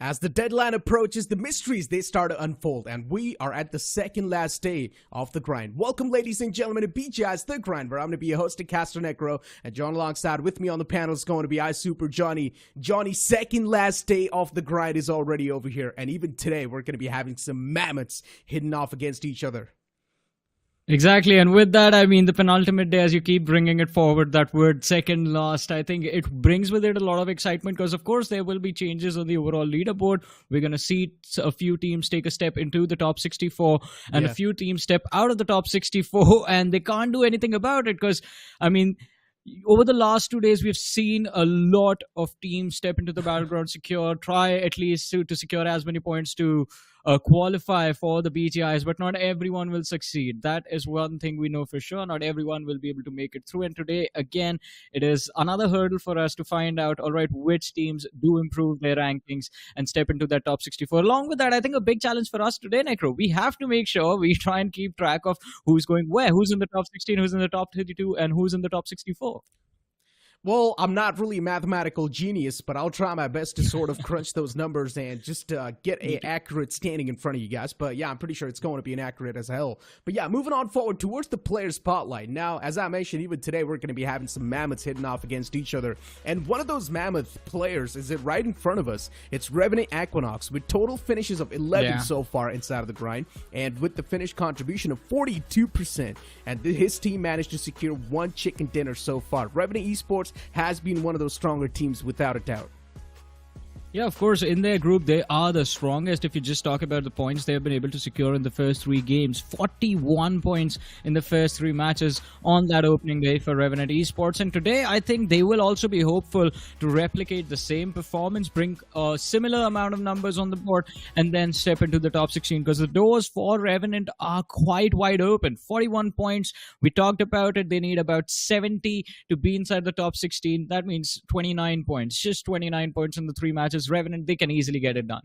As the deadline approaches, the mysteries they start to unfold, and we are at the second last day of the grind. Welcome, ladies and gentlemen, to BGIS The Grind, where I'm going to be your host, Castro Necro, and John alongside with me on the panel is going to be Super Johnny. Johnny, second last day of the grind is already over here, and even today we're going to be having some mammoths hitting off against each other. Exactly, and with that, I mean the penultimate day, as you keep bringing it forward, that word second last, I think it brings with it a lot of excitement because, of course, there will be changes on the overall leaderboard. We're going to see a few teams take a step into the top 64 and a few teams step out of the top 64, and they can't do anything about it because, I mean, over the last 2 days, we've seen a lot of teams step into the battleground, try at least to secure as many points to qualify for the BGIS, but not everyone will succeed. That is one thing we know for sure. Not everyone will be able to make it through. And today, again, it is another hurdle for us to find out, all right, which teams do improve their rankings and step into that top 64. Along with that, I think a big challenge for us today, Necro, we have to make sure we try and keep track of who's going where, who's in the top 16, who's in the top 32, and who's in the top 64. Well, I'm not really a mathematical genius, but I'll try my best to sort of crunch those numbers and just get an accurate standing in front of you guys. But yeah, I'm pretty sure it's going to be inaccurate as hell. But yeah, moving on forward towards the player spotlight. Now, as I mentioned, even today, we're going to be having some mammoths hitting off against each other. And one of those mammoth players is right in front of us. It's Revenant Equinox with total finishes of 11 so far inside of the grind. And with the finish contribution of 42%. And his team managed to secure one chicken dinner so far. Revenant Esports has been one of those stronger teams without a doubt. Yeah, of course, in their group, they are the strongest. If you just talk about the points they have been able to secure in the first 3 games, 41 points in the first 3 matches on that opening day for Revenant Esports. And today, I think they will also be hopeful to replicate the same performance, bring a similar amount of numbers on the board, and then step into the top 16 because the doors for Revenant are quite wide open. 41 points, we talked about it. They need about 70 to be inside the top 16. That means 29 points, just 29 points in the 3 matches. Revenant, they can easily get it done.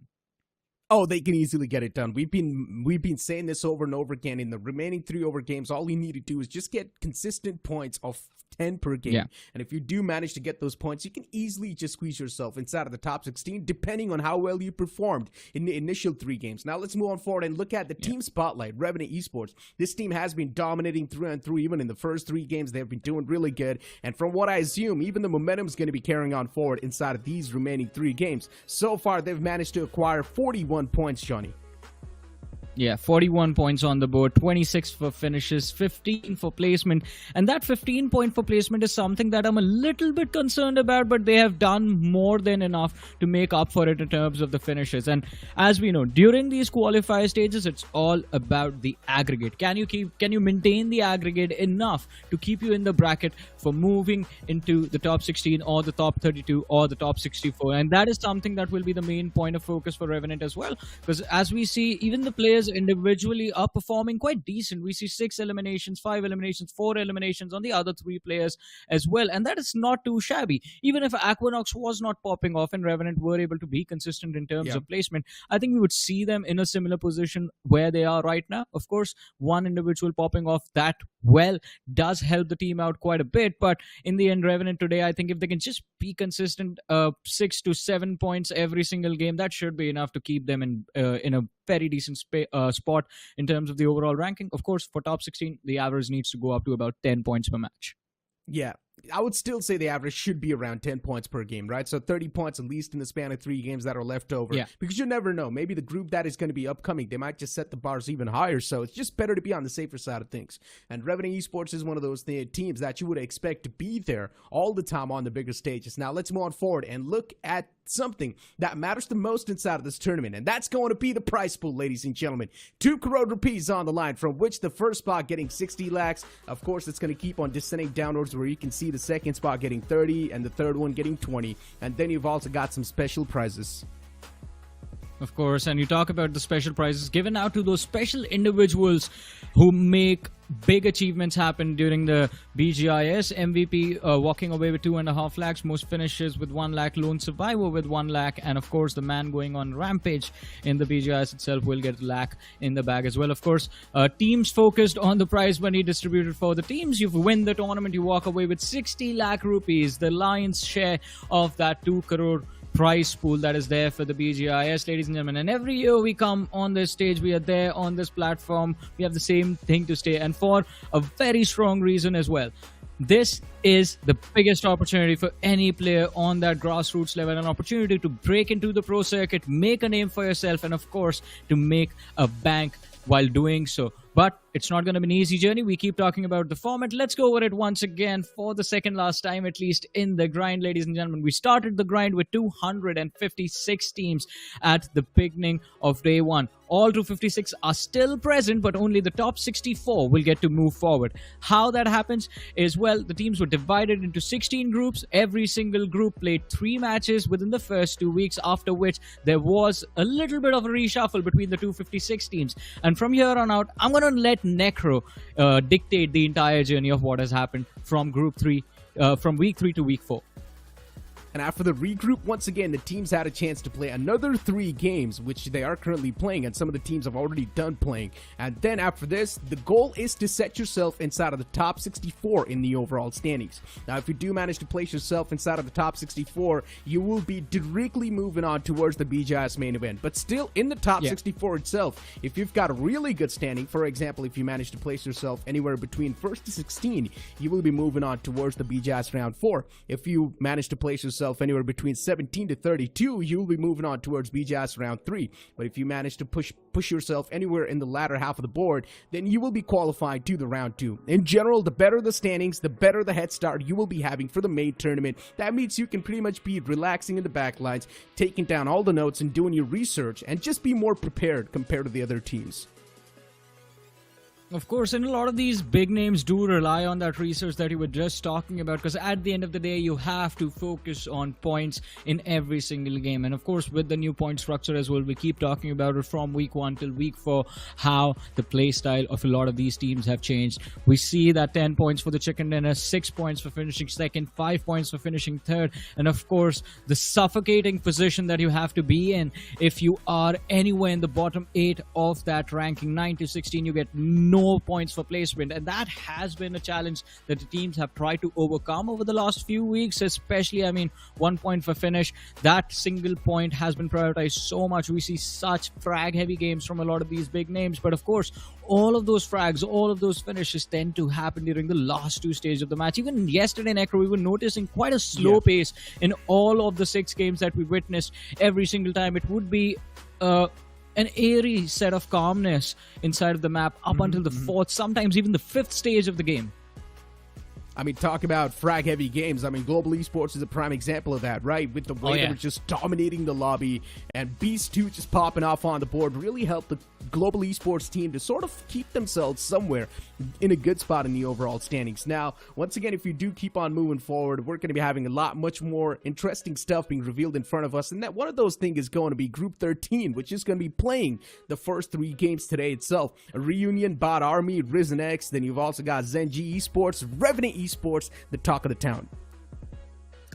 Oh, they can easily get it done. We've been saying this over and over again. In the remaining 3 over games, all you need to do is just get consistent points of 10 per game. Yeah. And if you do manage to get those points, you can easily just squeeze yourself inside of the top 16, depending on how well you performed in the initial 3 games. Now let's move on forward and look at the team spotlight, Revenant Esports. This team has been dominating through and through. Even in the first 3 games, they've been doing really good. And from what I assume, even the momentum is going to be carrying on forward inside of these remaining 3 games. So far, they've managed to acquire 41 points, Johnny. Yeah, 41 points on the board, 26 for finishes, 15 for placement. And that 15 point for placement is something that I'm a little bit concerned about, but they have done more than enough to make up for it in terms of the finishes. And as we know, during these qualifier stages, it's all about the aggregate. Can you maintain the aggregate enough to keep you in the bracket for moving into the top 16 or the top 32 or the top 64? And that is something that will be the main point of focus for Revenant as well. Because as we see, even the players individually are performing quite decent. We see 6 eliminations, 5 eliminations, 4 eliminations on the other 3 players as well, and that is not too shabby. Even if Equinox was not popping off and Revenant were able to be consistent in terms of placement, I think we would see them in a similar position where they are right now. Of course, one individual popping off that well does help the team out quite a bit, but in the end, Revenant today, I think if they can just be consistent 6 to 7 points every single game, that should be enough to keep them in a very decent spot in terms of the overall ranking. Of course, for top 16, the average needs to go up to about 10 points per match. Yeah, I would still say the average should be around 10 points per game, right? So 30 points at least in the span of 3 games that are left over. Yeah. Because you never know. Maybe the group that is going to be upcoming, they might just set the bars even higher. So it's just better to be on the safer side of things. And Revenant Esports is one of those teams that you would expect to be there all the time on the bigger stages. Now let's move on forward and look at something that matters the most inside of this tournament, and that's going to be the prize pool, ladies and gentlemen. 2 crore rupees on the line, from which the first spot getting 60 lakhs. Of course, it's going to keep on descending downwards, where you can see the second spot getting 30 and the third one getting 20, and then you've also got some special prizes. Of course, and you talk about the special prizes given out to those special individuals who make big achievements happen during the BGIS. MVP walking away with 2.5 lakhs, most finishes with 1 lakh, lone survivor with 1 lakh, and of course the man going on rampage in the BGIS itself will get a lakh in the bag as well. Of course, teams focused on the prize money distributed for the teams. You win the tournament, you walk away with 60 lakh rupees, the lion's share of that 2 crore prize pool that is there for the BGIS, ladies and gentlemen. And every year we come on this stage, we are there on this platform, we have the same thing to say, and for a very strong reason as well. This is the biggest opportunity for any player on that grassroots level, an opportunity to break into the pro circuit, make a name for yourself, and of course to make a bank while doing so. But it's not going to be an easy journey. We keep talking about the format. Let's go over it once again for the second last time, at least in the grind, ladies and gentlemen. We started the grind with 256 teams at the beginning of day one. All 256 are still present, but only the top 64 will get to move forward. How that happens is, well, the teams were divided into 16 groups. Every single group played 3 matches within the first 2 weeks, after which there was a little bit of a reshuffle between the 256 teams. And from here on out, I'm going to let Necro dictate the entire journey of what has happened from Group 3, from Week 3 to Week 4. And after the regroup, once again, the teams had a chance to play another 3 games, which they are currently playing, and some of the teams have already done playing. And then after this, the goal is to set yourself inside of the top 64 in the overall standings. Now, if you do manage to place yourself inside of the top 64, you will be directly moving on towards the BGIS main event. But still, in the top 64 itself, if you've got a really good standing, for example, if you manage to place yourself anywhere between 1st to 16, you will be moving on towards the BGIS round 4. If you manage to place yourself anywhere between 17 to 32, you'll be moving on towards BGIS round 3. But if you manage to push yourself anywhere in the latter half of the board, then you will be qualified to the round 2. In general, the better the standings, the better the head start you will be having for the main tournament. That means you can pretty much be relaxing in the backlines, taking down all the notes and doing your research, and just be more prepared compared to the other teams. Of course, and a lot of these big names do rely on that research that you were just talking about, because at the end of the day, you have to focus on points in every single game. And of course, with the new point structure as well, we keep talking about it from week 1 till week 4, how the play style of a lot of these teams have changed. We see that 10 points for the chicken dinner, 6 points for finishing second, 5 points for finishing third, and of course, the suffocating position that you have to be in if you are anywhere in the bottom 8 of that ranking, 9 to 16, you get no points for placement. And that has been a challenge that the teams have tried to overcome over the last few weeks, especially, 1 point for finish. That single point has been prioritized so much. We see such frag heavy games from a lot of these big names, but of course, all of those frags, all of those finishes tend to happen during the last 2 stages of the match. Even yesterday, Necro, we were noticing quite a slow pace in all of the 6 games that we witnessed. Every single time it would be an eerie set of calmness inside of the map up until the 4th, sometimes even the 5th stage of the game. Talk about frag-heavy games. Global Esports is a prime example of that, right? With the way they were just dominating the lobby, and Beast 2 just popping off on the board really helped the Global Esports team to sort of keep themselves somewhere in a good spot in the overall standings. Now, once again, if you do keep on moving forward, we're going to be having much more interesting stuff being revealed in front of us, and that one of those things is going to be Group 13, which is going to be playing the first 3 games today itself. A reunion, Bot Army, Risen X, then you've also got ZENG Esports, Revenant Esports, the talk of the town.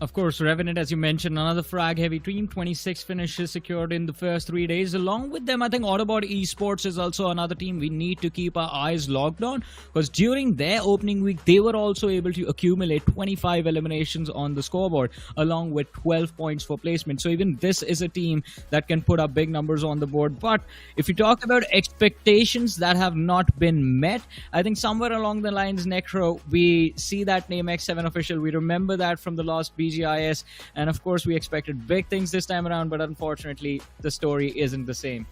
Of course, Revenant, as you mentioned, another frag-heavy team, 26 finishes secured in the first 3 days. Along with them, I think AUTOBOTZ Esports is also another team we need to keep our eyes locked on, because during their opening week, they were also able to accumulate 25 eliminations on the scoreboard, along with 12 points for placement. So even this is a team that can put up big numbers on the board. But if you talk about expectations that have not been met, I think somewhere along the lines, Necro, we see that NAMELESS official. We remember that from the last BGIS, and of course we expected big things this time around, but unfortunately the story isn't the same.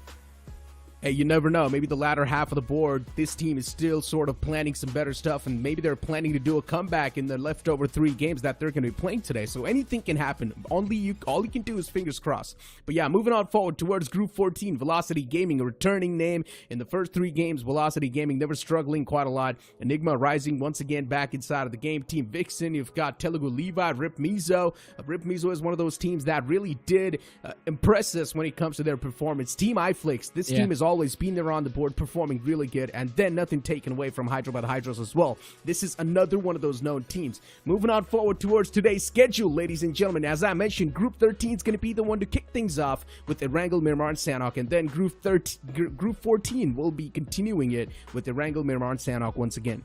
Hey, you never know. Maybe the latter half of the board, this team is still sort of planning some better stuff, and maybe they're planning to do a comeback in the leftover 3 games that they're going to be playing today. So anything can happen. All you can do is fingers crossed. But yeah, moving on forward towards Group 14, Velocity Gaming, a returning name. In the first 3 games, Velocity Gaming never struggling quite a lot. Enigma rising once again back inside of the game. Team VIXXEN, you've got Telugu, LEVI, Rip MIZO. Rip MIZO is one of those teams that really did impress us when it comes to their performance. Team IFLICKS, this team is always been there on the board, performing really good, and then nothing taken away from HYDRAS as well. This is another one of those known teams. Moving on forward towards today's schedule, ladies and gentlemen, as I mentioned, Group 13 is going to be the one to kick things off with Erangel, Miramar, and Sanhok, and then Group 14 will be continuing it with Erangel, Miramar, and Sanhok once again.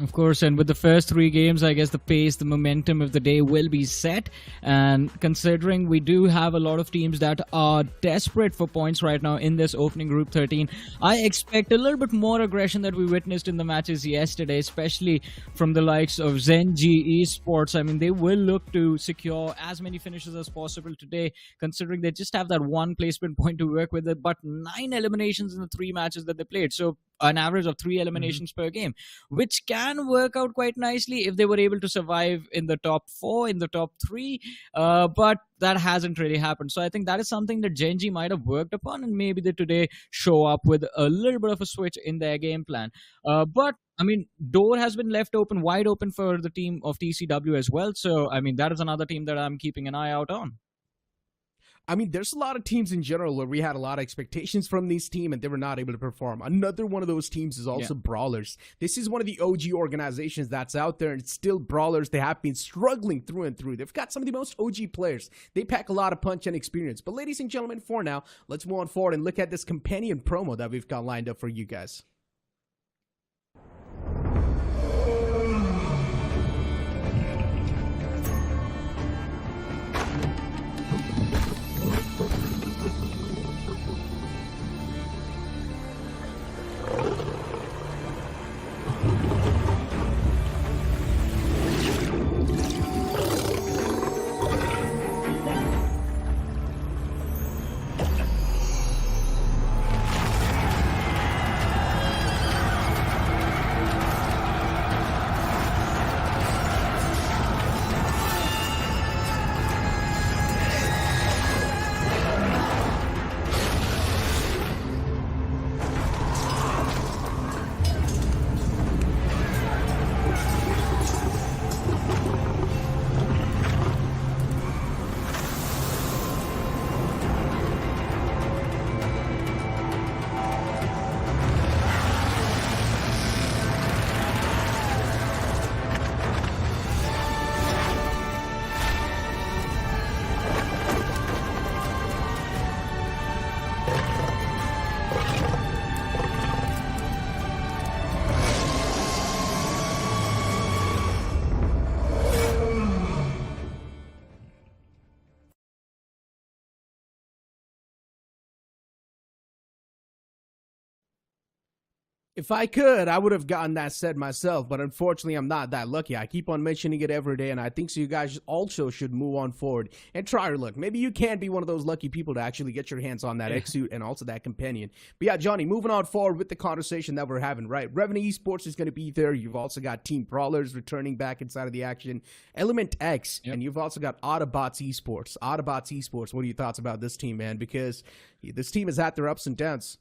Of course, and with the first 3 games, I guess the pace, the momentum of the day will be set. And considering we do have a lot of teams that are desperate for points right now in this opening Group 13, I expect a little bit more aggression that we witnessed in the matches yesterday, especially from the likes of ZENG Esports. I mean, they will look to secure as many finishes as possible today, considering they just have that 1 placement point to work with, but 9 eliminations in the 3 matches that they played. So an average of 3 eliminations per game, which can work out quite nicely if they were able to survive in the top 4, in the top 3, but that hasn't really happened. So I think that is something that Genji might have worked upon, and maybe they today show up with a little bit of a switch in their game plan. But I mean, door has been left open, wide open for the team of TCW as well. So I mean, that is another team that I'm keeping an eye out on. I mean, there's a lot of teams in general where we had a lot of expectations from this team and they were not able to perform. Another one of those teams is also Brawlers. This is one of the OG organizations that's out there, and it's still Brawlers. They have been struggling through and through. They've got some of the most OG players. They pack a lot of punch and experience. But ladies and gentlemen, for now, let's move on forward and look at this companion promo that we've got lined up for you guys. If I could, I would have gotten that set myself, but unfortunately, I'm not that lucky. I keep on mentioning it every day, and I think so you guys also should move on forward and try your luck. Maybe you can be one of those lucky people to actually get your hands on that X-Suit and also that companion. But yeah, Johnny, moving on forward with the conversation that we're having, right? Revenant Esports is going to be there. You've also got Team Brawlers returning back inside of the action. Element X, and you've also got AUTOBOTZ Esports. AUTOBOTZ Esports, what are your thoughts about this team, man? Because this team has had their ups and downs.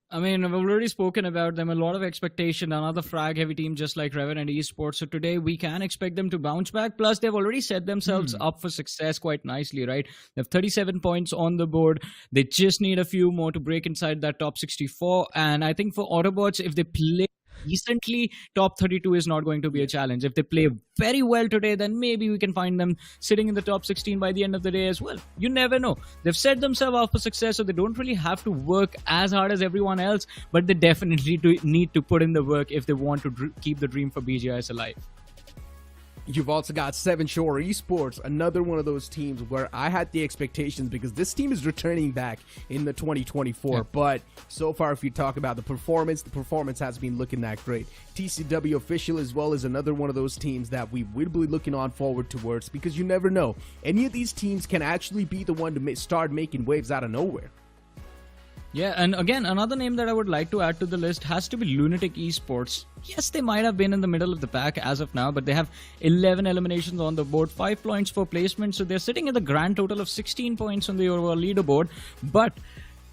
I mean, I've already spoken about them. A lot of expectation. Another frag-heavy team just like Revenant Esports. So today we can expect them to bounce back. Plus, they've already set themselves up for success quite nicely, right? They have 37 points on the board. They just need a few more to break inside that top 64. And I think for AUTOBOTZ, if they play decently, top 32 is not going to be a challenge. If they play very well today, then maybe we can find them sitting in the top 16 by the end of the day as well. You never know. They've set themselves up for success, so they don't really have to work as hard as everyone else, but they definitely need to put in the work if they want to keep the dream for BGIS alive. You've also got Seven Shore Esports, another one of those teams where I had the expectations because this team is returning back in the 2024. But so far, if you talk about the performance has been looking that great. TCW Official as well is another one of those teams that we will be looking on forward towards, because you never know. Any of these teams can actually be the one to start making waves out of nowhere. Yeah, and again, another name that I would like to add to the list has to be LUNATIC Esports. Yes, they might have been in the middle of the pack as of now, but they have 11 eliminations on the board, 5 points for placement, so they're sitting at a grand total of 16 points on the overall leaderboard, but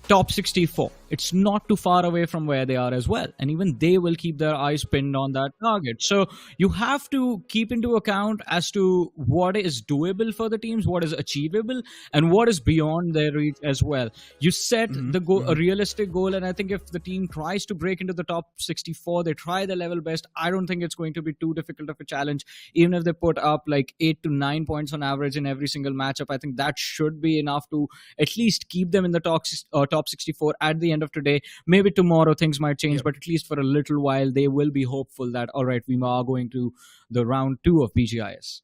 top 64. It's not too far away from where they are as well. And even they will keep their eyes pinned on that target. So you have to keep into account as to what is doable for the teams, what is achievable, and what is beyond their reach as well. You set the goal, a realistic goal, and I think if the team tries to break into the top 64, they try their level best, I don't think it's going to be too difficult of a challenge. Even if they put up like 8 to 9 points on average in every single matchup, I think that should be enough to at least keep them in the top top 64 at the end of today. Maybe tomorrow things might change, but at least for a little while, they will be hopeful that, all right, we are going to the round 2 of BGIS.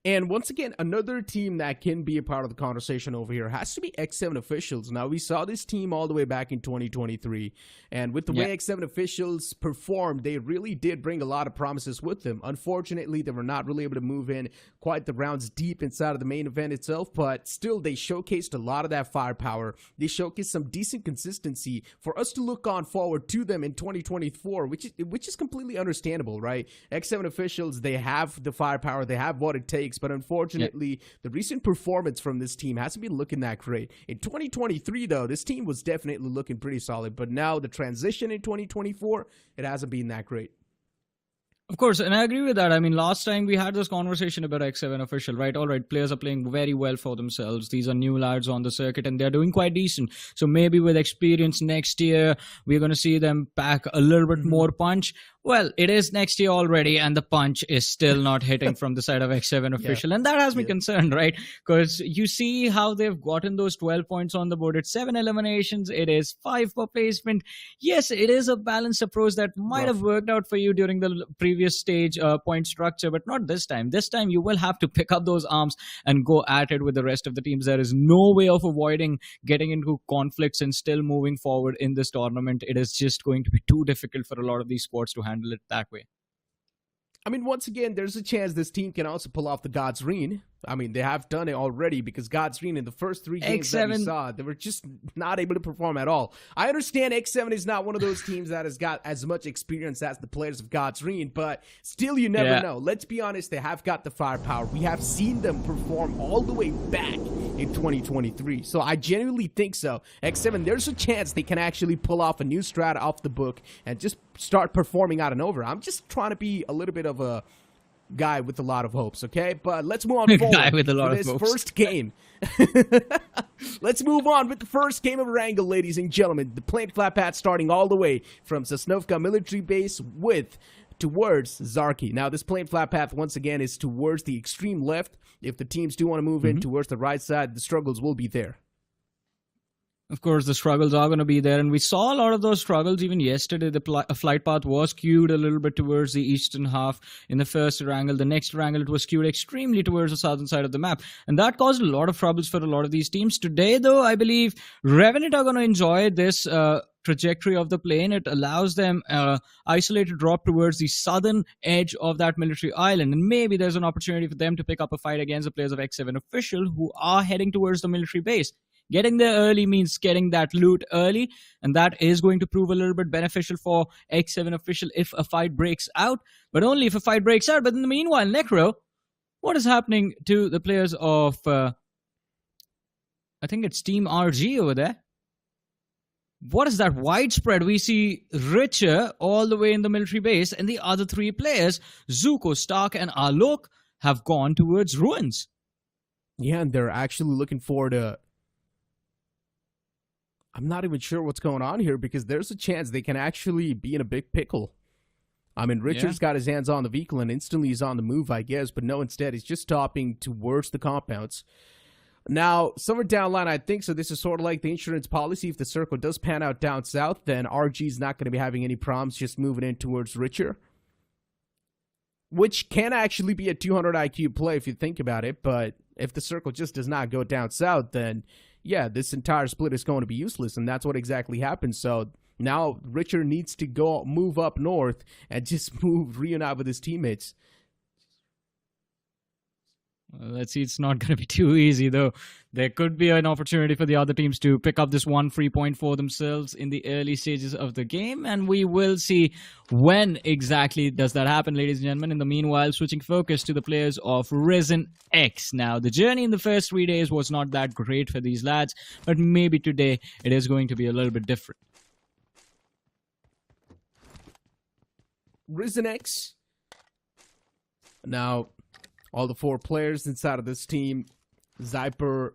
And once again, another team that can be a part of the conversation over here has to be X7 Officials. Now, we saw this team all the way back in 2023. And with the way X7 Officials performed, they really did bring a lot of promises with them. Unfortunately, they were not really able to move in quite the rounds deep inside of the main event itself. But still, they showcased a lot of that firepower. They showcased some decent consistency for us to look on forward to them in 2024, which is completely understandable, right? X7 Officials, they have the firepower. They have what it takes. But unfortunately, the recent performance from this team hasn't been looking that great. In 2023, though, this team was definitely looking pretty solid. But now the transition in 2024, it hasn't been that great. Of course, and I agree with that. I mean, last time we had this conversation about X7 Official, right? All right, players are playing very well for themselves. These are new lads on the circuit, and they're doing quite decent. So maybe with experience next year, we're going to see them pack a little bit more punch. Well, it is next year already, and the punch is still not hitting from the side of X7 Official. And that has me concerned, right? Because you see how they've gotten those 12 points on the board. It's 7 eliminations. It is 5 per placement. Yes, it is a balanced approach that might have worked out for you during the previous stage point structure, but not this time. This time, you will have to pick up those arms and go at it with the rest of the teams. There is no way of avoiding getting into conflicts and still moving forward in this tournament. It is just going to be too difficult for a lot of these sports to handle it that way. I mean, once again, there's a chance this team can also pull off the God's Reign. I mean, they have done it already because God's Reign in the first 3 games that we saw, they were just not able to perform at all. I understand X7 is not one of those teams that has got as much experience as the players of God's Reign, but still, you never know. Let's be honest, they have got the firepower. We have seen them perform all the way back in 2023, so I genuinely think so. X7, there's a chance they can actually pull off a new strat off the book and just start performing out and over. I'm just trying to be a little bit of a guy with a lot of hopes, okay? But let's move on forward guy with a lot of hopes. First game. Let's move on with the first game of Erangel, ladies and gentlemen. The plane flat path starting all the way from Sosnovka military base towards Zarki. Now, this plane flat path, once again, is towards the extreme left. If the teams do want to move in towards the right side, the struggles will be there. Of course, the struggles are going to be there, and we saw a lot of those struggles even yesterday. The flight path was skewed a little bit towards the eastern half in the first Erangel. The next Erangel, it was skewed extremely towards the southern side of the map, and that caused a lot of troubles for a lot of these teams. Today, though, I believe Revenant are going to enjoy this trajectory of the plane. It allows them isolated drop towards the southern edge of that military island, and maybe there's an opportunity for them to pick up a fight against the players of X7 Official who are heading towards the military base. Getting there early means getting that loot early, and that is going to prove a little bit beneficial for X7 Official if a fight breaks out, but only if a fight breaks out. But in the meanwhile, Necro, what is happening to the players of, I think it's Team RG over there? What is that widespread? We see Richer all the way in the military base, and the other 3 players, Zuko, Stark, and Alok, have gone towards ruins. Yeah, and they're actually looking forward to... I'm not even sure what's going on here because there's a chance they can actually be in a big pickle. I mean, Richard's got his hands on the vehicle and instantly he's on the move, I guess. But no, instead, he's just stopping towards the compounds. Now, somewhere down the line, I think so. This is sort of like the insurance policy. If the circle does pan out down south, then RG's not going to be having any problems just moving in towards Richer, which can actually be a 200 IQ play if you think about it. But if the circle just does not go down south, then... yeah, this entire split is going to be useless, and that's what exactly happened. So now Richard needs to move up north and just reunite with his teammates. Well, let's see, it's not going to be too easy, though. There could be an opportunity for the other teams to pick up this 1 free point for themselves in the early stages of the game, and we will see when exactly does that happen, ladies and gentlemen. In the meanwhile, switching focus to the players of Risen X. Now, the journey in the first 3 days was not that great for these lads, but maybe today it is going to be a little bit different. Risen X. Now... all the 4 players inside of this team, Zyper,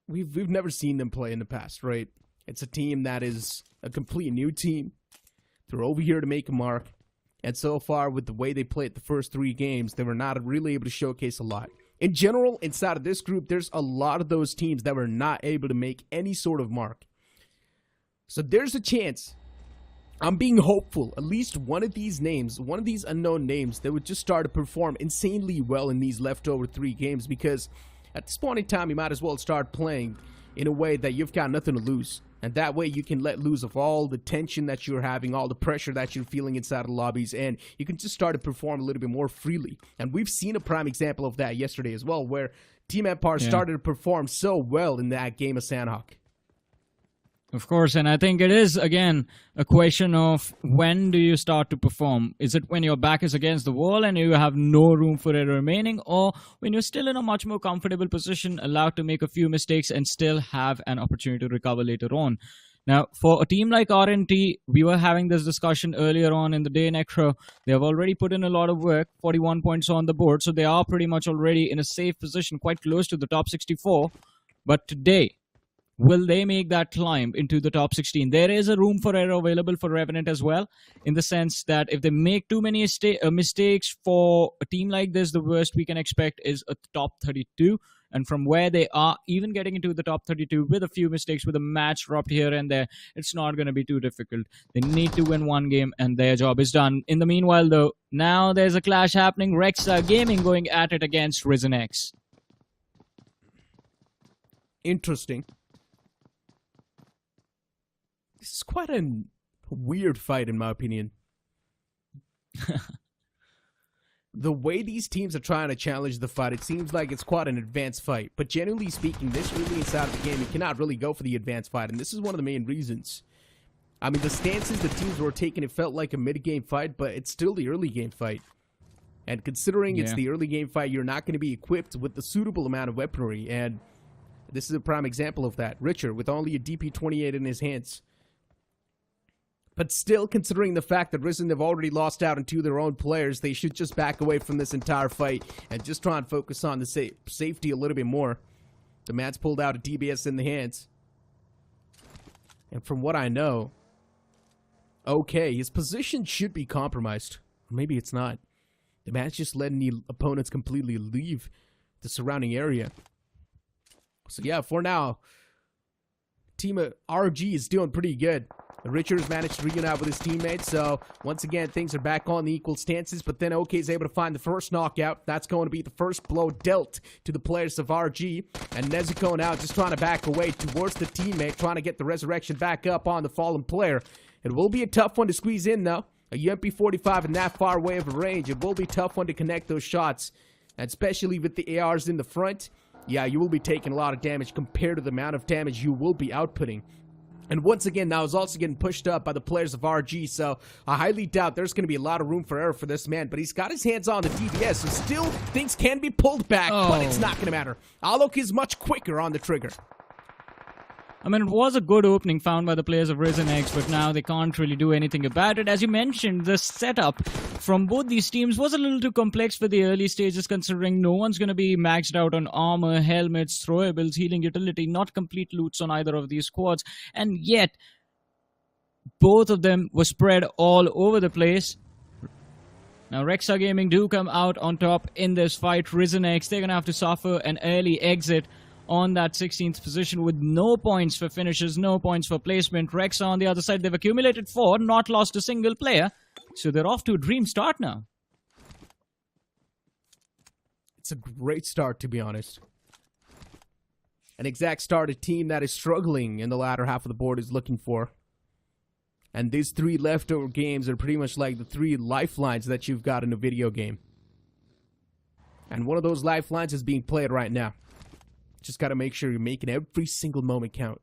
we've never seen them play in the past, right? It's a team that is a complete new team. They're over here to make a mark. And so far, with the way they played the first 3 games, they were not really able to showcase a lot. in general, inside of this group, there's a lot of those teams that were not able to make any sort of mark. So there's a chance, I'm being hopeful, at least one of these names, one of these unknown names, that would just start to perform insanely well in these leftover 3 games, because at this point in time, you might as well start playing in a way that you've got nothing to lose. And that way you can let loose of all the tension that you're having, all the pressure that you're feeling inside of the lobbies, and you can just start to perform a little bit more freely. And we've seen a prime example of that yesterday as well, where Team Empire started to perform so well in that game of Sanhok. Of course, and I think it is, again, a question of when do you start to perform? Is it when your back is against the wall and you have no room for error remaining, or when you're still in a much more comfortable position, allowed to make a few mistakes and still have an opportunity to recover later on? Now, for a team like RNT, we were having this discussion earlier on in the day, Necro. They have already put in a lot of work, 41 points on the board, so they are pretty much already in a safe position, quite close to the top 64. But today, will they make that climb into the top 16? There is a room for error available for Revenant as well, in the sense that if they make too many mistakes for a team like this, the worst we can expect is a top 32. And from where they are, even getting into the top 32 with a few mistakes, with a match dropped here and there, it's not going to be too difficult. They need to win one game and their job is done. In the meanwhile, though, now there's a clash happening. REXA Gaming going at it against Risen X. Interesting. This is quite a weird fight, in my opinion. The way these teams are trying to challenge the fight, it seems like it's quite an advanced fight. But generally speaking, this early inside of the game, you cannot really go for the advanced fight. And this is one of the main reasons. I mean, the stances the teams were taking, it felt like a mid-game fight, but it's still the early game fight. And considering it's the early game fight, you're not going to be equipped with the suitable amount of weaponry. And this is a prime example of that. Richard, with only a DP-28 in his hands. But still, considering the fact that Risen have already lost out on 2 of their own players, they should just back away from this entire fight and just try and focus on the safety a little bit more. The man's pulled out a DBS in the hands. And from what I know, okay, his position should be compromised. Or maybe it's not. The man's just letting the opponents completely leave the surrounding area. So yeah, for now, Team RG is doing pretty good. Richards managed to reunite with his teammates, so once again, things are back on the equal stances, but then OK is able to find the first knockout. That's going to be the first blow dealt to the players of RG, and Nezuko now just trying to back away towards the teammate, trying to get the resurrection back up on the fallen player. It will be a tough one to squeeze in, though. A UMP-45 in that far away of a range, it will be a tough one to connect those shots, and especially with the ARs in the front. Yeah, you will be taking a lot of damage compared to the amount of damage you will be outputting. And once again, now is also getting pushed up by the players of RG, so I highly doubt there's going to be a lot of room for error for this man. But he's got his hands on the DBS, so still things can be pulled back, but it's not going to matter. Alok is much quicker on the trigger. I mean, it was a good opening found by the players of Risen X, but now they can't really do anything about it. As you mentioned, the setup from both these teams was a little too complex for the early stages, considering no one's going to be maxed out on armor, helmets, throwables, healing utility, not complete loots on either of these squads. And yet, both of them were spread all over the place. Now, REXA Gaming do come out on top in this fight. Risen X, they're going to have to suffer an early exit on that 16th position with no points for finishes, no points for placement. REXA on the other side, they've accumulated 4, not lost a single player. So they're off to a dream start now. It's a great start, to be honest. An exact start a team that is struggling in the latter half of the board is looking for. And these 3 leftover games are pretty much like the 3 lifelines that you've got in a video game. And one of those lifelines is being played right now. Just got to make sure you're making every single moment count.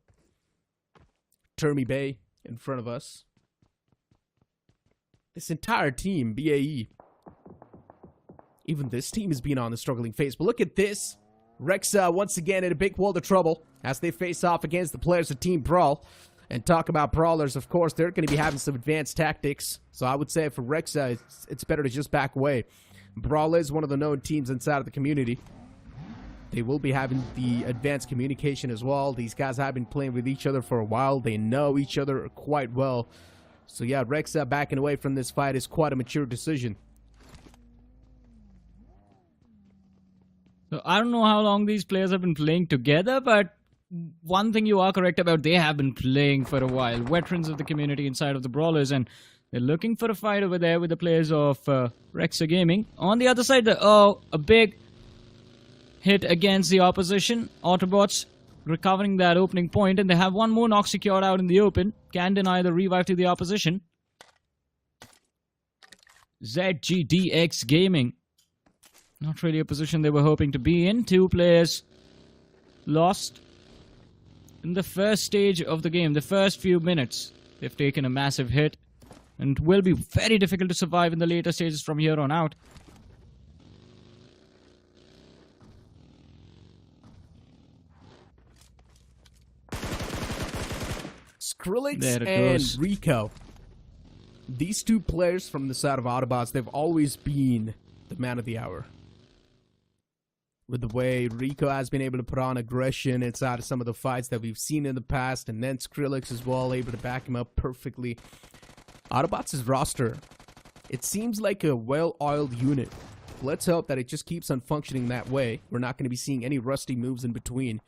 Termi Bay in front of us. This entire team, BAE. Even this team has been on the struggling phase. But look at this. REXA once again in a big world of trouble as they face off against the players of Team Brawl. And talk about Brawlers, of course, they're going to be having some advanced tactics. So I would say for REXA, it's better to just back away. Brawl is one of the known teams inside of the community. They will be having the advanced communication as well. These guys have been playing with each other for a while. They know each other quite well. So yeah, REXA backing away from this fight is quite a mature decision. So I don't know how long these players have been playing together, but one thing you are correct about, they have been playing for a while. Veterans of the community inside of the Brawlers, and they're looking for a fight over there with the players of REXA Gaming. On the other side, a big hit against the opposition. AUTOBOTZ recovering that opening point, and they have one more knock secured out in the open. Can deny the revive to the opposition. ZGDX Gaming. Not really a position they were hoping to be in. 2 players lost in the first stage of the game. The first few minutes, they've taken a massive hit. And it will be very difficult to survive in the later stages from here on out. Skrillex and Rico. These 2 players from the side of AUTOBOTZ, they've always been the man of the hour. With the way Rico has been able to put on aggression inside of some of the fights that we've seen in the past, and then Skrillex as well, able to back him up perfectly. AUTOBOTZ's roster, it seems like a well-oiled unit. Let's hope that it just keeps on functioning that way. We're not going to be seeing any rusty moves in between.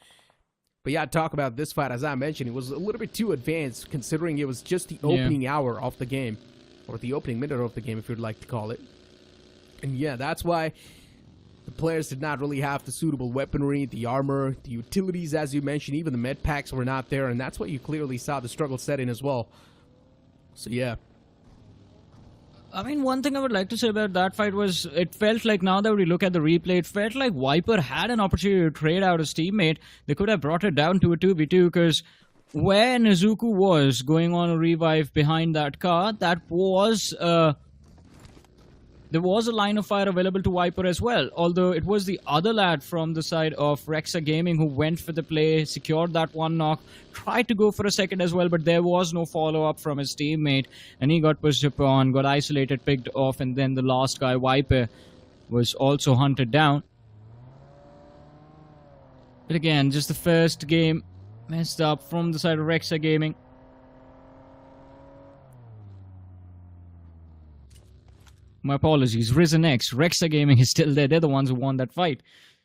But yeah, talk about this fight, as I mentioned, it was a little bit too advanced, considering it was just the opening hour of the game. Or the opening minute of the game, if you'd like to call it. And yeah, that's why the players did not really have the suitable weaponry, the armor, the utilities, as you mentioned. Even the med packs were not there, and that's what you clearly saw the struggle set in as well. So yeah. I mean, one thing I would like to say about that fight was it felt like, now that we look at the replay, it felt like Viper had an opportunity to trade out his teammate. They could have brought it down to a 2v2, because where Nezuko was going on a revive behind that car, that was there was a line of fire available to Viper as well. Although it was the other lad from the side of REXA Gaming who went for the play, secured that one knock, tried to go for a second as well, but there was no follow-up from his teammate, and he got pushed upon, got isolated, picked off, and then the last guy, Viper, was also hunted down. But again, just the first game messed up from the side of REXA Gaming. My apologies, Risen X, REXA Gaming is still there. They're the ones who won that fight.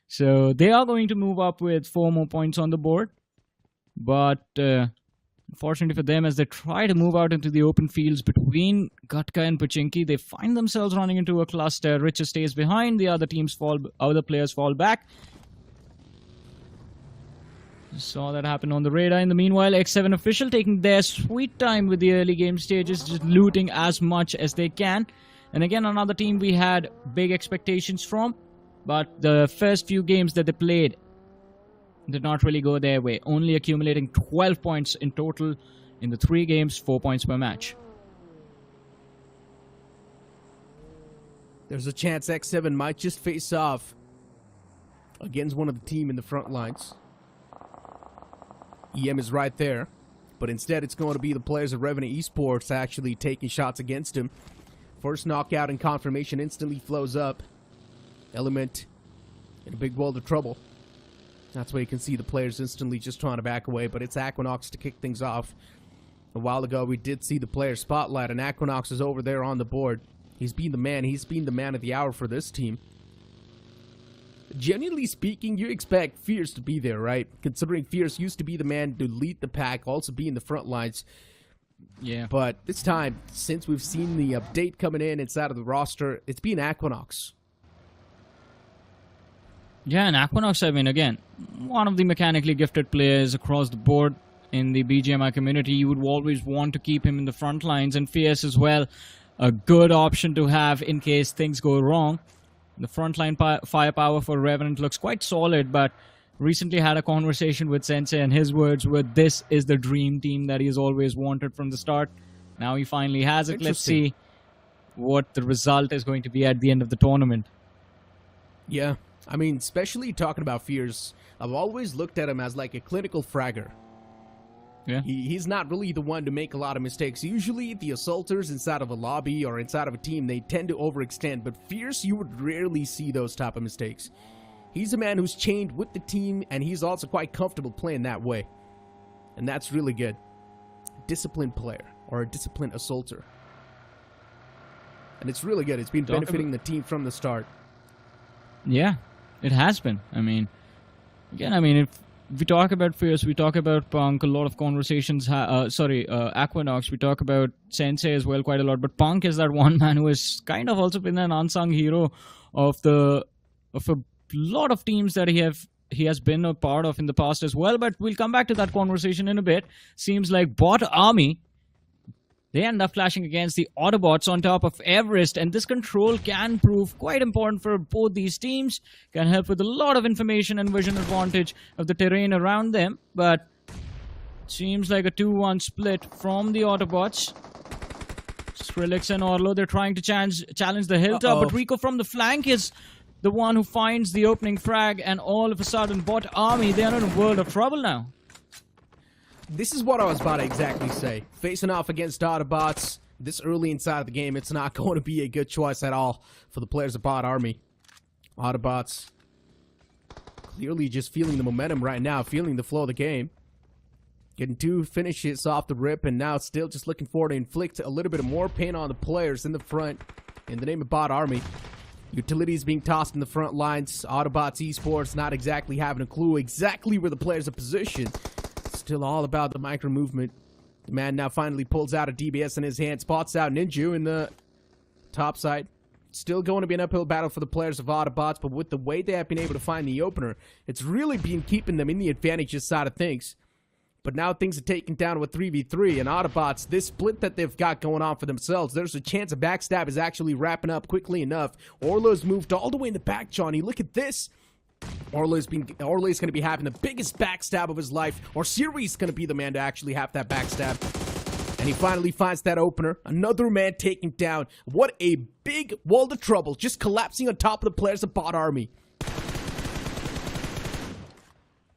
So they are going to move up with 4 more points on the board. But unfortunately for them, as they try to move out into the open fields between Gutka and Pachinki, they find themselves running into a cluster. Richer stays behind, the other players fall back. Saw that happen on the radar. In the meanwhile, X7 official taking their sweet time with the early game stages, just looting as much as they can. And again, another team we had big expectations from, but the first few games that they played did not really go their way, only accumulating 12 points in total in the 3 games, 4 points per match. There's a chance X7 might just face off against one of the team in the front lines. EM is right there, but instead it's going to be the players of Revenant Esports actually taking shots against him. First knockout and confirmation instantly flows up. Element in a big world of trouble. That's why you can see the players instantly just trying to back away, but it's Aquanox to kick things off. A while ago we did see the player spotlight, and Aquanox is over there on the board. He's been the man of the hour for this team. Genuinely speaking, you expect Fierce to be there, right? Considering Fierce used to be the man to lead the pack, also be in the front lines. Yeah. But this time, since we've seen the update coming in inside of the roster, it's been Aquanox. Yeah, and Aquanox, I mean, again, one of the mechanically gifted players across the board in the BGMI community. You would always want to keep him in the front lines, and Fierce as well, a good option to have in case things go wrong. The frontline firepower for Revenant looks quite solid, but recently had a conversation with Sensei, and his words were, this is the dream team that he's always wanted from the start. Now he finally has it. Let's see what the result is going to be at the end of the tournament. Yeah, I mean, especially talking about Fierce, I've always looked at him as like a clinical fragger. Yeah. He's not really the one to make a lot of mistakes. Usually the assaulters inside of a lobby or inside of a team, they tend to overextend, but Fierce, you would rarely see those type of mistakes. He's a man who's chained with the team, and he's also quite comfortable playing that way. And that's really good. Disciplined player, or a disciplined assaulter. And it's really good. It's been benefiting the team from the start. Yeah. It has been. I mean, again, if we talk about Fierce, we talk about Punk, a lot of conversations, Aquanox, we talk about Sensei as well quite a lot, but Punk is that one man who has kind of also been an unsung hero of a lot of teams that he has been a part of in the past as well, but we'll come back to that conversation in a bit. Seems like Bot Army, they end up clashing against the Autobots on top of Everest, and this control can prove quite important for both these teams, can help with a lot of information and vision advantage of the terrain around them, but seems like a 2-1 split from the Autobots. Skrillex and Orlo, they're trying to challenge the hilltop, but Rico from the flank is the one who finds the opening frag, and all of a sudden, Bot Army, they are in a world of trouble now. This is what I was about to exactly say. Facing off against Autobots this early inside of the game, it's not going to be a good choice at all for the players of Bot Army. Autobots clearly just feeling the momentum right now, feeling the flow of the game. Getting 2 finishes off the rip, and now still just looking forward to inflict a little bit of more pain on the players in the front in the name of Bot Army. Utilities being tossed in the front lines. AUTOBOTZ Esports not exactly having a clue exactly where the players are positioned. Still all about the micro movement. The man now finally pulls out a DBS in his hand, spots out Ninju in the top side. Still going to be an uphill battle for the players of Autobots, but with the way they have been able to find the opener, it's really been keeping them in the advantages side of things. But now things are taken down with 3v3, and Autobots, this split that they've got going on for themselves, there's a chance a backstab is actually wrapping up quickly enough. Orlo's moved all the way in the back, Johnny. Look at this. Orlo's going to be having the biggest backstab of his life, or Siri's going to be the man to actually have that backstab. And he finally finds that opener. Another man taken down. What a big world of trouble, just collapsing on top of the players of Bot Army.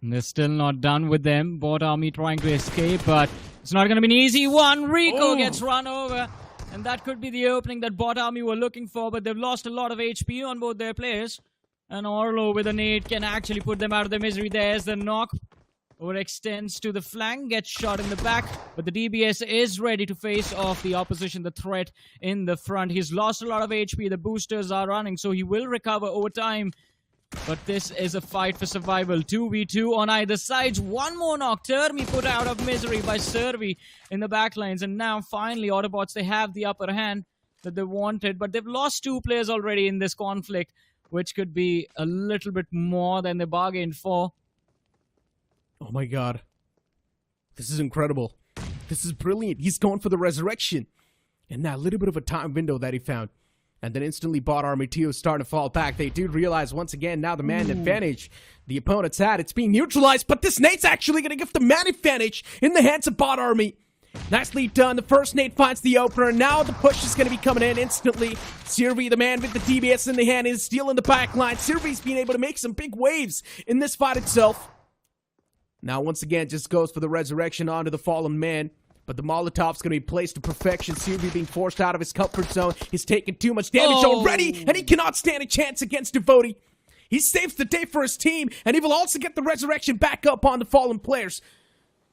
And they're still not done with them. Bot Army trying to escape, but it's not going to be an easy one. Rico gets run over, and that could be the opening that Bot Army were looking for, but they've lost a lot of HP on both their players. And Orlo with a nade can actually put them out of their misery. There's the knock. Overextends to the flank, gets shot in the back, but the DBS is ready to face off the opposition, the threat in the front. He's lost a lot of HP. The boosters are running, so he will recover over time. But this is a fight for survival. 2v2 on either sides. One more knock. Termi put out of misery by Servi in the backlines. And now, finally, Autobots, they have the upper hand that they wanted. But they've lost 2 players already in this conflict, which could be a little bit more than they bargained for. Oh my god. This is incredible. This is brilliant. He's going for the resurrection. And that little bit of a time window that he found. And then instantly Bot Army 2 is starting to fall back. They do realize once again now the man advantage the opponent's had, it's being neutralized, but this nade's actually going to give the man advantage in the hands of Bot Army. Nicely done. The first nade finds the opener, and now the push is going to be coming in instantly. Sirvi, the man with the DBS in the hand, is stealing the back line. Sirvi's being able to make some big waves in this fight itself. Now once again just goes for the resurrection onto the fallen man. But the Molotov's going to be placed to perfection. Sirvi being forced out of his comfort zone. He's taken too much damage already, and he cannot stand a chance against Devotee. He saves the day for his team, and he will also get the resurrection back up on the fallen players.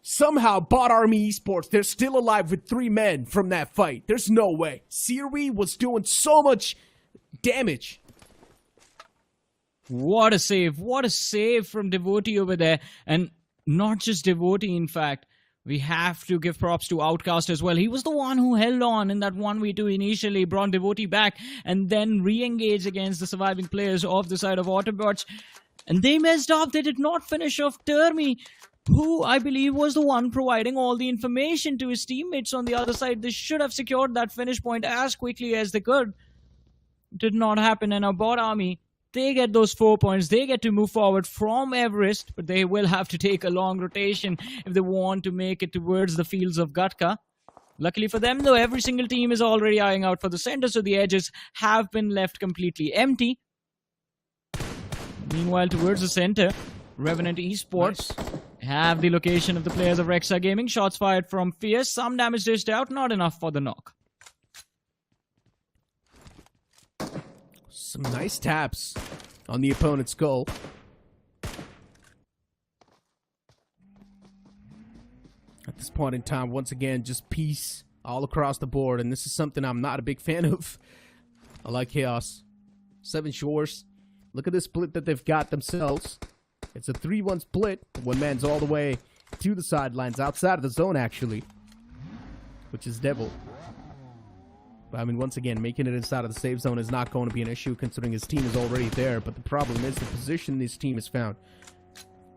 Somehow, Bot Army Esports, they're still alive with 3 men from that fight. There's no way. Sirvi was doing so much damage. What a save. What a save from Devotee over there. And not just Devotee, in fact. We have to give props to Outcast as well. He was the one who held on in that 1v2 initially, brought Devotee back, and then re-engaged against the surviving players off the side of Autobots. And they messed up. They did not finish off Termi, who I believe was the one providing all the information to his teammates on the other side. They should have secured that finish point as quickly as they could. Did not happen, and our Bot Army, they get those 4 points. They get to move forward from Everest, but they will have to take a long rotation if they want to make it towards the fields of Gatka. Luckily for them, though, every single team is already eyeing out for the center, so the edges have been left completely empty. Meanwhile, towards the center, Revenant Esports have the location of the players of REXA Gaming. Shots fired from Fierce. Some damage dished out, not enough for the knock. Some nice taps on the opponent's goal. At this point in time, once again, just peace all across the board. And this is something I'm not a big fan of. I like chaos. 7 Shores Look at this split that they've got themselves. It's a 3-1 split. One man's all the way to the sidelines, outside of the zone, actually, which is Devil. But I mean, once again, making it inside of the safe zone is not going to be an issue, considering his team is already there. But the problem is the position this team has found.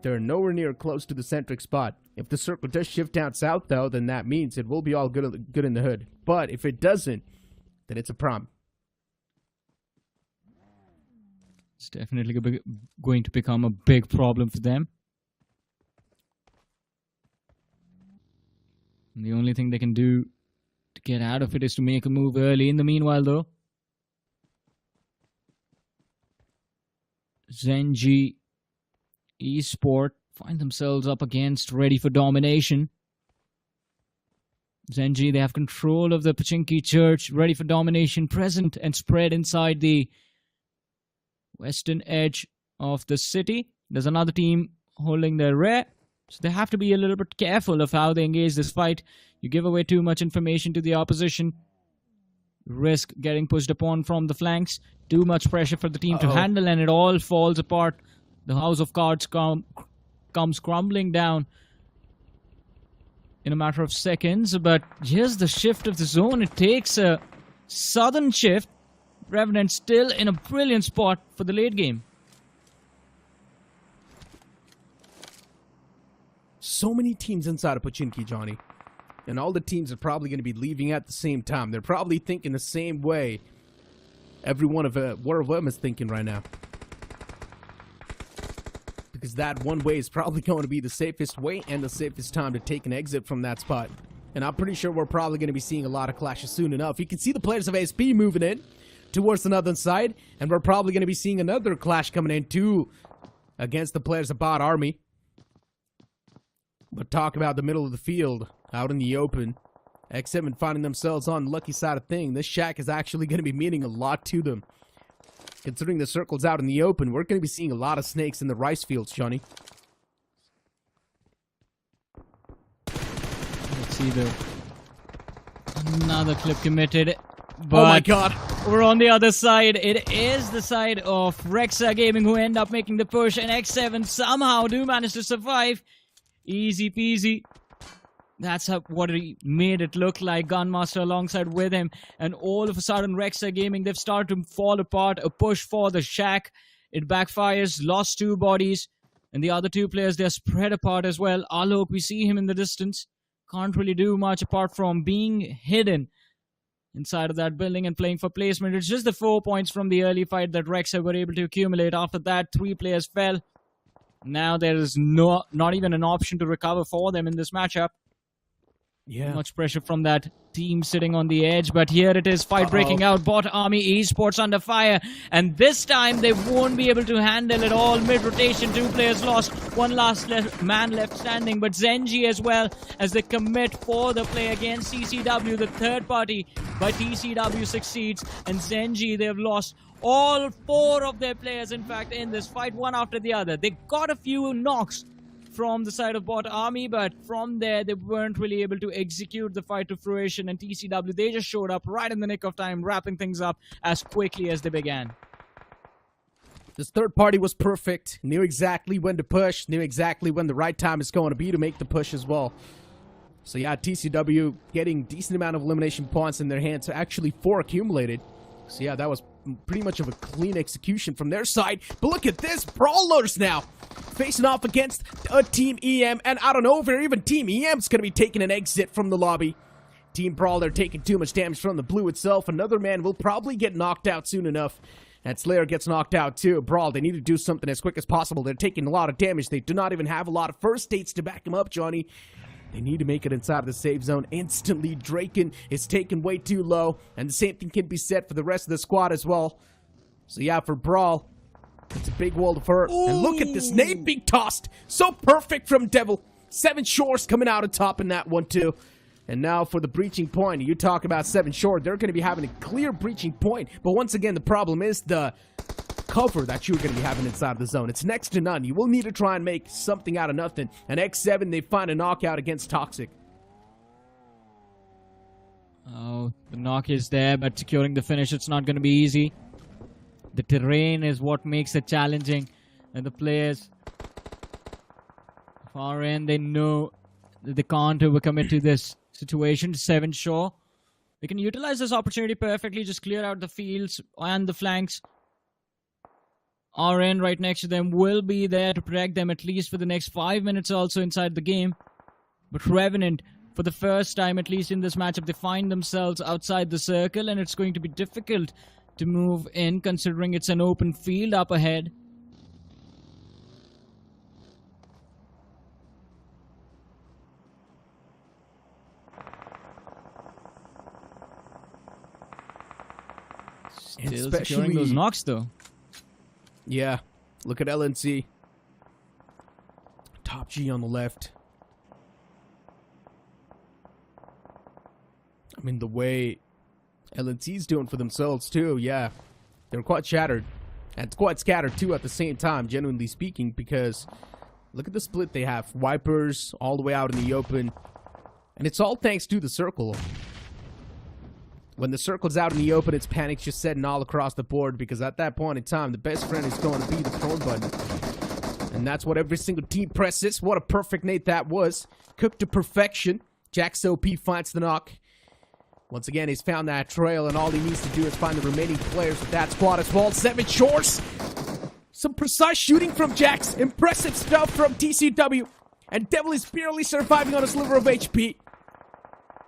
They're nowhere near close to the centric spot. If the circle does shift down south, though, then that means it will be all good in the hood. But if it doesn't, then it's a problem. It's definitely going to become a big problem for them. And the only thing they can do to get out of it is to make a move early. In the meanwhile, though, ZENG Esports find themselves up against, ready for domination. ZENG, they have control of the Pachinki Church, ready for domination, present and spread inside the western edge of the city. There's another team holding their rear, so they have to be a little bit careful of how they engage this fight. You give away too much information to the opposition, risk getting pushed upon from the flanks. Too much pressure for the team to handle, and it all falls apart. The house of cards comes crumbling down in a matter of seconds. But here's the shift of the zone. It takes a southern shift. Revenant still in a brilliant spot for the late game. So many teams inside of Pachinki, Johnny. And all the teams are probably going to be leaving at the same time. They're probably thinking the same way every one of them is thinking right now. Because that one way is probably going to be the safest way and the safest time to take an exit from that spot. And I'm pretty sure we're probably going to be seeing a lot of clashes soon enough. You can see the players of ASP moving in towards the northern side. And we're probably going to be seeing another clash coming in too against the players of Bot Army. But talk about the middle of the field, out in the open. X7 finding themselves on the lucky side of things. This shack is actually going to be meaning a lot to them. Considering the circle's out in the open, we're going to be seeing a lot of snakes in the rice fields, Johnny. Let's see though. Another clip committed. But oh my god. We're on the other side. It is the side of REXA Gaming who end up making the push, and X7 somehow do manage to survive. Easy peasy. That's what he made it look like. Gunmaster alongside with him. And all of a sudden, REXA Gaming, they've started to fall apart. A push for the shack. It backfires. Lost 2 bodies. And the other 2 players, they're spread apart as well. Alok, we see him in the distance. Can't really do much apart from being hidden inside of that building and playing for placement. It's just the 4 points from the early fight that REXA were able to accumulate. After that, 3 players fell. Now there is not even an option to recover for them in this matchup. Yeah. Much pressure from that team sitting on the edge. But here it is, fight breaking out. Bot Army Esports under fire. And this time they won't be able to handle it all. Mid-rotation, 2 players lost. 1 last man left standing. But ZENG as well, as they commit for the play against TCW. The third party by TCW succeeds. And ZENG, they've lost all 4 of their players, in fact, in this fight, one after the other. They got a few knocks from the side of Bot Army, but from there, they weren't really able to execute the fight to fruition. And TCW, they just showed up right in the nick of time, wrapping things up as quickly as they began. This third party was perfect. Knew exactly when to push. Knew exactly when the right time is going to be to make the push as well. So yeah, TCW getting decent amount of elimination points in their hands. So actually 4 accumulated. So yeah, that was pretty much of a clean execution from their side. But look at this, Brawlers now facing off against a Team EM. And I don't know if even Team EM's going to be taking an exit from the lobby. Team Brawler taking too much damage from the blue itself. Another man will probably get knocked out soon enough. And Slayer gets knocked out too. Brawl, they need to do something as quick as possible. They're taking a lot of damage. They do not even have a lot of first states to back them up, Johnny. They need to make it inside of the safe zone instantly. Draken is taken way too low. And the same thing can be said for the rest of the squad as well. So yeah, for Brawl, it's a big wall to fur. And look at this nade being tossed. So perfect from Devil. 7 Shores coming out on top in that one too. And now for the breaching point. You talk about 7 Shore. They're going to be having a clear breaching point. But once again, the problem is the cover that you're going to be having inside of the zone. It's next to none. You will need to try and make something out of nothing. And X7, they find a knockout against Toxic. Oh, the knock is there, but securing the finish, it's not going to be easy. The terrain is what makes it challenging. And the players far end, they know that they can't overcommit to this situation. 7 Shaw. They can utilize this opportunity perfectly. Just clear out the fields and the flanks. RN right next to them will be there to protect them at least for the next 5 minutes also inside the game. But Revenant, for the first time at least in this matchup, they find themselves outside the circle, and it's going to be difficult to move in considering it's an open field up ahead. Still securing those knocks though. Yeah, look at LNC. Top G on the left. I mean, the way LNC's doing for themselves too, yeah. They're quite shattered. And quite scattered too at the same time, genuinely speaking, because look at the split they have. Wipers all the way out in the open. And it's all thanks to the circle. When the circle's out in the open, it's panic just setting all across the board, because at that point in time, the best friend is going to be the thrown button. And that's what every single team presses. What a perfect nade that was. Cooked to perfection. Jax OP finds the knock. Once again, he's found that trail, and all he needs to do is find the remaining players with that squad as well. 7 Shores. Some precise shooting from Jax. Impressive stuff from TCW. And Devil is barely surviving on a sliver of HP.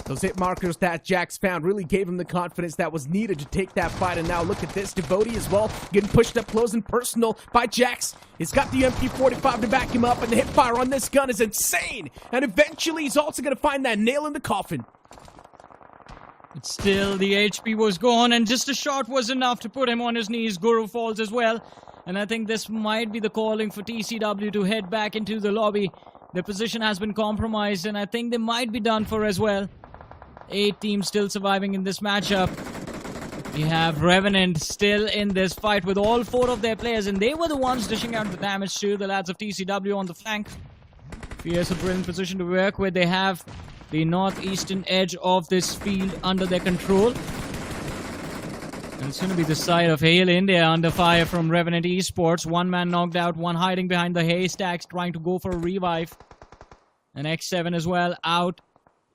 Those hit markers that Jax found really gave him the confidence that was needed to take that fight. And now look at this, Devotee as well, getting pushed up close and personal by Jax. He's got the MP45 to back him up, and the hip fire on this gun is insane. And eventually he's also going to find that nail in the coffin. But still, the HP was gone, and just a shot was enough to put him on his knees. Guru falls as well. And I think this might be the calling for TCW to head back into the lobby. Their position has been compromised, and I think they might be done for as well. 8 teams still surviving in this matchup. We have Revenant still in this fight with all 4 of their players, and they were the ones dishing out the damage to the lads of TCW on the flank. Here's a brilliant position to work with. They have the northeastern edge of this field under their control. And it's going to be the side of Hail India under fire from Revenant Esports. 1 man knocked out, 1 hiding behind the haystacks trying to go for a revive. And X7 as well out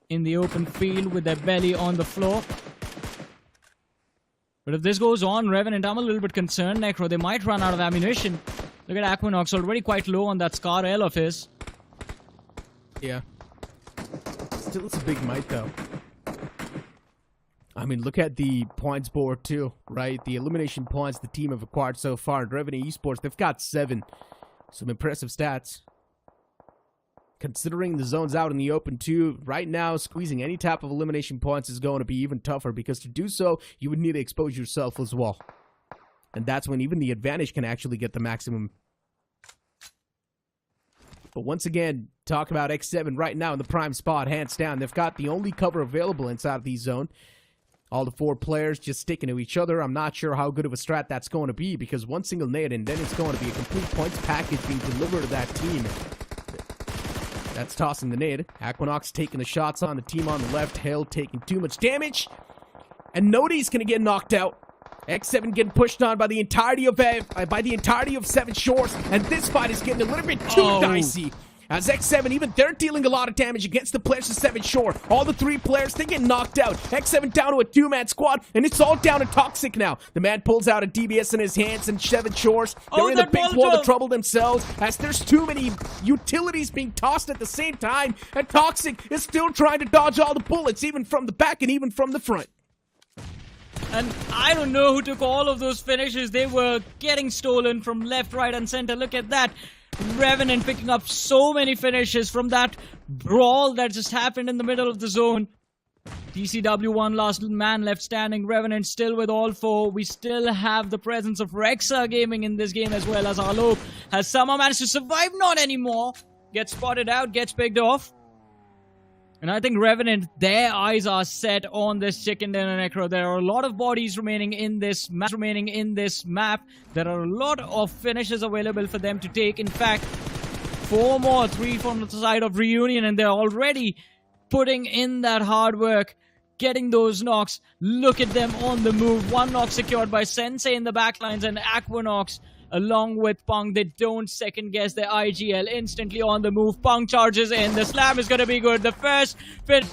in the open field with their belly on the floor. But if this goes on, Revenant, I'm a little bit concerned, Necro. They might run out of ammunition. Look at Aquinox, already quite low on that Scar L of his. Yeah. Still, it's a big might, though. I mean, look at the points board, too, right? The elimination points the team have acquired so far. In Revenant Esports, they've got 7. Some impressive stats. Considering the zone's out in the open too, right now squeezing any type of elimination points is going to be even tougher, because to do so, you would need to expose yourself as well. And that's when even the advantage can actually get the maximum. But once again, talk about X7 right now in the prime spot, hands down. They've got the only cover available inside of the zone. All the 4 players just sticking to each other. I'm not sure how good of a strat that's going to be, because one single nade and then it's going to be a complete points package being delivered to that team. That's tossing the nade. Aquinox taking the shots on the team on the left. Hale taking too much damage. And Nodi's going to get knocked out. X7 getting pushed on by the entirety of 7 Shores. And this fight is getting a little bit too dicey. As X7, even they're dealing a lot of damage against the players of 7 Shore. All the 3 players, they get knocked out. X7 down to a 2-man squad, and it's all down to Toxic now. The man pulls out a DBS in his hands, and 7 Shores, they're in a big world of trouble themselves, as there's too many utilities being tossed at the same time, and Toxic is still trying to dodge all the bullets, even from the back and even from the front. And I don't know who took all of those finishes. They were getting stolen from left, right, and center. Look at that. Revenant picking up so many finishes from that brawl that just happened in the middle of the zone. TCW, 1 last man left standing. Revenant still with all 4. We still have the presence of REXA Gaming in this game, as well as Alok has somehow managed to survive. Not anymore. Gets spotted out, gets picked off. And I think Revenant, their eyes are set on this chicken dinner, Necro. There are a lot of bodies remaining in this map. There are a lot of finishes available for them to take. In fact, 4 more, 3 from the side of Reunion, and they're already putting in that hard work getting those knocks. Look at them on the move. One knock secured by Sensei in the backlines, and Aquanox along with Punk. They don't second guess their IGL. Instantly on the move. Punk charges in. The slam is going to be good. The first fit.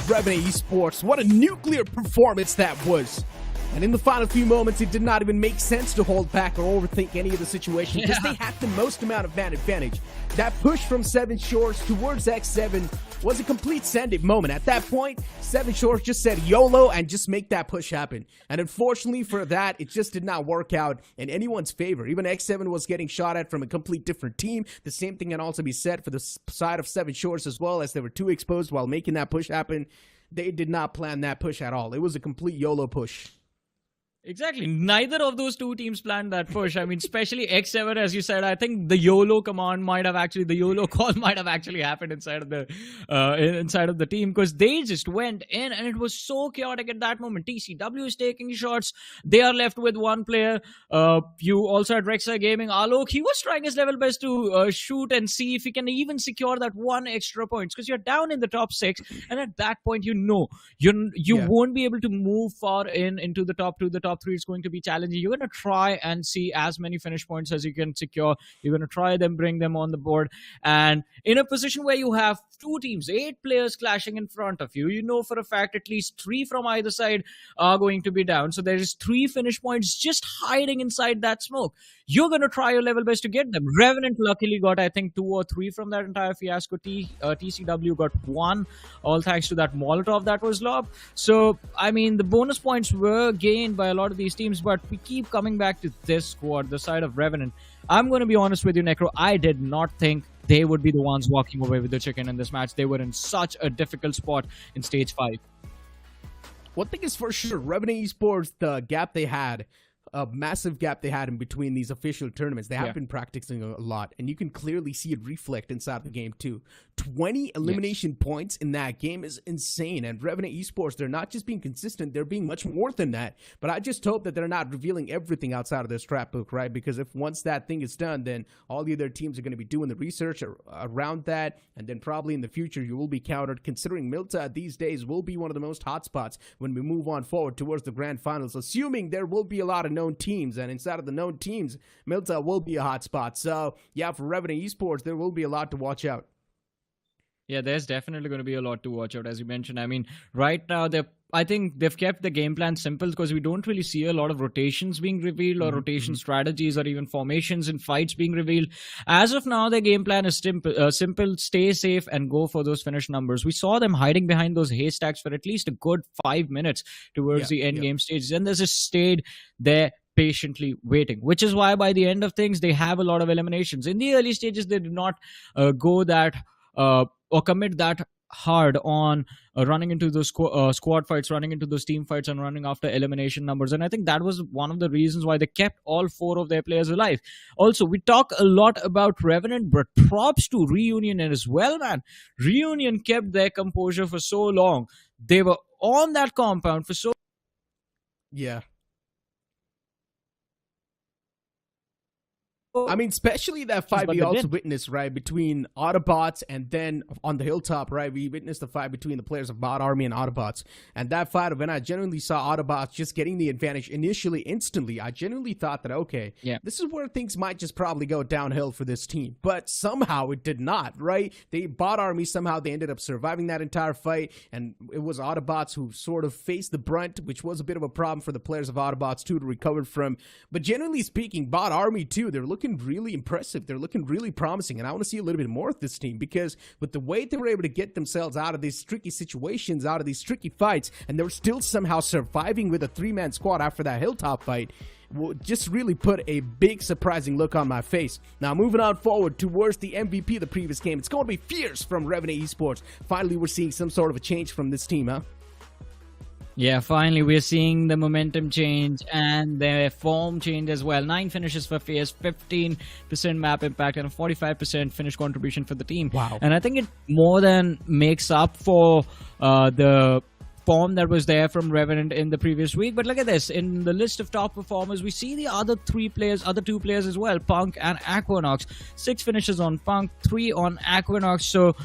Revenant Esports, what a nuclear performance that was. And in the final few moments, it did not even make sense to hold back or overthink any of the situation because they had the most amount of man advantage. That push from Seven Shores towards X7 was a complete send-it moment. At that point, Seven Shores just said YOLO and just make that push happen. And unfortunately for that, it just did not work out in anyone's favor. Even X7 was getting shot at from a complete different team. The same thing can also be said for the side of Seven Shores as well, as they were too exposed while making that push happen. They did not plan that push at all. It was a complete YOLO push. Exactly. Neither of those two teams planned that push. I mean, especially X7, as you said, I think the YOLO command might have actually, the YOLO call might have actually happened inside of the team, because they just went in and it was so chaotic at that moment. TCW is taking shots. They are left with one player. You also had REXA Gaming. Alok, he was trying his level best to shoot and see if he can even secure that one extra points, because you're down in the top 6, and at that point, you won't be able to move far into the top 2, the top 3 is going to be challenging. You're going to try and see as many finish points as you can secure. You're going to try them, bring them on the board. And in a position where you have 2 teams, 8 players clashing in front of you, you know for a fact at least 3 from either side are going to be down. So there is 3 finish points just hiding inside that smoke. You're going to try your level best to get them. Revenant luckily got, I think, 2 or 3 from that entire fiasco. TCW got 1, all thanks to that Molotov that was lobbed. So, I mean, the bonus points were gained by a lot of these teams, but we keep coming back to this squad, the side of Revenant. I'm going to be honest with you, Necro. I did not think they would be the ones walking away with the chicken in this match. They were in such a difficult spot in stage 5. One thing is for sure, Revenant Esports, the gap they had, a massive gap they had in between these official tournaments. They have been practicing a lot, and you can clearly see it reflect inside the game too. 20 elimination points in that game is insane, and Revenant Esports, they're not just being consistent, they're being much more than that. But I just hope that they're not revealing everything outside of their scrapbook, right? Because if once that thing is done, then all the other teams are going to be doing the research around that, and then probably in the future you will be countered, considering Milta these days will be one of the most hot spots when we move on forward towards the grand finals, assuming there will be a lot of known teams, and inside of the known teams, Milta will be a hot spot. So yeah, for Revenant Esports, there will be a lot to watch out. Yeah, there's definitely going to be a lot to watch out, as you mentioned. I mean, right now, I think they've kept the game plan simple, because we don't really see a lot of rotations being revealed, or rotation strategies, or even formations in fights being revealed. As of now, their game plan is simple, stay safe and go for those finish numbers. We saw them hiding behind those haystacks for at least a good 5 minutes towards the end game stages, and they just stayed there patiently waiting, which is why by the end of things, they have a lot of eliminations. In the early stages, they did not go that or commit that hard on running into those squad fights, running into those team fights, and running after elimination numbers. And I think that was one of the reasons why they kept all 4 of their players alive. Also, we talk a lot about Revenant, but props to Reunion as well, man. Reunion kept their composure for so long. They were on that compound for so... Yeah. I mean, especially that fight we also witnessed, right, between AUTOBOTZ, and then on the hilltop, right, we witnessed the fight between the players of Bot Army and AUTOBOTZ. And that fight, when I genuinely saw AUTOBOTZ just getting the advantage initially, instantly, I genuinely thought that, okay, this is where things might just probably go downhill for this team. But somehow it did not, right? Bot Army, somehow they ended up surviving that entire fight, and it was AUTOBOTZ who sort of faced the brunt, which was a bit of a problem for the players of AUTOBOTZ too to recover from. But generally speaking, Bot Army too, they're looking really impressive. They're looking really promising, and I want to see a little bit more of this team, because with the way they were able to get themselves out of these tricky situations, out of these tricky fights, and they were still somehow surviving with a 3-man squad after that hilltop fight, just really put a big surprising look on my face. Now moving on forward towards the MVP of the previous game, it's going to be Fierce from Revenant Esports. Finally, we're seeing some sort of a change from this team, huh? Yeah, finally we're seeing the momentum change and their form change as well. 9 finishes for Fierce, 15% map impact, and a 45% finish contribution for the team. Wow. And I think it more than makes up for the form that was there from Revenant in the previous week. But look at this. In the list of top performers, we see the other 2 players as well, Punk and Aquanox. 6 finishes on Punk, 3 on Aquanox. So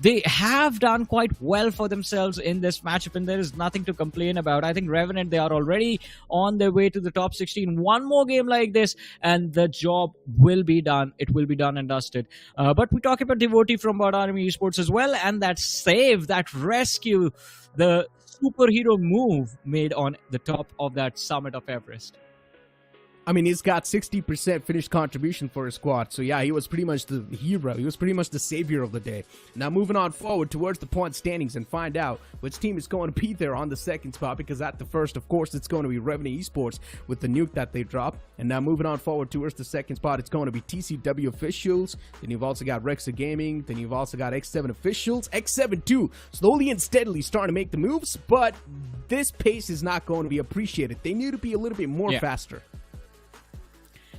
they have done quite well for themselves in this matchup, and there is nothing to complain about. I think Revenant, they are already on their way to the top 16. One more game like this, and the job will be done. It will be done and dusted. But we talk about Devotee from BGMI Esports as well, and that save, that rescue, the superhero move made on the top of that summit of Everest. I mean, he's got 60% finished contribution for his squad. So, yeah, he was pretty much the hero. He was pretty much the savior of the day. Now, moving on forward towards the point standings and find out which team is going to be there on the second spot. Because at the first, of course, it's going to be Revenant Esports with the nuke that they dropped. And now moving on forward towards the second spot, it's going to be TCW Officials. Then you've also got REXA Gaming. Then you've also got X7 Officials. X7 too, slowly and steadily starting to make the moves. But this pace is not going to be appreciated. They need to be a little bit more faster.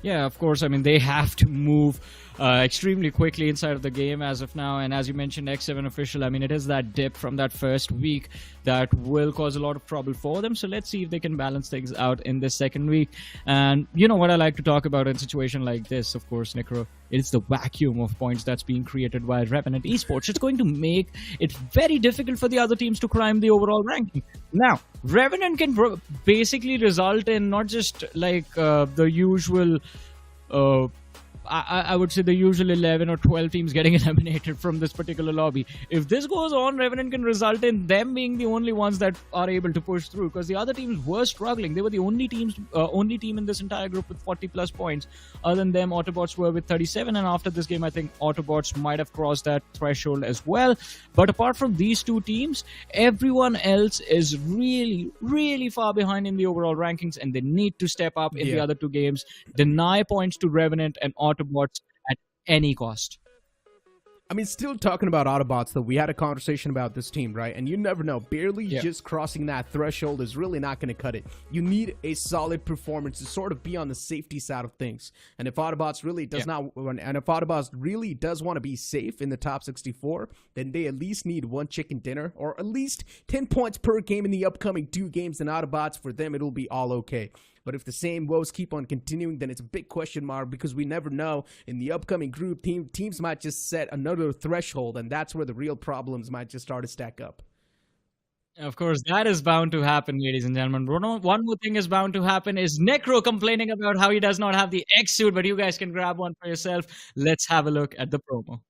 Yeah, of course. I mean, they have to move extremely quickly inside of the game as of now. And as you mentioned, X7 Official, I mean, it is that dip from that first week that will cause a lot of trouble for them. So let's see if they can balance things out in this second week. And you know what I like to talk about in a situation like this, of course, Necro, it's the vacuum of points that's being created by Revenant Esports. It's going to make it very difficult for the other teams to climb the overall ranking. Now, Revenant can basically result in not just like the usual I would say the usual 11 or 12 teams getting eliminated from this particular lobby. If this goes on, Revenant can result in them being the only ones that are able to push through, because the other teams were struggling. They were the only team in this entire group with 40 plus points. Other than them, AUTOBOTZ were with 37, and after this game, I think AUTOBOTZ might have crossed that threshold as well. But apart from these two teams, everyone else is really, really far behind in the overall rankings, and they need to step up in the other two games, deny points to Revenant and AUTOBOTZ at any cost. I mean, still talking about Autobots, though, we had a conversation about this team, right? And you never know. Barely just crossing that threshold is really not going to cut it. You need a solid performance to sort of be on the safety side of things. And if Autobots really does not, and if Autobots really does want to be safe in the top 64, then they at least need one chicken dinner, or at least 10 points per game in the upcoming 2 games in Autobots. For them, it'll be all okay. But if the same woes keep on continuing, then it's a big question mark, because we never know. In the upcoming group, teams might just set another threshold, and that's where the real problems might just start to stack up. Of course, that is bound to happen, ladies and gentlemen. One more thing is bound to happen is Necro complaining about how he does not have the X suit, but you guys can grab one for yourself. Let's have a look at the promo.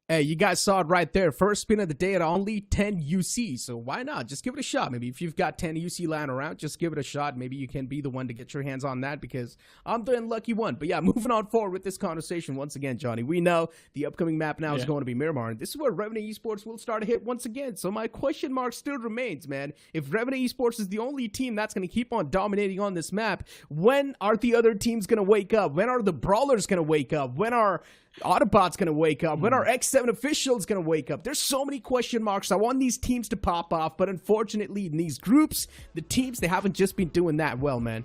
Hey, you guys saw it right there. First spin of the day at only 10 UC. So why not? Just give it a shot. Maybe if you've got 10 UC lying around, just give it a shot. Maybe you can be the one to get your hands on that, because I'm the unlucky one. But yeah, moving on forward with this conversation once again, Johnny. We know the upcoming map now is going to be Miramar. And this is where Revenant Esports will start to hit once again. So my question mark still remains, man. If Revenant Esports is the only team that's going to keep on dominating on this map, when are the other teams going to wake up? When are the Brawlers going to wake up? When are Autobots going to wake up? When are X7 Officials going to wake up? There's so many question marks. I want these teams to pop off, but unfortunately in these groups, the teams, they haven't just been doing that well, man.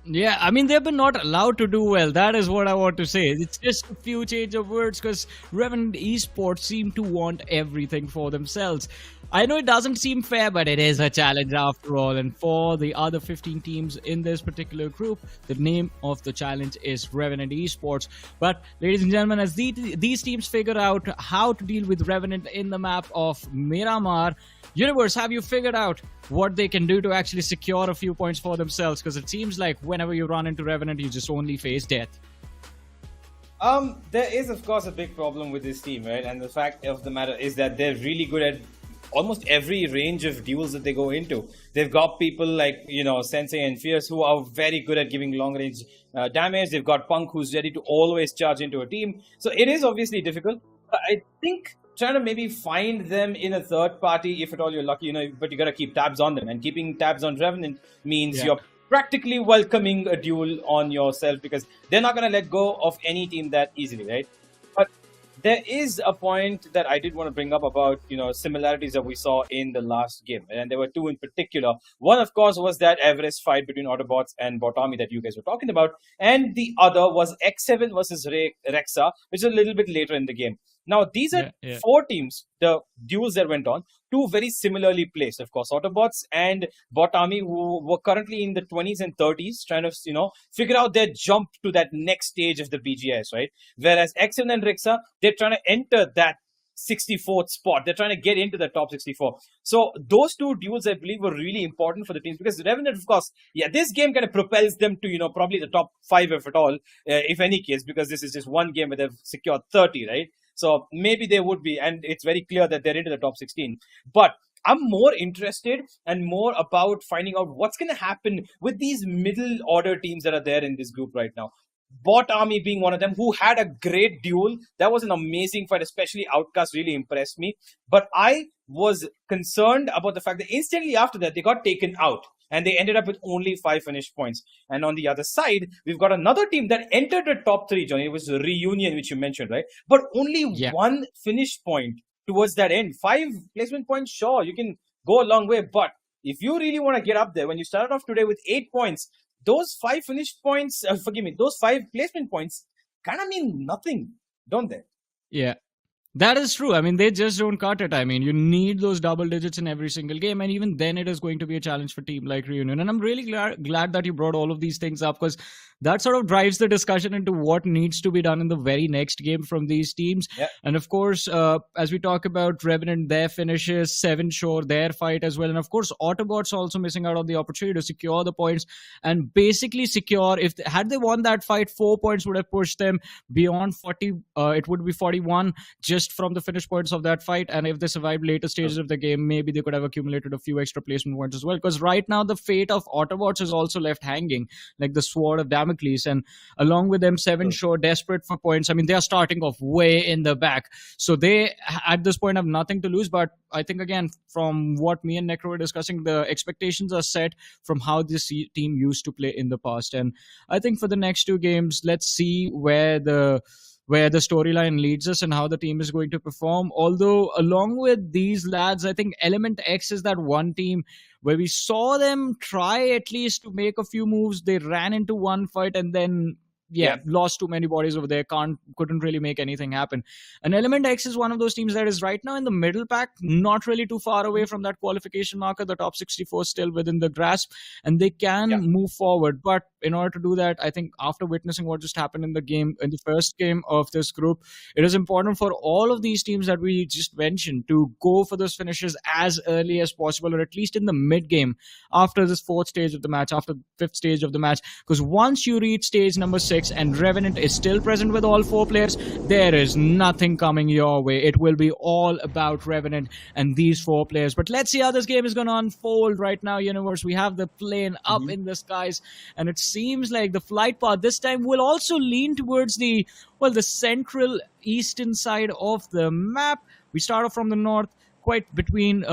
Yeah, I mean, they've been not allowed to do well. That is what I want to say. It's just a few change of words, because Revenant Esports seem to want everything for themselves. I know it doesn't seem fair, but it is a challenge after all. And for the other 15 teams in this particular group, the name of the challenge is Revenant Esports. But ladies and gentlemen, as these teams figure out how to deal with Revenant in the map of Miramar, Universe, have you figured out what they can do to actually secure a few points for themselves? Because it seems like whenever you run into Revenant, you just only face death. There is, of course, a big problem with this team, right? And the fact of the matter is that they're really good at almost every range of duels that they go into. They've got people like, Sensei and Fierce, who are very good at giving long range damage. They've got Punk, who's ready to always charge into a team. So it is obviously difficult. I think trying to maybe find them in a third party, if at all you're lucky, but you got to keep tabs on them. And keeping tabs on Revenant means you're practically welcoming a duel on yourself, because they're not going to let go of any team that easily, right? But there is a point that I did want to bring up about, similarities that we saw in the last game. And there were two in particular. One, of course, was that Everest fight between Autobots and Bot Army that you guys were talking about. And the other was X7 versus REXA, which is a little bit later in the game. Now, these are four teams, the duels that went on, two very similarly placed, of course, Autobots and Bot Army, who were currently in the 20s and 30s, trying to, figure out their jump to that next stage of the BGIS, right? Whereas X7 and REXA, they're trying to enter that 64th spot. They're trying to get into the top 64. So those two duels, I believe, were really important for the teams, because Revenant, of course, this game kind of propels them to, probably the top 5, if at all, if any case, because this is just one game where they've secured 30, right? So maybe they would be, and it's very clear that they're into the top 16. But I'm more interested and more about finding out what's going to happen with these middle order teams that are there in this group right now. Bot Army being one of them, who had a great duel. That was an amazing fight, especially Outcast really impressed me. But I was concerned about the fact that instantly after that, they got taken out. And they ended up with only 5 finished points. And on the other side, we've got another team that entered the top 3, Johnny. It was a Reunion, which you mentioned, right? But only 1 finish point towards that end. 5 placement points, sure, you can go a long way. But if you really want to get up there, when you started off today with 8 points, those 5 finished points, those 5 placement points kind of mean nothing, don't they? Yeah. That is true. I mean, they just don't cut it. I mean, you need those double digits in every single game, and even then it is going to be a challenge for a team like Reunion. And I'm really glad that you brought all of these things up, because that sort of drives the discussion into what needs to be done in the very next game from these teams. And of course, as we talk about Revenant, their finishes, Seven Shore, their fight as well. And of course, Autobots also missing out on the opportunity to secure the points and basically secure, had they won that fight, 4 points would have pushed them beyond 40. It would be 41 just from the finish points of that fight. And if they survived later stages of the game, maybe they could have accumulated a few extra placement points as well. Because right now, the fate of Autobots is also left hanging, like the sword of Damocles. And along with them, Seven Shore, desperate for points. I mean, they are starting off way in the back. So they, at this point, have nothing to lose. But I think, again, from what me and Necro were discussing, the expectations are set from how this team used to play in the past. And I think for the next 2 games, let's see where the storyline leads us and how the team is going to perform. Although, along with these lads, I think Element X is that one team where we saw them try at least to make a few moves. They ran into one fight and then lost too many bodies over there. Couldn't really make anything happen. And Element X is one of those teams that is right now in the middle pack, not really too far away from that qualification marker. The top 64 still within the grasp, and they can move forward. But in order to do that, I think after witnessing what just happened in the first game of this group, it is important for all of these teams that we just mentioned to go for those finishes as early as possible, or at least in the mid game after this 4th stage of the match, after the 5th stage of the match. Because once you reach stage number 6, and Revenant is still present with all 4 players, there is nothing coming your way. It will be all about Revenant and these 4 players. But let's see how this game is going to unfold right now, Universe. We have the plane up in the skies, and it seems like the flight path this time will also lean towards the central eastern side of the map. We start off from the north, quite between,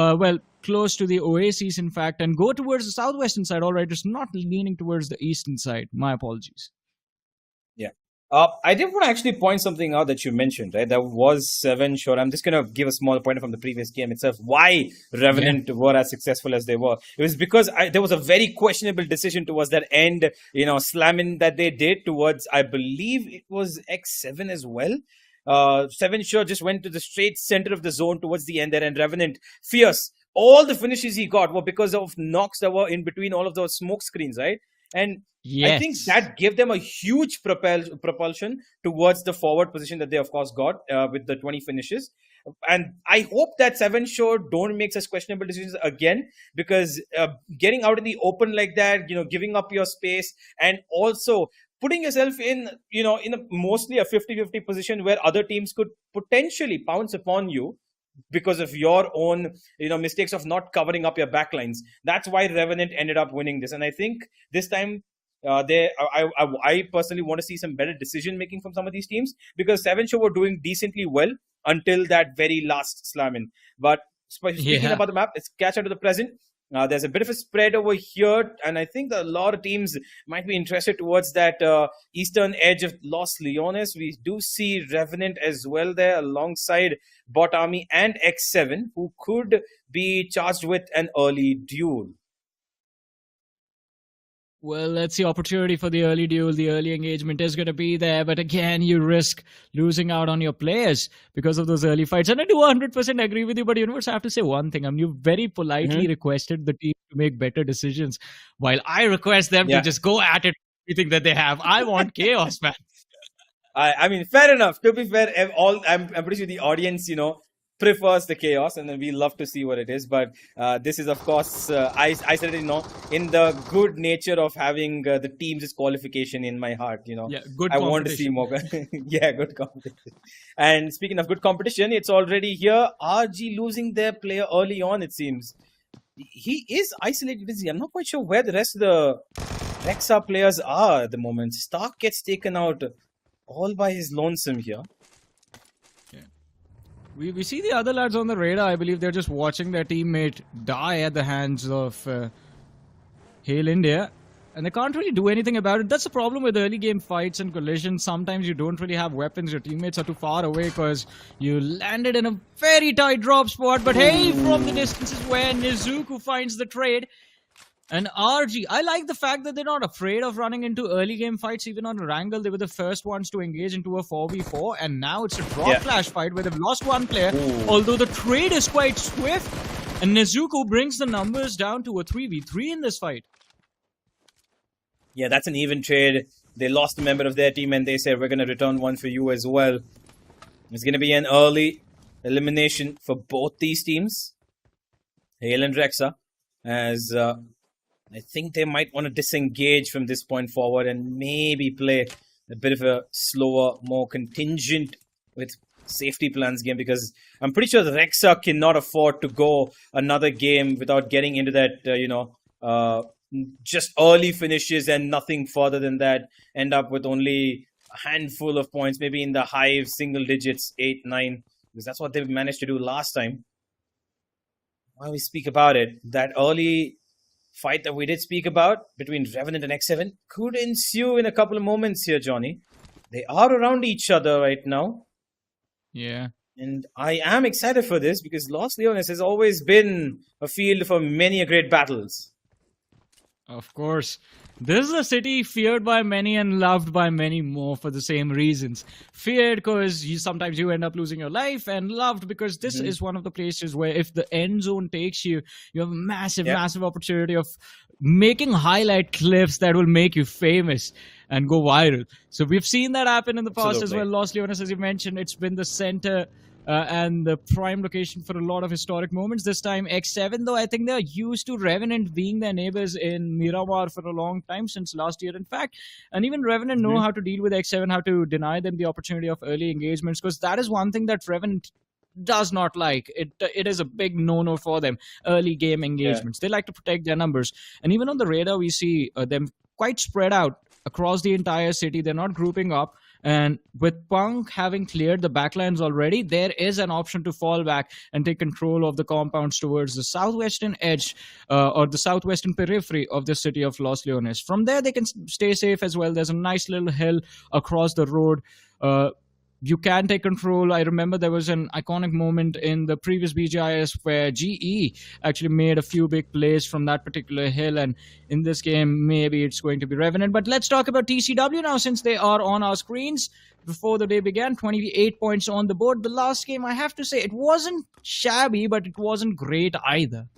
close to the oasis, in fact, and go towards the southwestern side. All right, just not leaning towards the eastern side. My apologies. I did want to actually point something out that you mentioned, right? That was Seven Shore. I'm just going to give a small pointer from the previous game itself. Why Revenant were as successful as they were? It was because there was a very questionable decision towards that end, slamming that they did towards, I believe it was X7 as well. Seven Shore just went to the straight center of the zone towards the end there, and Revenant, fierce. All the finishes he got were because of knocks that were in between all of those smoke screens, right? And I think that gave them a huge propulsion towards the forward position that they, of course, got with the 20 finishes. And I hope that Seven Shore don't make such questionable decisions again, because getting out in the open like that, giving up your space, and also putting yourself in, in mostly a 50-50 position where other teams could potentially pounce upon you, because of your own, mistakes of not covering up your backlines. That's why Revenant ended up winning this. And I think this time, I personally want to see some better decision making from some of these teams, because 7 Show were doing decently well until that very last slam in. But speaking about the map, let's catch up to the present. There's a bit of a spread over here, and I think that a lot of teams might be interested towards that eastern edge of Los Leones. We do see Revenant as well there, alongside Bot Army and X7, who could be charged with an early duel. Well, that's the opportunity for the early duel. The early engagement is going to be there. But again, you risk losing out on your players because of those early fights. And I do 100% agree with you. But Universe, I have to say one thing. I mean, you very politely requested the team to make better decisions, while I request them to just go at it with everything that they have. I want chaos, man. I mean, fair enough. To be fair, I'm pretty sure the audience, prefers the chaos, and then we love to see what it is. But this is, of course, I certainly know, in the good nature of having the team's qualification in my heart. Yeah, good. I want to see more. Yeah, good competition. And speaking of good competition, it's already here. RG losing their player early on, it seems. He is isolated. I'm not quite sure where the rest of the REXA players are at the moment. Stark gets taken out all by his lonesome here. We see the other lads on the radar. I believe they're just watching their teammate die at the hands of Hail India. And they can't really do anything about it. That's the problem with early game fights and collisions. Sometimes you don't really have weapons. Your teammates are too far away because you landed in a very tight drop spot. But hey, from the distance is where Nizuku finds the trade. And RG, I like the fact that they're not afraid of running into early game fights. Even on Erangel, they were the first ones to engage into a 4v4. And now it's a drop flash fight where they've lost one player. Although the trade is quite swift. And Nizuku brings the numbers down to a 3v3 in this fight. Yeah, that's an even trade. They lost a member of their team and they said, we're going to return one for you as well. It's going to be an early elimination for both these teams. Hale and REXA, as I think they might want to disengage from this point forward and maybe play a bit of a slower, more contingent with safety plans game, because I'm pretty sure the REXA cannot afford to go another game without getting into that, just early finishes and nothing further than that. End up with only a handful of points, maybe in the high single digits, 8, 9, because that's what they managed to do last time. While we speak about it, that early fight that we did speak about between Revenant and X7 could ensue in a couple of moments here, Johnny. They are around each other right now. Yeah. And I am excited for this because Los Leones has always been a field for many great battles. Of course. This is a city feared by many and loved by many more for the same reasons. Feared because sometimes you end up losing your life, and loved because this is one of the places where if the end zone takes you, you have a massive opportunity of making highlight clips that will make you famous and go viral. So we've seen that happen in the past as well. Los Leones, as you mentioned, it's been the center and the prime location for a lot of historic moments. This time X7, though, I think they're used to Revenant being their neighbors in Miramar for a long time, since last year in fact. And even Revenant know how to deal with X7, how to deny them the opportunity of early engagements, because that is one thing that Revenant does not like. It is a big no-no for them, early game engagements. They like to protect their numbers. And even on the radar, we see them quite spread out across the entire city. They're not grouping up. And with Punk having cleared the backlines already, there is an option to fall back and take control of the compounds towards the southwestern edge or the southwestern periphery of the city of Los Leones. From there, they can stay safe as well. There's a nice little hill across the road. You can take control. I remember there was an iconic moment in the previous BGIS where GE actually made a few big plays from that particular hill, and in this game, maybe it's going to be Revenant. But let's talk about TCW now, since they are on our screens. Before the day began, 28 points on the board. The last game, I have to say, it wasn't shabby, but it wasn't great either.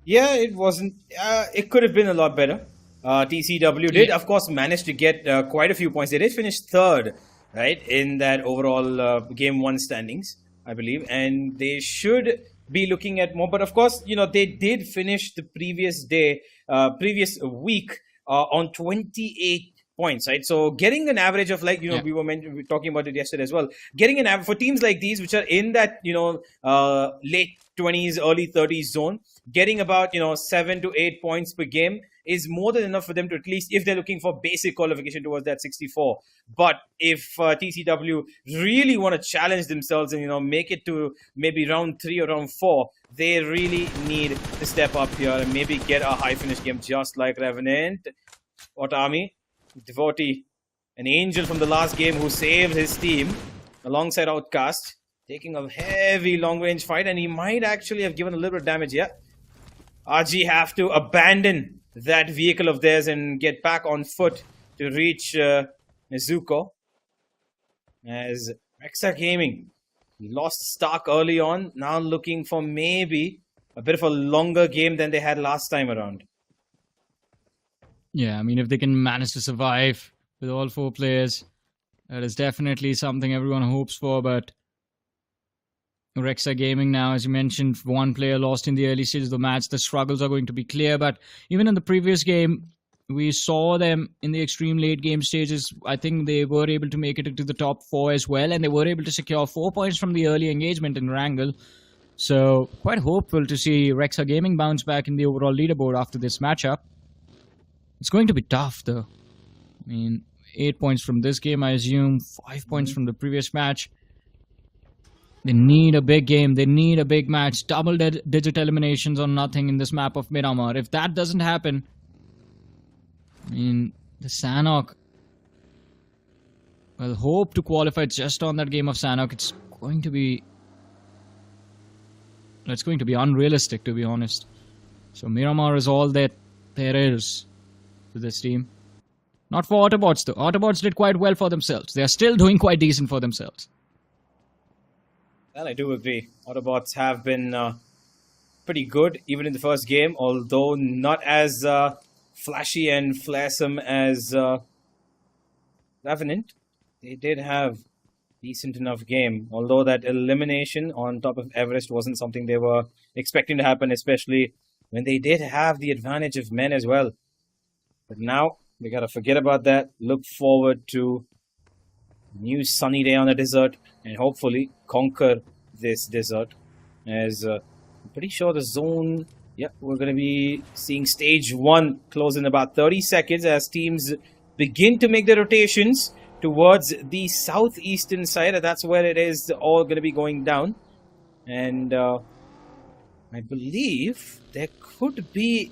Yeah, it wasn't. It could have been a lot better. TCW did, of course, manage to get quite a few points. They did finish third, right, in that overall game one standings, I believe. And they should be looking at more. But of course, they did finish the previous week on 28 points, right? So getting an average of like, we were talking about it yesterday as well. Getting an average for teams like these, which are in that, late 20s, early 30s zone, getting about, 7 to 8 points per game is more than enough for them to, at least if they're looking for basic qualification towards that 64. But if TCW really want to challenge themselves and, make it to maybe round 3 or round 4, they really need to step up here and maybe get a high finish game just like Revenant. Otami, Devotee, an angel from the last game who saved his team alongside Outcast, taking a heavy long-range fight, and he might actually have given a little bit of damage. Yeah, RG have to abandon that vehicle of theirs and get back on foot to reach Nezuko. As REXA Gaming lost Stark early on, now looking for maybe a bit of a longer game than they had last time around. Yeah, I mean, if they can manage to survive with all 4 players, that is definitely something everyone hopes for. But REXA Gaming now, as you mentioned, 1 player lost in the early stages of the match. The struggles are going to be clear. But even in the previous game, we saw them in the extreme late game stages. I think they were able to make it into the top 4 as well. And they were able to secure 4 points from the early engagement in Erangel. So quite hopeful to see REXA Gaming bounce back in the overall leaderboard after this matchup. It's going to be tough, though. I mean, 8 points from this game, I assume. 5 points from the previous match. They need a big game. They need a big match. Double-digit eliminations on nothing in this map of Miramar. If that doesn't happen, I mean, the Sanhok will hope to qualify just on that game of Sanhok. It's going to be unrealistic, to be honest. So Miramar is all that there is to this team. Not for AUTOBOTZ, though. AUTOBOTZ did quite well for themselves. They are still doing quite decent for themselves. Well, I do agree. AUTOBOTZ have been pretty good, even in the first game, although not as flashy and flaresome as Revenant. They did have decent enough game, although that elimination on top of Everest wasn't something they were expecting to happen, especially when they did have the advantage of men as well. But now, we gotta forget about that, look forward to a new sunny day on the desert, and hopefully conquer this desert. As I'm pretty sure the zone, we're gonna be seeing stage 1 close in about 30 seconds as teams begin to make their rotations towards the southeastern side. That's where it is all gonna be going down. And I believe there could be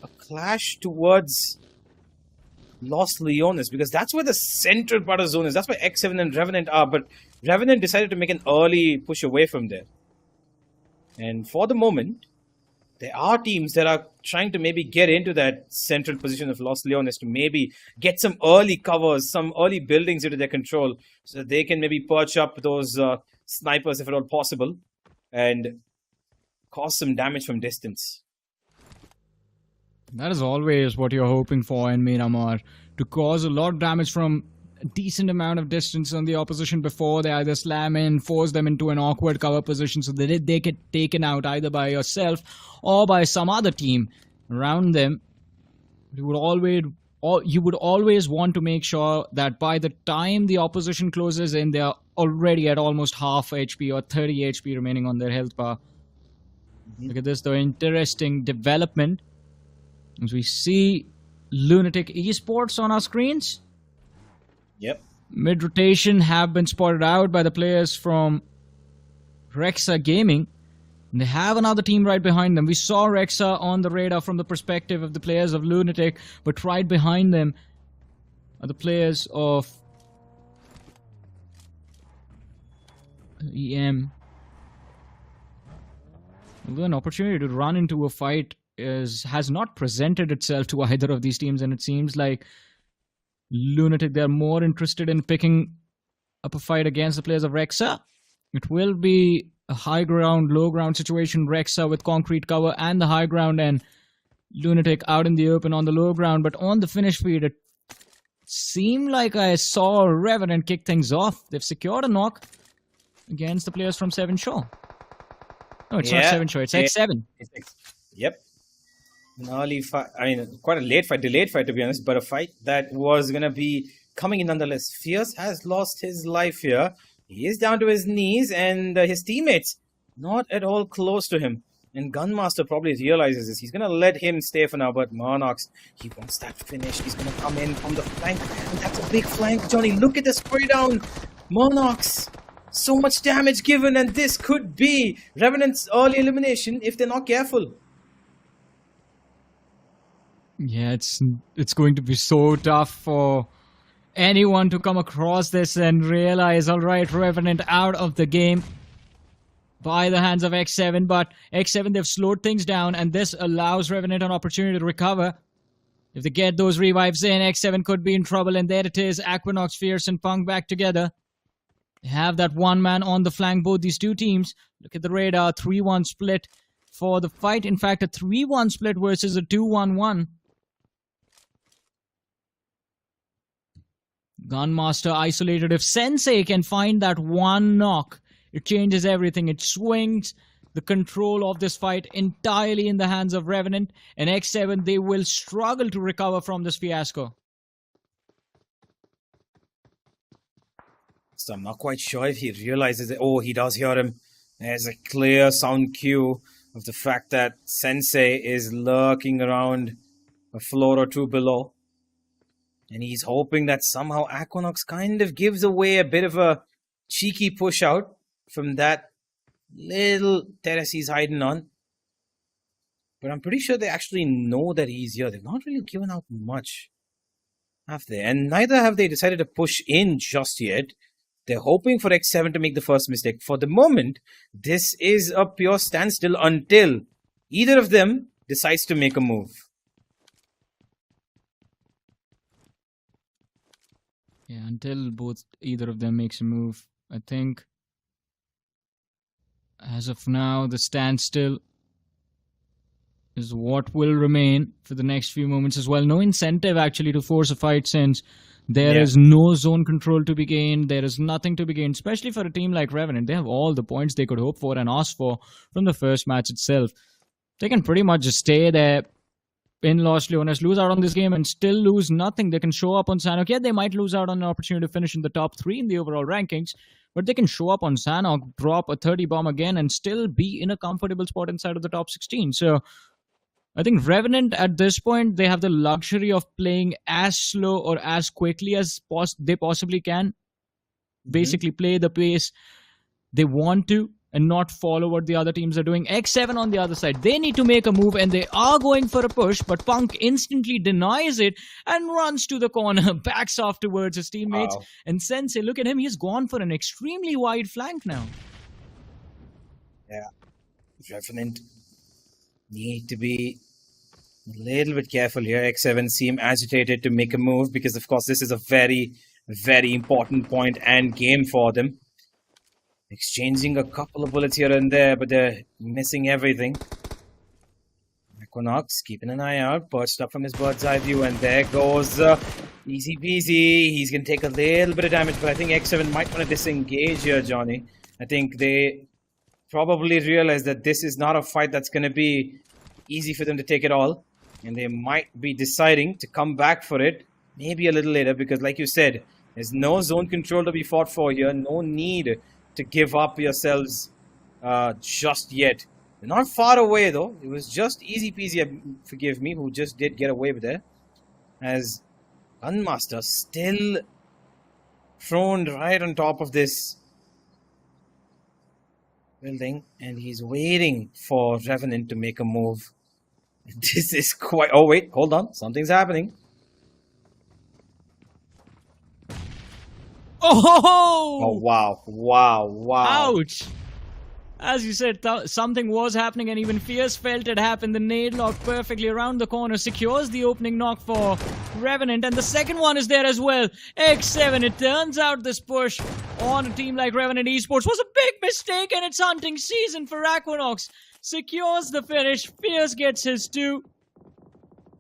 a clash towards Los Leones, because that's where the central part of the zone is. That's where X7 and Revenant are, but Revenant decided to make an early push away from there. And for the moment, there are teams that are trying to maybe get into that central position of Los Leones to maybe get some early covers, some early buildings into their control, so that they can maybe perch up those snipers if at all possible and cause some damage from distance. That is always what you're hoping for in Miramar, to cause a lot of damage from a decent amount of distance on the opposition before they either slam in, force them into an awkward cover position so that they get taken out either by yourself or by some other team around them. You would always want to make sure that by the time the opposition closes in, they are already at almost half HP or 30 HP remaining on their health bar. Look at this, though, interesting development. As we see LUNATIC Esports on our screens. Yep. Mid-rotation have been spotted out by the players from REXA Gaming. And they have another team right behind them. We saw REXA on the radar from the perspective of the players of LUNATIC, but right behind them are the players of EM. Although an opportunity to run into a fight has not presented itself to either of these teams, and it seems like LUNATIC, they're more interested in picking up a fight against the players of REXA. It will be a high ground, low ground situation. REXA with concrete cover and the high ground, and LUNATIC out in the open on the low ground. But on the finish feed, it seemed like I saw Revenant kick things off. They've secured a knock against the players from Seven Shore. No, it's not Seven Shore, it's X7. Yep. an early fight. I mean, quite a late fight, delayed fight to be honest, but a fight that was gonna be coming in nonetheless. Fierce has lost his life here. He is down to his knees, and his teammates not at all close to him. And Gunmaster probably realizes this. He's gonna let him stay for now, but Monarchs, he wants that finish. He's gonna come in from the flank, and that's a big flank, Johnny. Look at the spray down. Monarchs, so much damage given, and this could be Revenant's early elimination if they're not careful. Yeah, it's going to be so tough for anyone to come across this and realize, all right, Revenant out of the game by the hands of X7, but X7, they've slowed things down, and this allows Revenant an opportunity to recover. If they get those revives in, X7 could be in trouble, and there it is, Aquanox, Fierce, and Punk back together. They have that one man on the flank, both these two teams. Look at the radar, 3-1 split for the fight. In fact, a 3-1 split versus a 2-1-1. Gunmaster isolated. If Sensei can find that one knock, it changes everything. It swings the control of this fight entirely in the hands of Revenant. And X7, they will struggle to recover from this fiasco. So I'm not quite sure if he realizes it. Oh, he does hear him. There's a clear sound cue of the fact that Sensei is lurking around a floor or two below. And he's hoping that somehow Aquanox kind of gives away a bit of a cheeky push out from that little terrace he's hiding on. But I'm pretty sure they actually know that he's here. They've not really given out much, have they? And neither have they decided to push in just yet. They're hoping for X7 to make the first mistake. For the moment, this is a pure standstill until either of them decides to make a move. Yeah, until either of them makes a move. I think as of now, the standstill is what will remain for the next few moments as well. No incentive actually to force a fight since there is no zone control to be gained. There is nothing to be gained, especially for a team like Revenant. They have all the points they could hope for and ask for from the first match itself. They can pretty much just stay there in Los Leones, lose out on this game and still lose nothing. They can show up on Sanhok. Yeah, they might lose out on an opportunity to finish in the top 3 in the overall rankings, but they can show up on Sanhok, drop a 30 bomb again and still be in a comfortable spot inside of the top 16. So I think Revenant at this point, they have the luxury of playing as slow or as quickly as they possibly can. Basically play the pace they want to and not follow what the other teams are doing. X7 on the other side, they need to make a move and they are going for a push, but Punk instantly denies it and runs to the corner, backs off towards his teammates. Wow. And Sensei, look at him, he's gone for an extremely wide flank now. Yeah, Revenant need to be a little bit careful here. X7 seem agitated to make a move because, of course, this is a very, very important point and game for them. Exchanging a couple of bullets here and there, but they're missing everything. Aquanox keeping an eye out, perched up from his bird's eye view, and there goes easy peasy. He's going to take a little bit of damage, but I think X7 might want to disengage here, Johnny. I think they probably realize that this is not a fight that's going to be easy for them to take it all, and they might be deciding to come back for it maybe a little later, because like you said, there's no zone control to be fought for here, no need to give up yourselves just yet. They're not far away though. It was just easy peasy, forgive me, who just did get away with it. As Gunmaster still thrown right on top of this building, and he's waiting for Revenant to make a move. This is quite... Oh wait, hold on. Something's happening. Oh, wow. Wow, wow. Ouch. As you said, something was happening and even Fierce felt it happen. The nade lock perfectly around the corner secures the opening knock for Revenant, and the second one is there as well. X7, it turns out this push on a team like Revenant Esports was a big mistake, and it's hunting season for Aquanox. Secures the finish, Fierce gets his 2.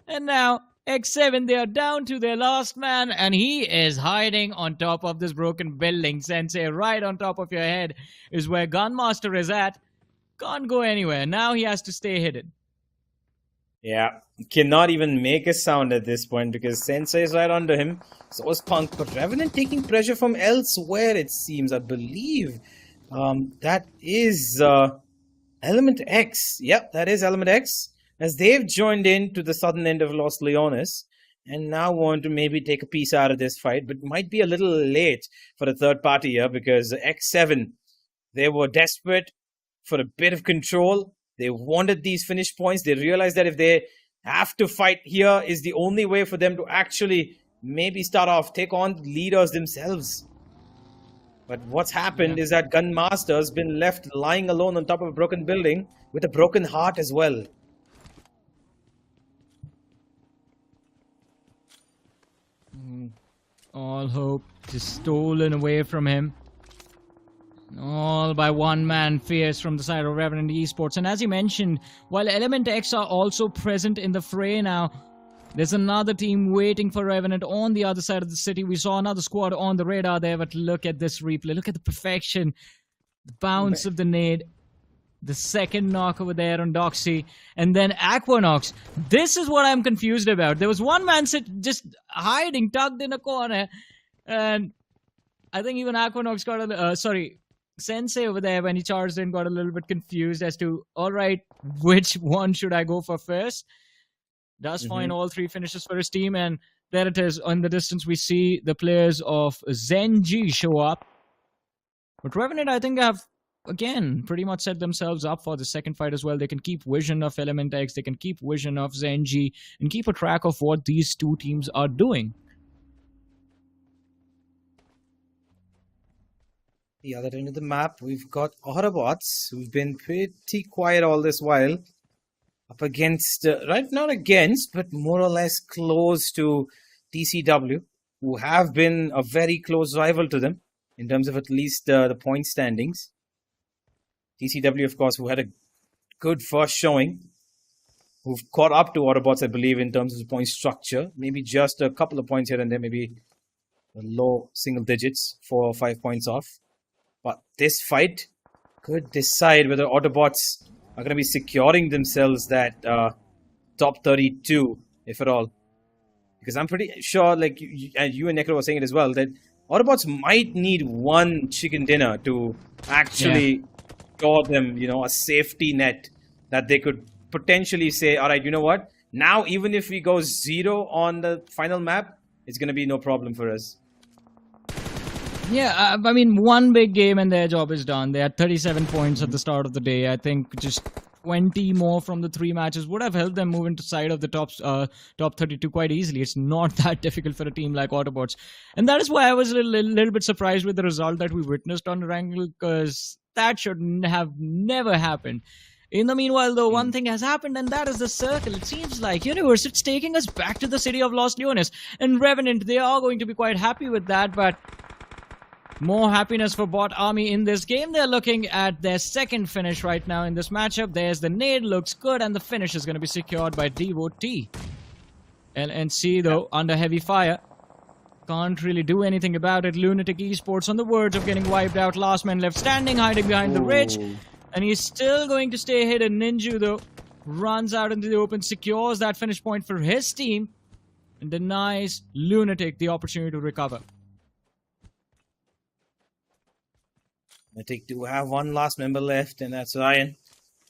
And now X7, they are down to their last man, and he is hiding on top of this broken building. Sensei, right on top of your head is where Gunmaster is at. Can't go anywhere. Now he has to stay hidden. Yeah, cannot even make a sound at this point because Sensei is right under him. So is Punk, but Revenant taking pressure from elsewhere, it seems. I believe that is Element X. Yep, that is Element X. As they've joined in to the southern end of Los Leones and now want to maybe take a piece out of this fight, but might be a little late for the third party here because X7, they were desperate for a bit of control. They wanted these finish points. They realized that if they have to fight here is the only way for them to actually maybe start off, take on leaders themselves. But what's happened is that Gunmaster's been left lying alone on top of a broken building with a broken heart as well. All hope just stolen away from him. All by one man fierce from the side of Revenant Esports. And as you mentioned, while Element X are also present in the fray now, there's another team waiting for Revenant on the other side of the city. We saw another squad on the radar there, but look at this replay. Look at the perfection. The bounce of the nade. The second knock over there on Doxy. And then Aquanox. This is what I'm confused about. There was one man just hiding, tucked in a corner. And I think even Aquanox got a... Sensei over there, when he charged in, got a little bit confused as to, all right, which one should I go for first? Does find all three finishes for his team, and there it is. In the distance, we see the players of ZENG show up. But Revenant, I think, have, again, pretty much set themselves up for the second fight as well. They can keep vision of Element X, they can keep vision of ZENG, and keep a track of what these two teams are doing. The other end of the map, we've got AUTOBOTZ, who've been pretty quiet all this while. Up against, not against, but more or less close to TCW, who have been a very close rival to them in terms of at least the point standings. TCW, of course, who had a good first showing, who've caught up to AUTOBOTZ, I believe, in terms of the point structure. Maybe just a couple of points here and there, maybe low single digits, 4 or 5 points off. But this fight could decide whether AUTOBOTZ are going to be securing themselves that top 32, if at all. Because I'm pretty sure, like you and Necro were saying it as well, that AUTOBOTZ might need one chicken dinner to actually draw them, a safety net that they could potentially say, all right, you know what? Now, even if we go 0 on the final map, it's going to be no problem for us. Yeah, I mean, one big game and their job is done. They had 37 points at the start of the day. I think just 20 more from the 3 matches would have helped them move into side of the top 32 quite easily. It's not that difficult for a team like AUTOBOTZ. And that is why I was a little bit surprised with the result that we witnessed on Erangel, because that should have never happened. In the meanwhile, though, one thing has happened, and that is the circle. It seems like Universe, it's taking us back to the city of Los Leones. And Revenant, they are going to be quite happy with that, but more happiness for Bot Army in this game. They're looking at their second finish right now in this matchup. There's the nade, looks good, and the finish is going to be secured by Devotee. LNC, though, under heavy fire. Can't really do anything about it. Lunatic Esports on the verge of getting wiped out. Last man left standing, hiding behind the ridge. And he's still going to stay hidden. Ninju, though, runs out into the open, secures that finish point for his team, and denies Lunatic the opportunity to recover. Lunatic do have one last member left, and that's Ryan.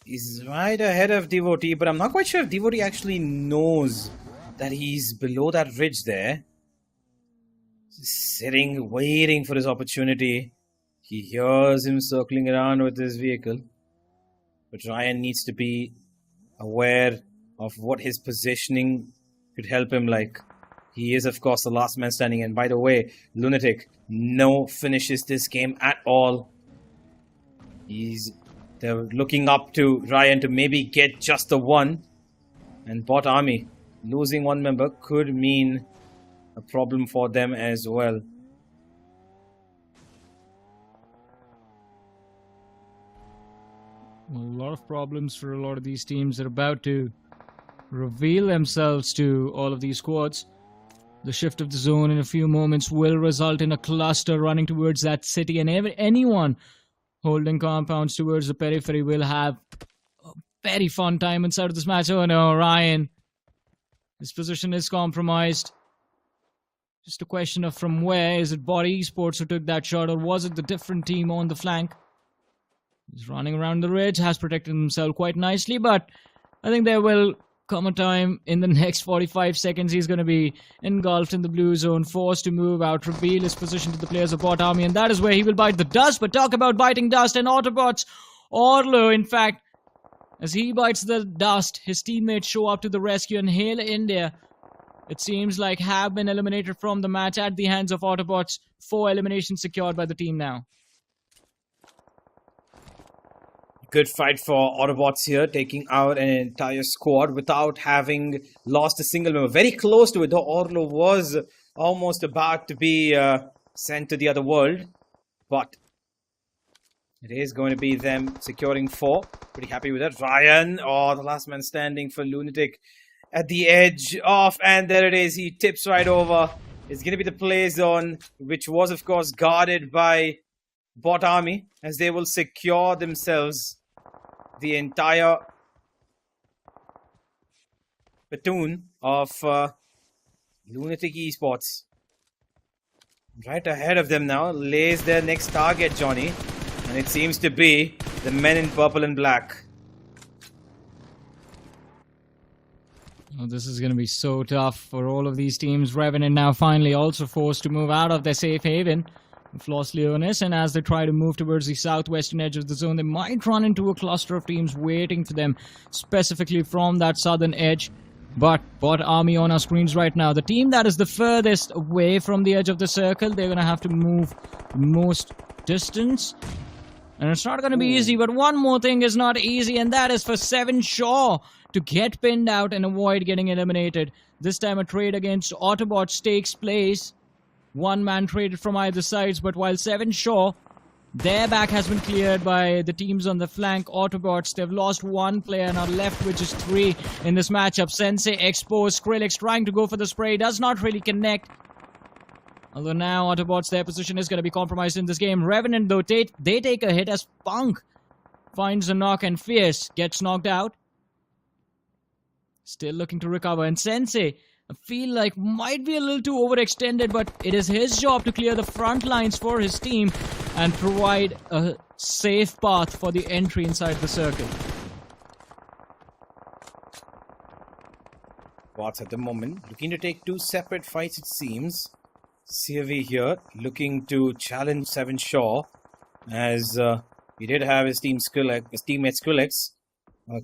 He's right ahead of Devotee, but I'm not quite sure if Devotee actually knows that he's below that ridge there. Just sitting, waiting for his opportunity. He hears him circling around with his vehicle. But Ryan needs to be aware of what his positioning could help him like. He is, of course, the last man standing. And by the way, Lunatic no finishes this game at all. They're looking up to Ryan to maybe get just the one. And Bot Army losing one member could mean a problem for them as well. A lot of problems for a lot of these teams. They're about to reveal themselves to all of these squads. The shift of the zone in a few moments will result in a cluster running towards that city, and anyone holding compounds towards the periphery will have a very fun time inside of this match. Oh no, Ryan. His position is compromised. Just a question of from where. Is it BGMI Esports who took that shot, or was it the different team on the flank? He's running around the ridge, has protected himself quite nicely, but I think there will come a time in the next 45 seconds he's going to be engulfed in the blue zone, forced to move out, reveal his position to the players of Bot Army, and that is where he will bite the dust. But talk about biting dust, and AUTOBOTZ, Orlo, in fact, as he bites the dust, his teammates show up to the rescue, and Hail India, it seems like, have been eliminated from the match at the hands of AUTOBOTZ. 4 eliminations secured by the team now. Good fight for AUTOBOTZ here, taking out an entire squad without having lost a single member. Very close to it, though Orlo was almost about to be sent to the other world. But it is going to be them securing 4. Pretty happy with that. Ryan, oh, the last man standing for LUNATIC at the edge of, and there it is. He tips right over. It's going to be the play zone, which was, of course, guarded by Bot Army, as they will secure themselves the entire platoon of LUNATIC Esports. Right ahead of them now lays their next target, Johnny, and it seems to be the men in purple and black. Oh, this is going to be so tough for all of these teams. Revenant now finally also forced to move out of their safe haven, Floss Leonis, and as they try to move towards the southwestern edge of the zone, they might run into a cluster of teams waiting for them, specifically from that southern edge. But Bot Army on our screens right now, the team that is the furthest away from the edge of the circle, they're going to have to move the most distance. And it's not going to be easy, but one more thing is not easy, and that is for Seven Shaw to get pinned out and avoid getting eliminated. This time a trade against AUTOBOTZ takes place. One man traded from either sides, but while Seven Shaw, their back has been cleared by the teams on the flank, AUTOBOTZ, they've lost 1 player and are left with just 3 in this matchup. Sensei exposed, Skrillex trying to go for the spray, does not really connect. Although now AUTOBOTZ, their position is going to be compromised in this game. Revenant, though, they take a hit as Punk finds a knock and Fierce gets knocked out. Still looking to recover, and Sensei, I feel like might be a little too overextended, but it is his job to clear the front lines for his team and provide a safe path for the entry inside the circle. Bots at the moment looking to take 2 separate fights, it seems. CRV here looking to challenge Seven Shaw, as he did have his teammate Skrillex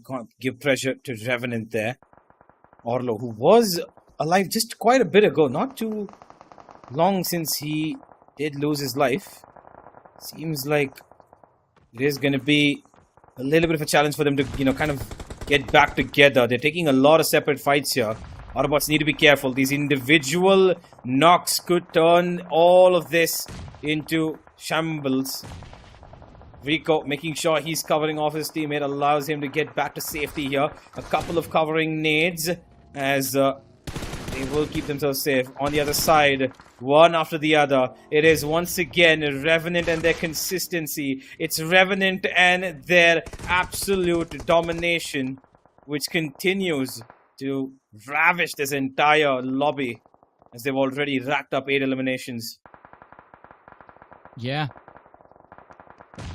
can't give pressure to Revenant there. Orlo, who was alive just quite a bit ago, not too long since he did lose his life. Seems like it is going to be a little bit of a challenge for them to, kind of get back together. They're taking a lot of separate fights here. Autobots need to be careful. These individual knocks could turn all of this into shambles. Rico making sure he's covering off his teammate, allows him to get back to safety here. A couple of covering nades as they will keep themselves safe. On the other side, one after the other, it is once again Revenant and their consistency. It's Revenant and their absolute domination, which continues to ravish this entire lobby, as they've already racked up 8 eliminations. Yeah.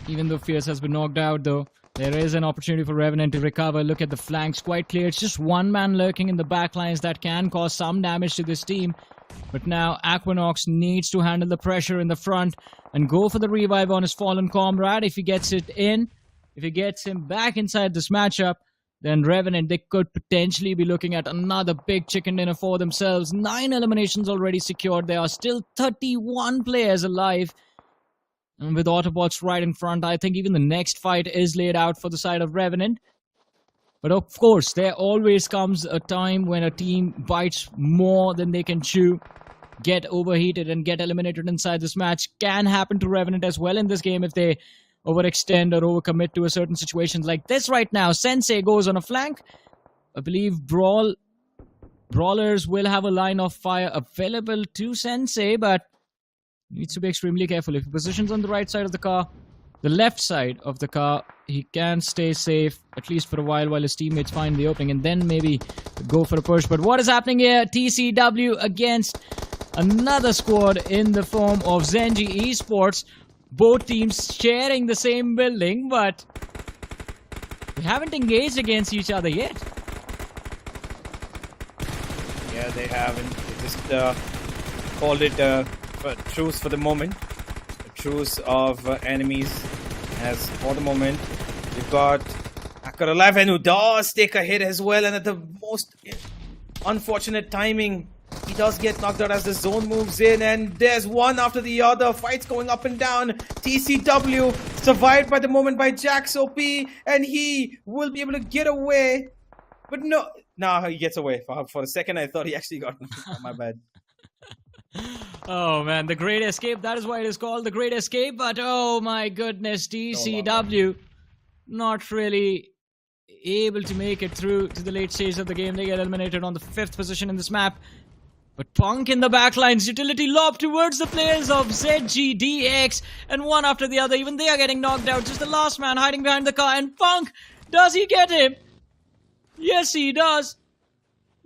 Even though Fierce has been knocked out, though, there is an opportunity for Revenant to recover. Look at the flanks, quite clear. It's just one man lurking in the backlines that can cause some damage to this team. But now Aquanox needs to handle the pressure in the front and go for the revive on his fallen comrade. If he gets it in, if he gets him back inside this matchup, then Revenant, they could potentially be looking at another big chicken dinner for themselves. 9 eliminations already secured. There are still 31 players alive. And with AUTOBOTZ right in front, I think even the next fight is laid out for the side of Revenant. But of course, there always comes a time when a team bites more than they can chew, get overheated and get eliminated inside this match. Can happen to Revenant as well in this game if they overextend or overcommit to a certain situation like this right now. Sensei goes on a flank. I believe Brawlers will have a line of fire available to Sensei, but needs to be extremely careful. If he positions on the right side of the car, the left side of the car. He can stay safe, at least for a while his teammates find the opening, and then maybe go for a push. But what is happening here? TCW against another squad in the form of ZENG Esports. Both teams sharing the same building, but they haven't engaged against each other yet. Yeah, they haven't. They just called it a truce for the moment. A truce of enemies. As for the moment, we've got Akar11 who does take a hit as well, and at the most unfortunate timing, he does get knocked out as the zone moves in, and there's one after the other. Fights going up and down. TCW survived by the moment by Jax OP, and he will be able to get away. But no, he gets away. For a second, I thought he actually got my bad. Oh man, the Great Escape. That is why it is called the Great Escape. But oh my goodness, TCW not really able to make it through to the late stage of the game. They get eliminated on the 5th position in this map. But Punk in the backlines, utility lob towards the players of ZGDX, and one after the other, even they are getting knocked out. Just the last man hiding behind the car, and Punk, does he get him? Yes, he does.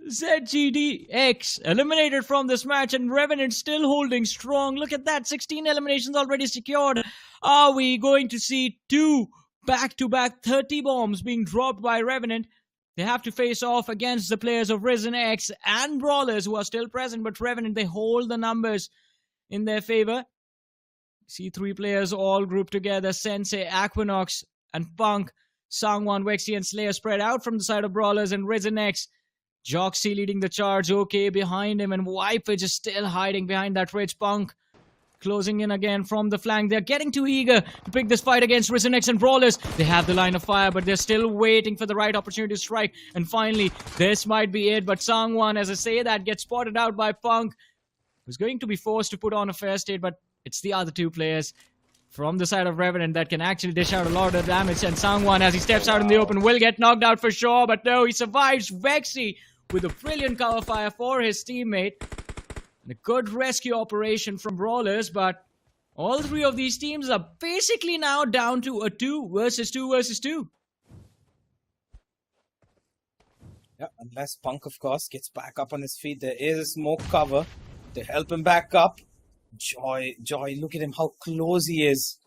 ZGDX eliminated from this match, and Revenant still holding strong. Look at that, 16 eliminations already secured. Are we going to see 2 back-to-back 30 bombs being dropped by Revenant? They have to face off against the players of Risen X and Brawlers who are still present, but Revenant, they hold the numbers in their favor. See 3 players all grouped together, Sensei, Aquinox, and Punk. Sangwan, Vexy, and Slayer spread out from the side of Brawlers, and Risen X. Joxy leading the charge, okay, behind him, and Viper just still hiding behind that rich Punk. Closing in again from the flank. They're getting too eager to pick this fight against Risen X and Brawlers. They have the line of fire, but they're still waiting for the right opportunity to strike. And finally, this might be it. But Sangwan, as I say that, gets spotted out by Punk, who's going to be forced to put on a fair state. But it's the other 2 players from the side of Revenant that can actually dish out a lot of damage. And Sangwan, as he steps out in the open, will get knocked out for sure. But no, he survives. Vexy with a brilliant cover fire for his teammate. And a good rescue operation from Brawlers, but all 3 of these teams are basically now down to a 2 versus 2 versus 2. Yeah, unless Punk, of course, gets back up on his feet. There is a smoke cover to help him back up. Joy, look at him, how close he is.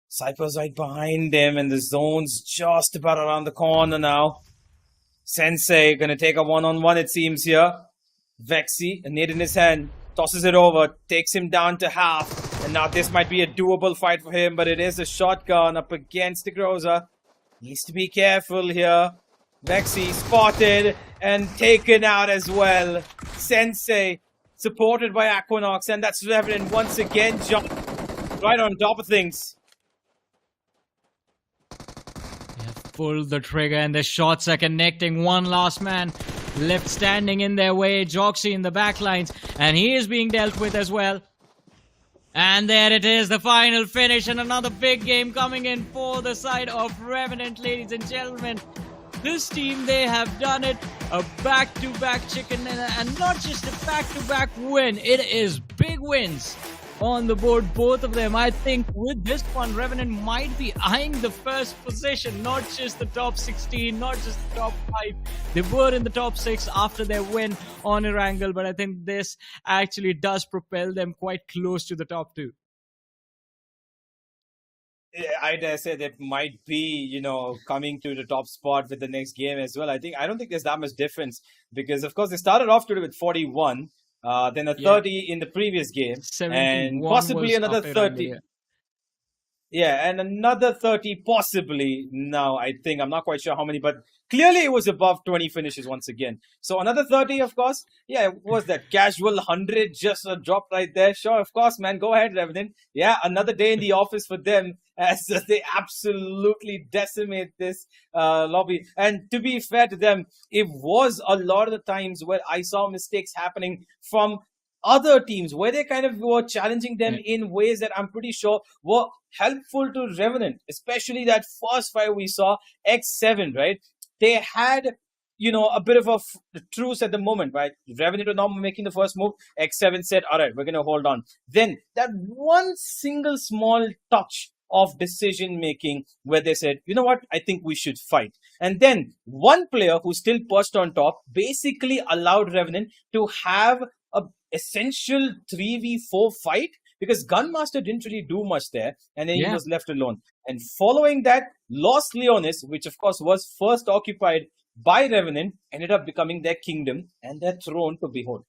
Cypher's right behind him, and the zone's just about around the corner now. Sensei gonna take a one-on-one, it seems, here. Vexy, a nade in his hand, tosses it over, takes him down to half. And now this might be a doable fight for him, but it is a shotgun up against the Groza. Needs to be careful here. Vexy spotted and taken out as well. Sensei supported by Aquinox, and that's Revenant once again jump right on top of things. They have pulled the trigger, and the shots are connecting. One last man left standing in their way, Joxy in the backlines, and he is being dealt with as well. And there it is, the final finish, and another big game coming in for the side of Revenant, ladies and gentlemen. This team, they have done it, a back-to-back chicken dinner, and not just a back-to-back win, it is big wins on the board, both of them. I think with this one, Revenant might be eyeing the first position, not just the top 16, not just the top 5. They were in the top 6 after their win on Erangel, but I think this actually does propel them quite close to the top 2. I dare say that might be, coming to the top spot with the next game as well. I don't think there's that much difference because, of course, they started off today with 41. Then a 30 in the previous game, and possibly another 30. Yeah, and another 30 possibly now, I think. I'm not quite sure how many, but clearly it was above 20 finishes once again. So another 30, of course. Yeah, it was that casual 100 just dropped right there. Sure, of course, man. Go ahead, Revenant. Yeah, another day in the office for them as they absolutely decimate this lobby. And to be fair to them, it was a lot of the times where I saw mistakes happening from other teams where they kind of were challenging them in ways that I'm pretty sure were helpful to Revenant, especially that first fight we saw, X7, right? They had a bit of a truce at the moment, right? Revenant were not making the first move. X7 said, all right, we're going to hold on. Then that one single small touch of decision making where they said, you know what, I think we should fight. And then one player who still perched on top basically allowed Revenant to have a essential 3v4 fight, because Gunmaster didn't really do much there, and then he was left alone. And following that, Los Leones, which of course was first occupied by Revenant, ended up becoming their kingdom and their throne to behold.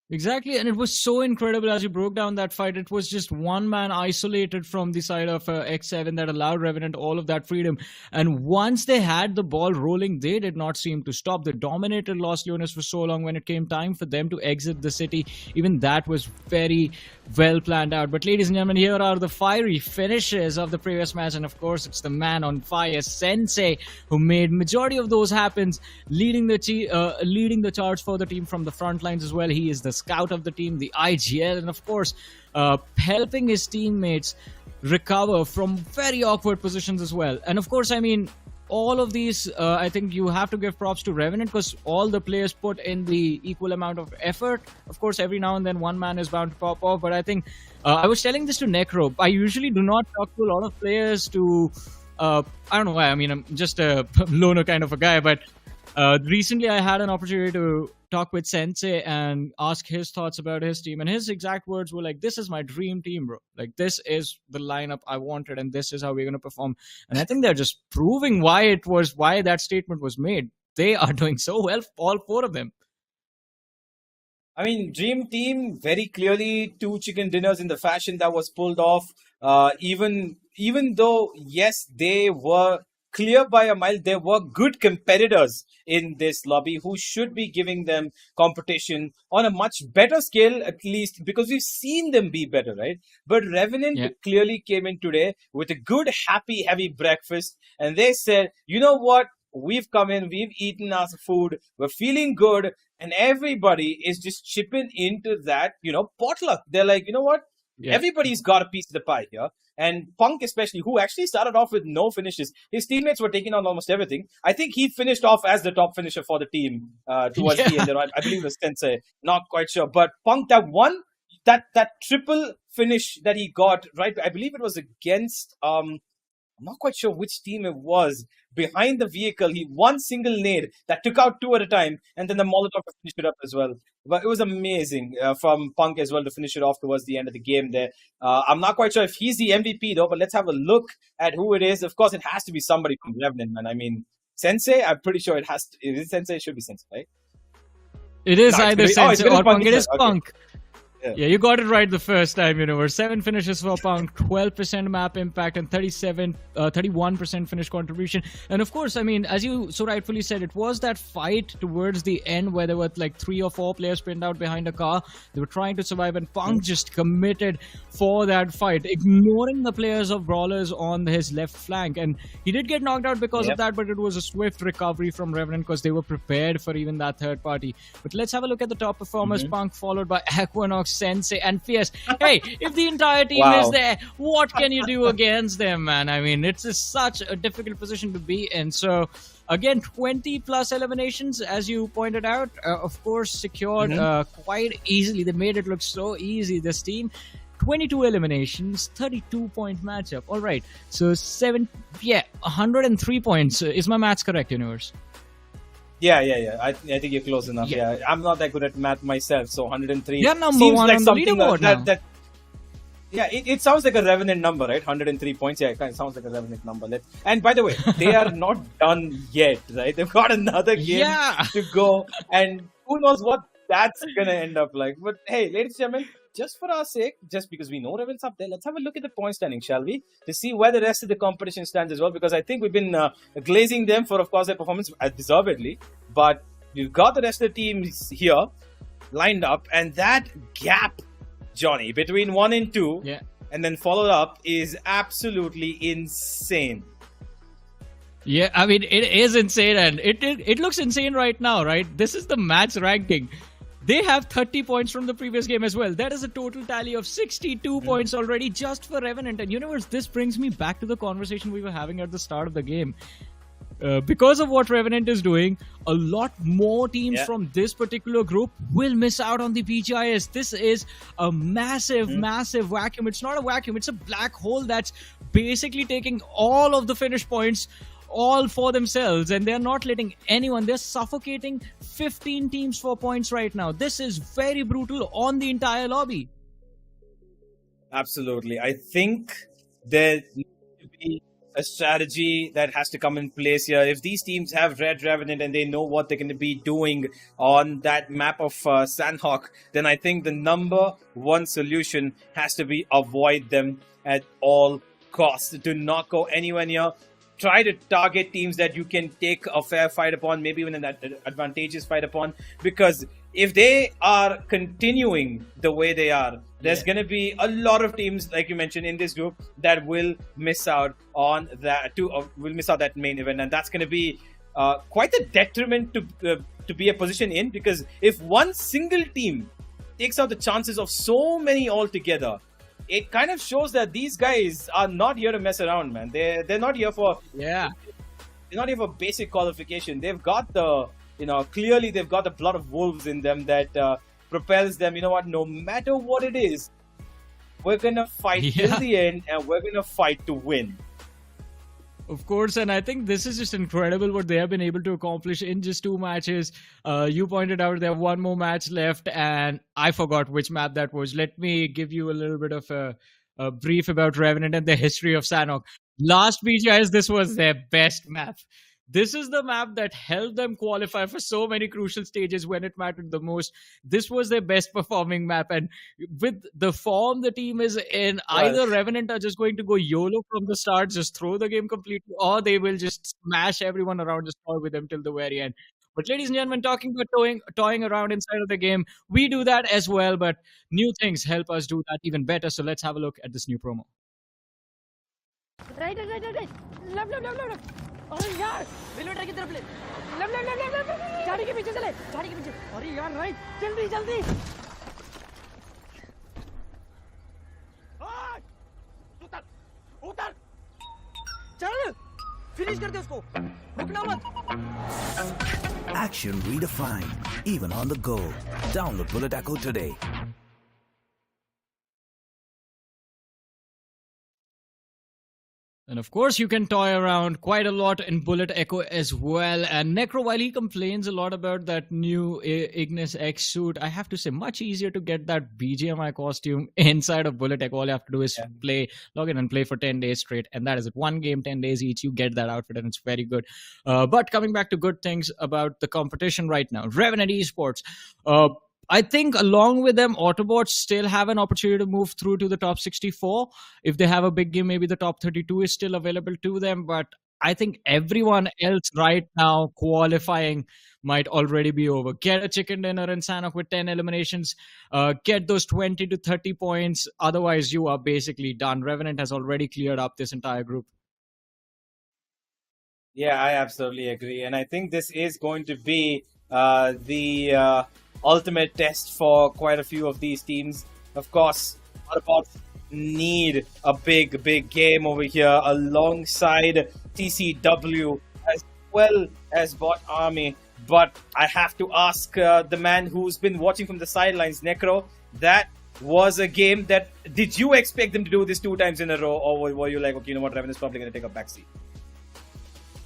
Exactly, and it was so incredible as you broke down that fight. It was just one man isolated from the side of X7 that allowed Revenant all of that freedom. And once they had the ball rolling, they did not seem to stop. They dominated Los Leones for so long. When it came time for them to exit the city, even that was very well planned out. But ladies and gentlemen, here are the fiery finishes of the previous match. And of course, it's the man on fire, Sensei, who made majority of those happens, leading the charge for the team from the front lines as well. He is the scout of the team, the IGL, and of course helping his teammates recover from very awkward positions as well. And of course, I mean, all of these, I think you have to give props to Revenant, because all the players put in the equal amount of effort. Of course, every now and then one man is bound to pop off, but I think I was telling this to Necro, I usually do not talk to a lot of players to I don't know why, I mean, I'm just a loner kind of a guy, but recently I had an opportunity to talk with Sensei and ask his thoughts about his team, and his exact words were like, this is my dream team, bro. Like, this is the lineup I wanted, and this is how we're going to perform. And I think they're just proving why that statement was made. They are doing so well, all four of them. I mean, dream team, very clearly 2 chicken dinners in the fashion that was pulled off. Even though, yes, they were clear by a mile, there were good competitors in this lobby who should be giving them competition on a much better scale, at least, because we've seen them be better, right? But Revenant clearly came in today with a good, happy, heavy breakfast, and they said, you know what? We've come in, we've eaten our food, we're feeling good, and everybody is just chipping into that, potluck. They're like, you know what? Everybody's got a piece of the pie here. And Punk especially, who actually started off with no finishes. His teammates were taking on almost everything. I think he finished off as the top finisher for the team towards the end. I believe it was Sensei. Not quite sure. But Punk, that triple finish that he got, right? I believe it was against, I'm not quite sure which team it was. Behind the vehicle, he one single nade that took out 2 at a time, and then the Molotov finished it up as well. But it was amazing from Punk as well to finish it off towards the end of the game there. I'm not quite sure if he's the MVP though, but let's have a look at who it is. Of course, it has to be somebody from Revenant, man. I mean, Sensei, I'm pretty sure it has to. Is it Sensei? It should be Sensei, right? It is either Sensei or Punk. It is Punk. Yeah, you got it right the first time, Universe. 7 finishes for Punk, 12% map impact, and 31% finish contribution. And of course, I mean, as you so rightfully said, it was that fight towards the end where there were like 3 or 4 players pinned out behind a car. They were trying to survive, and Punk just committed for that fight, ignoring the players of Brawlers on his left flank. And he did get knocked out because of that, but it was a swift recovery from Revenant because they were prepared for even that third party. But let's have a look at the top performers. Punk followed by Aquanox, Sensei, and Fierce. Hey, if the entire team is there, what can you do against them, man? I mean, it's such a difficult position to be in. So again, 20 plus eliminations, as you pointed out, of course, secured quite easily. They made it look so easy, this team. 22 eliminations, 32-point matchup. All right, so 103 points. Is my maths correct, Universe? Yeah. I think you're close enough. Yeah, I'm not that good at math myself, so 103. You're number one on the leaderboard now. It sounds like a Revenant number, right? 103 points. Yeah, it kind of sounds like a Revenant number. And by the way, they are not done yet, right? They've got another game to go, and who knows what that's gonna end up like. But hey, ladies and gentlemen, just for our sake, just because we know Revenant's up there, let's have a look at the point standing, shall we? To see where the rest of the competition stands as well, because I think we've been glazing them for, of course, their performance deservedly. But we've got the rest of the teams here lined up, and that gap, Johnny, between 1 and 2, and then followed up, is absolutely insane. Yeah, I mean, it is insane, and it looks insane right now, right? This is the match ranking. They have 30 points from the previous game as well. That is a total tally of 62 points already just for Revenant. And Universe, this brings me back to the conversation we were having at the start of the game. because of what Revenant is doing, a lot more teams from this particular group will miss out on the BGIS. This is a massive, massive vacuum. It's not a vacuum, it's a black hole that's basically taking all of the finish points all for themselves, and they're not letting anyone. They're suffocating 15 teams for points right now. This is very brutal on the entire lobby. Absolutely. I think there needs to be a strategy that has to come in place here. If these teams have Red Revenant and they know what they're going to be doing on that map of Sanhok, then I think the number one solution has to be avoid them at all costs. Do not go anywhere near. Try to target teams that you can take a fair fight upon, maybe even an advantageous fight upon, because if they are continuing the way they are, there's going to be a lot of teams, like you mentioned, in this group that will miss out on that, will miss out that main event, and that's going to be quite a detriment to be a position in, because if one single team takes out the chances of so many altogether, it kind of shows that these guys are not here to mess around, man. They're not here for they're not here for basic qualification. They've got the clearly they've got the blood of wolves in them that propels them. You know what? No matter what it is, we're gonna fight till the end, and we're gonna fight to win. Of course, and I think this is just incredible what they have been able to accomplish in just 2 matches. You pointed out they have one more match left, and I forgot which map that was. Let me give you a little bit of a brief about Revenant and the history of Sanhok. Last BGIS, this was their best map. This is the map that helped them qualify for so many crucial stages when it mattered the most. This was their best performing map, and with the form the team is in, either Revenant are just going to go YOLO from the start, just throw the game completely, or they will just smash everyone around, just toy with them till the very end. But ladies and gentlemen, talking about toying around inside of the game, we do that as well, but new things help us do that even better. So let's have a look at this new promo. Right. Left. अरे यार military की तरफ ले left गाड़ी के पीछे चले गाड़ी के पीछे अरे यार राइट जल्दी उतर चल फिनिश कर दे उसको रुकना मत Action redefined even on the go. Download Bullet Echo today. And of course, you can toy around quite a lot in Bullet Echo as well. And Necro, while he complains a lot about that new Ignis X suit, I have to say, much easier to get that BGMI costume inside of Bullet Echo. All you have to do is log in and play for 10 days straight. And that is it. One game, 10 days each, you get that outfit, and it's very good. But coming back to good things about the competition right now, Revenant Esports. I think along with them, AUTOBOTZ still have an opportunity to move through to the top 64. If they have a big game, maybe the top 32 is still available to them. But I think everyone else right now qualifying might already be over. Get a chicken dinner in Sanhok with 10 eliminations. Get those 20 to 30 points. Otherwise, you are basically done. Revenant has already cleared up this entire group. Yeah, I absolutely agree. And I think this is going to be the ultimate test for quite a few of these teams. Of course, AUTOBOTZ need a big game over here alongside TCW as well as Bot Army. But I have to ask the man who's been watching from the sidelines, Necro, that was a game that, did you expect them to do this 2 times in a row, or were you like, okay, you know what, Revenant's probably going to take a backseat?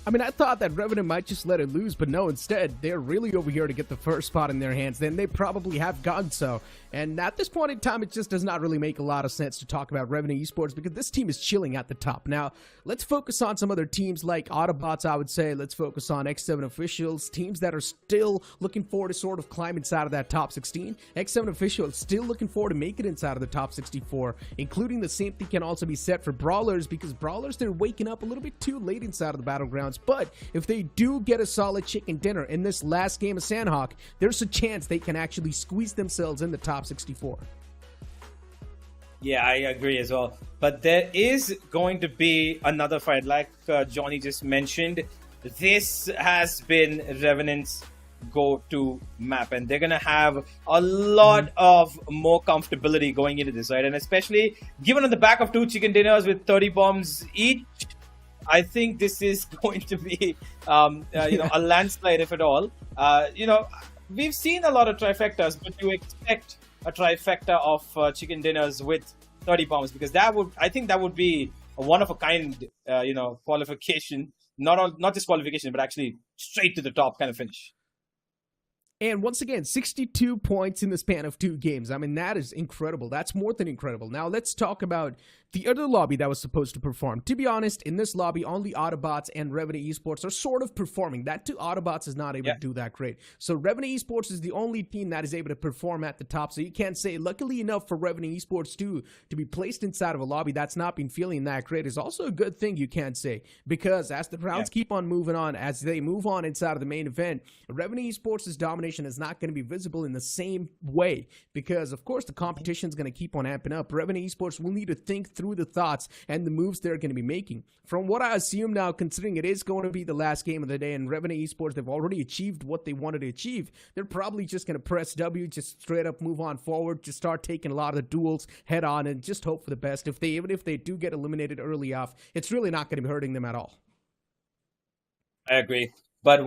I mean, I thought that Revenant might just let it lose, but no, instead, they're really over here to get the first spot in their hands. Then they probably have gotten so. And at this point in time, it just does not really make a lot of sense to talk about Revenant Esports because this team is chilling at the top. Now, let's focus on some other teams like AUTOBOTZ, I would say. Let's focus on X7 Officials, teams that are still looking forward to sort of climb inside of that top 16. X7 Officials still looking forward to make it inside of the top 64, including the same thing can also be said for Brawlers, because Brawlers, they're waking up a little bit too late inside of the Battlegrounds. But if they do get a solid chicken dinner in this last game of Sanhok, there's a chance they can actually squeeze themselves in the top 64. Yeah, I agree as well. But there is going to be another fight, like Johnny just mentioned. This has been Revenant's go-to map, and they're gonna have a lot of more comfortability going into this, right? And especially given on the back of 2 chicken dinners with 30 bombs each, I think this is going to be, a landslide, if at all. We've seen a lot of trifectas, but you expect a trifecta of chicken dinners with 30 pounds, because I think that would be a one of a kind, qualification. Not just qualification, but actually straight to the top kind of finish. And once again, 62 points in the span of 2 games. I mean, that is incredible. That's more than incredible. Now, let's talk about the other lobby that was supposed to perform. To be honest, in this lobby, only AUTOBOTZ and Revenant Esports are sort of performing. That too, AUTOBOTZ is not able to do that great. So Revenant Esports is the only team that is able to perform at the top. So you can't say, luckily enough for Revenant Esports to be placed inside of a lobby that's not been feeling that great is also a good thing, you can't say. Because as the rounds keep on moving on, as they move on inside of the main event, Revenant Esports' domination is not going to be visible in the same way. Because, of course, the competition is going to keep on amping up. Revenant Esports will need to think through the thoughts and the moves they're going to be making. From what I assume now, considering it is going to be the last game of the day and Revenant Esports, they've already achieved what they wanted to achieve, they're probably just going to press W, just straight up move on forward, just start taking a lot of the duels head on and just hope for the best. Even if they do get eliminated early off, it's really not going to be hurting them at all. I agree. But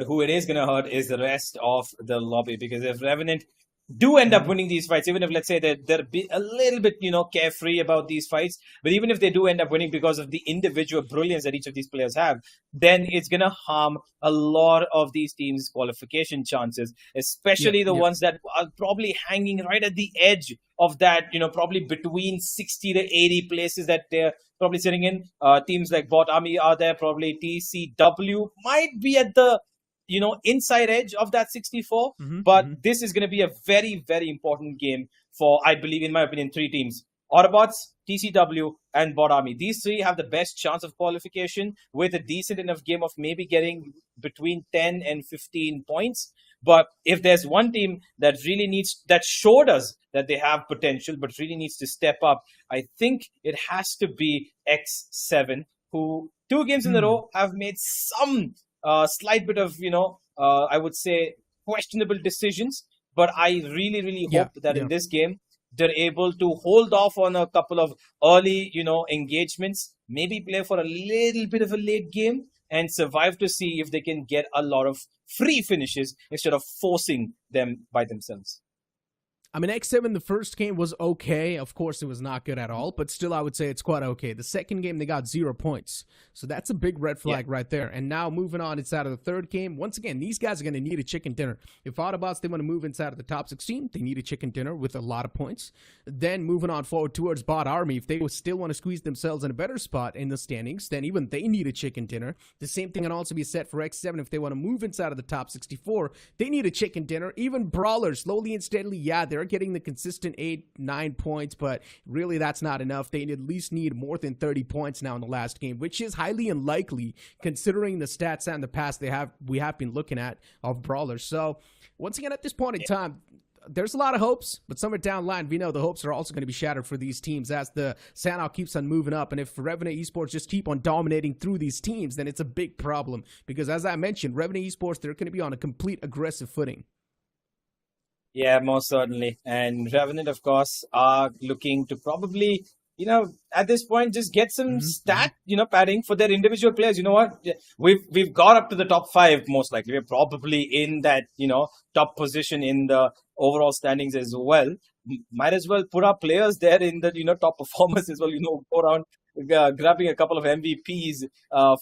who it is going to hurt is the rest of the lobby, because if Revenant do end up winning these fights, even if, let's say, they're a little bit, carefree about these fights, but even if they do end up winning because of the individual brilliance that each of these players have, then it's going to harm a lot of these teams' qualification chances, especially the ones that are probably hanging right at the edge of that, probably between 60 to 80 places that they're probably sitting in. Teams like Bot Army are there, probably TCW might be at the inside edge of that 64, but this is going to be a very, very important game for, I believe, in my opinion, 3 teams: AUTOBOTZ, TCW, and Bot Army. These 3 have the best chance of qualification with a decent enough game of maybe getting between 10 and 15 points. But if there's one team that showed us that they have potential, but really needs to step up, I think it has to be X7, who 2 games in a row have made some slight bit of, I would say, questionable decisions. But I really, really hope that in this game, they're able to hold off on a couple of early, engagements, maybe play for a little bit of a late game and survive to see if they can get a lot of free finishes instead of forcing them by themselves. I mean, X7, the first game was okay. Of course, it was not good at all, but still, I would say it's quite okay. The second game, they got 0 points. So that's a big red flag right there. And now moving on inside of the third game, once again, these guys are going to need a chicken dinner. If AUTOBOTZ, they want to move inside of the top 16, they need a chicken dinner with a lot of points. Then moving on forward towards Bot Army, if they still want to squeeze themselves in a better spot in the standings, then even they need a chicken dinner. The same thing can also be said for X7. If they want to move inside of the top 64, they need a chicken dinner. Even Brawlers, slowly and steadily, they're getting the consistent 8-9 points, but really that's not enough. They at least need more than 30 points now in the last game, which is highly unlikely considering the stats and the past we have been looking at of Brawlers. So once again, at this point in time, there's a lot of hopes, but somewhere down the line, we know the hopes are also going to be shattered for these teams as the Sanhok keeps on moving up. And if Revenant Esports just keep on dominating through these teams, then it's a big problem. Because as I mentioned, Revenant Esports, they're going to be on a complete aggressive footing. Yeah, most certainly. And Revenant, of course, are looking to probably, at this point, just get some stat, padding for their individual players. You know what? We've got up to the top 5, most likely. We're probably in that, top position in the overall standings as well. Might as well put our players there in the, top performers as well, go around grabbing a couple of MVPs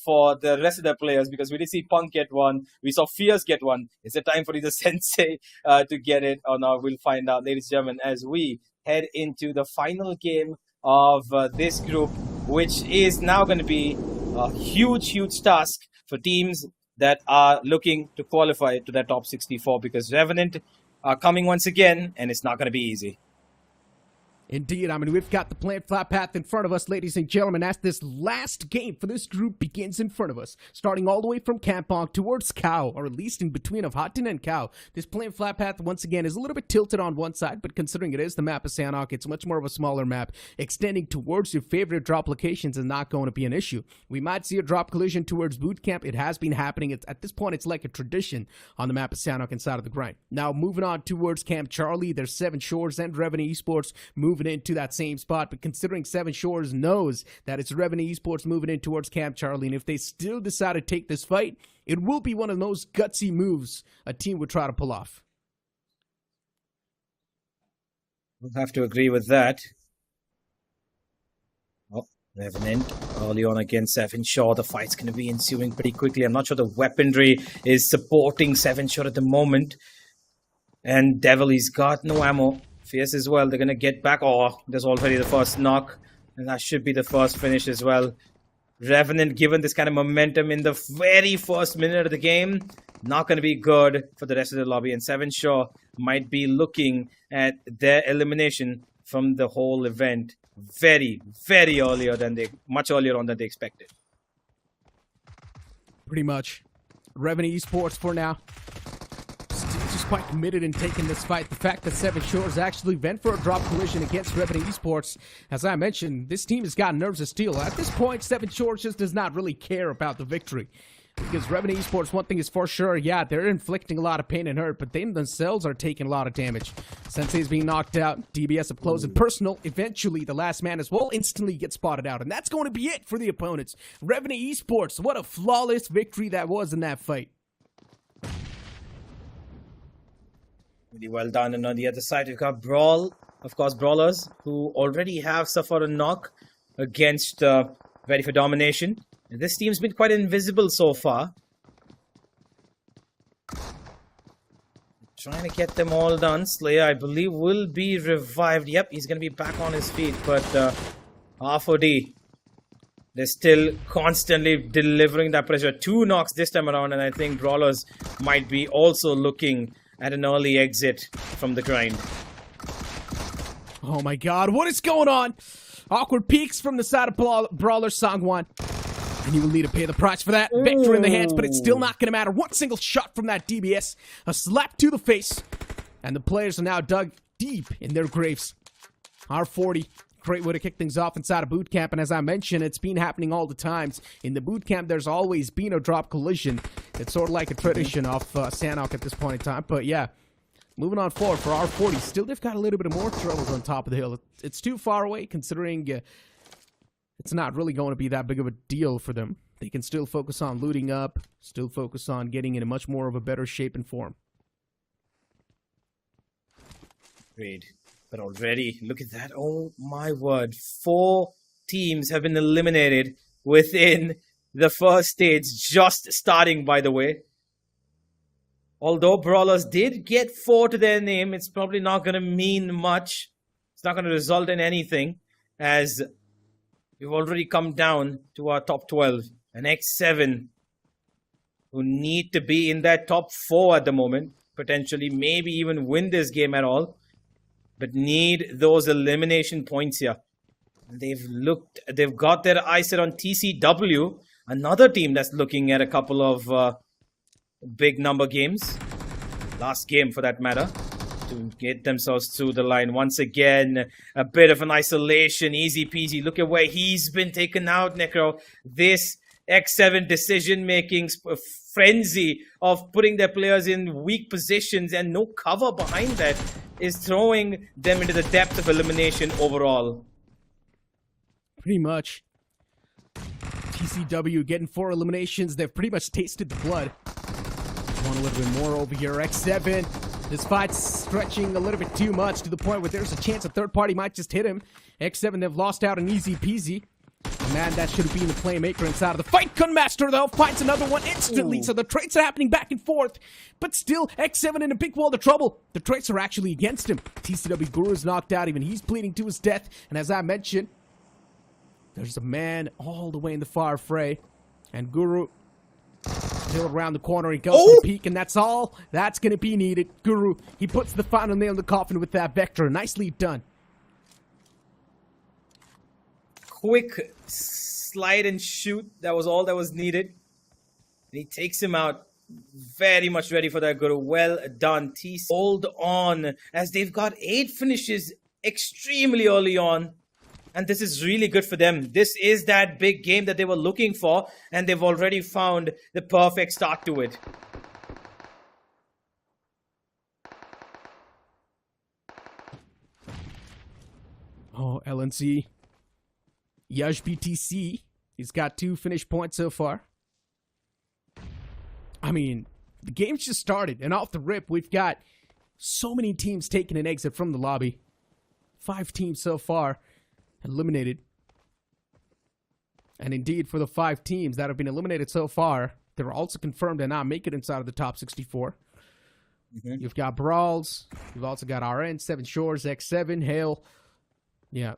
for the rest of the players, because we did see Punk get one. We saw Fierce get one. Is it time for either Sensei to get it or not? We'll find out, ladies and gentlemen, as we head into the final game of this group, which is now going to be a huge, huge task for teams that are looking to qualify to that top 64, because Revenant are coming once again, and it's not going to be easy. Indeed, I mean, we've got the planned flat path in front of us, ladies and gentlemen, as this last game for this group begins in front of us. Starting all the way from Kampong towards Cow, or at least in between of Hutton and Cow. This planned flat path, once again, is a little bit tilted on one side, but considering it is the map of Sanhok, it's much more of a smaller map. Extending towards your favorite drop locations is not going to be an issue. We might see a drop collision towards Boot Camp. It has been happening. At this point, it's like a tradition on the map of Sanhok inside of the grind. Now, moving on towards Camp Charlie, there's 7 Shores and Revenant Esports moving moving into that same spot. But considering Seven Shores knows that it's Revenant Esports moving in towards Camp Charlie, and if they still decide to take this fight, it will be one of the most gutsy moves a team would try to pull off. We'll have to agree with that. Oh, Revenant early on against Seven Shore. The fight's going to be ensuing pretty quickly. I'm not sure the weaponry is supporting Seven Shore at the moment. And Devil, he's got no ammo. Fierce as well. They're going to get back. Oh, there's already the first knock. And that should be the first finish as well. Revenant, given this kind of momentum in the very first minute of the game, not going to be good for the rest of the lobby. And Seven Shore might be looking at their elimination from the whole event very, very much earlier on than they expected. Pretty much. Revenant Esports for now. Still just quite committed in taking this fight. The fact that Seven Shores actually went for a drop collision against Revenant Esports, as I mentioned, this team has got nerves of steel. At this point, Seven Shores just does not really care about the victory. Because Revenant Esports, one thing is for sure, yeah, they're inflicting a lot of pain and hurt, but they themselves are taking a lot of damage. Sensei's being knocked out, DBS up close and personal. Eventually, the last man as well instantly gets spotted out, and that's going to be it for the opponents. Revenant Esports, what a flawless victory that was in that fight. Really well done. And on the other side, we've got Brawlers, who already have suffered a knock against Ready for Domination. And this team's been quite invisible so far. Trying to get them all done. Slayer, I believe, will be revived. Yep, he's going to be back on his feet. But R4D, they're still constantly delivering that pressure. 2 knocks this time around. And I think Brawlers might be also looking at an early exit from the grind. Oh my god, what is going on? Awkward peaks from the side of Brawlers, Sangwan. And you will need to pay the price for that. Vector in the hands, but it's still not going to matter. One single shot from that DBS. A slap to the face. And the players are now dug deep in their graves. R40, great way to kick things off inside a boot camp. And as I mentioned, it's been happening all the times. In the boot camp, there's always been a drop collision. It's sort of like a tradition of Sanhok at this point in time. But yeah, moving on forward for R40. Still, they've got a little bit of more troubles on top of the hill. It's too far away considering... it's not really going to be that big of a deal for them. They can still focus on looting up, still focus on getting in a much more of a better shape and form. Great. But already, look at that. Oh my word. 4 teams have been eliminated within the first stage, just starting, by the way. Although Brawlers did get 4 to their name, it's probably not going to mean much. It's not going to result in anything, as... we've already come down to our top 12. An X7 who need to be in that top 4 at the moment. Potentially, maybe even win this game at all. But need those elimination points here. They've got their eyes set on TCW. Another team that's looking at a couple of big number games. Last game for that matter. To get themselves through the line. Once again, a bit of an isolation, easy peasy. Look at where he's been taken out, Necro. This X7 decision-making frenzy of putting their players in weak positions and no cover behind that is throwing them into the depth of elimination overall. Pretty much. TCW getting 4 eliminations. They've pretty much tasted the blood. Want a little bit more over here. X7. This fight's stretching a little bit too much to the point where there's a chance a third party might just hit him. X7, they've lost out an easy peasy. Man, that should have been the playmaker inside of the fight. Gunmaster, though, finds another one instantly. So the trades are happening back and forth. But still, X7 in a big world of trouble. The trades are actually against him. TCW Guru is knocked out. Even he's bleeding to his death. And as I mentioned, there's a man all the way in the far fray. And Guru... still around the corner, he goes for the peak, and that's all that's going to be needed. Guru, he puts the final nail in the coffin with that Vector. Nicely done. Quick slide and shoot. That was all that was needed. And he takes him out. Very much ready for that, Guru. Well done. TC. Hold on, as they've got 8 finishes extremely early on. And this is really good for them. This is that big game that they were looking for. And they've already found the perfect start to it. Oh, LNC. Yash BTC. He's got 2 finished points so far. I mean, the game's just started, and off the rip, we've got so many teams taking an exit from the lobby. 5 teams so far eliminated. And indeed, for the 5 teams that have been eliminated so far, they're also confirmed to not make it inside of the top 64. You've got Brawls. You've also got RN, 7 Shores, X7, Hale. Yeah.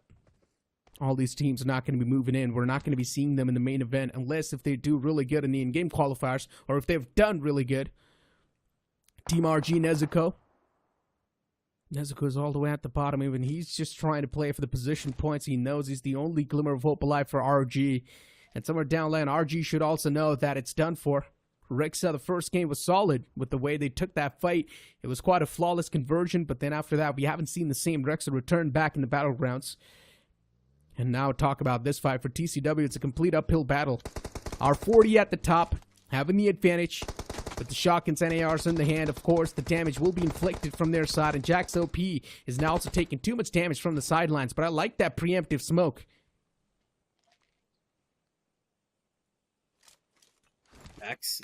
All these teams are not going to be moving in. We're not going to be seeing them in the main event unless if they do really good in the in-game qualifiers or if they've done really good. Team RG, Nezuko. Nezuko's all the way at the bottom. Even he's just trying to play for the position points. He knows he's the only glimmer of hope alive for RG. And somewhere down lane, RG should also know that it's done for. REXA, the first game was solid with the way they took that fight. It was quite a flawless conversion, but then after that, we haven't seen the same REXA return back in the Battlegrounds. And now talk about this fight for TCW. It's a complete uphill battle. R40 at the top, having the advantage. With the shotguns and ARs in the hand, of course, the damage will be inflicted from their side. And Jax OP is now also taking too much damage from the sidelines. But I like that preemptive smoke. Jax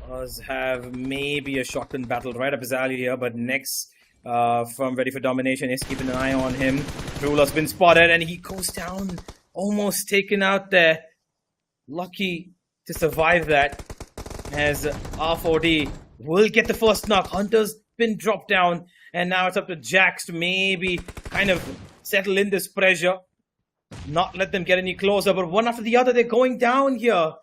does have maybe a shotgun battle right up his alley here, but next from Ready for Domination is keeping an eye on him. Ruler's been spotted and he goes down, almost taken out there. Lucky to survive that, as R4D will get the first knock. Hunter's been dropped down, and now it's up to Jax to maybe kind of settle in this pressure, not let them get any closer, but one after the other they're going down here.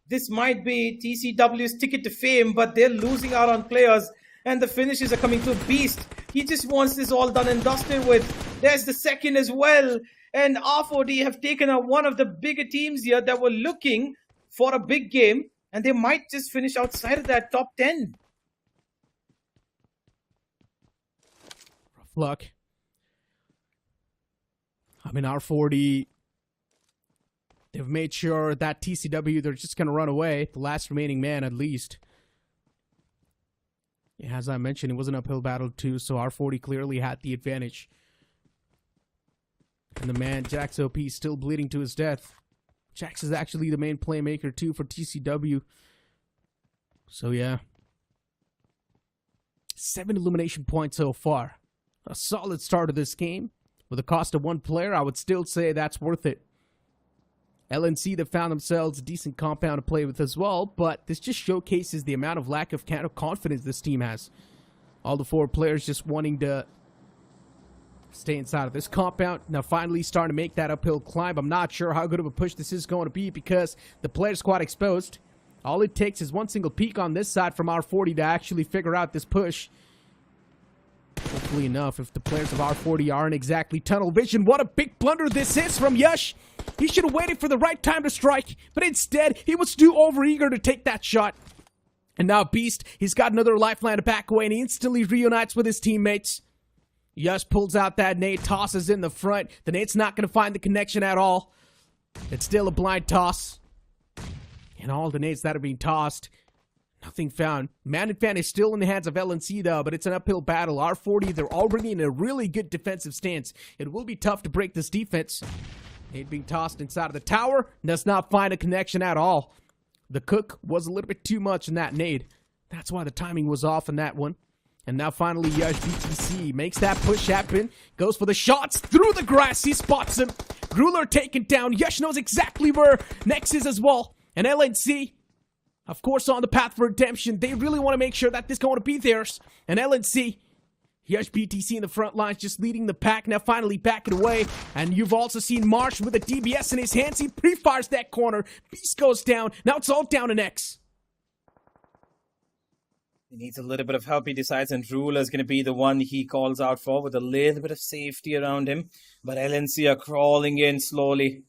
This might be TCW's ticket to fame, but they're losing out on players, and the finishes are coming through. Beast, he just wants this all done and dusted with. There's the second as well, and R4D have taken out one of the bigger teams here that were looking for a big game, and they might just finish outside of that top 10. Rough luck. I mean, R40, they've made sure that TCW, they're just going to run away. The last remaining man, at least. Yeah, as I mentioned, it was an uphill battle too, so R40 clearly had the advantage. And the man, Jax OP, still bleeding to his death. Jax is actually the main playmaker too for TCW. So yeah. 7 elimination points so far. A solid start of this game. With a cost of 1 player, I would still say that's worth it. LNC, that found themselves a decent compound to play with as well, but this just showcases the amount of lack of confidence this team has. All the 4 players just wanting to stay inside of this compound. Now finally starting to make that uphill climb. I'm not sure how good of a push this is going to be because the player's quite exposed. All it takes is one single peek on this side from R40 to actually figure out this push. Hopefully enough, if the players of R40 aren't exactly tunnel vision. What a big blunder this is from Yash. He should have waited for the right time to strike, but instead, he was too overeager to take that shot. And now Beast, he's got another lifeline to back away, and he instantly reunites with his teammates. Yash pulls out that nade, tosses in the front. The nade's not going to find the connection at all. It's still a blind toss. And all the nades that are being tossed, nothing found. Man advantage still in the hands of LNC though, but it's an uphill battle. R40, they're already in a really good defensive stance. It will be tough to break this defense. Nade being tossed inside of the tower, does not find a connection at all. The cook was a little bit too much in that nade. That's why the timing was off in that one. And now finally Yash BTC makes that push happen. Goes for the shots through the grass. He spots him. Gruler taken down. Yash knows exactly where Nex is as well. And LNC, of course, on the path for redemption. They really want to make sure that this is going to be theirs. And LNC, Yash BTC in the front lines just leading the pack. Now finally backing away. And you've also seen Marsh with a DBS in his hands. He pre-fires that corner. Beast goes down. Now it's all down to Nex. He needs a little bit of help, he decides, and Ruler is going to be the one he calls out for with a little bit of safety around him. But LNC are crawling in slowly.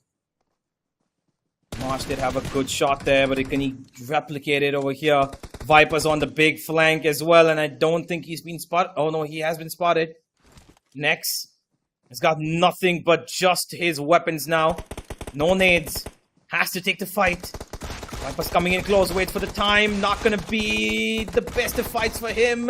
Marsh did have a good shot there, but can he replicate it over here? Viper's on the big flank as well, and I don't think he's been spotted. Oh no, he has been spotted. Nex has got nothing but just his weapons now. No nades. Has to take the fight. Viper's coming in close, wait for the time. Not gonna be the best of fights for him.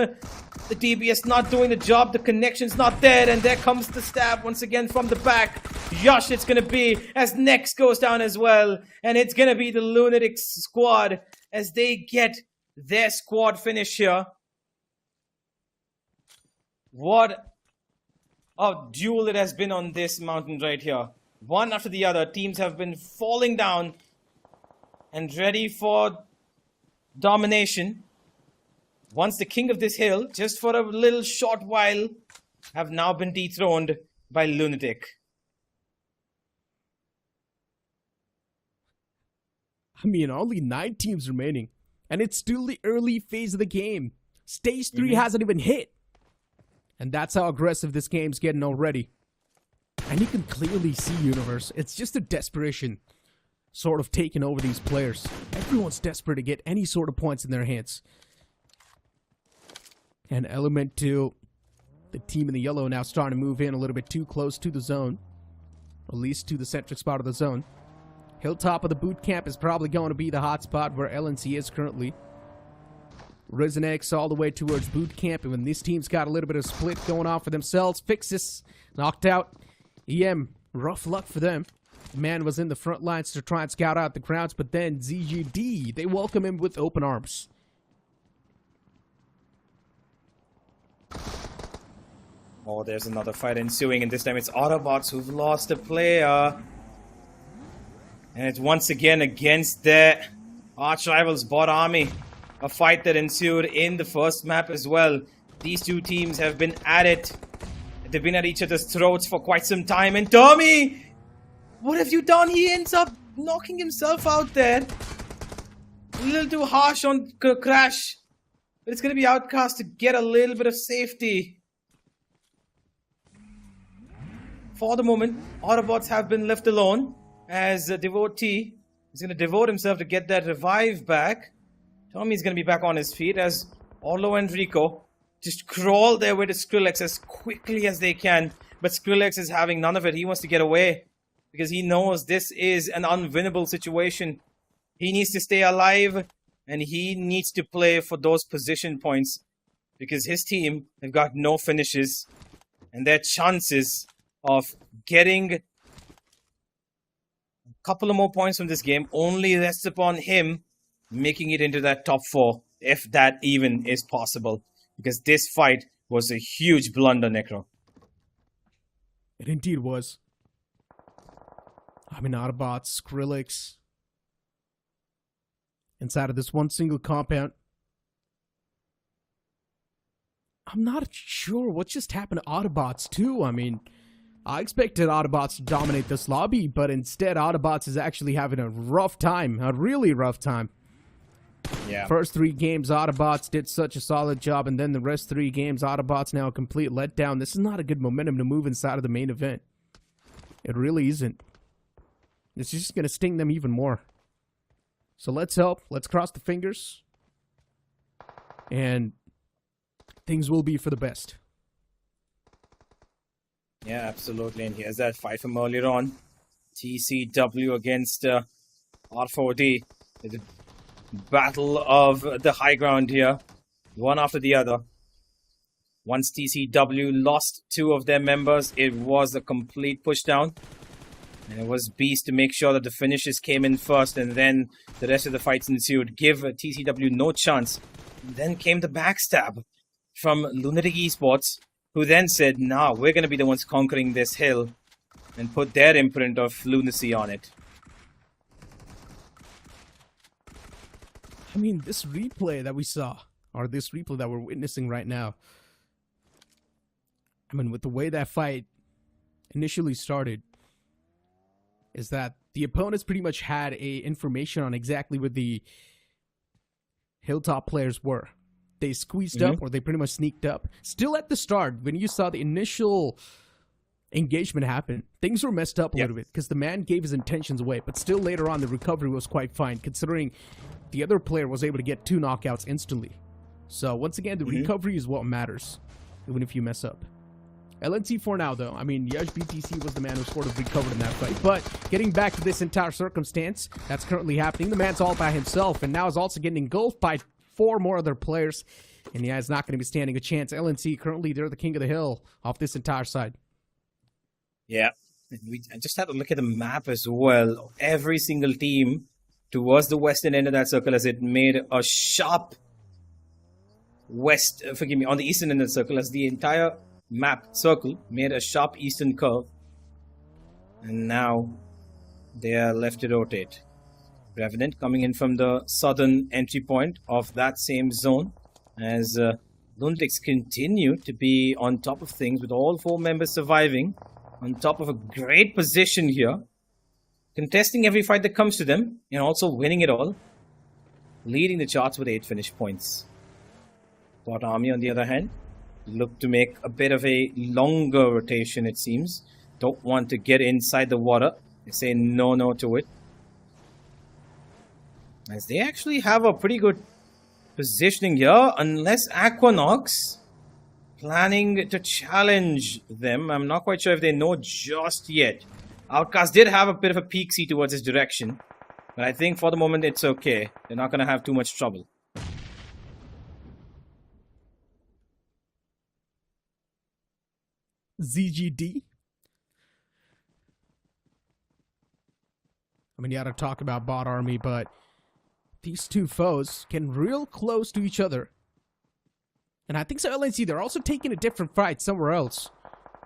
The DBS not doing the job. The connection's not there. And there comes the stab once again from the back. Yosh, it's going to be as Nex goes down as well. And it's going to be the LUNATIC squad as they get their squad finish here. What a duel it has been on this mountain right here. One after the other, teams have been falling down and ready for domination. Once the king of this hill, just for a little short while, have now been dethroned by LUNATIC. I mean, only 9 teams remaining. And it's still the early phase of the game. Stage 3 hasn't even hit. And that's how aggressive this game's getting already. And you can clearly see, Universe, it's just a desperation sort of taking over these players. Everyone's desperate to get any sort of points in their hands. And element 2, the team in the yellow now starting to move in a little bit too close to the zone. At least to the centric spot of the zone. Hilltop of the boot camp is probably going to be the hot spot where LNC is currently. Risen X all the way towards boot camp, and when these teams got a little bit of split going on for themselves, VIXXEN knocked out. EM, rough luck for them. The man was in the front lines to try and scout out the crowds, but then ZGD, they welcome him with open arms. Oh, there's another fight ensuing, and this time it's AUTOBOTZ who've lost a player. And it's once again against their arch-rivals Bot Army. A fight that ensued in the first map as well. These two teams have been at it. They've been at each other's throats for quite some time. And Tommy, what have you done? He ends up knocking himself out there. A little too harsh on Crash. But it's going to be Outcast to get a little bit of safety. For the moment, AUTOBOTZ have been left alone. As a devotee is going to devote himself to get that revive back. Tommy's going to be back on his feet as Orlo and Rico just crawl their way to Skrillex as quickly as they can. But Skrillex is having none of it. He wants to get away because he knows this is an unwinnable situation. He needs to stay alive and he needs to play for those position points because his team have got no finishes and their chances of getting a couple of more points from this game only rests upon him making it into that top 4, if that even is possible. Because this fight was a huge blunder, Necro. It indeed was. I mean, AUTOBOTZ, Skrillex. Inside of this one single compound. I'm not sure what just happened to AUTOBOTZ too. I mean, I expected AUTOBOTZ to dominate this lobby, but instead AUTOBOTZ is actually having a rough time. A really rough time. Yeah. First 3 games, AUTOBOTZ did such a solid job, and then the rest 3 games, AUTOBOTZ now a complete letdown. This is not a good momentum to move inside of the main event. It really isn't. It's just going to sting them even more. So let's help. Let's cross the fingers. And things will be for the best. Yeah, absolutely. And here's that fight from earlier on. TCW against R4D. The battle of the high ground here. One after the other. Once TCW lost 2 of their members, it was a complete pushdown. And it was Beast to make sure that the finishes came in first, and then the rest of the fights ensued. Give TCW no chance. And then came the backstab from LUNATIC Esports, who then said, nah, we're going to be the ones conquering this hill, and put their imprint of lunacy on it. I mean, this replay that we saw, or this replay that we're witnessing right now, I mean, with the way that fight initially started, is that the opponents pretty much had information on exactly where the Hilltop players were. They squeezed up, or they pretty much sneaked up. Still at the start, when you saw the initial engagement happen, things were messed up a little bit, because the man gave his intentions away, but still later on, the recovery was quite fine, considering the other player was able to get 2 knockouts instantly. So, once again, the recovery is what matters, even if you mess up. LNC for now, though. I mean, Yash BTC was the man who sort of recovered in that fight. But getting back to this entire circumstance that's currently happening, the man's all by himself, and now is also getting engulfed by 4 more other players. And yeah, it's not going to be standing a chance. LNC, currently, they're the king of the hill off this entire side. Yeah. I just had to look at the map as well. Every single team towards the western end of that circle as it made a sharp on the eastern end of the circle as the entire map circle made a sharp eastern curve. And now they are left to rotate. Revenant coming in from the southern entry point of that same zone as LUNATIC continue to be on top of things with all 4 members surviving on top of a great position here, contesting every fight that comes to them and also winning it all, leading the charts with 8 finish points. Bot Army, on the other hand, look to make a bit of a longer rotation, it seems. Don't want to get inside the water. They say no to it. As they actually have a pretty good positioning here, unless Aquanox planning to challenge them. I'm not quite sure if they know just yet. Outcast did have a bit of a peek-see towards this direction, but I think for the moment it's okay. They're not going to have too much trouble. ZGD. I mean, you gotta talk about Bot Army, but these two foes getting real close to each other. And I think so LNC, they're also taking a different fight somewhere else.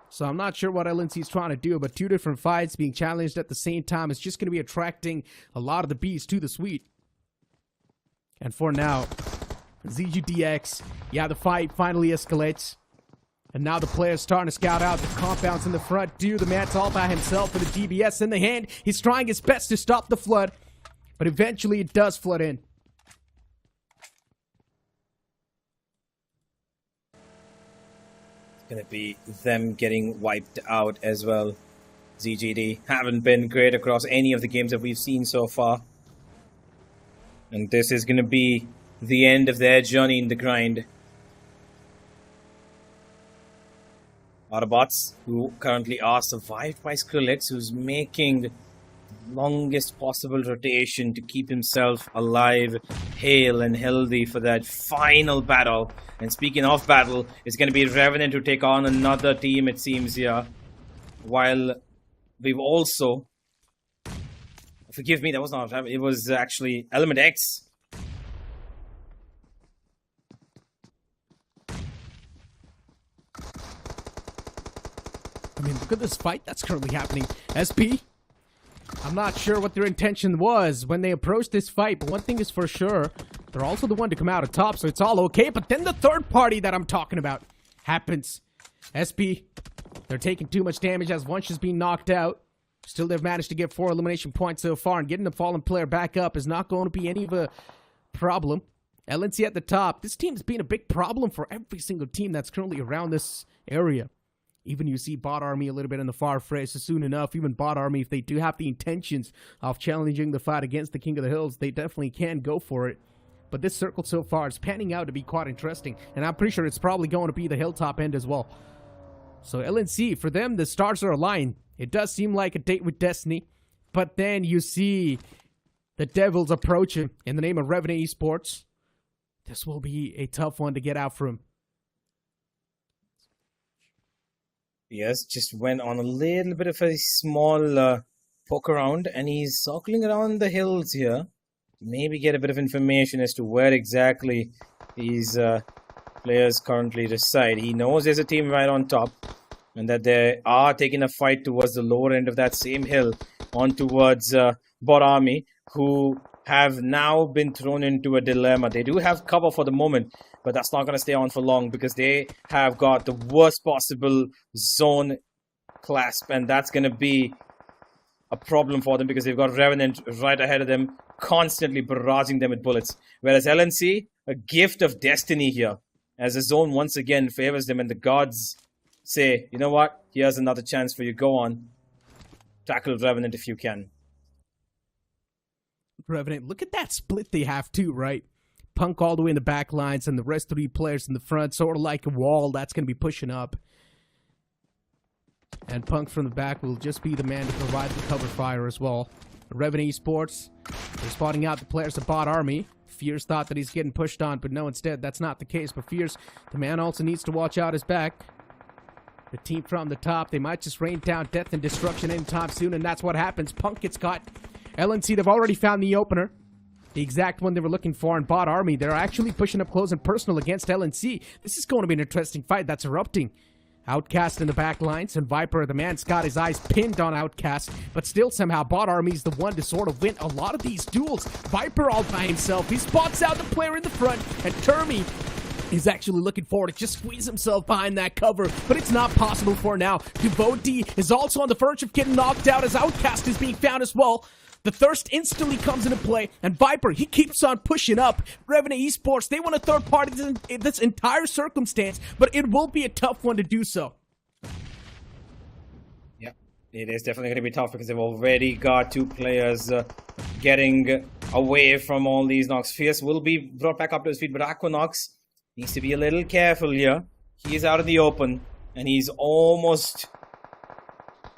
So I'm not sure what LNC is trying to do, but 2 different fights being challenged at the same time is just going to be attracting a lot of the bees to the suite. And for now, ZGDX, yeah, the fight finally escalates. And now the player's starting to scout out the compounds in the front. Dude, the man's all by himself with the DBS in the hand. He's trying his best to stop the flood, but eventually it does flood in. It's going to be them getting wiped out as well. ZGD haven't been great across any of the games that we've seen so far. And this is going to be the end of their journey in the grind. AUTOBOTZ, who currently are survived by Skrillex, who's making the longest possible rotation to keep himself alive, hale and healthy for that final battle. And speaking of battle, it's going to be Revenant to take on another team, it seems here. While we've also... Forgive me, that was not Revenant, it was actually Element X. I mean, look at this fight that's currently happening. SP, I'm not sure what their intention was when they approached this fight, but one thing is for sure, they're also the one to come out on top, so it's all okay. But then the third party that I'm talking about happens. SP, they're taking too much damage as Wunsch is being knocked out. Still, they've managed to get 4 elimination points so far, and getting the fallen player back up is not going to be any of a problem. LNC at the top. This team's been a big problem for every single team that's currently around this area. Even you see Bot Army a little bit in the far fray, so soon enough, even Bot Army, if they do have the intentions of challenging the fight against the King of the Hills, they definitely can go for it. But this circle so far is panning out to be quite interesting, and I'm pretty sure it's probably going to be the hilltop end as well. So LNC, for them, the stars are aligned. It does seem like a date with destiny, but then you see the Devils approaching in the name of Revenant Esports. This will be a tough one to get out from. Yes, just went on a little bit of a small poke around, and he's circling around the hills here. Maybe get a bit of information as to where exactly these players currently reside. He knows there's a team right on top, and that they are taking a fight towards the lower end of that same hill on towards Bot Army, who have now been thrown into a dilemma. They do have cover for the moment, but that's not going to stay on for long because they have got the worst possible zone clasp, and that's going to be a problem for them because they've got Revenant right ahead of them, constantly barraging them with bullets. Whereas LNC, a gift of destiny here, as the zone once again favors them, and the gods say, you know what, here's another chance for you, go on. Tackle Revenant if you can. Revenant, look at that split they have too, right? Punk all the way in the back lines and the rest 3 players in the front, sort of like a wall that's going to be pushing up. And Punk from the back will just be the man to provide the cover fire as well. Revenant Esports, they're spotting out the players of Bot Army. Fierce thought that he's getting pushed on, but no, instead, that's not the case. But Fierce, the man also needs to watch out his back. The team from the top, they might just rain down death and destruction anytime soon, and that's what happens. Punk gets caught. LNC, they've already found the opener. The exact one they were looking for in Bot Army. They're actually pushing up close and personal against LNC. This is going to be an interesting fight that's erupting. Outcast in the back lines, and Viper, the man's got his eyes pinned on Outcast, but still somehow Bot Army's the one to sort of win a lot of these duels. Viper all by himself, he spots out the player in the front, and Termi is actually looking forward to just squeeze himself behind that cover, but it's not possible for now. Devotee is also on the verge of getting knocked out as Outcast is being found as well. The thirst instantly comes into play, and Viper, he keeps on pushing up. Revenant Esports, they want a third party in this entire circumstance, but it will be a tough one to do so. Yeah, it is definitely going to be tough because they've already got two players getting away from all these knocks. Fierce will be brought back up to his feet, but Aquanox needs to be a little careful here. He is out in the open, and he's almost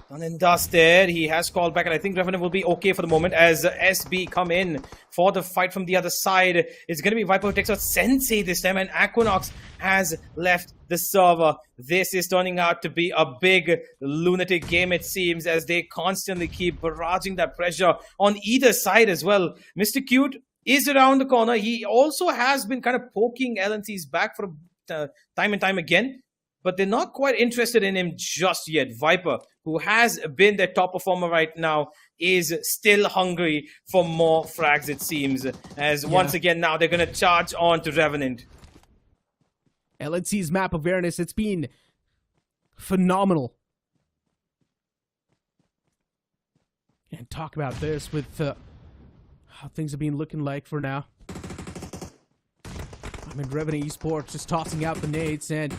done and dusted. He has called back, and I think Revenant will be okay for the moment as SB come in for the fight from the other side. It's going to be Viper who takes out Sensei this time, and Aquanox has left the server. This is turning out to be a big lunatic game, it seems, as they constantly keep barraging that pressure on either side as well. Mr. Cute is around the corner. He also has been kind of poking LNC's back for time and time again, but they're not quite interested in him just yet. Viper, who has been their top performer right now, is still hungry for more frags, it seems, as once again now they're going to charge on to Revenant. LNC's map awareness, it's been phenomenal. And talk about this with how things have been looking like for now. I mean, Revenant Esports just tossing out the nades, and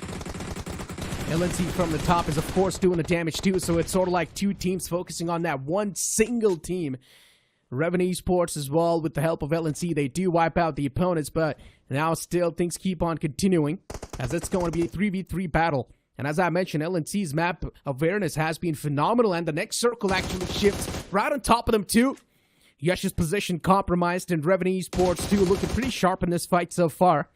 LNC from the top is, of course, doing the damage too, so it's sort of like two teams focusing on that one single team. Revenant Esports as well, with the help of LNC, they do wipe out the opponents, but now still things keep on continuing, as it's going to be a 3v3 battle. And as I mentioned, LNC's map awareness has been phenomenal, and the next circle actually shifts right on top of them too. Yesh's position compromised, and Revenant Esports too looking pretty sharp in this fight so far.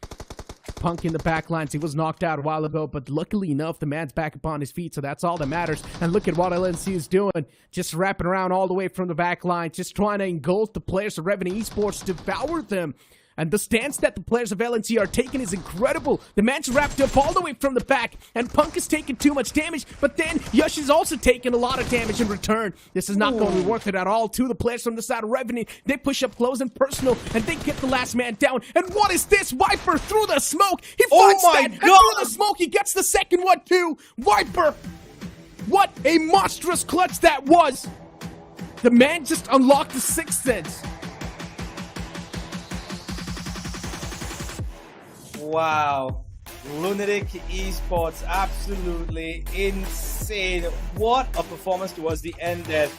Punk in the back lines, he was knocked out a while ago, but luckily enough, the man's back upon his feet, so that's all that matters. And look at what LNC is doing, just wrapping around all the way from the back line, just trying to engulf the players of Revenant Esports, devour them. And the stance that the players of LNC are taking is incredible. The man's wrapped up all the way from the back, and Punk is taking too much damage, but then Yush is also taking a lot of damage in return. This is not going to be worth it at all to the players from the side of Revenant. They push up close and personal, and they get the last man down. And what is this? Viper through the smoke. He fights that, and through the smoke, he gets the second one too. Viper, what a monstrous clutch that was. The man just unlocked the sixth sense. Wow. Lunatic Esports, absolutely insane. What a performance towards the end there.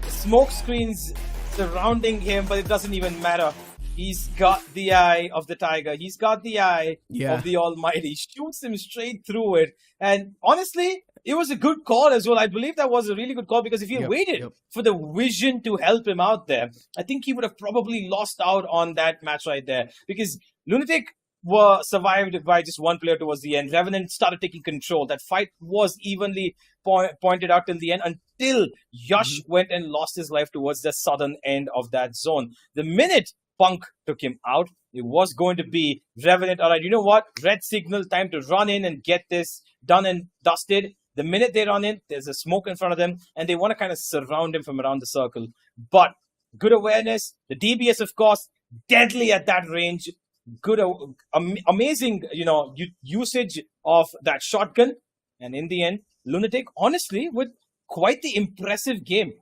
Smoke screens surrounding him, but it doesn't even matter. He's got the eye of the tiger. He's got the eye of the Almighty. Shoots him straight through it. And honestly, it was a good call as well. I believe that was a really good call, because if he had waited for the vision to help him out there, I think he would have probably lost out on that match right there. Because Lunatic were survived by just one player towards the end. Revenant started taking control. That fight was evenly pointed out till the end, until Yash went and lost his life towards the southern end of that zone. The minute Punk took him out, it was going to be Revenant. All right, you know what? Red signal, time to run in and get this done and dusted. The minute they run in, there's a smoke in front of them, and they want to kind of surround him from around the circle. But good awareness. The DBS, of course, deadly at that range. Good, amazing, usage of that shotgun. And in the end, Lunatic, honestly, with quite the impressive game.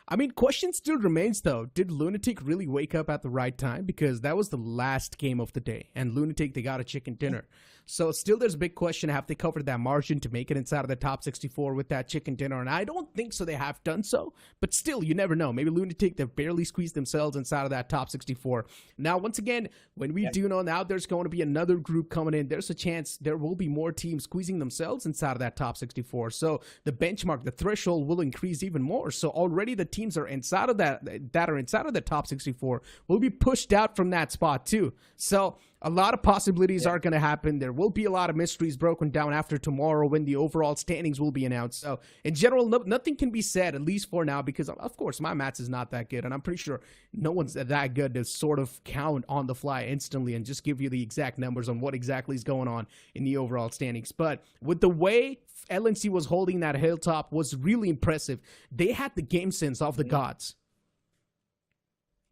I mean, question still remains, though. Did Lunatic really wake up at the right time? Because that was the last game of the day. And Lunatic, they got a chicken dinner. So still there's a big question, have they covered that margin to make it inside of the top 64 with that chicken dinner? And I don't think so, they have done so, but still, you never know. Maybe LUNATIC, they've barely squeezed themselves inside of that top 64. Now, once again, when we do know now there's going to be another group coming in, there's a chance there will be more teams squeezing themselves inside of that top 64. So the benchmark, the threshold will increase even more. So already the teams are inside of that are inside of the top 64 will be pushed out from that spot too. So a lot of possibilities are going to happen. There will be a lot of mysteries broken down after tomorrow when the overall standings will be announced. So in general, nothing can be said, at least for now, because of course my maths is not that good, and I'm pretty sure no one's that good to sort of count on the fly instantly and just give you the exact numbers on what exactly is going on in the overall standings. But with the way LNC was holding that hilltop was really impressive. They had the game sense of the gods.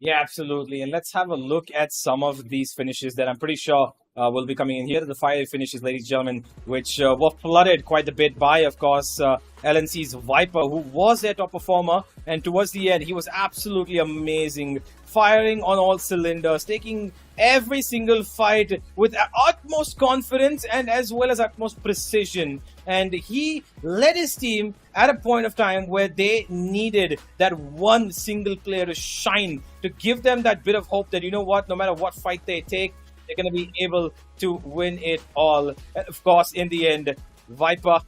Yeah, absolutely. And let's have a look at some of these finishes that I'm pretty sure will be coming in. Here are the 5 finishes, ladies and gentlemen, which were flooded quite a bit by, of course, LNC's Viper, who was their top performer. And towards the end, he was absolutely amazing, firing on all cylinders, taking every single fight with utmost confidence and as well as utmost precision. And he led his team at a point of time where they needed that one single player to shine, to give them that bit of hope that, you know what, no matter what fight they take, they're going to be able to win it all. And of course, in the end, Viper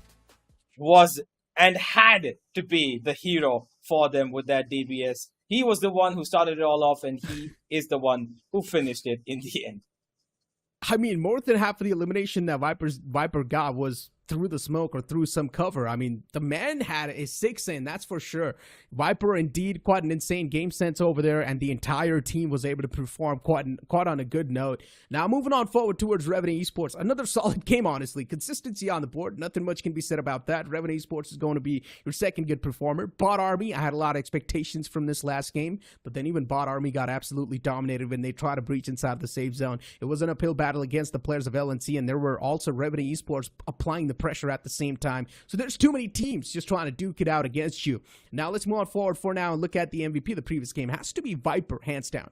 was and had to be the hero for them with that DBS. He was the one who started it all off, and he is the one who finished it in the end. I mean, more than half of the elimination that Viper got was through the smoke or through some cover. I mean, the man had a 6-in, that's for sure. Viper, indeed, quite an insane game sense over there, and the entire team was able to perform quite on a good note. Now, moving on forward towards Revenant Esports, another solid game, honestly. Consistency on the board, nothing much can be said about that. Revenant Esports is going to be your second good performer. Bot Army, I had a lot of expectations from this last game, but then even Bot Army got absolutely dominated when they tried to breach inside the safe zone. It was an uphill battle against the players of LNC, and there were also Revenant Esports applying the pressure at the same time. So there's too many teams just trying to duke it out against you. Now let's move on forward for now and look at the MVP of the previous game. Has to be Viper, hands down.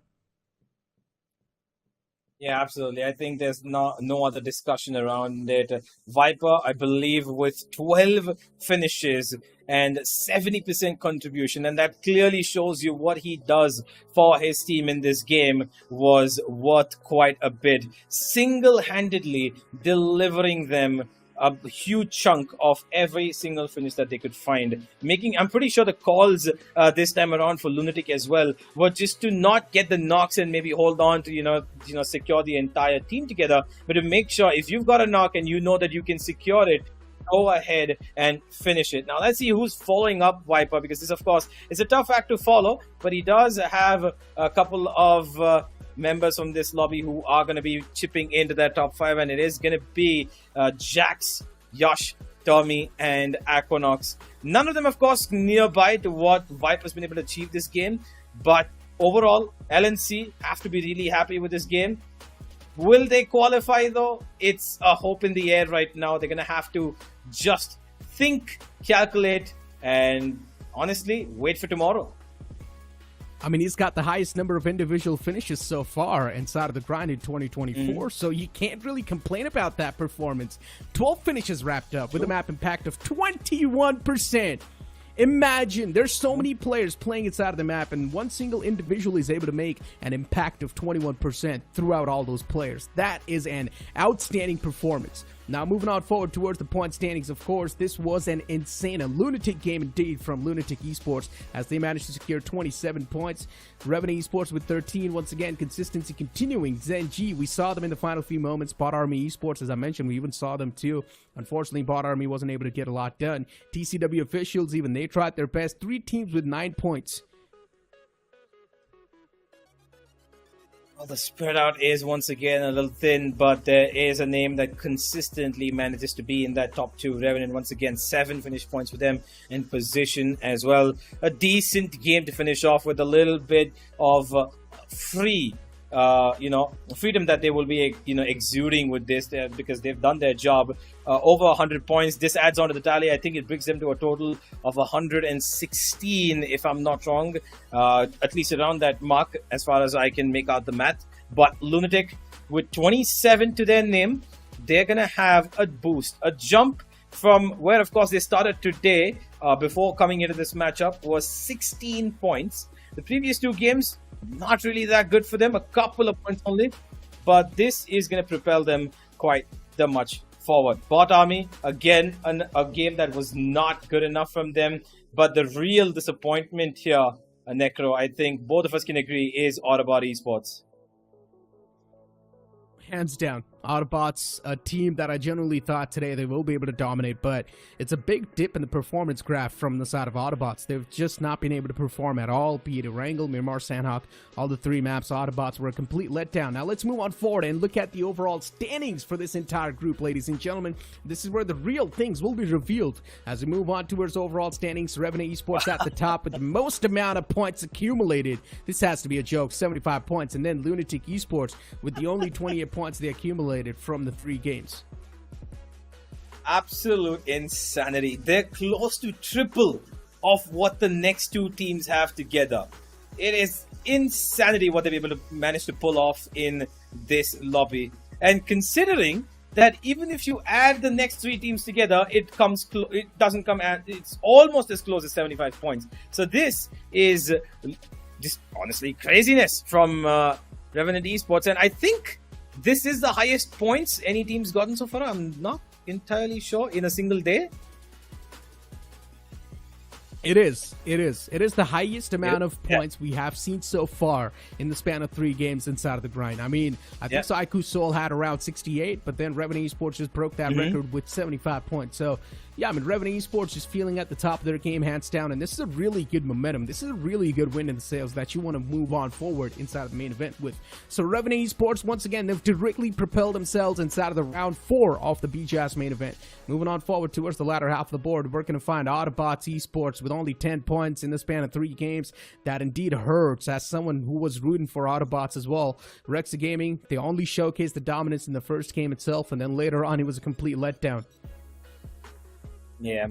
Yeah, absolutely. I think there's no other discussion around it. Viper, I believe, with 12 finishes and 70% contribution, and that clearly shows you what he does for his team in this game was worth quite a bit. Single-handedly delivering them a huge chunk of every single finish that they could find. I'm pretty sure the calls this time around for LUNATIC as well were just to not get the knocks and maybe hold on to, secure the entire team together, but to make sure if you've got a knock and you know that you can secure it, go ahead and finish it. Now let's see who's following up Viper, because this, of course, is a tough act to follow, but he does have a couple of members from this lobby who are going to be chipping into that top 5, and it is going to be Jax, Yash, Tommy, and Aquanox. None of them, of course, nearby to what Viper's been able to achieve this game, but overall, LNC have to be really happy with this game. Will they qualify, though? It's a hope in the air right now. They're going to have to just think, calculate, and honestly, wait for tomorrow. I mean, he's got the highest number of individual finishes so far inside of the grind in 2024, so you can't really complain about that performance. 12 finishes wrapped up with a map impact of 21%. Imagine, there's so many players playing inside of the map, and one single individual is able to make an impact of 21% throughout all those players. That is an outstanding performance. Now, moving on forward towards the point standings, of course, this was an insane, a lunatic game indeed from Revenant Esports, as they managed to secure 27 points. Revenant Esports with 13. Once again, consistency continuing. ZENG, we saw them in the final few moments. Bot Army Esports, as I mentioned, we even saw them too. Unfortunately, Bot Army wasn't able to get a lot done. TCW officials, even they tried their best. 3 teams with 9 points. Well, the spread out is once again a little thin, but there is a name that consistently manages to be in that top 2. Revenant, once again, 7 finish points for them in position as well. A decent game to finish off with, a little bit of freedom that they will be, exuding with this, because they've done their job. Over 100 points. This adds on to the tally. I think it brings them to a total of 116, if I'm not wrong. At least around that mark, as far as I can make out the math. But LUNATIC, with 27 to their name, they're going to have a boost, a jump from where, of course, they started today before coming into this matchup was 16 points. The previous 2 games, not really that good for them, a couple of points only. But this is going to propel them quite the much forward. Bot Army, again, a game that was not good enough from them. But the real disappointment here, Necro, I think both of us can agree, is AUTOBOTZ Esports. Hands down. Autobots, a team that I generally thought today they will be able to dominate, but it's a big dip in the performance graph from the side of Autobots. They've just not been able to perform at all, be it Erangel, Miramar, Sanhok, all the 3 maps. Autobots were a complete letdown. Now let's move on forward and look at the overall standings for this entire group, ladies and gentlemen. This is where the real things will be revealed as we move on towards overall standings. Revenant Esports at the top with the most amount of points accumulated. This has to be a joke, 75 points. And then LUNATIC Esports with the only 28 points they accumulated from the 3 games. Absolute insanity. They're close to triple of what the next 2 teams have together. It is insanity what they've been able to manage to pull off in this lobby. And considering that even if you add the next 3 teams together, it doesn't come at, it's almost as close as 75 points. So this is just honestly craziness from Revenant Esports, and I think this is the highest points any team's gotten so far. I'm not entirely sure in a single day. It is the highest amount of points we have seen so far in the span of 3 games inside of the grind. I mean, I think Saiku Soul had around 68, but then Revenant Esports just broke that record with 75 points. So, yeah, I mean, Revenant Esports is feeling at the top of their game, hands down, and this is a really good momentum. This is a really good win in the sales that you want to move on forward inside of the main event with. So Revenant Esports, once again, they've directly propelled themselves inside of the round 4 of the BGIS main event. Moving on forward towards the latter half of the board, we're going to find AUTOBOTZ Esports with only 10 points in the span of 3 games. That indeed hurts as someone who was rooting for AUTOBOTZ as well. REXA Gaming, they only showcased the dominance in the first game itself, and then later on it was a complete letdown. Yeah,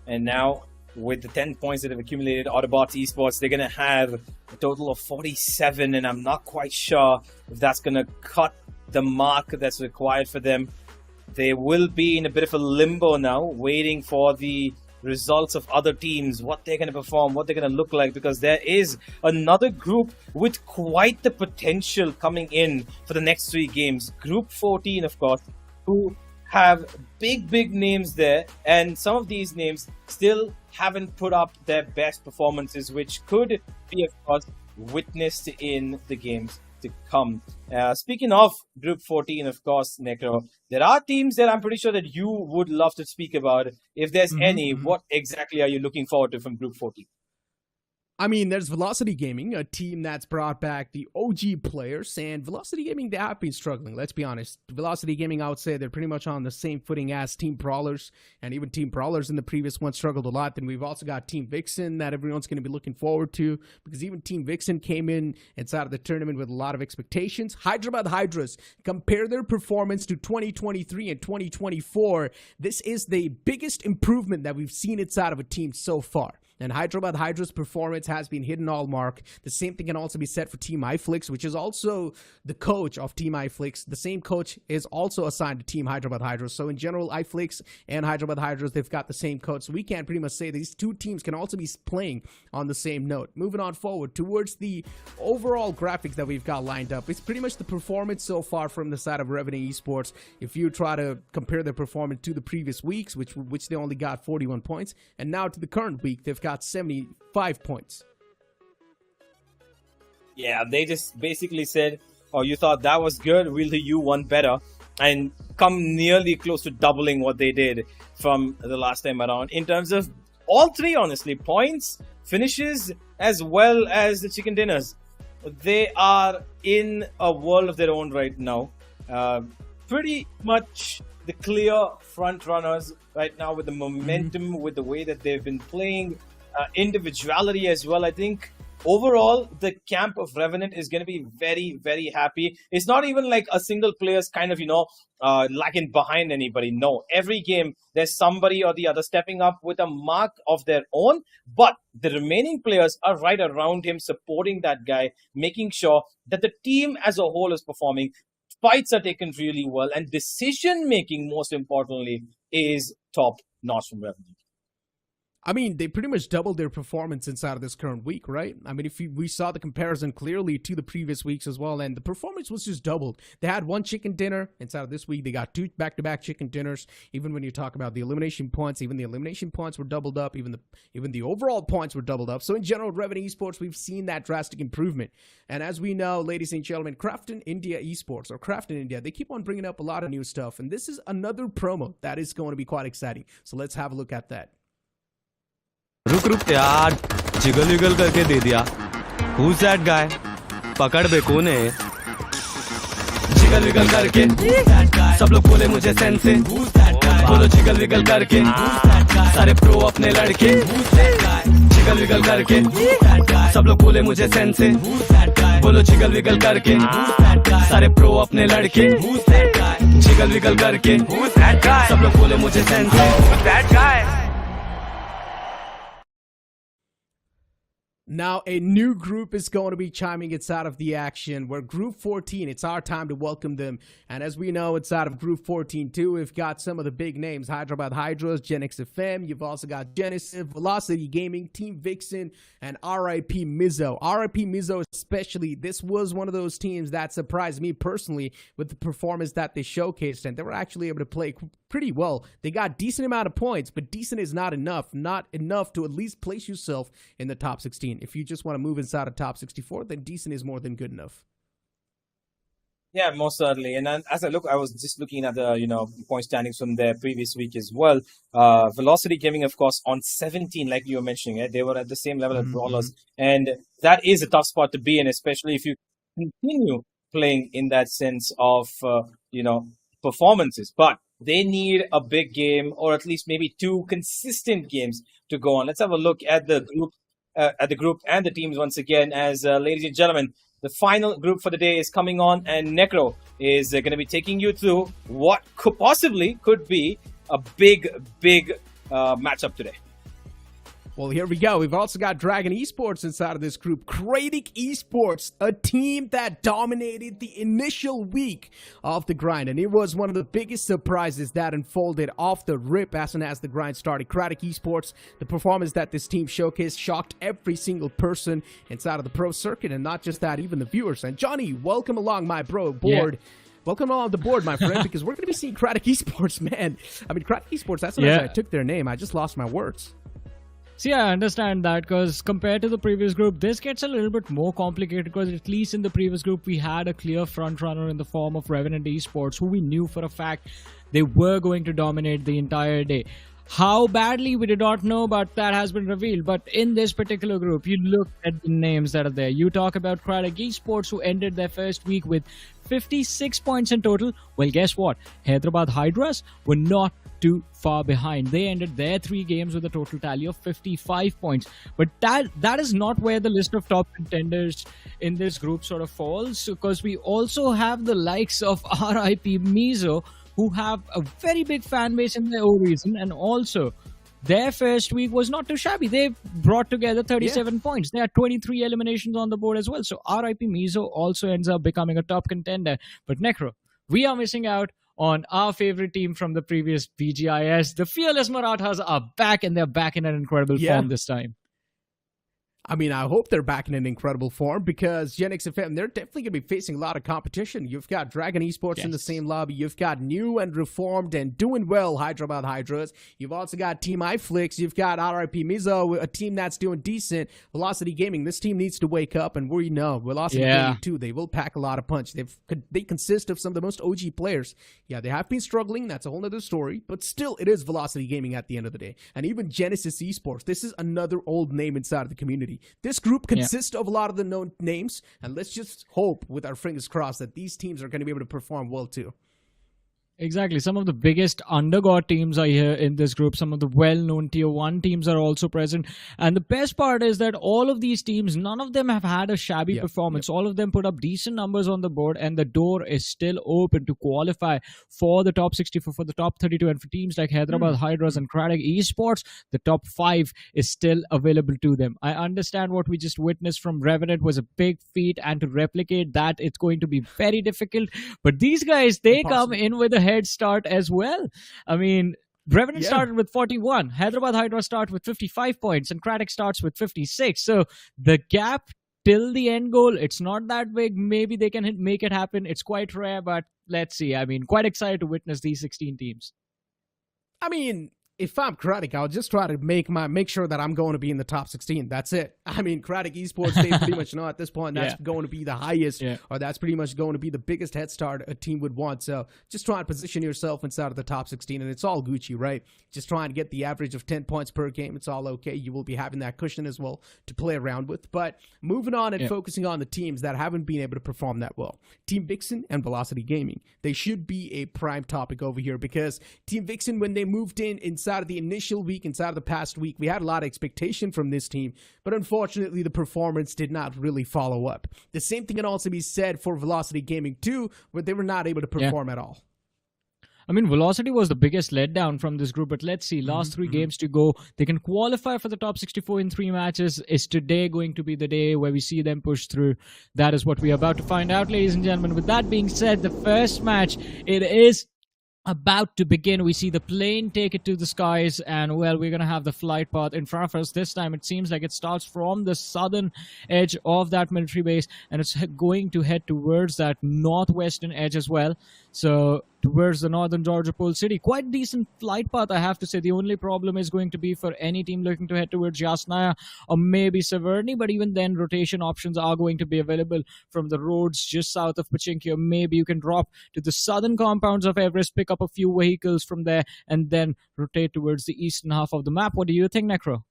and now with the 10 points that have accumulated, AUTOBOTZ Esports, they're going to have a total of 47, and I'm not quite sure if that's going to cut the mark that's required for them. They will be in a bit of a limbo now, waiting for the results of other teams, what they're going to perform, what they're going to look like, because there is another group with quite the potential coming in for the next 3 games. Group 14, of course, who have big names there, and some of these names still haven't put up their best performances, which could be, of course, witnessed in the games to come. Speaking of Group 14, of course, Necro, there are teams that I'm pretty sure that you would love to speak about. If there's any, what exactly are you looking forward to from Group 14? I mean, there's Velocity Gaming, a team that's brought back the OG players, and Velocity Gaming, they have been struggling, let's be honest. Velocity Gaming, I would say they're pretty much on the same footing as Team Brawlers, and even Team Brawlers in the previous one struggled a lot. Then we've also got Team VIXXEN that everyone's going to be looking forward to, because even Team VIXXEN came in inside of the tournament with a lot of expectations. HYDRAS, compare their performance to 2023 and 2024. This is the biggest improvement that we've seen inside of a team so far. And HYDRAS performance has been hitting all mark. The same thing can also be said for Team IFLICKS, which is also the coach of Team IFLICKS. The same coach is also assigned to Team HYDRAS. So in general, IFLICKS and HYDRAS, they've got the same coach. So we can pretty much say these 2 teams can also be playing on the same note. Moving on forward towards the overall graphics that we've got lined up, it's pretty much the performance so far from the side of Revenant Esports. If you try to compare their performance to the previous weeks, which they only got 41 points, and now to the current week, they've got 75 points. Yeah, they just basically said, oh, you thought that was good, we'll do you one better, and come nearly close to doubling what they did from the last time around in terms of all 3, honestly, points, finishes, as well as the chicken dinners. They are in a world of their own right now. Pretty much the clear front runners right now with the momentum, with the way that they've been playing, individuality as well. I think overall the camp of Revenant is going to be very happy. It's not even like a single player's kind of, lagging behind anybody. No, every game there's somebody or the other stepping up with a mark of their own, but the remaining players are right around him, supporting that guy, making sure that the team as a whole is performing. fights are taken really well, and decision making, most importantly, is top notch from Revenant. I mean, they pretty much doubled their performance inside of this current week, right? I mean, we saw the comparison clearly to the previous weeks as well, and the performance was just doubled. They had one chicken dinner inside of this week. They got 2 back-to-back chicken dinners. Even when you talk about the elimination points, even the elimination points were doubled up. Even the overall points were doubled up. So in general, Revenant Esports, we've seen that drastic improvement. And as we know, ladies and gentlemen, Crafton India Esports, or Crafton India, they keep on bringing up a lot of new stuff. And this is another promo that is going to be quite exciting. So let's have a look at that. रुक यार jiggle wiggle करके दे दिया Who's that guy? पकड़ बे कौन है jiggle wiggle करके सब लोग बोले मुझे सेंस से बोलो जिगल विगल करके सारे प्रो अपने लड़के जिगल विगल करके सब लोग बोले मुझे सेंस से बोलो जिगल विगल करके सारे प्रो अपने लड़के जिगल विगल करके सब लोग बोले मुझे सेंस से Now, a new group is going to be chiming inside of the action. We're Group 14. It's our time to welcome them. And as we know, inside of Group 14, too, we've got some of the big names. HYDRABAD HYDRAS, GENxFM. You've also got Genesis, Velocity Gaming, Team VIXXEN, and RIP MIZO. RIP MIZO especially, this was one of those teams that surprised me personally with the performance that they showcased. And they were actually able to play pretty well. They got decent amount of points, but decent is not enough. Not enough to at least place yourself in the top 16. If you just want to move inside of top 64, then decent is more than good enough. Yeah, most certainly. And then as I was just looking at the, point standings from their previous week as well. Velocity Gaming, of course, on 17, like you were mentioning, they were at the same level as Brawlers. And that is a tough spot to be in, especially if you continue playing in that sense of, performances. But they need a big game, or at least maybe 2 consistent games to go on. Let's have a look at the group and the teams once again, as ladies and gentlemen, the final group for the day is coming on, and Necro is going to be taking you through what could be a big matchup today. Well, here we go. We've also got Dragon Esports inside of this group. CRATIC Esports, a team that dominated the initial week of the grind. And it was one of the biggest surprises that unfolded off the rip as soon as the grind started. CRATIC Esports, the performance that this team showcased shocked every single person inside of the pro circuit. And not just that, even the viewers. And Johnny, welcome along, my bro, board. Yeah. Welcome along the board, my friend, because we're going to be seeing CRATIC Esports, man. I mean, CRATIC Esports, that's when I took their name. I just lost my words. See, I understand that, because compared to the previous group, this gets a little bit more complicated, because at least in the previous group, we had a clear front runner in the form of Revenant Esports, who we knew for a fact they were going to dominate the entire day. How badly, we did not know, but that has been revealed. But in this particular group, you look at the names that are there. You talk about CRATIC Esports, who ended their first week with 56 points in total. Well, guess what? HYDRABAD HYDRAS were not too far behind. They ended their 3 games with a total tally of 55 points. But that is not where the list of top contenders in this group sort of falls, because we also have the likes of RIP MIZO, who have a very big fan base in their own region, and also their first week was not too shabby. They brought together 37 points. They had 23 eliminations on the board as well. So RIP MIZO also ends up becoming a top contender. But Necro, we are missing out on our favorite team from the previous BGIS. The Fearless Marathas are back, and they're back in an incredible form this time. I mean, I hope they're back in an incredible form, because GENxFM, they're definitely going to be facing a lot of competition. You've got Dragon Esports in the same lobby. You've got new and reformed and doing well HYDRABAD HYDRAS. You've also got Team IFLICKS. You've got RIP MIZO, a team that's doing decent. Velocity Gaming, this team needs to wake up, and we know Velocity Gaming too, they will pack a lot of punch. They consist of some of the most OG players. Yeah, they have been struggling. That's a whole other story, but still, it is Velocity Gaming at the end of the day. And even Genesis Esports, this is another old name inside of the community. This group consists of a lot of the known names, and let's just hope with our fingers crossed that these teams are going to be able to perform well too. Exactly. Some of the biggest underdog teams are here in this group. Some of the well-known tier 1 teams are also present. And the best part is that all of these teams, none of them have had a shabby performance. All of them put up decent numbers on the board, and the door is still open to qualify for the top 64, for the top 32. And for teams like Hyderabad, HYDRAS and CRATIC Esports, the top 5 is still available to them. I understand what we just witnessed from Revenant was a big feat, and to replicate that, it's going to be very difficult. But these guys, they come in with a head start as well. I mean, Revenant started with 41. Hyderabad Hydra starts with 55 points, and CRATIC starts with 56. So the gap till the end goal, it's not that big. Maybe they can make it happen. It's quite rare, but let's see. I mean, quite excited to witness these 16 teams. I mean, if I'm CRATIC, I'll just try to make sure that I'm going to be in the top 16. That's it. I mean, CRATIC Esports, they pretty much know at this point that's going to be the highest, or that's pretty much going to be the biggest head start a team would want. So just try and position yourself inside of the top 16, and it's all Gucci, right? Just try and get the average of 10 points per game. It's all okay. You will be having that cushion as well to play around with. But moving on and focusing on the teams that haven't been able to perform that well. Team VIXXEN and Velocity Gaming. They should be a prime topic over here, because Team VIXXEN, when they moved inside of the initial week, inside of the past week, we had a lot of expectation from this team, but unfortunately the performance did not really follow up. The same thing can also be said for Velocity Gaming too, but they were not able to perform at all. I mean, Velocity was the biggest letdown from this group, but let's see. Last 3 games to go. They can qualify for the top 64 in 3 matches. Is today going to be the day where we see them push through? That is what we are about to find out, ladies and gentlemen. With that being said, the first match, it is about to begin. We see the plane take it to the skies, and well, we're going to have the flight path in front of us. This time it seems like it starts from the southern edge of that military base, and it's going to head towards that northwestern edge as well. So towards the northern Georgia Pole City. Quite decent flight path, I have to say. The only problem is going to be for any team looking to head towards Yasnaya or maybe Severny, but even then rotation options are going to be available from the roads just south of Pachinki, or maybe you can drop to the southern compounds of Everest, pick up a few vehicles from there, and then rotate towards the eastern half of the map. What do you think, Necro?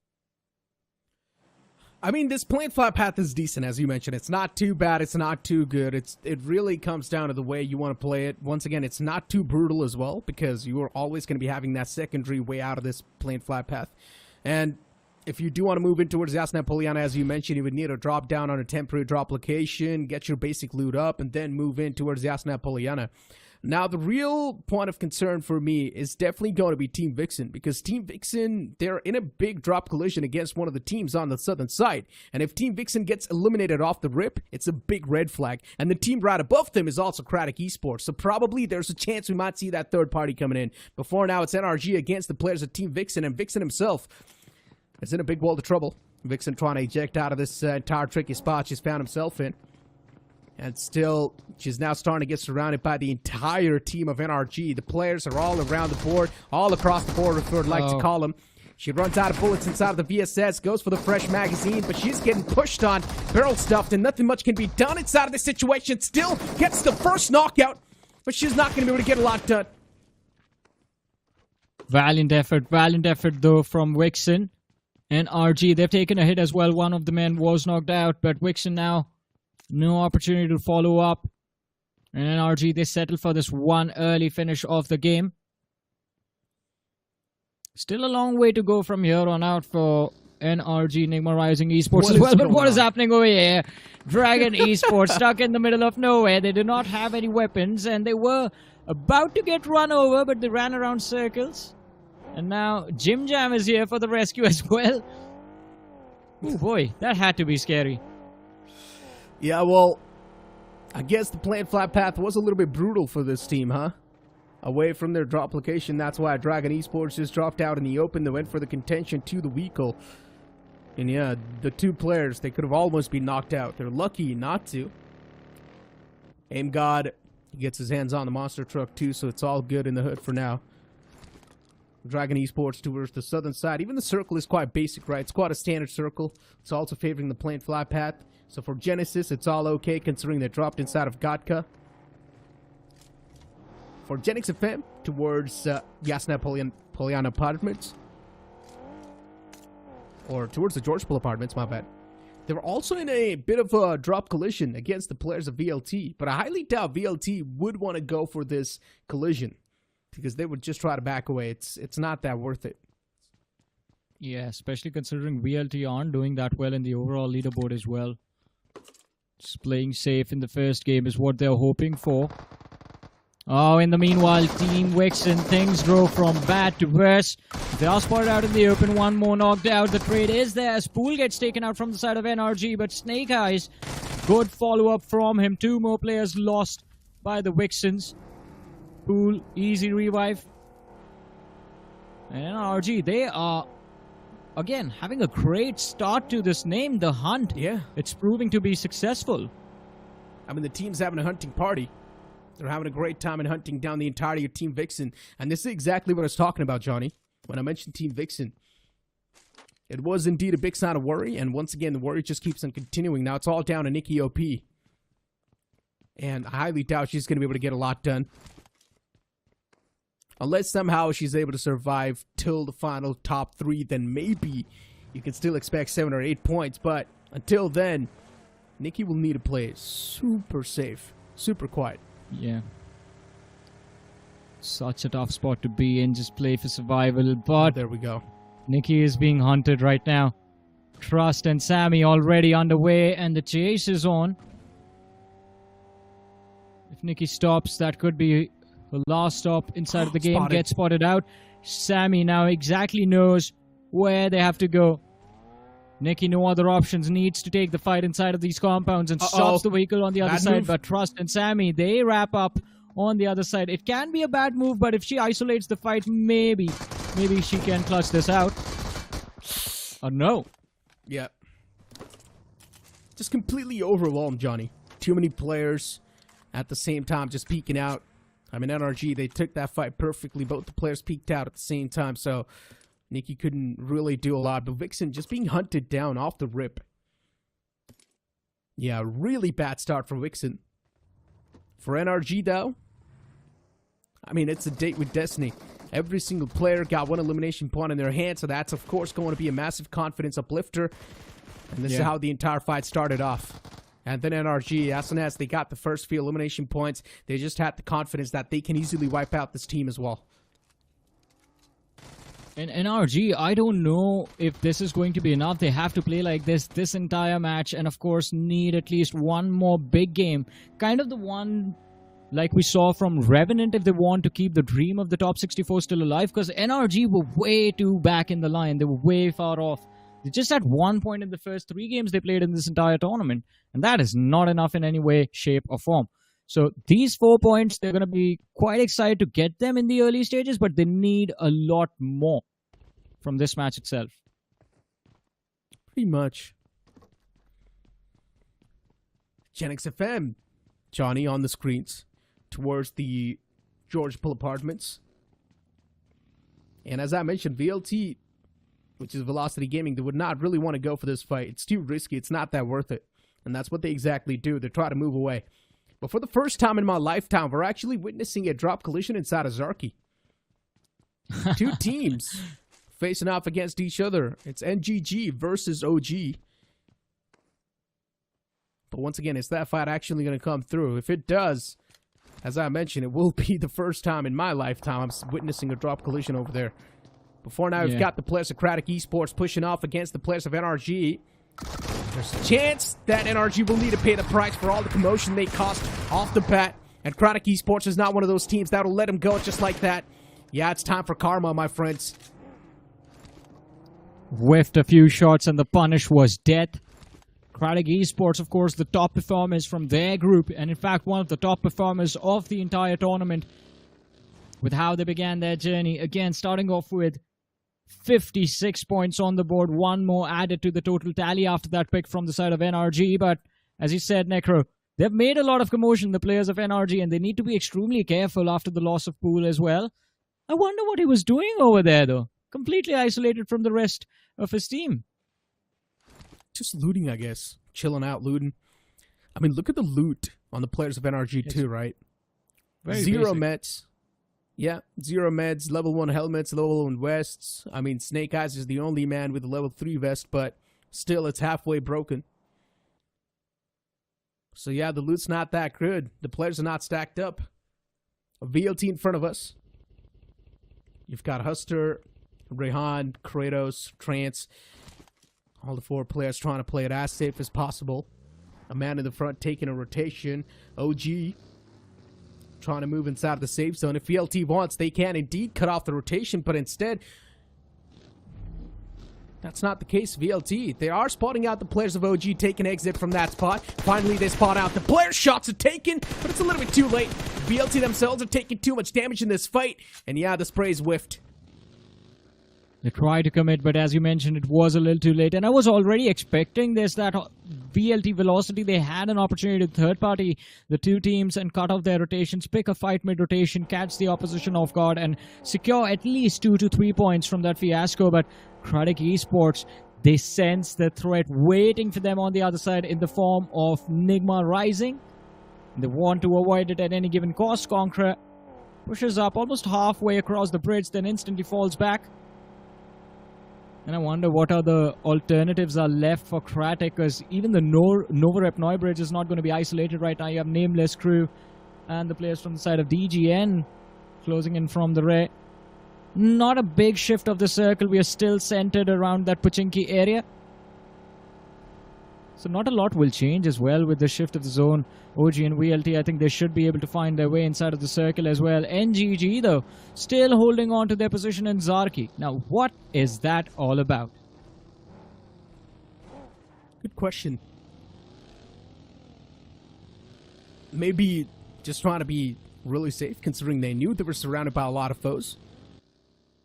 I mean, this plane flight path is decent, as you mentioned. It's not too bad. It's not too good. It really comes down to the way you want to play it. Once again, it's not too brutal as well, because you are always going to be having that secondary way out of this plane flight path. And if you do want to move in towards Yasna Poliana, as you mentioned, you would need to drop down on a temporary drop location, get your basic loot up, and then move in towards Yasna Poliana. Now, the real point of concern for me is definitely going to be Team VIXXEN, because Team VIXXEN, they're in a big drop collision against one of the teams on the southern side. And if Team VIXXEN gets eliminated off the rip, it's a big red flag. And the team right above them is also CRATIC Esports. So probably there's a chance we might see that third party coming in. Before now, it's NRG against the players of Team VIXXEN, and VIXXEN himself is in a big world of trouble. VIXXEN trying to eject out of this entire tricky spot she's found himself in. And still, she's now starting to get surrounded by the entire team of NRG. The players are all around the board, all across the board, if we'd like to call them. She runs out of bullets inside of the VSS, goes for the fresh magazine, but she's getting pushed on, barrel stuffed, and nothing much can be done inside of this situation. Still gets the first knockout, but she's not going to be able to get a lot done. Valiant effort though from VIXXEN. NRG, they've taken a hit as well. One of the men was knocked out, but VIXXEN now, no opportunity to follow up. And NRG, they settle for this one early finish of the game. Still a long way to go from here on out for NRG, NIGMA Rising Esports as well. But what is happening over here? Dragon Esports stuck in the middle of nowhere. They do not have any weapons, and they were about to get run over, but they ran around circles. And now Jim Jam is here for the rescue as well. Oh boy, that had to be scary. Yeah, well, I guess the planned flight path was a little bit brutal for this team, huh? Away from their drop location, that's why Dragon Esports just dropped out in the open. They went for the contention to the vehicle. And yeah, the two players, they could have almost been knocked out. They're lucky not to. Aim God, he gets his hands on the monster truck too, so it's all good in the hood for now. Dragon Esports towards the southern side. Even the circle is quite basic, right? It's quite a standard circle. It's also favoring the plane fly path. So for Genesis, it's all okay considering they dropped inside of Gatka. For GENxFM, towards Yasna Poliana Apartments. Or towards the George Pole Apartments, my bad. They were also in a bit of a drop collision against the players of VLT. But I highly doubt VLT would want to go for this collision. because they would just try to back away. It's not that worth it. Yeah, especially considering VLT aren't doing that well in the overall leaderboard as well. Just playing safe in the first game is what they're hoping for. Oh, in the meanwhile, Team VIXXEN, things drove from bad to worse. They are spotted out in the open. One more knocked out. The trade is there. Spool gets taken out from the side of NRG, but Snake Eyes, good follow-up from him. 2 more players lost by the VIXXENs. Spool, easy revive. And NRG, they are, again, having a great start to this name, The Hunt. Yeah. It's proving to be successful. I mean, the team's having a hunting party. They're having a great time in hunting down the entirety of Team VIXXEN. And this is exactly what I was talking about, Johnny, when I mentioned Team VIXXEN. It was indeed a big sign of worry, and once again, the worry just keeps on continuing. Now it's all down to Nikki OP. And I highly doubt she's going to be able to get a lot done. Unless somehow she's able to survive till the final top 3, then maybe you can still expect 7 or 8 points. But until then, Nikki will need to play super safe, super quiet. Yeah. Such a tough spot to be in. Just play for survival. But There we go. Nikki is being hunted right now. Trust and Sammy already underway, and the chase is on. If Nikki stops, that could be the last stop inside of the game. Spotted. Gets spotted out. Sammy now exactly knows where they have to go. Nikki, no other options, needs to take the fight inside of these compounds and stops the vehicle on the other Bad side. move. But Trust and Sammy, they wrap up on the other side. It can be a bad move, but if she isolates the fight, maybe she can clutch this out. Oh, no. Yeah. Just completely overwhelmed, Johnny. Too many players at the same time just peeking out. I mean, NRG, they took that fight perfectly. Both the players peeked out at the same time, so Nikki couldn't really do a lot. But VIXXEN just being hunted down off the rip. Yeah, really bad start for VIXXEN. For NRG, though, I mean, it's a date with destiny. Every single player got 1 elimination point in their hand, so that's, of course, going to be a massive confidence uplifter. And this is how the entire fight started off. And then NRG, as soon as they got the first few elimination points, they just had the confidence that they can easily wipe out this team as well. And NRG, I don't know if this is going to be enough. They have to play like this entire match, and of course need at least one more big game. Kind of the one like we saw from Revenant if they want to keep the dream of the top 64 still alive, because NRG were way too back in the line. They were way far off. They just had 1 point in the first 3 games they played in this entire tournament, and that is not enough in any way, shape, or form. So these 4 points, they're going to be quite excited to get them in the early stages, but they need a lot more from this match itself. Pretty much. GENxFM, Johnny, on the screens towards the George Pool Apartments. And as I mentioned, VLT, which is Velocity Gaming, they would not really want to go for this fight. It's too risky. It's not that worth it. And that's what they exactly do. They try to move away. But for the first time in my lifetime, we're actually witnessing a drop collision inside of Zarki. 2 teams facing off against each other. It's NGG versus OG. But once again, is that fight actually going to come through? If it does, as I mentioned, it will be the first time in my lifetime I'm witnessing a drop collision over there. Before now, we've got the players of CRATIC Esports pushing off against the players of NRG. There's a chance that NRG will need to pay the price for all the commotion they caused off the bat. And CRATIC Esports is not one of those teams that'll let them go just like that. Yeah, it's time for karma, my friends. Whiffed a few shots and the punish was death. CRATIC Esports, of course, the top performers from their group, and in fact one of the top performers of the entire tournament, with how they began their journey. Again, starting off with 56 points on the board, 1 more added to the total tally after that pick from the side of NRG. But as you said, Necro, they've made a lot of commotion, the players of NRG, and they need to be extremely careful after the loss of Pool as well. I wonder what he was doing over there, though. Completely isolated from the rest of his team. Just looting, I guess. Chilling out, looting. I mean, look at the loot on the players of NRG too, right? Very 0 basic. meds. Yeah, 0 meds, level 1 helmets, level 1 vests. I mean, Snake Eyes is the only man with a level 3 vest, but still it's halfway broken. So yeah, the loot's not that good. The players are not stacked up. A VLT in front of us. You've got Huster, Rehan, Kratos, Trance. All the 4 players trying to play it as safe as possible. A man in the front taking a rotation. OG trying to move inside the safe zone. If VLT wants, they can indeed cut off the rotation, but instead, that's not the case. VLT, they are spotting out the players of OG taking exit from that spot. Finally, they spot out the players. Shots are taken, but it's a little bit too late. VLT themselves are taking too much damage in this fight, and yeah, the spray's whiffed. They tried to commit, but as you mentioned, it was a little too late. And I was already expecting this, that VLT Velocity, they had an opportunity to third party the 2 teams and cut off their rotations, pick a fight mid-rotation, catch the opposition off guard, and secure at least 2 to 3 points from that fiasco. But CRATIC Esports, they sense the threat waiting for them on the other side in the form of NIGMA rising. They want to avoid it at any given cost. Conqueror pushes up almost halfway across the bridge, then instantly falls back. And I wonder what other alternatives are left for CRATIC, because even the Novorep bridge is not going to be isolated right now. You have Nameless crew and the players from the side of DGN closing in from the rear. Not a big shift of the circle. We are still centered around that Pochinki area. So not a lot will change as well with the shift of the zone. OG and VLT, I think they should be able to find their way inside of the circle as well. NGG, though, still holding on to their position in Zarki. Now, what is that all about? Good question. Maybe just trying to be really safe, considering they knew they were surrounded by a lot of foes.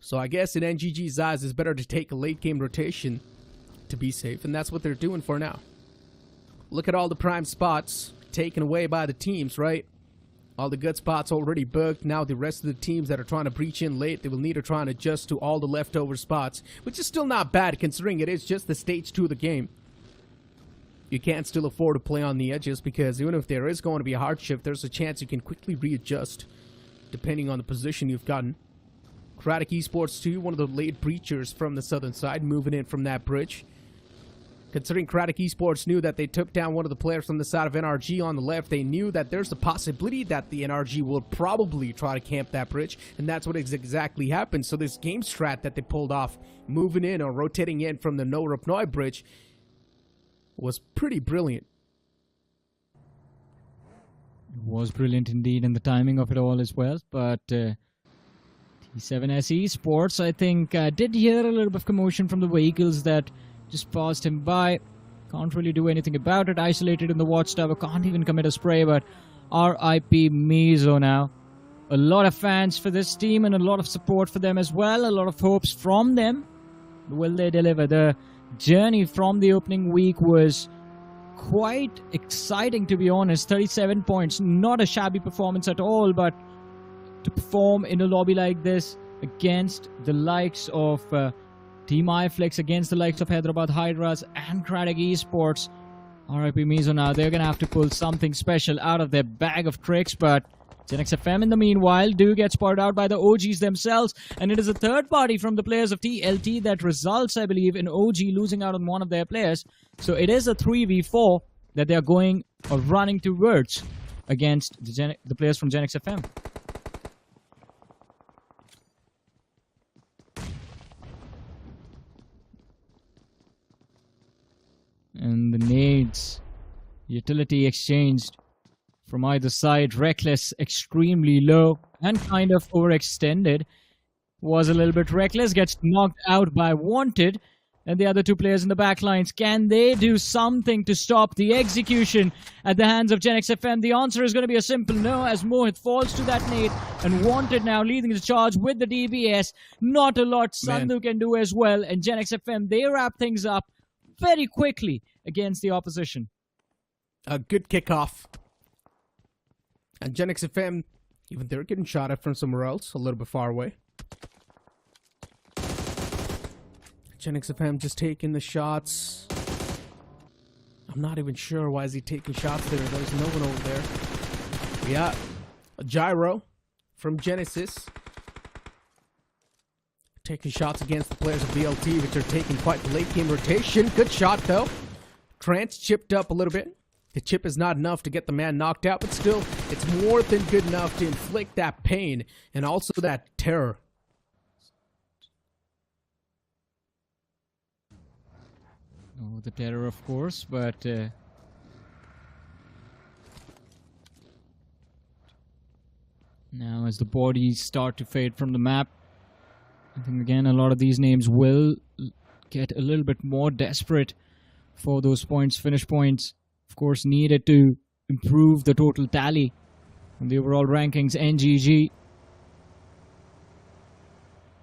So I guess in NGG's eyes, it's better to take a late game rotation to be safe, and that's what they're doing for now. Look at all the prime spots taken away by the teams, right? All the good spots already booked. Now the rest of the teams that are trying to breach in late, they will need to try and adjust to all the leftover spots, which is still not bad considering it is just the stage 2 of the game. You can't still afford to play on the edges, because even if there is going to be a hard shift, there's a chance you can quickly readjust depending on the position you've gotten. CRATIC Esports too, one of the late breachers from the southern side, moving in from that bridge. Considering CRATIC Esports knew that they took down one of the players from the side of NRG on the left, they knew that there's a possibility that the NRG will probably try to camp that bridge, and that's what exactly happened. So this game strat that they pulled off, moving in or rotating in from the Novorep bridge, was pretty brilliant. It was brilliant indeed, and the timing of it all as well. But T7S Esports, I think, did hear a little bit of commotion from the vehicles that just passed him by. Can't really do anything about it. Isolated in the watchtower. Can't even commit a spray, but RIP MIZO now. A lot of fans for this team and a lot of support for them as well. A lot of hopes from them. Will they deliver? The journey from the opening week was quite exciting, to be honest. 37 points. Not a shabby performance at all, but to perform in a lobby like this against the likes of Team IFLICKS, against the likes of HYDERABAD, HYDRAS and CRATIC Esports. RIP MIZO now. They're going to have to pull something special out of their bag of tricks, but GENxFM in the meanwhile do get spotted out by the OGs themselves, and it is a third party from the players of TLT that results, I believe, in OG losing out on one of their players. So it is a 3v4 that they are going or running towards against the players from GENxFM. And the nades, utility exchanged from either side. Reckless, extremely low and kind of overextended. Was a little bit reckless, gets knocked out by Wanted. And the other 2 players in the back lines, can they do something to stop the execution at the hands of GENxFM? The answer is going to be a simple no, as Mohit falls to that nade, and Wanted now leading the charge with the DBS. Not a lot Sandhu can do as well, and GENxFM, they wrap things up very quickly against the opposition. A good kickoff. And GENxFM, even they're getting shot at from somewhere else, a little bit far away. GENxFM just taking the shots. I'm not even sure why is he taking shots there. There's no one over there. Yeah, a gyro from Genesis. Taking shots against the players of VLT, which are taking quite the late game rotation. Good shot though. Trance chipped up a little bit. The chip is not enough to get the man knocked out, but still, it's more than good enough to inflict that pain and also that terror. the terror, of course, but now as the bodies start to fade from the map, I think again a lot of these names will get a little bit more desperate for those points, finish points. Of course, needed to improve the total tally on the overall rankings. NGG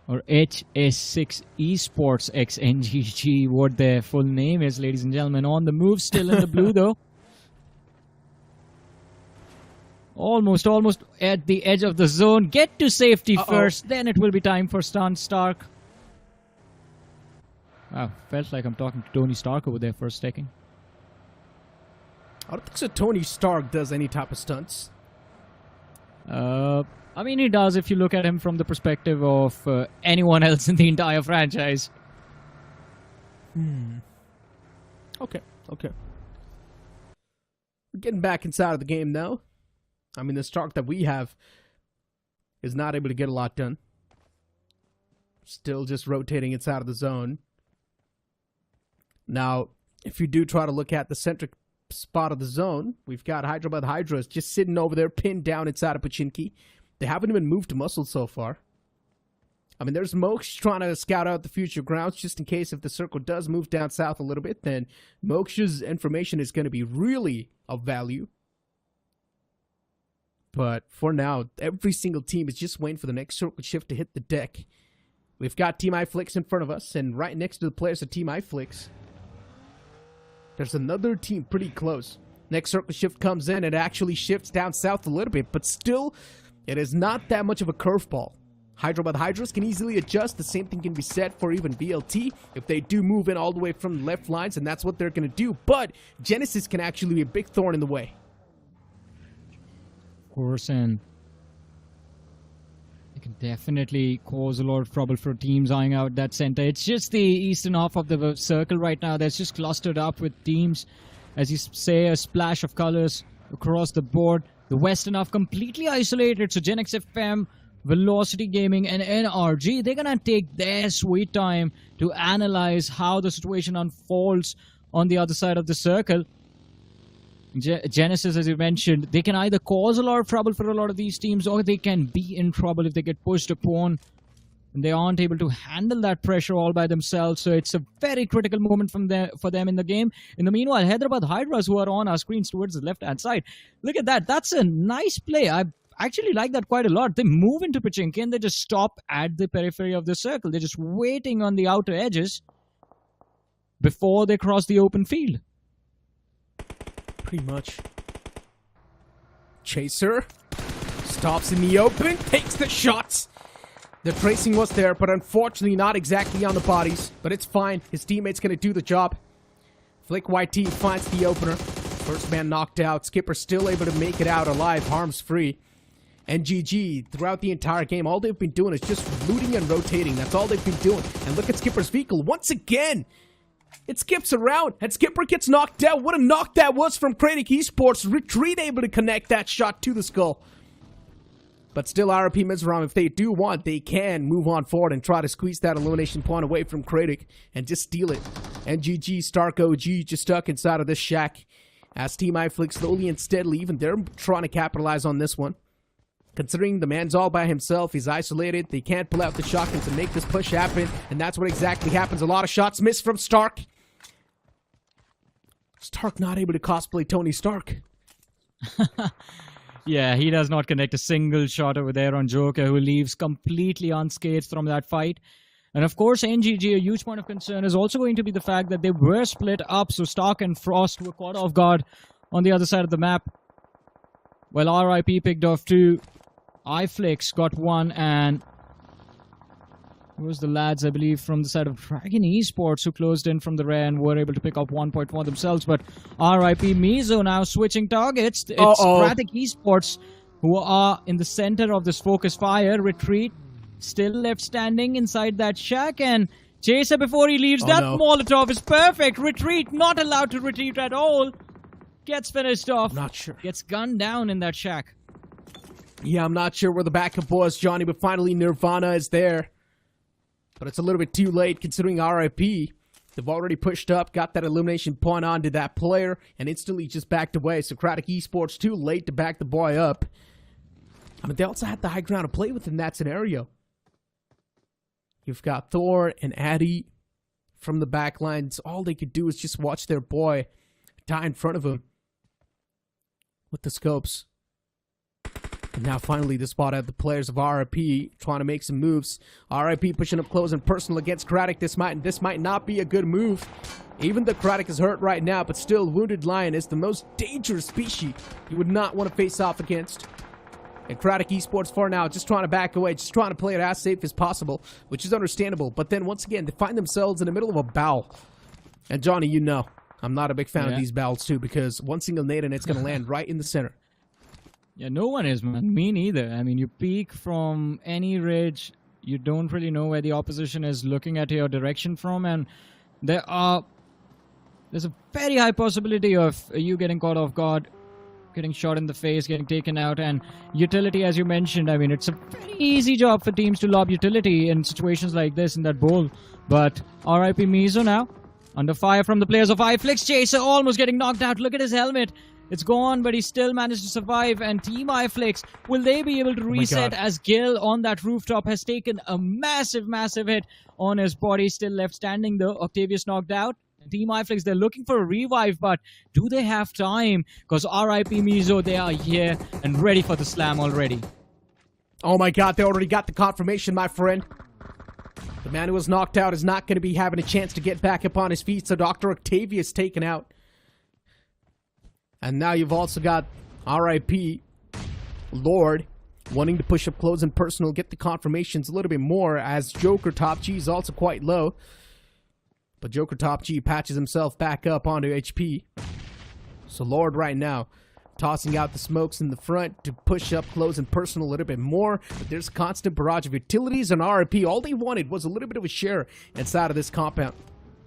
or HS6 Esports X NGG, what their full name is, ladies and gentlemen. On the move, still in the blue though. Almost at the edge of the zone. Get to safety first, then it will be time for stun. Stark. Wow, felt like I'm talking to Tony Stark over there for a second. I don't think so Tony Stark does any type of stunts. I mean, he does if you look at him from the perspective of anyone else in the entire franchise. Okay. We're getting back inside of the game now. I mean, the Stark that we have is not able to get a lot done. Still just rotating inside of the zone. Now, if you do try to look at the centric spot of the zone, we've got Hyderabad HYDRAS just sitting over there, pinned down inside of Pochinki. They haven't even moved to muscle so far. I mean, there's Mox trying to scout out the future grounds just in case if the circle does move down south a little bit, then Mox's information is going to be really of value. But for now, every single team is just waiting for the next circle shift to hit the deck. We've got Team IFLICKS in front of us, and right next to the players of Team IFLICKS, there's another team pretty close. Next circle shift comes in, it actually shifts down south a little bit, but still, it is not that much of a curveball. Hyderabad HYDRAS can easily adjust. The same thing can be said for even VLT if they do move in all the way from the left lines, and that's what they're going to do. But Genesis can actually be a big thorn in the way. Of course, and it can definitely cause a lot of trouble for teams eyeing out that center. It's just the eastern half of the circle right now that's just clustered up with teams, as you say, a splash of colors across the board. The western half completely isolated, so GENxFM, Velocity Gaming, and NRG, they're gonna take their sweet time to analyze how the situation unfolds on the other side of the circle. Genesis, as you mentioned, they can either cause a lot of trouble for a lot of these teams, or they can be in trouble if they get pushed upon and they aren't able to handle that pressure all by themselves. So it's a very critical moment for them in the game. In the meanwhile, Hyderabad HYDRAS, who are on our screens towards the left-hand side, look at that. That's a nice play. I actually like that quite a lot. They move into Pochinki and they just stop at the periphery of the circle. They're just waiting on the outer edges before they cross the open field. Pretty much. Chaser stops in the open, takes the shots. The tracing was there, but unfortunately not exactly on the bodies. But it's fine. His teammate's going to do the job. Flick YT finds the opener. First man knocked out. Skipper still able to make it out alive, harms free. NGG, throughout the entire game, all they've been doing is just looting and rotating. That's all they've been doing. And look at Skipper's vehicle. Once again, it skips around, and Skipper gets knocked out. What a knock that was from CRATIC Esports. Retreat able to connect that shot to the skull. But still, RP Mizoram, if they do want, they can move on forward and try to squeeze that elimination point away from CRATIC and just steal it. NGG, Stark OG, just stuck inside of this shack. As Team IFLICKS slowly and steadily, even they're trying to capitalize on this one. Considering the man's all by himself, he's isolated, they can't pull out the shotgun to make this push happen, and that's what exactly happens. A lot of shots missed from Stark. Stark not able to cosplay Tony Stark. Yeah, he does not connect a single shot over there on Joker, who leaves completely unscathed from that fight. And of course, NGG, a huge point of concern is also going to be the fact that they were split up, so Stark and Frost were caught off guard on the other side of the map. Well, RIP picked off 2. IFLICKS got 1, and it was the lads, I believe, from the side of Dragon Esports who closed in from the rear and were able to pick up 1 point for themselves. But RIP MIZO now switching targets. It's CRATIC Esports who are in the center of this focus fire. Retreat still left standing inside that shack, and Chaser, before he leaves, Molotov is perfect. Retreat not allowed to retreat at all. Gets finished off. Not sure. Gets gunned down in that shack. Yeah, I'm not sure where the backup was, Johnny, but finally Nirvana is there. But it's a little bit too late considering RIP They've already pushed up, got that elimination point onto that player, and instantly just backed away. So CRATIC Esports too late to back the boy up. I mean, they also had the high ground to play with in that scenario. You've got Thor and Addy from the back lines. All they could do is just watch their boy die in front of him with the scopes. And now finally the spot at the players of RIP trying to make some moves. RIP pushing up close and personal against CRATIC. This might not be a good move. Even though CRATIC is hurt right now, but still Wounded Lion is the most dangerous species you would not want to face off against. And CRATIC Esports for now just trying to back away, just trying to play it as safe as possible, which is understandable. But then once again, they find themselves in the middle of a battle. And Johnny, you know, I'm not a big fan of these battles too, because one single nade and it's going to land right in the center. Yeah, no one is, man. Me neither. I mean, you peek from any ridge, you don't really know where the opposition is looking at your direction from, and there's a very high possibility of you getting caught off guard, getting shot in the face, getting taken out, and utility, as you mentioned, I mean, it's a very easy job for teams to lob utility in situations like this in that bowl. But RIP MIZO now, under fire from the players of IFLICKS. Chaser almost getting knocked out. Look at his helmet. It's gone, but he still managed to survive. And Team IFLICKS, will they be able to reset as Gil on that rooftop has taken a massive, massive hit on his body. Still left standing though. Octavius knocked out. Team IFLICKS, they're looking for a revive, but do they have time? Because RIP MIZO, they are here and ready for the slam already. Oh my god, they already got the confirmation, my friend. The man who was knocked out is not going to be having a chance to get back up on his feet, so Dr. Octavius taken out. And now you've also got RIP Lord wanting to push up close and personal, get the confirmations a little bit more, as Joker Top G is also quite low. But Joker Top G patches himself back up onto HP. So Lord right now tossing out the smokes in the front to push up close and personal a little bit more. But there's a constant barrage of utilities on RIP. All they wanted was a little bit of a share inside of this compound,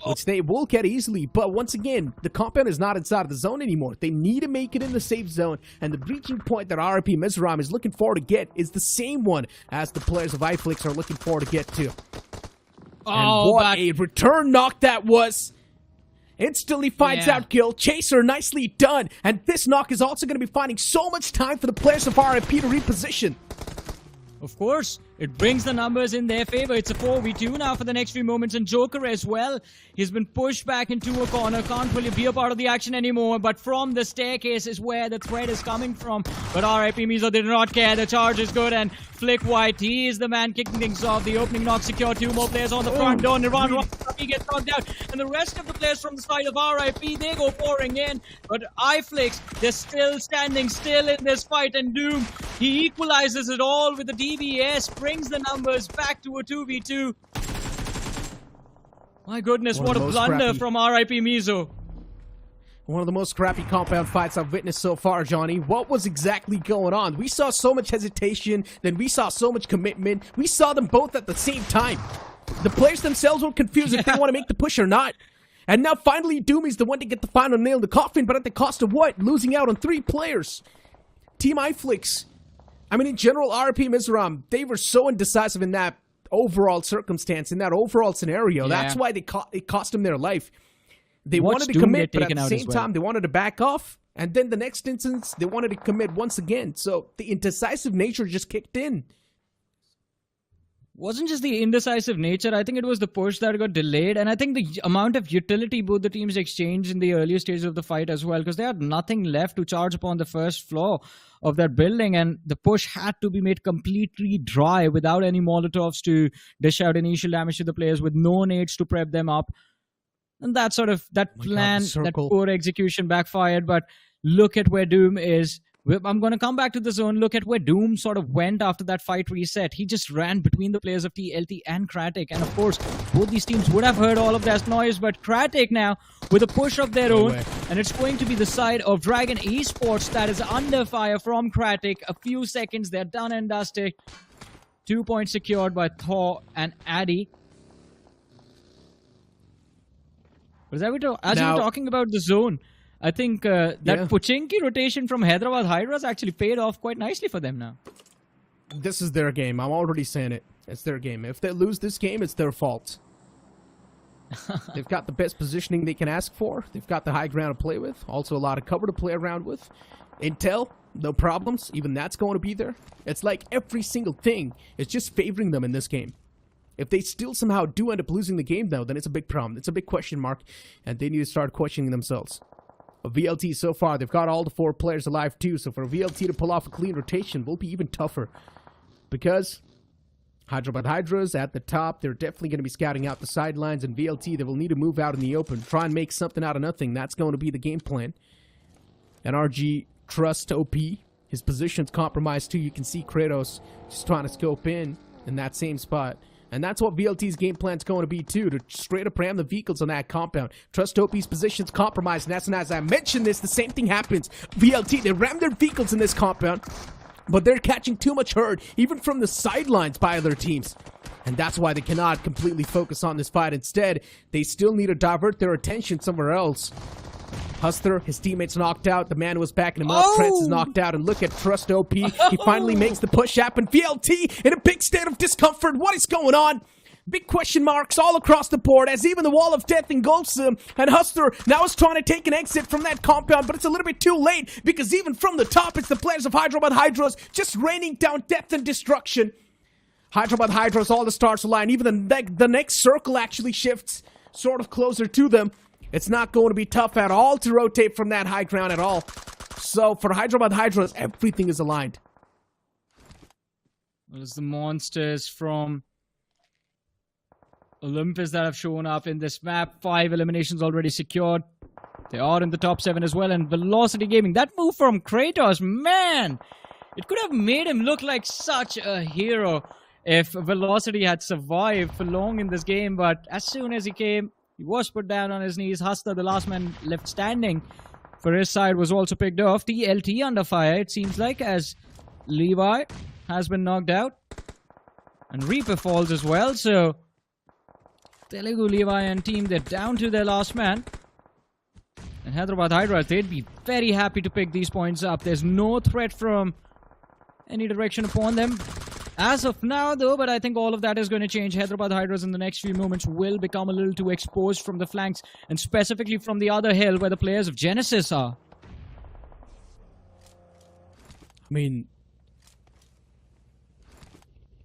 which they will get easily. But once again, the compound is not inside of the zone anymore. They need to make it in the safe zone. And the breaching point that RIP Mizoram is looking forward to get is the same one as the players of IFLICKS are looking forward to get to. And what a return knock that was. Instantly finds out kill. Chaser, nicely done. And this knock is also going to be finding so much time for the players of RIP to reposition. Of course, it brings the numbers in their favor. It's a 4v2 now for the next few moments. And Joker as well. He's been pushed back into a corner. Can't really be a part of the action anymore. But from the staircase is where the threat is coming from. But RIP MIZO did not care. The charge is good. And Flick White, he is the man kicking things off. The opening knock secure. Two more players on the front door. Nirvan, he gets knocked out. And the rest of the players from the side of RIP, they go pouring in. But IFLICKS, they're still standing still in this fight. And Doom, he equalizes it all with the DBS. Brings the numbers back to a 2v2. My goodness, what a blunder from RIP MIZO. One of the most scrappy compound fights I've witnessed so far, Johnny. What was exactly going on? We saw so much hesitation, then we saw so much commitment. We saw them both at the same time. The players themselves were confused if they want to make the push or not. And now finally Doomy's the one to get the final nail in the coffin, but at the cost of what? Losing out on 3 players. Team IFLICKS, I mean, in general, RIP Mizoram, they were so indecisive in that overall circumstance, in that overall scenario. That's why it cost them their life. They wanted to commit, but at the same time, they wanted to back off. And then the next instance, they wanted to commit once again. So the indecisive nature just kicked in. Wasn't just the indecisive nature. I think it was the push that got delayed. And I think the amount of utility both the teams exchanged in the earlier stages of the fight as well, because they had nothing left to charge upon the first floor of that building. And the push had to be made completely dry without any Molotovs to dish out initial damage to the players, with no nades to prep them up. And that sort of, that plan, that poor execution backfired. But look at where Doom is. I'm going to come back to the zone. Look at where Doom sort of went after that fight reset. He just ran between the players of TLT and CRATIC. And of course, both these teams would have heard all of that noise. But CRATIC now, with a push of their own, and it's going to be the side of Dragon Esports that is under fire from CRATIC. A few seconds, they're done and dusted. 2 points secured by Thor and Addy. But as you were talking about the zone, I think that Pochinki rotation from Hyderabad HYDRAS actually paid off quite nicely for them now. This is their game. I'm already saying it. It's their game. If they lose this game, it's their fault. They've got the best positioning they can ask for. They've got the high ground to play with. Also a lot of cover to play around with. Intel, no problems. Even that's going to be there. It's like every single thing is just favoring them in this game. If they still somehow do end up losing the game, though, then it's a big problem. It's a big question mark, and they need to start questioning themselves. A VLT so far, they've got all the 4 players alive too, so for a VLT to pull off a clean rotation will be even tougher. Because Hyderabad Hydras at the top, they're definitely going to be scouting out the sidelines, and VLT, they will need to move out in the open, try and make something out of nothing. That's going to be the game plan. NRG Trust OP, his position's compromised too. You can see Kratos just trying to scope in that same spot. And that's what VLT's game plan's going to be too, to straight up ram the vehicles on that compound. Trust OP's position's compromised, and as I mentioned this, the same thing happens. VLT, they ram their vehicles in this compound, but they're catching too much hurt, even from the sidelines by other teams. And that's why they cannot completely focus on this fight. Instead, they still need to divert their attention somewhere else. Hustler, his teammates knocked out. The man who was backing him up. Trance is knocked out. And look at Trust OP. He finally makes the push happen. VLT in a big state of discomfort. What is going on? Big question marks all across the board as even the wall of death engulfs him. And Hustler now is trying to take an exit from that compound, but it's a little bit too late because even from the top, it's the players of Hyderabad Hydras just raining down death and destruction. Hyderabad Hydras, all the stars align. Even the next circle actually shifts sort of closer to them. It's not going to be tough at all to rotate from that high ground at all. So for Hyderabad Hydras, everything is aligned. Well, it's the monsters from Olympus that have shown up in this map. 5 eliminations already secured. They are in the top 7 as well. And Velocity Gaming, that move from Kratos, man! It could have made him look like such a hero if Velocity had survived for long in this game. But as soon as he came, he was put down on his knees. Hustler, the last man left standing for his side, was also picked off. TLT under fire, it seems like, as Levi has been knocked out. And Reaper falls as well, so Telugu, Levi and team, they're down to their last man. And Hyderabad Hydra, they'd be very happy to pick these points up. There's no threat from any direction upon them as of now, though, but I think all of that is going to change. Hyderabad Hydras in the next few moments will become a little too exposed from the flanks, and specifically from the other hill where the players of Genesis are. I mean,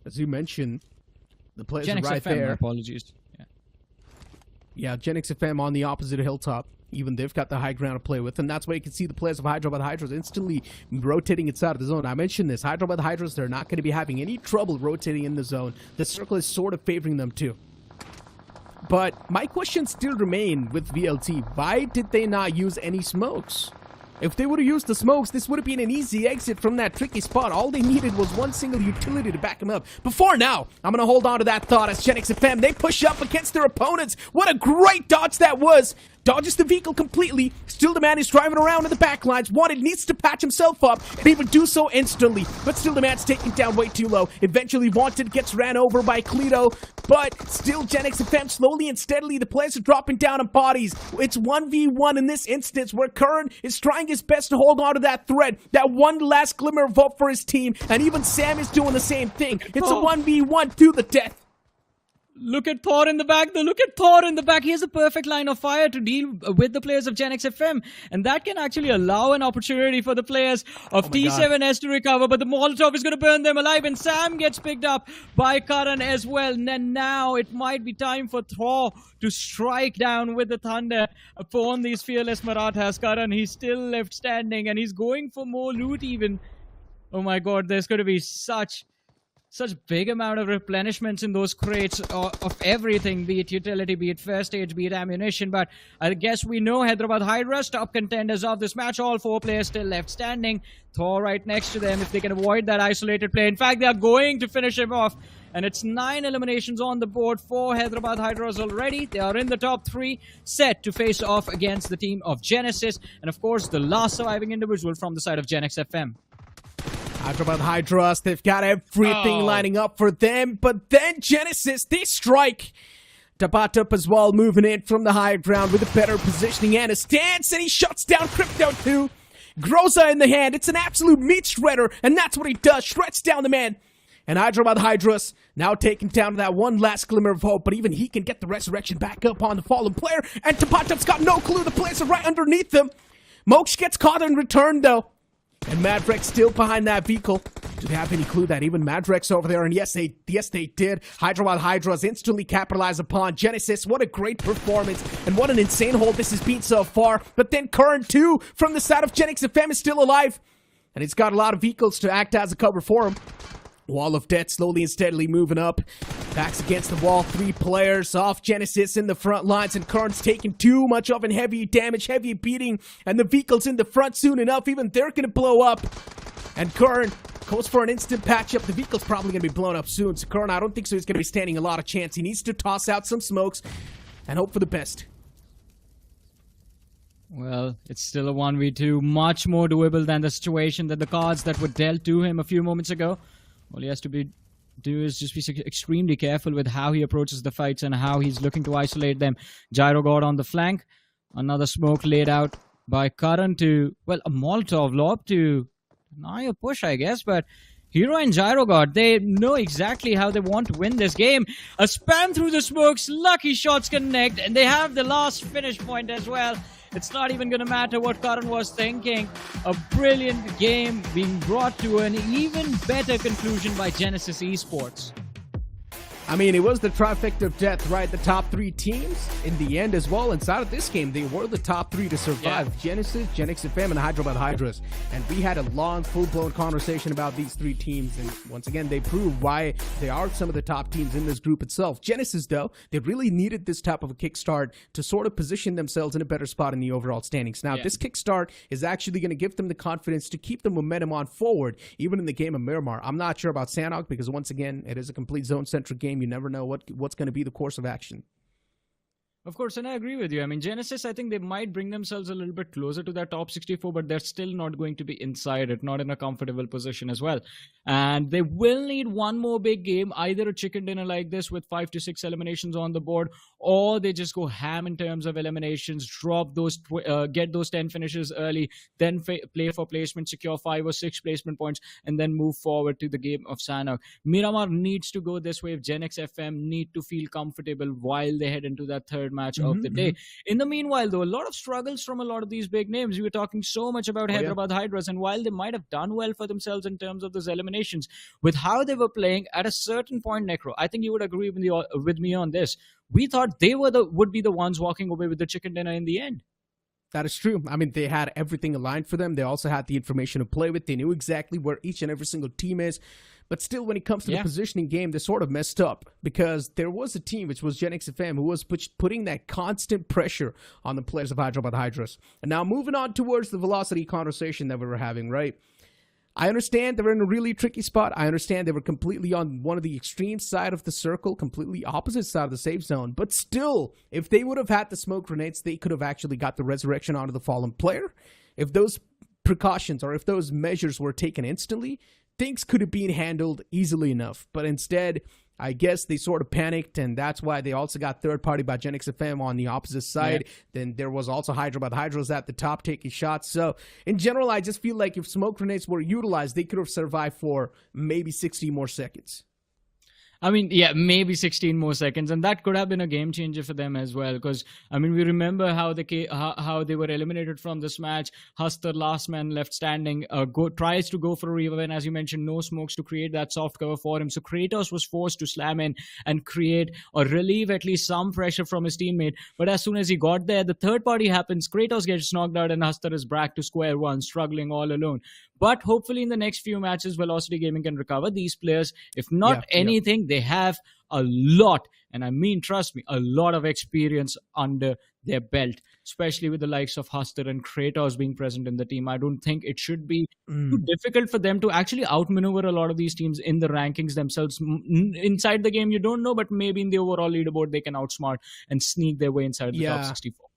as you mentioned, the players are right there. Apologies. Yeah, GENxFM on the opposite hilltop. Even they've got the high ground to play with, and that's why you can see the players of Hyderabad Hydras instantly rotating inside of the zone. I mentioned this. Hyderabad Hydras, they're not going to be having any trouble rotating in the zone. The circle is sort of favoring them too. But my questions still remain with VLT. Why did they not use any smokes? If they would have used the smokes, this would have been an easy exit from that tricky spot. All they needed was one single utility to back them up. Before now, I'm going to hold on to that thought as GENxFM, they push up against their opponents. What a great dodge that was. Dodges the vehicle completely. Still the man is driving around in the back lines. Wanted needs to patch himself up, and he would do so instantly. But still the man's taken down way too low. Eventually Wanted gets ran over by Cleto. But still GENxFM, slowly and steadily, the players are dropping down on bodies. It's 1v1 in this instance where Curran is trying his best to hold on to that thread. That one last glimmer of hope for his team. And even Sam is doing the same thing. It's a 1v1 to the death. Look at Thor in the back, though. Look at Thor in the back. He has a perfect line of fire to deal with the players of GENxFM. And that can actually allow an opportunity for the players of T7S to recover. But the Molotov is going to burn them alive. And Sam gets picked up by Karan as well. And now it might be time for Thor to strike down with the thunder upon these fearless Marathas. Karan, he's still left standing. And he's going for more loot even. Oh my god, there's going to be such big amount of replenishments in those crates of everything, be it utility, be it first aid, be it ammunition. But I guess we know Hyderabad Hydras, top contenders of this match. All 4 players still left standing. Thor right next to them if they can avoid that isolated play. In fact, they are going to finish him off. And it's 9 eliminations on the board for Hyderabad Hydras already. They are in the top 3, set to face off against the team of Genesis. And of course, the last surviving individual from the side of GENxFM. Hyderabad Hydras, they've got everything lining up for them, but then Genesis, they strike. Tabat as well, moving in from the high ground with a better positioning and a stance, and he shuts down Crypto too. Groza in the hand, it's an absolute meat shredder, and that's what he does, shreds down the man. And Hyderabad HYDRAS now taken down to that one last glimmer of hope, but even he can get the resurrection back up on the fallen player, and Tapachev's got no clue the players are right underneath them. Moksh gets caught in return, though. And Madrex still behind that vehicle. Do they have any clue that even Madrex over there? And yes, they did. Hyderabad HYDRAS instantly capitalized upon GENxFM. What a great performance, and what an insane hold this has been so far. But then Current 2 from the side of GENxFM is still alive. And he's got a lot of vehicles to act as a cover for him. Wall of death slowly and steadily moving up. Backs against the wall, 3 players off GENxFM in the front lines, and Current's taking too much of a heavy damage, heavy beating, and the vehicles in the front soon enough, even they're gonna blow up. And Current goes for an instant patch up. The vehicle's probably gonna be blown up soon, so Current, I don't think so he's gonna be standing a lot of chance. He needs to toss out some smokes and hope for the best. Well, it's still a 1v2, much more doable than the situation that the cards that were dealt to him a few moments ago. All he has to do is just be extremely careful with how he approaches the fights and how he's looking to isolate them. Gyro God on the flank. Another smoke laid out by Karan to, well, a Molotov lob to deny a push, I guess. But Hero and Gyro God, they know exactly how they want to win this game. A spam through the smokes, lucky shots connect, and they have the last finish point as well. It's not even going to matter what Karan was thinking. A brilliant game being brought to an even better conclusion by GENxFM Esports. I mean, it was the trifecta of death, right? The top 3 teams in the end as well. Inside of this game, they were the top 3 to survive. Yeah. GENxFM, and Hyderabad HYDRAS. And we had a long, full-blown conversation about these 3 teams. And once again, they prove why they are some of the top teams in this group itself. GENxFM, though, they really needed this type of a kickstart to sort of position themselves in a better spot in the overall standings. Now, this kickstart is actually going to give them the confidence to keep the momentum on forward, even in the game of Miramar. I'm not sure about Sanhok because, once again, it is a complete zone-centric game. You never know what's going to be the course of action. Of course, and I agree with you. I mean, GENxFM, I think they might bring themselves a little bit closer to that top 64, but they're still not going to be inside it, not in a comfortable position as well. And they will need one more big game, either a chicken dinner like this with 5 to 6 eliminations on the board, or they just go ham in terms of eliminations, drop those, get those 10 finishes early, then play for placement, secure 5 or 6 placement points, and then move forward to the game of Sanhok. Miramar needs to go this way if GENxFM need to feel comfortable while they head into that third match of the day. In the meanwhile, though, a lot of struggles from a lot of these big names. We were talking so much about Hyderabad HYDRAS, and while they might have done well for themselves in terms of those eliminations, with how they were playing at a certain point, Necro, I think you would agree with me on this. We thought they would be the ones walking away with the chicken dinner in the end. That is true. I mean, they had everything aligned for them. They also had the information to play with. They knew exactly where each and every single team is. But still, when it comes to the positioning game, they sort of messed up because there was a team, which was GENxFM, who was putting that constant pressure on the players of Hyderabad HYDRAS. And now moving on towards the velocity conversation that we were having, right? I understand they were in a really tricky spot. I understand they were completely on one of the extreme side of the circle, completely opposite side of the safe zone. But still, if they would have had the smoke grenades, they could have actually got the resurrection onto the fallen player. If those precautions or if those measures were taken instantly, things could have been handled easily enough. But instead, I guess they sort of panicked, and that's why they also got third party by GENxFM on the opposite side. Then there was also Hyderabad HYDRAS at the top taking shots. So in general, I just feel like if smoke grenades were utilized, they could have survived for maybe 60 more seconds. I mean, yeah, maybe 16 more seconds, and that could have been a game changer for them as well. Because I mean, we remember how they were eliminated from this match. Hustar, last man left standing, tries to go for a revive, and as you mentioned, no smokes to create that soft cover for him. So Kratos was forced to slam in and create or relieve at least some pressure from his teammate. But as soon as he got there, the third party happens. Kratos gets knocked out, and Hustar is back to square one, struggling all alone. But hopefully in the next few matches, Velocity Gaming can recover these players. If not anything, they have a lot, and I mean, trust me, a lot of experience under their belt, especially with the likes of Hustar and Kratos being present in the team. I don't think it should be too difficult for them to actually outmaneuver a lot of these teams in the rankings themselves. Inside the game, you don't know, but maybe in the overall leaderboard, they can outsmart and sneak their way inside the top 64.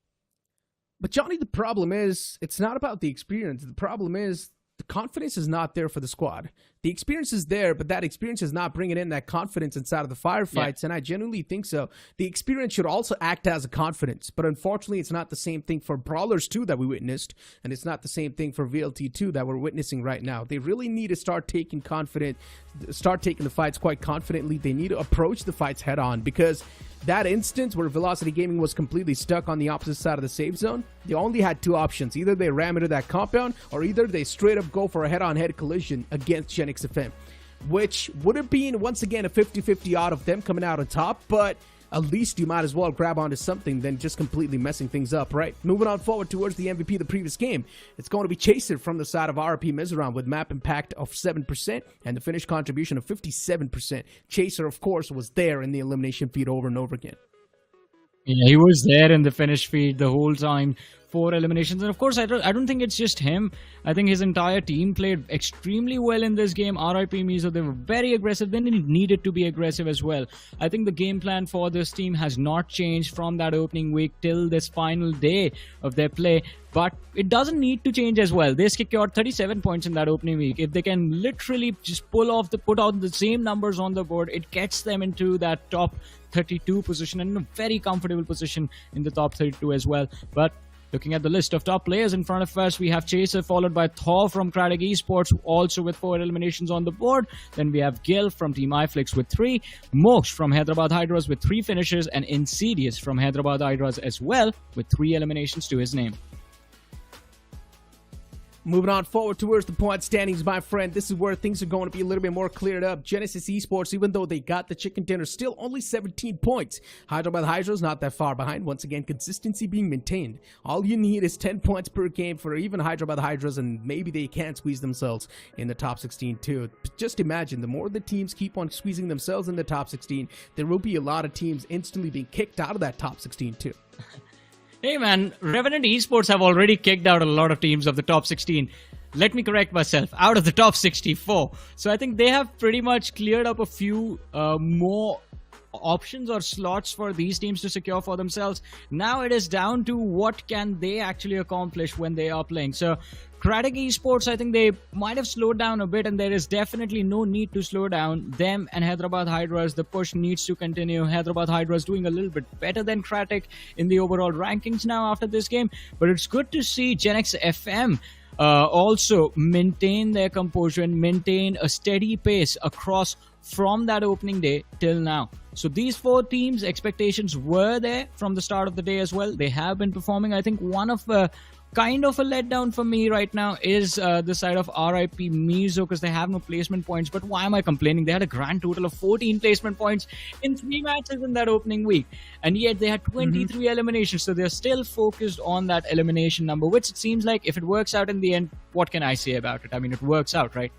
But Johnny, the problem is, it's not about the experience. The problem is the confidence is not there for the squad. The experience is there, but that experience is not bringing in that confidence inside of the firefights, and I genuinely think so. The experience should also act as a confidence, but unfortunately, it's not the same thing for Brawlers 2 that we witnessed, and it's not the same thing for VLT 2 that we're witnessing right now. They really need to start taking the fights quite confidently. They need to approach the fights head on, because that instance where Velocity Gaming was completely stuck on the opposite side of the safe zone, they only had two options. Either they ram into that compound, or either they straight up go for a head-on-head collision against GENxFM, which would have been, once again, a 50-50 odd of them coming out on top, but at least you might as well grab onto something than just completely messing things up, right? Moving on forward towards the MVP of the previous game, it's going to be Chaser from the side of RP Miramar with map impact of 7% and the finish contribution of 57%. Chaser, of course, was there in the elimination feed over and over again. Yeah, he was there in the finish feed the whole time. 4 eliminations, and of course I don't think it's just him. I think his entire team played extremely well in this game. RIP MIZO, they were very aggressive. They needed to be aggressive as well. I think the game plan for this team has not changed from that opening week till this final day of their play, but it doesn't need to change as well. They secured 37 points in that opening week. If they can literally just put out the same numbers on the board, it gets them into that top 32 position and a very comfortable position in the top 32 as well. But looking at the list of top players in front of us, we have Chaser followed by Thor from CRATIC Esports, also with 4 eliminations on the board. Then we have Gil from Team IFLICKS with 3, Mox from HYDRABAD HYDRAS with 3 finishes, and Insidious from HYDRABAD HYDRAS as well with 3 eliminations to his name. Moving on forward towards the point standings, my friend, this is where things are going to be a little bit more cleared up. Genesis Esports, even though they got the chicken dinner, still only 17 points. HYDRABAD HYDRAS not that far behind. Once again, consistency being maintained. All you need is 10 points per game for even HYDRABAD HYDRAS, and maybe they can squeeze themselves in the top 16 too. Just imagine, the more the teams keep on squeezing themselves in the top 16, there will be a lot of teams instantly being kicked out of that top 16 too. Hey man, Revenant Esports have already kicked out a lot of teams of the top 16. Let me correct myself, out of the top 64. So I think they have pretty much cleared up a few more options or slots for these teams to secure for themselves. Now it is down to what can they actually accomplish when they are playing. So CRATIC Esports, I think they might have slowed down a bit, and there is definitely no need to slow down. Them and HYDRABAD HYDRAS, the push needs to continue. HYDRABAD HYDRAS doing a little bit better than CRATIC in the overall rankings now after this game, but it's good to see GENxFM also maintain their composure and maintain a steady pace across from that opening day till now. So these 4 teams' expectations were there from the start of the day as well. They have been performing. I think one of kind of a letdown for me right now is the side of RIP MIZO, because they have no placement points. But why am I complaining? They had a grand total of 14 placement points in 3 matches in that opening week, and yet they had 23 eliminations. So they're still focused on that elimination number, which it seems like if it works out in the end, what can I say about it? I mean, it works out, right?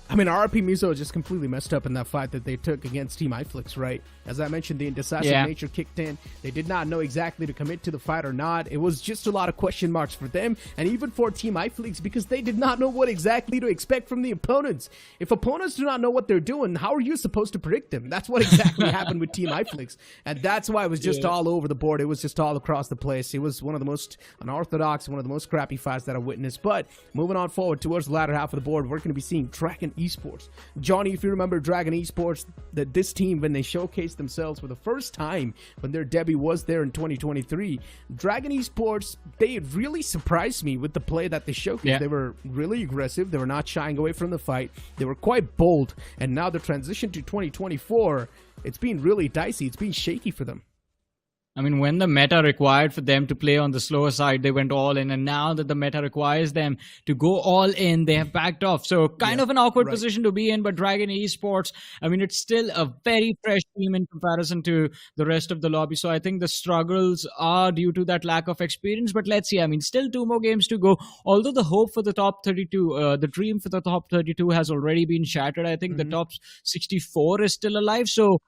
I mean, RP MIZO just completely messed up in that fight that they took against Team IFLICKS, right? As I mentioned, the indecisive nature kicked in. They did not know exactly to commit to the fight or not. It was just a lot of question marks for them, and even for Team IFLICKS, because they did not know what exactly to expect from the opponents. If opponents do not know what they're doing, how are you supposed to predict them? That's what exactly happened with Team IFLICKS, and that's why it was just all over the board. It was just all across the place. It was one of the most unorthodox, one of the most scrappy fights that I witnessed. But moving on forward towards the latter half of the board, we're going to be seeing Dragon Esports. Johnny, if you remember Dragon Esports, that this team, when they showcased themselves for the first time, when their debut was there in 2023, Dragon Esports, they really surprised me with the play that they showcased. They were really aggressive. They were not shying away from the fight. They were quite bold. And now the transition to 2024, it's been really dicey. It's been shaky for them. I mean, when the meta required for them to play on the slower side, they went all in. And now that the meta requires them to go all in, they have backed off. So kind of an awkward position to be in. But Dragon Esports, I mean, it's still a very fresh team in comparison to the rest of the lobby. So I think the struggles are due to that lack of experience. But let's see. I mean, still 2 more games to go. Although the hope for the top 32, the dream for the top 32 has already been shattered. I think the top 64 is still alive. So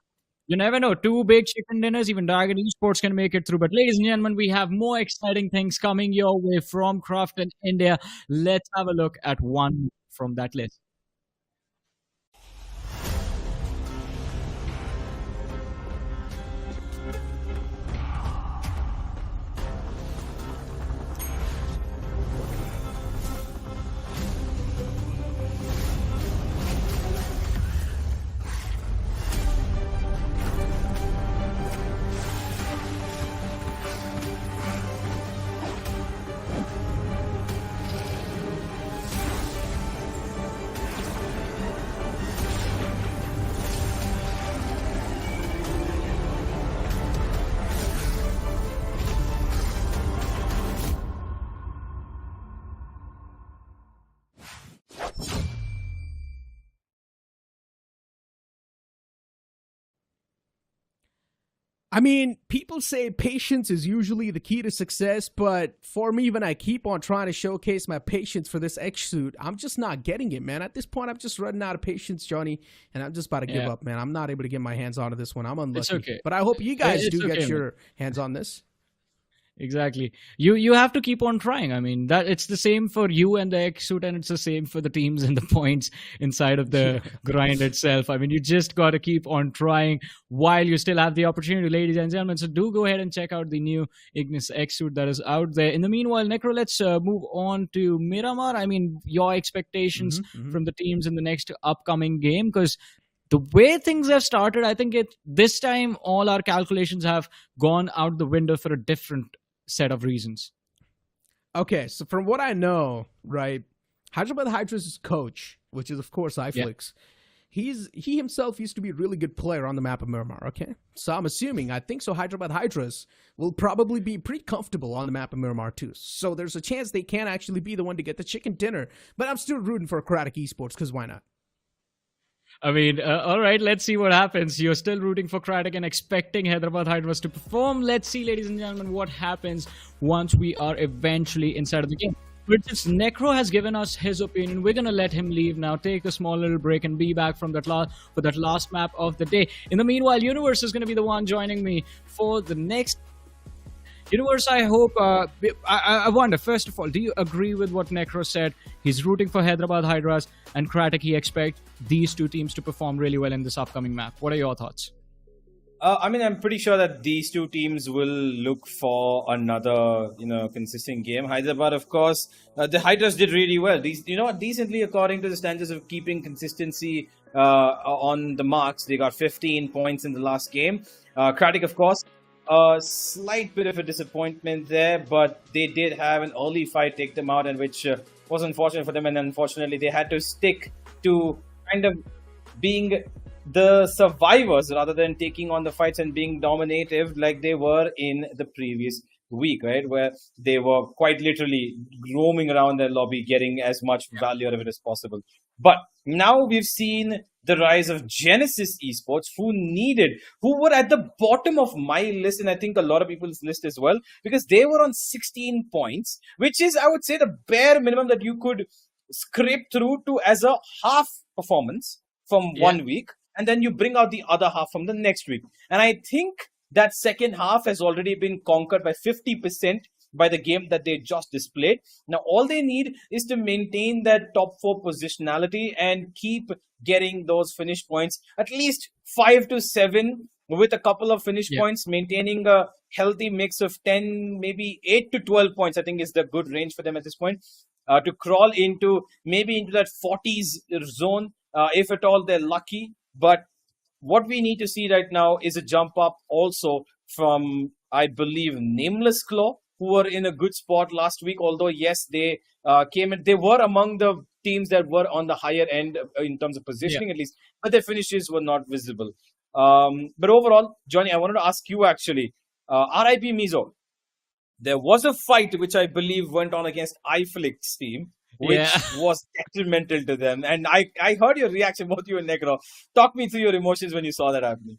you never know. 2 big chicken dinners, even Dragon Esports can make it through. But ladies and gentlemen, we have more exciting things coming your way from Crafton India. Let's have a look at one from that list. I mean, people say patience is usually the key to success, but for me, when I keep on trying to showcase my patience for this X suit, I'm just not getting it, man. At this point, I'm just running out of patience, Johnny, and I'm just about to give up, man. I'm not able to get my hands onto this one. I'm unlucky. It's okay. But I hope you guys do get man. your hands on this. Exactly. You have to keep on trying. I mean, that it's the same for you and the X suit, and it's the same for the teams and the points inside of the grind itself. I mean, you just got to keep on trying while you still have the opportunity, ladies and gentlemen. So do go ahead and check out the new Ignis X suit that is out there. In the meanwhile, Necro, let's move on to Miramar. I mean, your expectations from the teams in the next upcoming game, because the way things have started, I think this time all our calculations have gone out the window for a different set of reasons. Okay, so from what I know, right, Hyderabad HYDRAS' coach, which is of course IFLICKS, he himself used to be a really good player on the map of Miramar, okay? So I'm assuming, I think so Hyderabad HYDRAS will probably be pretty comfortable on the map of Miramar too. So there's a chance they can actually be the one to get the chicken dinner, but I'm still rooting for CRATIC Esports, because why not? I mean, all right, let's see what happens. You're still rooting for CRATIC and expecting Hyderabad HYDRAS to perform. Let's see, ladies and gentlemen, what happens once we are eventually inside of the game. But since Necro has given us his opinion, we're going to let him leave now, take a small little break, and be back from that last map of the day. In the meanwhile, Universe is going to be the one joining me for the next. Universe, I hope, I wonder, first of all, do you agree with what Necro said? He's rooting for Hyderabad HYDRAS and CRATIC. He expects these two teams to perform really well in this upcoming map. What are your thoughts? I mean, I'm pretty sure that these two teams will look for another, consistent game. Hyderabad, of course, the HYDRAS did really well. Decently according to the standards of keeping consistency on the marks. They got 15 points in the last game. CRATIC, of course, a slight bit of a disappointment there, but they did have an early fight take them out, and which was unfortunate for them. And unfortunately, they had to stick to kind of being the survivors rather than taking on the fights and being dominative like they were in the previous week, right? Where they were quite literally roaming around their lobby, getting as much value out of it as possible. But now we've seen the rise of Genesis Esports, who were at the bottom of my list, and I think a lot of people's list as well, because they were on 16 points, which is, I would say, the bare minimum that you could scrape through to as a half performance from 1 week, and then you bring out the other half from the next week. And I think that second half has already been conquered by 50% by the game that they just displayed. Now, all they need is to maintain that top 4 positionality and keep getting those finish points, at least 5 to 7 with a couple of finish points, maintaining a healthy mix of 10, maybe 8 to 12 points, I think is the good range for them at this point, to crawl into that 40s zone, if at all they're lucky. But what we need to see right now is a jump up also from, I believe, Nameless Claw, who were in a good spot last week. Although, yes, they came in. They were among the teams that were on the higher end in terms of positioning, at least. But their finishes were not visible. But overall, Johnny, I wanted to ask you actually, RIP MIZO. There was a fight which I believe went on against IFLICKS team, which was detrimental to them. And I heard your reaction, both you and Negro. Talk me through your emotions when you saw that happening.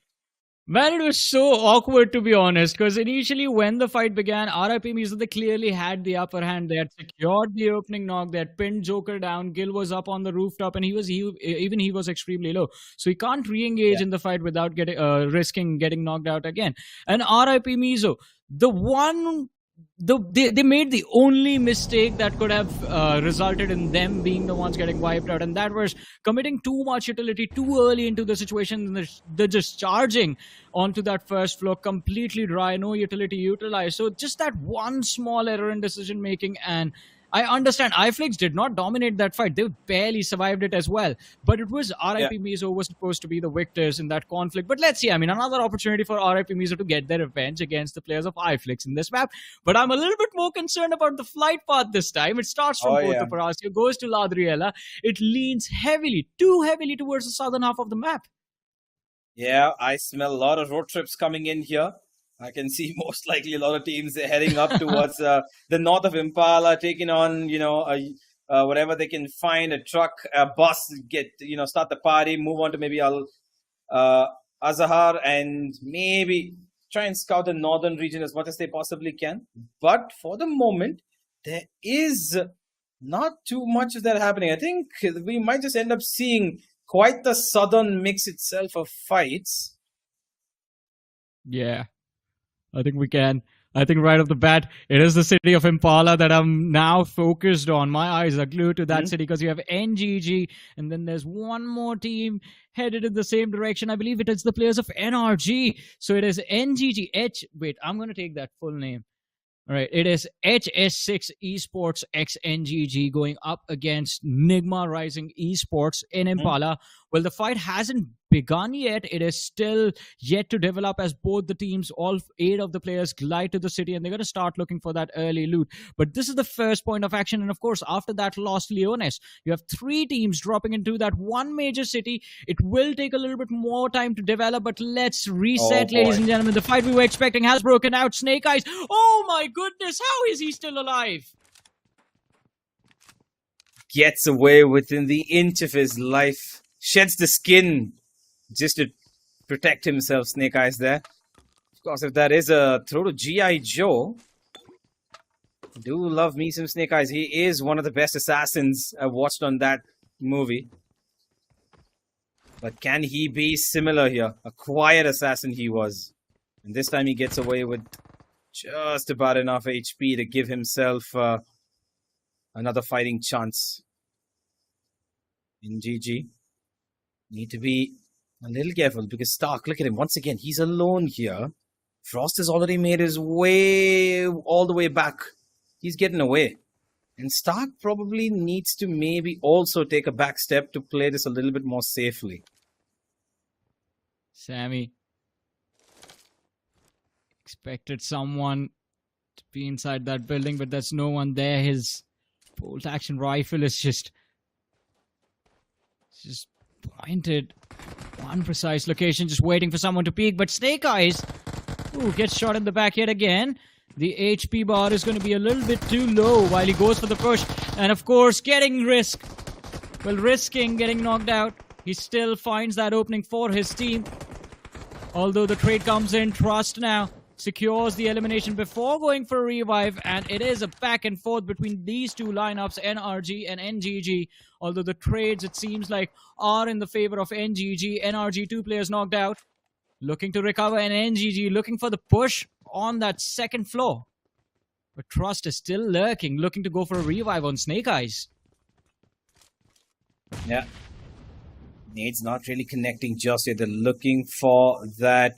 Man, it was so awkward, to be honest, because initially when the fight began, RIP MIZO, they clearly had the upper hand. They had secured the opening knock. They had pinned Joker down. Gil was up on the rooftop, and he was extremely low. So he can't re-engage in the fight without risking getting knocked out again. And RIP MIZO, they made the only mistake that could have resulted in them being the ones getting wiped out, and that was committing too much utility too early into the situation. They're just charging onto that first floor completely dry, no utility utilized. So just that one small error in decision making, and I understand IFLICKS did not dominate that fight. They barely survived it as well. But it was RIP MIZO who was supposed to be the victors in that conflict. But let's see. I mean, another opportunity for RIP MIZO to get their revenge against the players of IFLICKS in this map. But I'm a little bit more concerned about the flight path this time. It starts from Porto Parasio, goes to Ladriela. It leans too heavily towards the southern half of the map. Yeah, I smell a lot of road trips coming in here. I can see most likely a lot of teams heading up towards the north of Impala, taking on, whatever they can find, a truck, a bus, start the party, move on to maybe Azahar, and maybe try and scout the northern region as much as they possibly can. But for the moment, there is not too much of that happening. I think we might just end up seeing quite the southern mix itself of fights. Yeah, I think we can. I think right off the bat, it is the city of Impala that I'm now focused on. My eyes are glued to that city because you have NGG, and then there's one more team headed in the same direction. I believe it is the players of NRG. So it is NGG H. Wait, I'm going to take that full name. All right, it is HS6 Esports x NGG going up against NIGMA Rising Esports in Impala. Well, the fight hasn't begun yet. It is still yet to develop as both the teams, all 8 of the players, glide to the city and they're going to start looking for that early loot. But this is the first point of action. And of course, after that Los Leones, you have 3 teams dropping into that one major city. It will take a little bit more time to develop, but let's reset, ladies and gentlemen. The fight we were expecting has broken out. Snake Eyes, oh my goodness, how is he still alive? Gets away within the inch of his life. Sheds the skin just to protect himself, Snake Eyes there. Of course, if that is a throw to G.I. Joe, I do love me some Snake Eyes. He is one of the best assassins I've watched on that movie. But can he be similar here? A quiet assassin he was. And this time he gets away with just about enough HP to give himself another fighting chance. In GG. Need to be a little careful because Stark, look at him. Once again, he's alone here. Frost has already made his way all the way back. He's getting away. And Stark probably needs to maybe also take a back step to play this a little bit more safely. Sammy expected someone to be inside that building, but there's no one there. His bolt action rifle is just pointed one precise location, just waiting for someone to peek. But Snake Eyes, gets shot in the back yet again. The HP bar is going to be a little bit too low while he goes for the push. And of course, risking getting knocked out. He still finds that opening for his team. Although the trade comes in, Trust now secures the elimination before going for a revive, and it is a back and forth between these two lineups, NRG and NGG. Although the trades, it seems like, are in the favor of NGG. NRG, 2 players knocked out, looking to recover, and NGG looking for the push on that second floor. But Trust is still lurking, looking to go for a revive on Snake Eyes. Yeah. Nade's not really connecting just yet. They're looking for that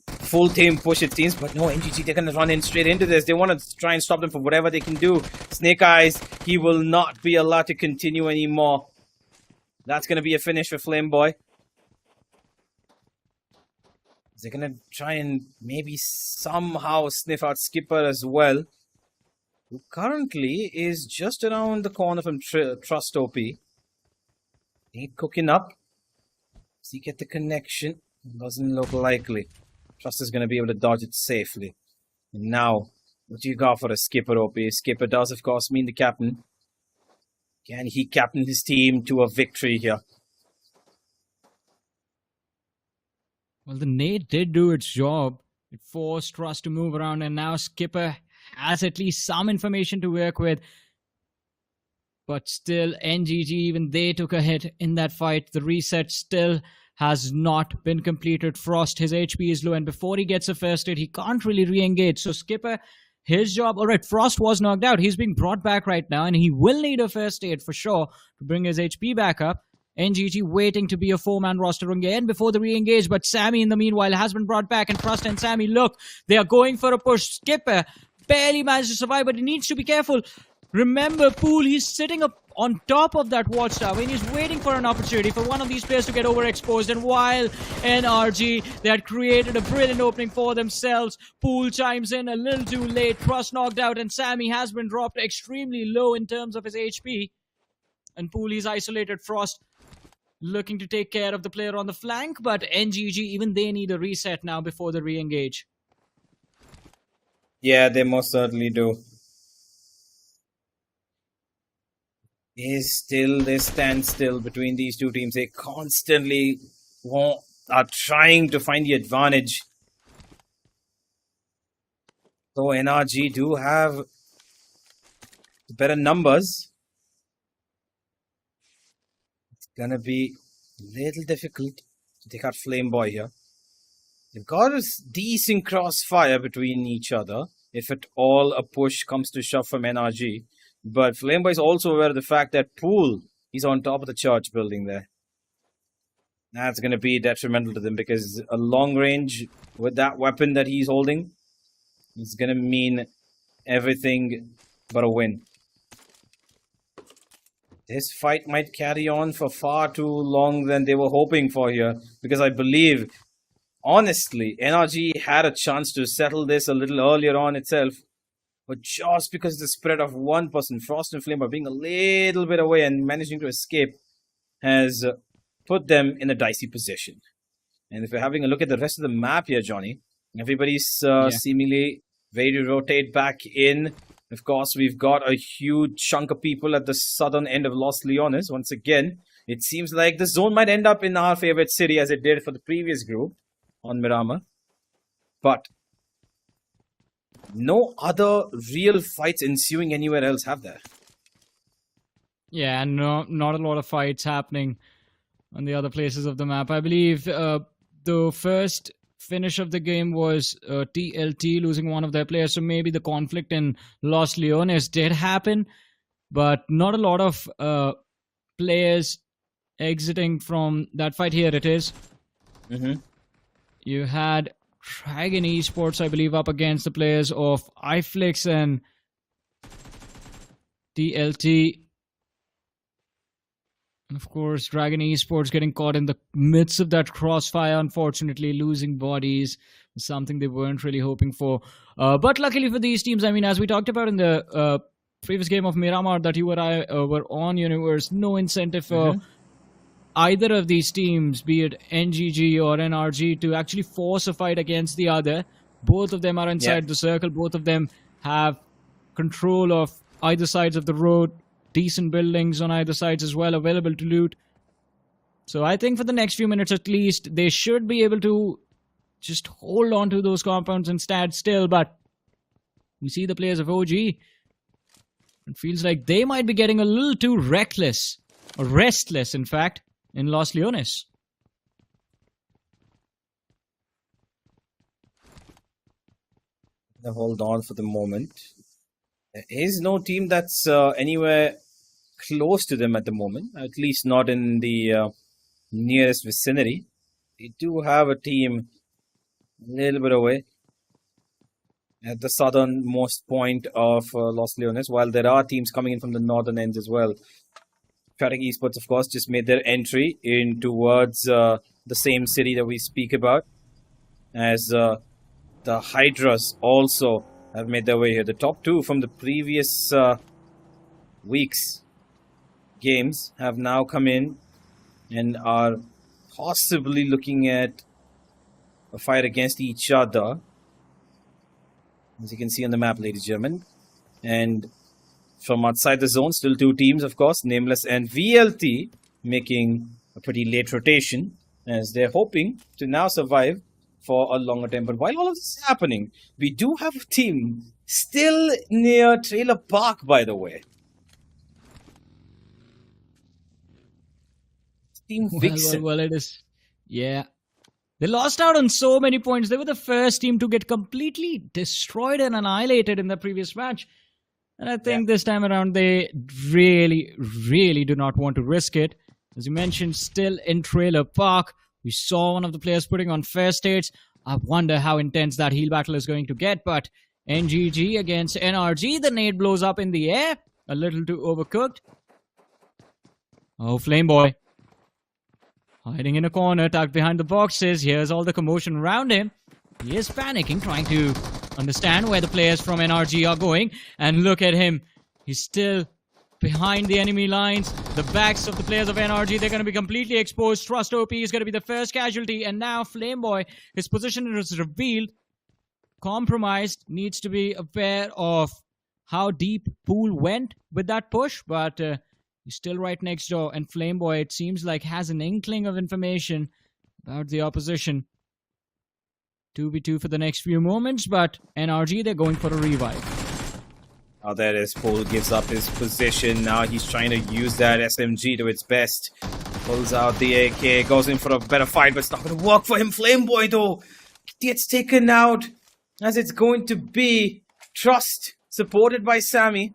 full team push, it seems. But no, NGG, they're going to run in straight into this. They want to try and stop them for whatever they can do. Snake Eyes, he will not be allowed to continue anymore. That's going to be a finish for Flameboy. They're going to try and maybe somehow sniff out Skipper as well, who currently is just around the corner from Trust OP. Nade cooking up. Does he get the connection? Doesn't look likely. Trust is going to be able to dodge it safely. And now, what do you got for a Skipper OP? Skipper does, of course, mean the captain. Can he captain his team to a victory here? Well, the nade did do its job. It forced Trust to move around, and now Skipper has at least some information to work with. But still, NGG, even they took a hit in that fight. The reset still has not been completed. Frost, his HP is low, and before he gets a first aid, he can't really re-engage. So Skipper, his job... Alright, Frost was knocked out. He's being brought back right now, and he will need a first aid for sure to bring his HP back up. NGG waiting to be a 4-man roster again before the re-engage, but Sammy in the meanwhile has been brought back, and Trust and Sammy, look, they are going for a push. Skipper barely managed to survive, but he needs to be careful. Remember, Pool, he's sitting up on top of that watchtower and he's waiting for an opportunity for one of these players to get overexposed. And while NRG, they had created a brilliant opening for themselves, Pool chimes in a little too late. Trust knocked out, and Sammy has been dropped extremely low in terms of his HP. And Pool is isolated. Frost looking to take care of the player on the flank, but NGG, even they need a reset now before the re-engage. Yeah, they most certainly do. Is still this standstill between these two teams. They constantly are trying to find the advantage. So NRG do have better numbers. It's gonna be a little difficult to take out Flameboy here. They've got a decent crossfire between each other, if at all a push comes to shove from NRG. But Flameboy is also aware of the fact that Pool is on top of the church building there. That's going to be detrimental to them, because a long range with that weapon that he's holding is going to mean everything but a win. This fight might carry on for far too long than they were hoping for here, because I believe, honestly, NRG had a chance to settle this a little earlier on itself. But just because the spread of one person, Frost and Flame, are being a little bit away and managing to escape, has put them in a dicey position. And if we're having a look at the rest of the map here, Johnny, everybody's seemingly ready to rotate back in. Of course, we've got a huge chunk of people at the southern end of Los Leones. Once again, it seems like the zone might end up in our favorite city, as it did for the previous group on Miramar. But no other real fights ensuing anywhere else, have there? Yeah, no, not a lot of fights happening on the other places of the map. I believe the first finish of the game was TLT losing one of their players, so maybe the conflict in Los Leones did happen, but not a lot of players exiting from that fight. Here it is. You had Dragon Esports, I believe, up against the players of IFLICKS and TLT. And of course, Dragon Esports getting caught in the midst of that crossfire, unfortunately losing bodies, something they weren't really hoping for. But luckily for these teams, I mean, as we talked about in the previous game of Miramar that you and I were on, Universe, no incentive for either of these teams, be it NGG or NRG, to actually force a fight against the other. Both of them are inside the circle. Both of them have control of either sides of the road. Decent buildings on either sides as well available to loot. So I think for the next few minutes at least, they should be able to just hold on to those compounds and stand still. But we see the players of OG. It feels like they might be getting a little too reckless, or restless in fact, in Los Leones. Hold on for the moment. There is no team that's anywhere close to them at the moment, at least not in the nearest vicinity. They do have a team a little bit away at the southernmost point of Los Leones, while there are teams coming in from the northern ends as well. CRATIC Esports, of course, just made their entry in towards the same city that we speak about, as the HYDRAS also have made their way here. The top two from the previous week's games have now come in and are possibly looking at a fight against each other, as you can see on the map, ladies and gentlemen. And from outside the zone, still two teams, of course, Nameless and VLT, making a pretty late rotation, as they're hoping to now survive for a longer time. But while all of this is happening, we do have a team still near Trailer Park, by the way. Team VIXXEN. Well, it is. Yeah. They lost out on so many points. They were the first team to get completely destroyed and annihilated in the previous match. And I think this time around, they really, really do not want to risk it. As you mentioned, still in Trailer Park. We saw one of the players putting on fair states. I wonder how intense that heal battle is going to get. But NGG against NRG. The nade blows up in the air. A little too overcooked. Oh, Flameboy. Hiding in a corner, tucked behind the boxes. Here's all the commotion around him. He is panicking, trying to understand where the players from NRG are going. And look at him. He's still behind the enemy lines. The backs of the players of NRG, they're going to be completely exposed. Trust OP is going to be the first casualty. And now Flameboy, his position is revealed. Compromised, needs to be aware of how deep Pool went with that push. But he's still right next door. And Flameboy, it seems like, has an inkling of information about the opposition. 2v2 for the next few moments, but NRG, they're going for a revive. Oh, there is Paul gives up his position. Now he's trying to use that SMG to its best. Pulls out the AK, goes in for a better fight, but it's not going to work for him. Flameboy, though, gets taken out as it's going to be Trust, supported by Sammy.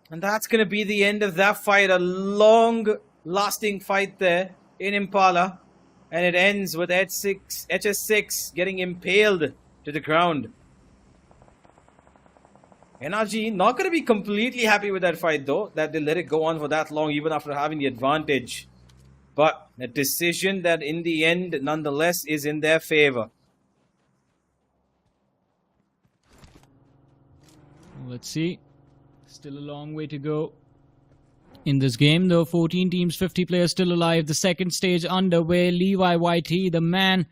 And that's going to be the end of that fight. A long-lasting fight there in Impala. And it ends with HS6 getting impaled to the ground. NRG not going to be completely happy with that fight, though, that they let it go on for that long, even after having the advantage. But a decision that in the end, nonetheless, is in their favor. Let's see. Still a long way to go in this game, though. 14 teams, 50 players still alive. The second stage underway. Levi YT, the man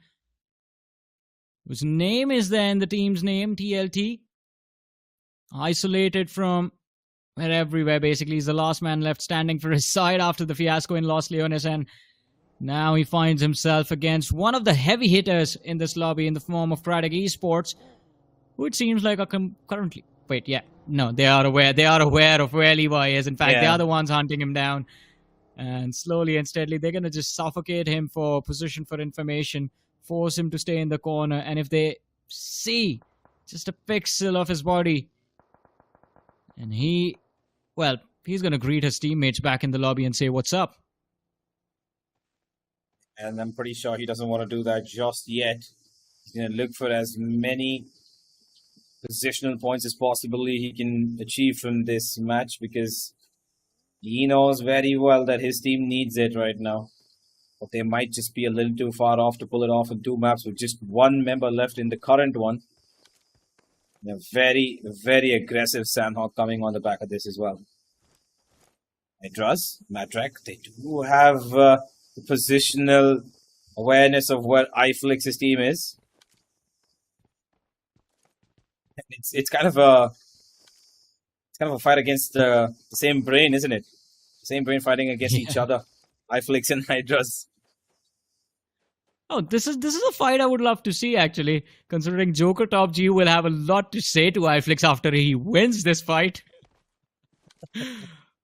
whose name is there in the team's name, TLT. Isolated from everywhere, basically. He's the last man left standing for his side after the fiasco in Los Leones, and now he finds himself against one of the heavy hitters in this lobby in the form of CRATIC Esports, who it seems like are currently... Wait, yeah. No, they are aware. They are aware of where Levi is. In fact, they are the ones hunting him down. And slowly and steadily, they're going to just suffocate him for position for information, force him to stay in the corner. And if they see just a pixel of his body, and he's going to greet his teammates back in the lobby and say, "What's up?" And I'm pretty sure he doesn't want to do that just yet. He's going to look for as many positional points as possibly he can achieve from this match, because he knows very well that his team needs it right now. But they might just be a little too far off to pull it off in two maps with just one member left in the current one. A very, very aggressive Sanhok coming on the back of this as well. HYDRAS, Matrek, they do have the positional awareness of where IFLICKS' team is. It's kind of a fight against the same brain, isn't it? The same brain fighting against each other. IFLICKS and HYDRAS. Oh, this is a fight I would love to see, actually, considering Joker Top G will have a lot to say to IFLICKS after he wins this fight.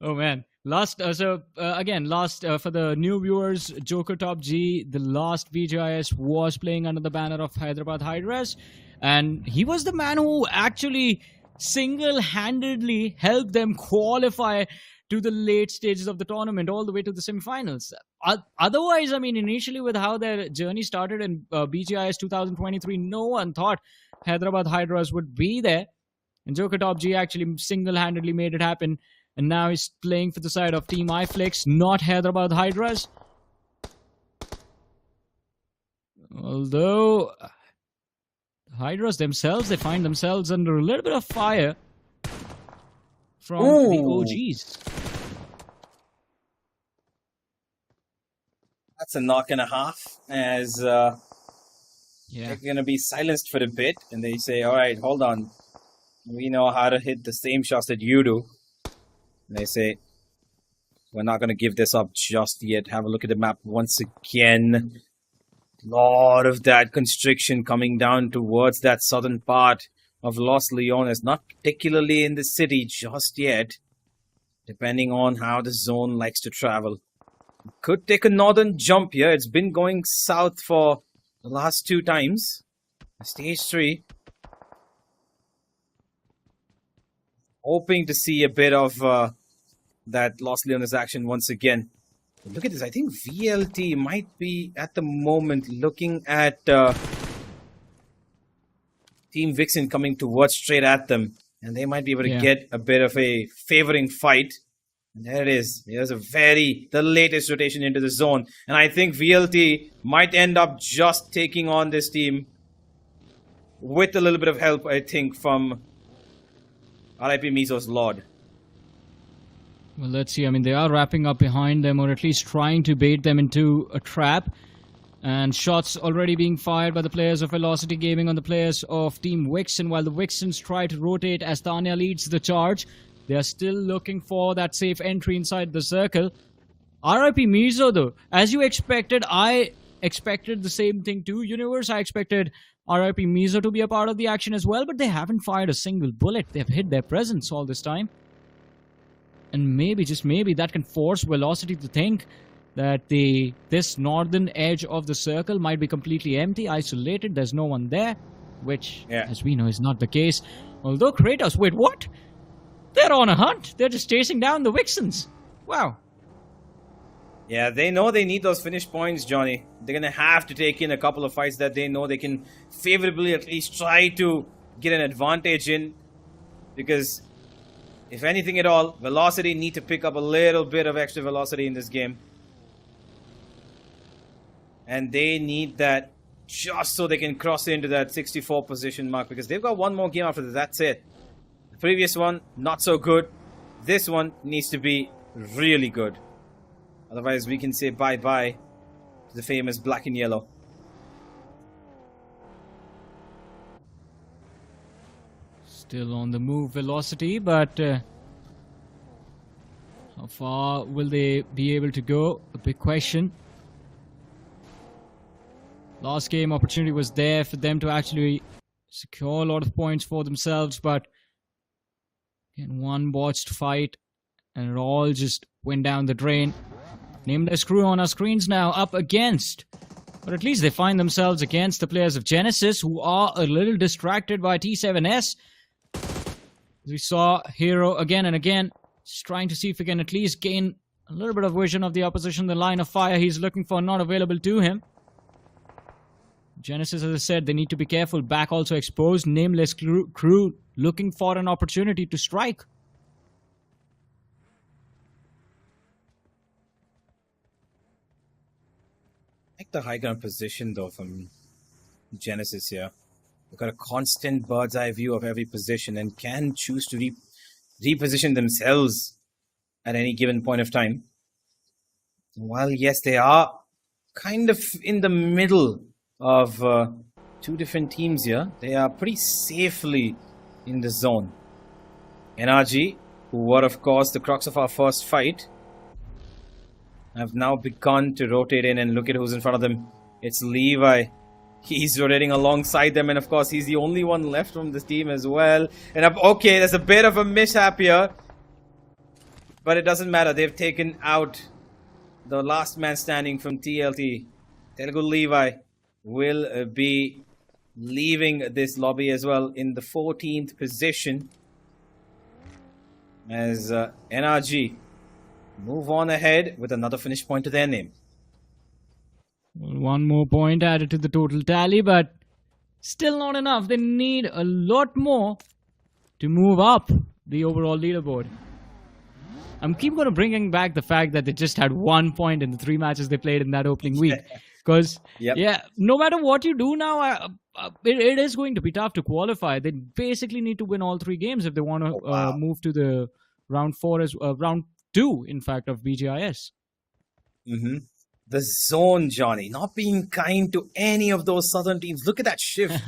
Oh man. Last for the new viewers, Joker Top G, the last BGIS was playing under the banner of Hyderabad HYDRAS, and he was the man who actually single-handedly helped them qualify to the late stages of the tournament, all the way to the semifinals. Otherwise, I mean, initially with how their journey started in BGIS 2023, no one thought Hyderabad HYDRAS would be there, and Joker Top G actually single-handedly made it happen. And now he's playing for the side of Team IFLICKS, not Hyderabad HYDRAS. Although HYDRAS themselves, they find themselves under a little bit of fire from the OGs. That's a knock and a half, as they're going to be silenced for a bit. And they say, all right, hold on. We know how to hit the same shots that you do. And they say, we're not going to give this up just yet. Have a look at the map once again. A lot of that constriction coming down towards that southern part of Los Leones. Not particularly in the city just yet, depending on how the zone likes to travel. Could take a northern jump here. It's been going south for the last two times. Stage 3. Hoping to see a bit of that Los Leones action once again. But look at this. I think VLT might be, at the moment, looking at Team VIXXEN coming towards straight at them. And they might be able to get a bit of a favoring fight. And there it is. There's the latest rotation into the zone. And I think VLT might end up just taking on this team with a little bit of help, I think, from RIP MIZO's Lord. Well, let's see. I mean, they are wrapping up behind them, or at least trying to bait them into a trap. And shots already being fired by the players of Velocity Gaming on the players of Team VIXXEN, while the VIXXENs try to rotate as Tanya leads the charge. They are still looking for that safe entry inside the circle. RIP MIZO, though, as you expected, I expected the same thing too, Universe. I expected RIP MIZO to be a part of the action as well, but they haven't fired a single bullet. They've hid their presence all this time. And maybe, just maybe, that can force Velocity to think that this northern edge of the circle might be completely empty, isolated, there's no one there, which, as we know, is not the case. Although Kratos, wait, what? They're on a hunt. They're just chasing down the VIXXENs. Wow. Yeah, they know they need those finish points, Johnny. They're going to have to take in a couple of fights that they know they can favorably at least try to get an advantage in. Because, if anything at all, Velocity need to pick up a little bit of extra velocity in this game. And they need that just so they can cross into that 64 position mark. Because they've got one more game after that. That's it. The previous one, not so good. This one needs to be really good. Otherwise, we can say bye-bye to the famous black and yellow. Still on the move, Velocity, but how far will they be able to go? A big question. Last game opportunity was there for them to actually secure a lot of points for themselves, but again, one botched fight and it all just went down the drain. Nameless crew on our screens now up against, but at least they find themselves against the players of Genesis, who are a little distracted by T7S. As we saw Hero again and again, just trying to see if he can at least gain a little bit of vision of the opposition. The line of fire he's looking for not available to him. Genesis, as I said, they need to be careful. Back also exposed. Nameless crew looking for an opportunity to strike. I like the high ground position though from Genesis here. They've got a constant bird's eye view of every position and can choose to reposition themselves at any given point of time. While yes, they are kind of in the middle of two different teams here, they are pretty safely in the zone. NRG, who were of course the crux of our first fight, have now begun to rotate in, and look at who's in front of them. It's Levi. He's rotating alongside them, and of course he's the only one left from this team as well. And okay, there's a bit of a mishap here, but it doesn't matter. They've taken out the last man standing from TLT. Telugu Levi will be leaving this lobby as well in the 14th position, as NRG move on ahead with another finish point to their name. One more point added to the total tally, but still not enough. They need a lot more to move up the overall leaderboard. I'm keep going to bringing back the fact that they just had 1 point in the 3 matches they played in that opening week. Because, yeah, no matter what you do now, it is going to be tough to qualify. They basically need to win all 3 games if they want to move to the round 2, in fact, of BGIS. The zone, Johnny, not being kind to any of those southern teams. Look at that shift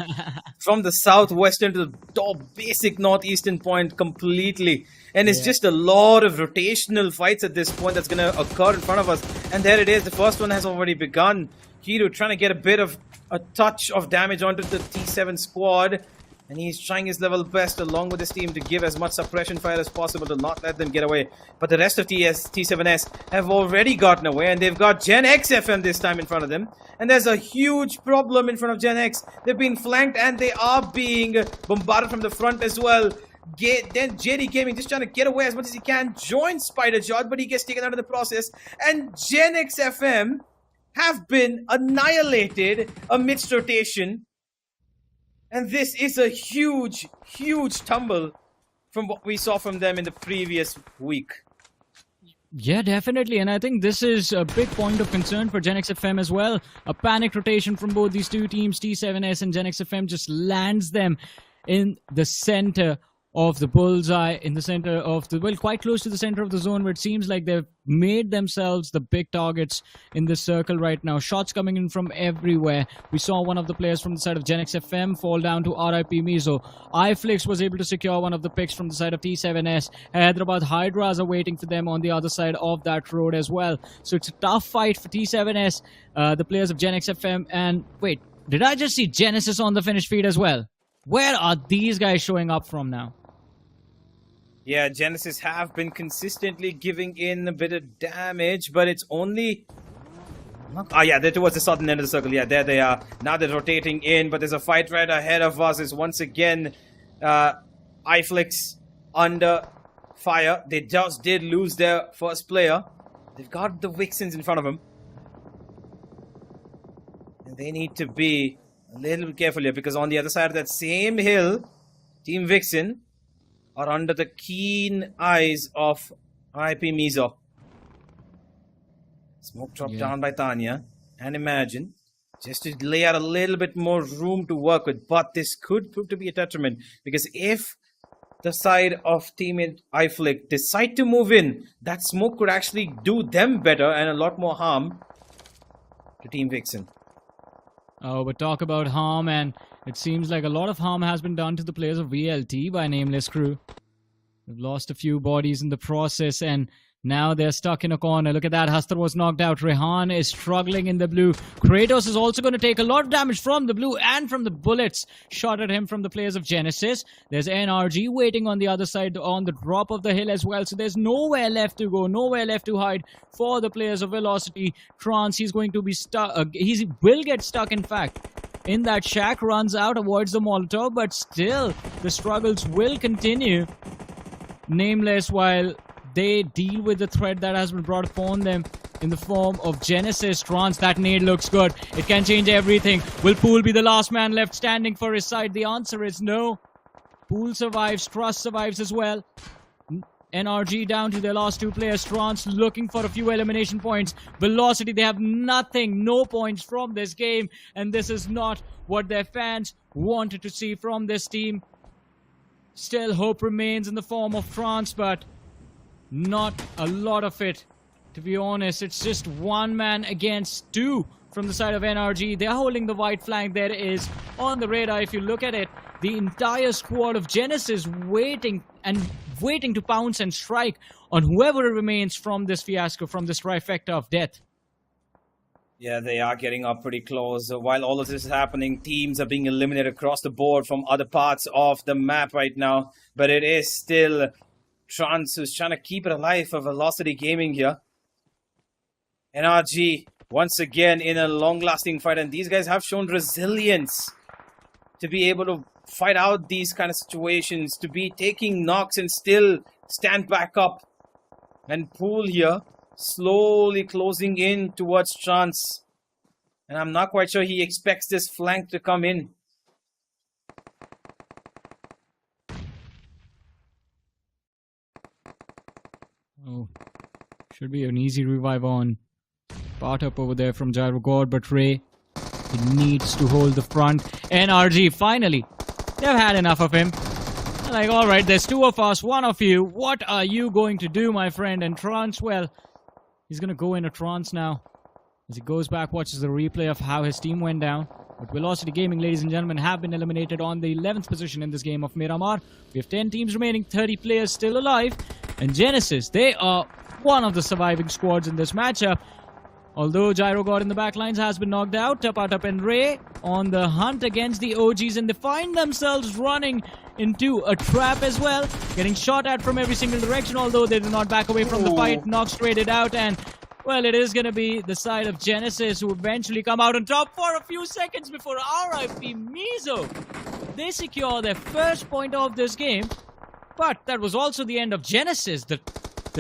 from the southwestern to the top basic northeastern point completely. And it's just a lot of rotational fights at this point that's going to occur in front of us. And there it is. The first one has already begun. Hiro trying to get a touch of damage onto the T7 squad. And he's trying his level best along with his team to give as much suppression fire as possible to not let them get away. But the rest of T7S have already gotten away, and they've got GENxFM this time in front of them. And there's a huge problem in front of GenX. They've been flanked and they are being bombarded from the front as well. Then JD Gaming just trying to get away as much as he can. Joins Spider Shot, but he gets taken out of the process. And GenxFM have been annihilated amidst rotation. And this is a huge, huge tumble from what we saw from them in the previous week. Yeah, definitely. And I think this is a big point of concern for GenxFM as well. A panic rotation from both these two teams, T7S and GenxFM, just lands them in the center of the bullseye, in the center of the, well, quite close to the center of the zone, where it seems like they've made themselves the big targets in this circle right now. Shots coming in from everywhere. We saw one of the players from the side of GenxFM fall down to RIP MIZO. IFLICKS was able to secure one of the picks from the side of T7S. HYDRABAD HYDRAS are waiting for them on the other side of that road as well. So it's a tough fight for T7S, the players of GenxFM. And wait, did I just see Genesis on the finish feed as well? Where are these guys showing up from now? Yeah, Genesis have been consistently giving in a bit of damage, but it's only... Oh yeah, they're towards the southern end of the circle. Yeah, there they are. Now they're rotating in, but there's a fight right ahead of us. It's once again IFLICKS under fire. They just did lose their first player. They've got the VIXXENs in front of them. And they need to be a little bit careful here, because on the other side of that same hill, Team VIXXEN are under the keen eyes of RIP MIZO. Smoke dropped down by Tanya. And Imagine. Just to lay out a little bit more room to work with. But this could prove to be a detriment. Because if the side of Team IFLICKS decide to move in, that smoke could actually do them better and a lot more harm to Team VIXXEN. Oh, but talk about harm, and it seems like a lot of harm has been done to the players of VLT by Nameless crew. They've lost a few bodies in the process, and now they're stuck in a corner. Look at that. Hastar was knocked out. Rehan is struggling in the blue. Kratos is also going to take a lot of damage from the blue and from the bullets shot at him from the players of Genesis. There's NRG waiting on the other side on the drop of the hill as well. So there's nowhere left to go, nowhere left to hide for the players of Velocity. Trance, he's going to be stuck. He will get stuck, in fact, in that shack. Runs out, avoids the Molotov, but still the struggles will continue. Nameless, while they deal with the threat that has been brought upon them in the form of Genesis. Trance, that nade looks good. It can change everything. Will Pool be the last man left standing for his side? The answer is no. Pool survives. Trust survives as well. NRG down to their last two players. Trance looking for a few elimination points. Velocity, they have nothing, no points from this game. And this is not what their fans wanted to see from this team. Still, hope remains in the form of Trance, but not a lot of it, to be honest. It's just one man against two from the side of NRG. They're holding the white flank. There is on the radar, if you look at it, the entire squad of Genesis waiting to pounce and strike on whoever remains from this fiasco, from this trifecta of death. Yeah, they are getting up pretty close. While all of this is happening, teams are being eliminated across the board from other parts of the map right now. But it is still Trance who's trying to keep it alive for Velocity Gaming here. NRG once again in a long-lasting fight, and these guys have shown resilience to be able to fight out these kind of situations, to be taking knocks and still stand back up. And Pool here slowly closing in towards Trance, and I'm not quite sure he expects this flank to come in. Oh, should be an easy revive on part up over there from Gyro God, but Ray, he needs to hold the front. NRG, finally, they've had enough of him. They're like, alright, there's two of us, one of you. What are you going to do, my friend? And Trance, well, he's going to go into Trance now. As he goes back, watches the replay of how his team went down. But Velocity Gaming, ladies and gentlemen, have been eliminated on the 11th position in this game of Miramar. We have 10 teams remaining, 30 players still alive. And Genesis, they are one of the surviving squads in this matchup. Although Gyro God in the backlines has been knocked out, Tapatap and Ray on the hunt against the OGs, and they find themselves running into a trap as well, getting shot at from every single direction, although they do not back away from the fight. Knocks traded out, and well, it is going to be the side of Genesis who eventually come out on top for a few seconds before RIP MIZO. They secure their first point of this game, but that was also the end of Genesis, the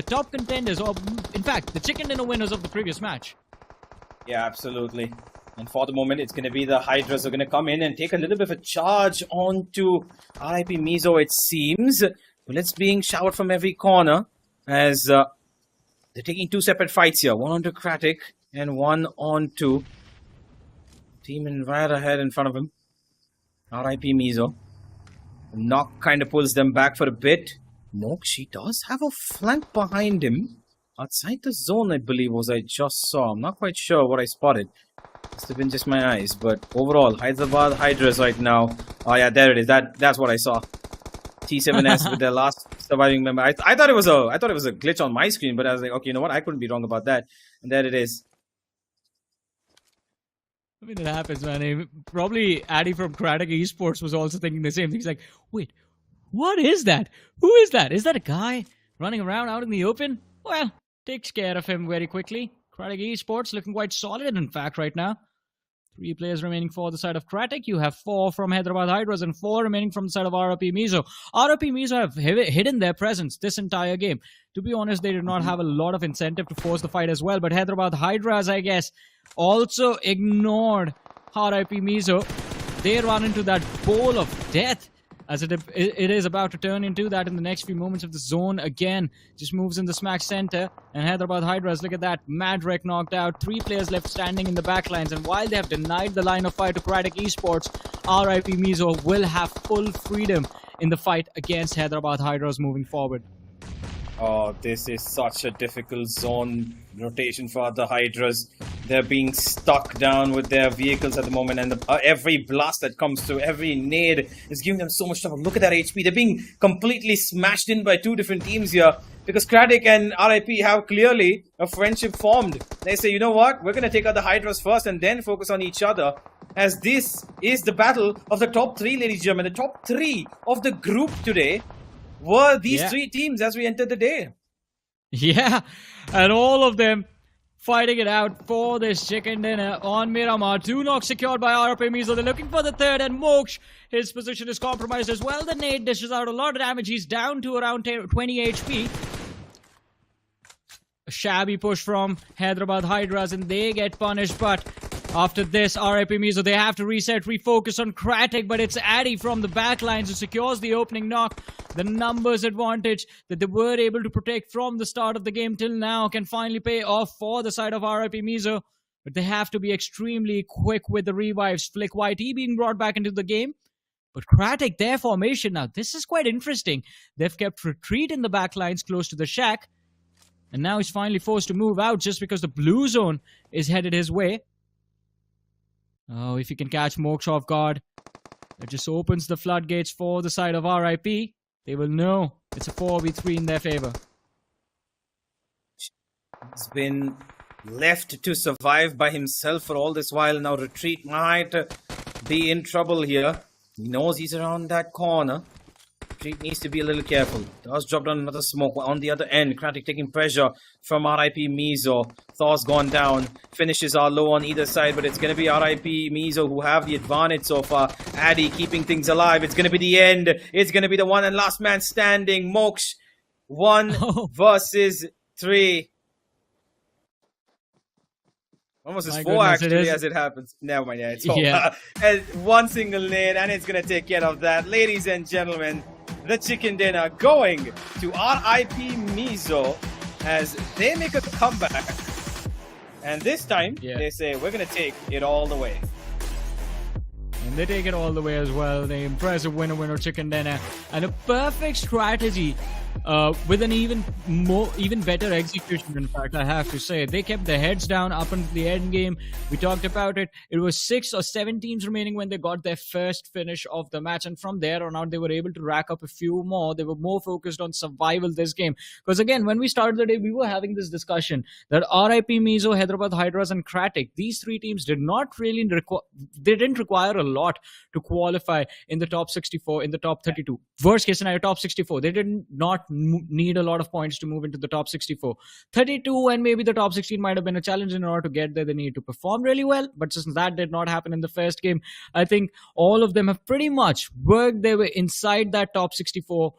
top contenders, or in fact, the chicken dinner winners of the previous match. Yeah, absolutely. And for the moment, it's going to be the HYDRAS who are going to come in and take a little bit of a charge onto RIP MIZO, it seems. Bullets being showered from every corner as they're taking two separate fights here. One onto CRATIC and one onto team in right ahead in front of him. RIP MIZO. The knock kind of pulls them back for a bit. Moke, she does have a flank behind him. Outside the zone, I believe, was I just saw. I'm not quite sure what I spotted. Must have been just my eyes. But overall, Hyderabad HYDRAS right now. Oh yeah, there it is. That's what I saw. T7S with their last surviving member. I thought it was a glitch on my screen, but I was like, okay, you know what? I couldn't be wrong about that. And there it is. I mean, it happens, man. Probably Addy from CRATIC Esports was also thinking the same thing. He's like, wait, what is that? Who is that? Is that a guy running around out in the open? Well, takes care of him very quickly. CRATIC Esports looking quite solid, in fact, right now. 3 players remaining for the side of CRATIC. You have 4 from Hyderabad HYDRAS and 4 remaining from the side of RRP MIZO. RRP MIZO have hidden their presence this entire game. To be honest, they did not have a lot of incentive to force the fight as well. But Hyderabad HYDRAS, I guess, also ignored RRP MIZO. They run into that bowl of death as it is about to turn into that in the next few moments of the zone again. Just moves in the smack center. And Hyderabad HYDRAS, look at that. Madrek knocked out. 3 players left standing in the backlines. And while they have denied the line of fire to CRATIC Esports, RIP MIZO will have full freedom in the fight against Hyderabad HYDRAS moving forward. Oh, this is such a difficult zone rotation for the Hydras. They're being stuck down with their vehicles at the moment, and every blast that comes through, every nade is giving them so much trouble. Look at that HP. They're being completely smashed in by 2 different teams here because CRATIC and RIP have clearly a friendship formed. They say, you know what? We're going to take out the Hydras first and then focus on each other, as this is the battle of the top 3, ladies and gentlemen. The top 3 of the group today were these 3 teams as we entered the day. Yeah, and all of them fighting it out for this chicken dinner on Miramar. 2 knocks secured by RP MIZO. They're looking for the 3rd, and Moksh, his position is compromised as well. The nade dishes out a lot of damage. He's down to around 20 HP. A shabby push from Hyderabad HYDRAS, and they get punished, but after this, RIP MIZO, they have to reset, refocus on CRATIC, but it's Addy from the backlines who secures the opening knock. The numbers advantage that they were able to protect from the start of the game till now can finally pay off for the side of RIP MIZO. But they have to be extremely quick with the revives. Flick YT being brought back into the game. But CRATIC, their formation now, this is quite interesting. They've kept retreat in the backlines close to the shack. And now he's finally forced to move out just because the blue zone is headed his way. Oh, if he can catch Moksh off guard, that just opens the floodgates for the side of RIP. They will know it's a 4v3 in their favor. He's been left to survive by himself for all this while. Now retreat might be in trouble here. He knows he's around that corner. Retreat needs to be a little careful. Does drop down another smoke on the other end. CRATIC taking pressure from RIP MIZO. Thor's gone down. Finishes are low on either side, but it's going to be RIP MIZO who have the advantage so far. Addy keeping things alive. It's going to be the end. It's going to be the one and last man standing. Moksh, 1 versus 3. Almost as 4 actually as it happens. Never mind, yeah, it's over. Yeah. And 1 single nade, and it's going to take care of that. Ladies and gentlemen, the chicken dinner going to RIP MIZO as they make a comeback. And this time, they say, we're going to take it all the way. And they take it all the way as well. The impressive winner chicken dinner. And a perfect strategy with an even better execution, in fact, I have to say. They kept their heads down up until the end game. We talked about it. It was 6 or 7 teams remaining when they got their first finish of the match. And from there on out, they were able to rack up a few more. They were more focused on survival this game. Because again, when we started the day, we were having this discussion that RIP MIZO, Hyderabad HYDRAS, and CRATIC, these 3 teams did not really they didn't require a lot to qualify in the top 64, in the top 32. Worst case scenario, top 64. They did not need a lot of points to move into the top 64. 32 and maybe the top 16 might have been a challenge. In order to get there, they need to perform really well, but since that did not happen in the first game, I think all of them have pretty much worked their way inside that top 64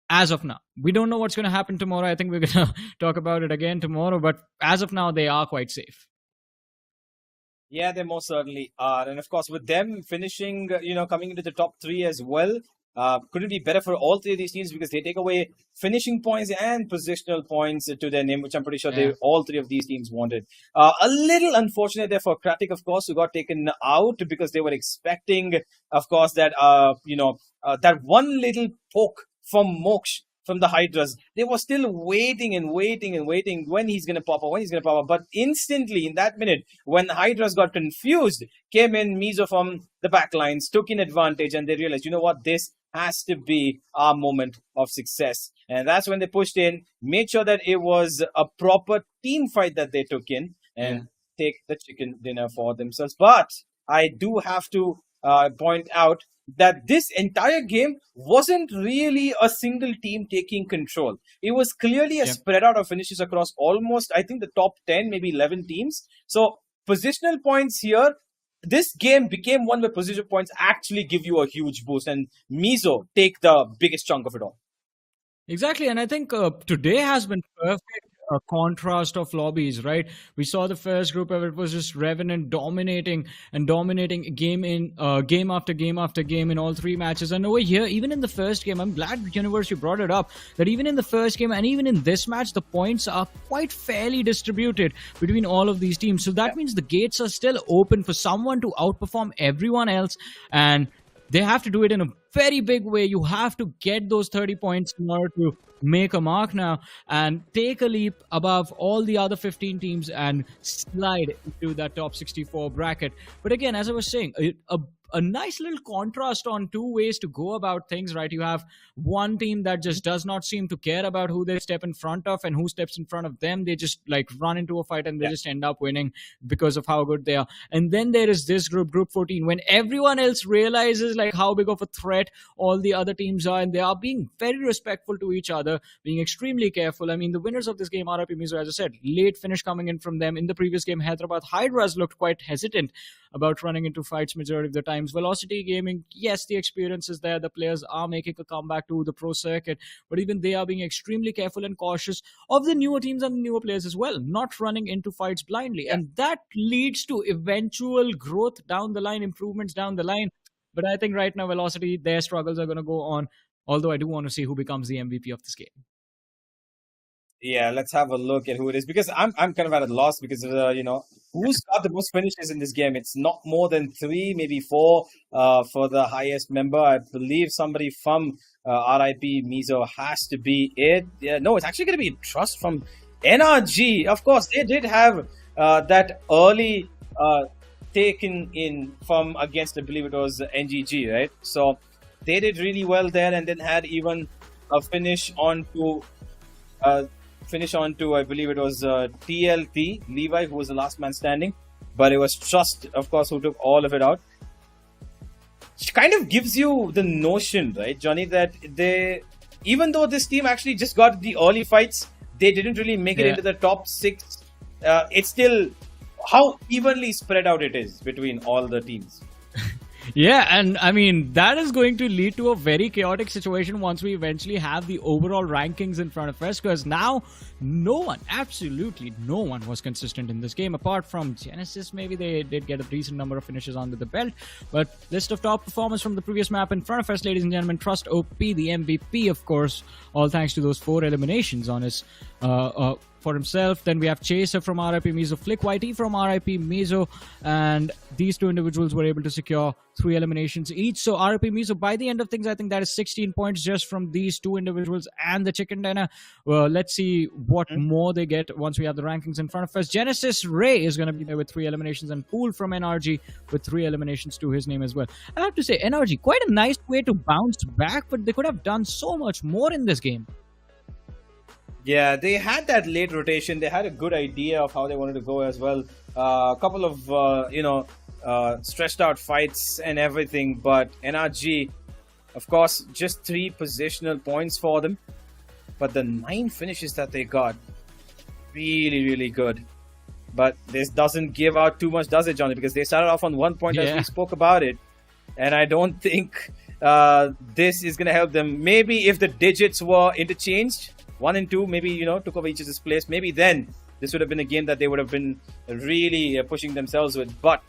as of now. We don't know what's going to happen tomorrow. I think we're going to talk about it again tomorrow, but as of now, they are quite safe. Yeah, they most certainly are. And of course, with them finishing, coming into the top 3 as well, couldn't be better for all 3 of these teams because they take away finishing points and positional points to their name, which I'm pretty sure all 3 of these teams wanted. A little unfortunate there for CRATIC, of course, who got taken out because they were expecting, of course, that, that one little poke from Moksh from the Hydras. They were still waiting and waiting and waiting when he's going to pop up, But instantly, in that minute, when Hydras got confused, came in MIZO from the backlines, took in advantage, and they realized, you know what, this has to be our moment of success. And that's when they pushed in, made sure that it was a proper team fight that they took in. And take the chicken dinner for themselves. But I do have to point out that this entire game wasn't really a single team taking control. It was clearly a spread out of finishes across almost, I think, the top 10, maybe 11 teams. So positional points here, this game became one where position points actually give you a huge boost, and MIZO take the biggest chunk of it all. Exactly, and I think today has been perfect. A contrast of lobbies, right? We saw the first group where it was just Revenant dominating game after game after game in all three matches. And over here, even in the first game, I'm glad Universe you brought it up, that even in the first game and even in this match, the points are quite fairly distributed between all of these teams. So that means the gates are still open for someone to outperform everyone else, and they have to do it in a very big way. You have to get those 30 points in order to make a mark now and take a leap above all the other 15 teams and slide into that top 64 bracket. But again, as I was saying, a nice little contrast on two ways to go about things, right? You have one team that just does not seem to care about who they step in front of and who steps in front of them. They just like run into a fight and they just end up winning because of how good they are. And then there is this group 14, when everyone else realizes like how big of a threat all the other teams are, and they are being very respectful to each other, being extremely careful. I mean, the winners of this game, RIP MIZO, as I said, late finish coming in from them. In the previous game, Hyderabad HYDRAS looked quite hesitant about running into fights majority of the times. Velocity Gaming, yes, the experience is there. The players are making a comeback to the pro circuit, but even they are being extremely careful and cautious of the newer teams and the newer players as well, not running into fights blindly. And that leads to eventual growth down the line, improvements down the line. But I think right now, Velocity, their struggles are going to go on, although I do want to see who becomes the MVP of this game. Yeah, let's have a look at who it is, because I'm kind of at a loss because who's got the most finishes in this game? It's not more than 3, maybe 4 for the highest member. I believe somebody from RIP MIZO has to be it. Yeah, no, it's actually going to be Trust from NRG. Of course, they did have that early taken in from against, I believe it was NGG, right? So they did really well there, and then had even a finish on to I believe it was TLT, Levi, who was the last man standing. But it was Trust, of course, who took all of it out. Which kind of gives you the notion, right, Johnny, that even though this team actually just got the early fights, they didn't really make it into the top 6. It's still how evenly spread out it is between all the teams. Yeah, and I mean, that is going to lead to a very chaotic situation once we eventually have the overall rankings in front of us, because now absolutely no one was consistent in this game, apart from Genesis. Maybe they did get a decent number of finishes under the belt, but list of top performers from the previous map in front of us, ladies and gentlemen. Trust OP, the MVP, of course, all thanks to those 4 eliminations on his for himself. Then we have Chaser from RIP MIZO, Flick YT from RIP MIZO, and these 2 individuals were able to secure 3 eliminations each. So RIP MIZO, by the end of things, I think that is 16 points just from these 2 individuals and the chicken dinner. Well, let's see what more they get once we have the rankings in front of us. Genesis Ray is going to be there with 3 eliminations, and Pool from NRG with 3 eliminations to his name as well. I have to say, NRG, quite a nice way to bounce back, but they could have done so much more in this game. Yeah, they had that late rotation. They had a good idea of how they wanted to go as well. A couple of, stretched out fights and everything. But NRG, of course, just 3 positional points for them. But the 9 finishes that they got, really, really good. But this doesn't give out too much, does it, Johnny? Because they started off on 1 point as we spoke about it. And I don't think this is going to help them. Maybe if the digits were interchanged, 1 and 2, maybe, took over each other's place. Maybe then this would have been a game that they would have been really pushing themselves with. But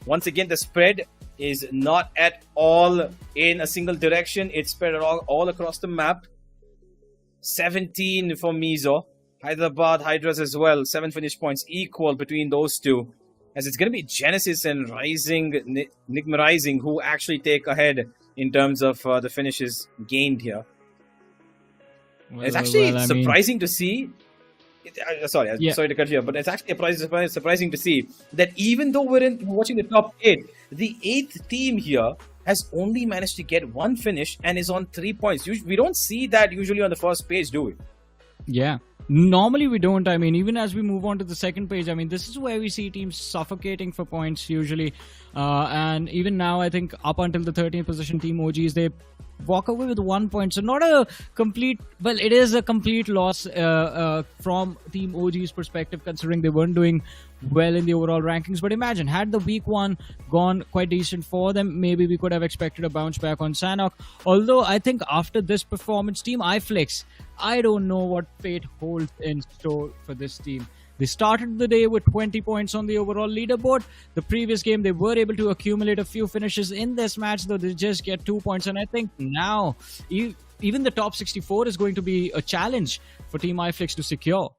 once again, the spread is not at all in a single direction. It's spread all across the map. 17 for MIZO. Hyderabad, HYDRAS as well. 7 finish points equal between those 2. As it's going to be Genesis and NIGMA Rising who actually take ahead in terms of the finishes gained here. Well, it's actually surprising to see. Sorry to cut you here, but it's actually surprising to see that even though we're watching the top 8, the 8th team here has only managed to get 1 finish and is on 3 points. We don't see that usually on the first page, do we? Yeah. Normally we don't. I mean, even as we move on to the second page, I mean, this is where we see teams suffocating for points usually. And even now, I think up until the 13th position, Team OGs, they walk away with 1 point. So not a complete, well, it is a complete loss from Team OG's perspective, considering they weren't doing well in the overall rankings. But imagine, had the week one gone quite decent for them, maybe we could have expected a bounce back on Sanhok. Although I think after this performance, Team IFLICKS, I don't know what fate holds in store for this team. They started the day with 20 points on the overall leaderboard. The previous game, they were able to accumulate a few finishes. In this match, though, they just get 2 points. And I think now, even the top 64 is going to be a challenge for Team IFLICKS to secure.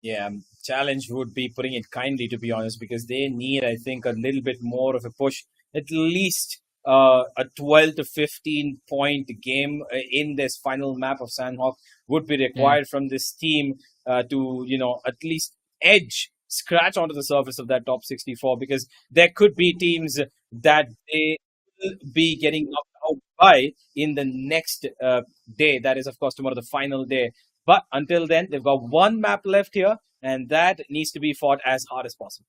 Yeah, challenge would be putting it kindly, to be honest, because they need, I think, a little bit more of a push. At least a 12 to 15 point game in this final map of Sanhok would be required from this team to, at least scratch onto the surface of that top 64, because there could be teams that they will be getting knocked out by in the next day. That is, of course, tomorrow, the final day. But until then, they've got one map left here, and that needs to be fought as hard as possible.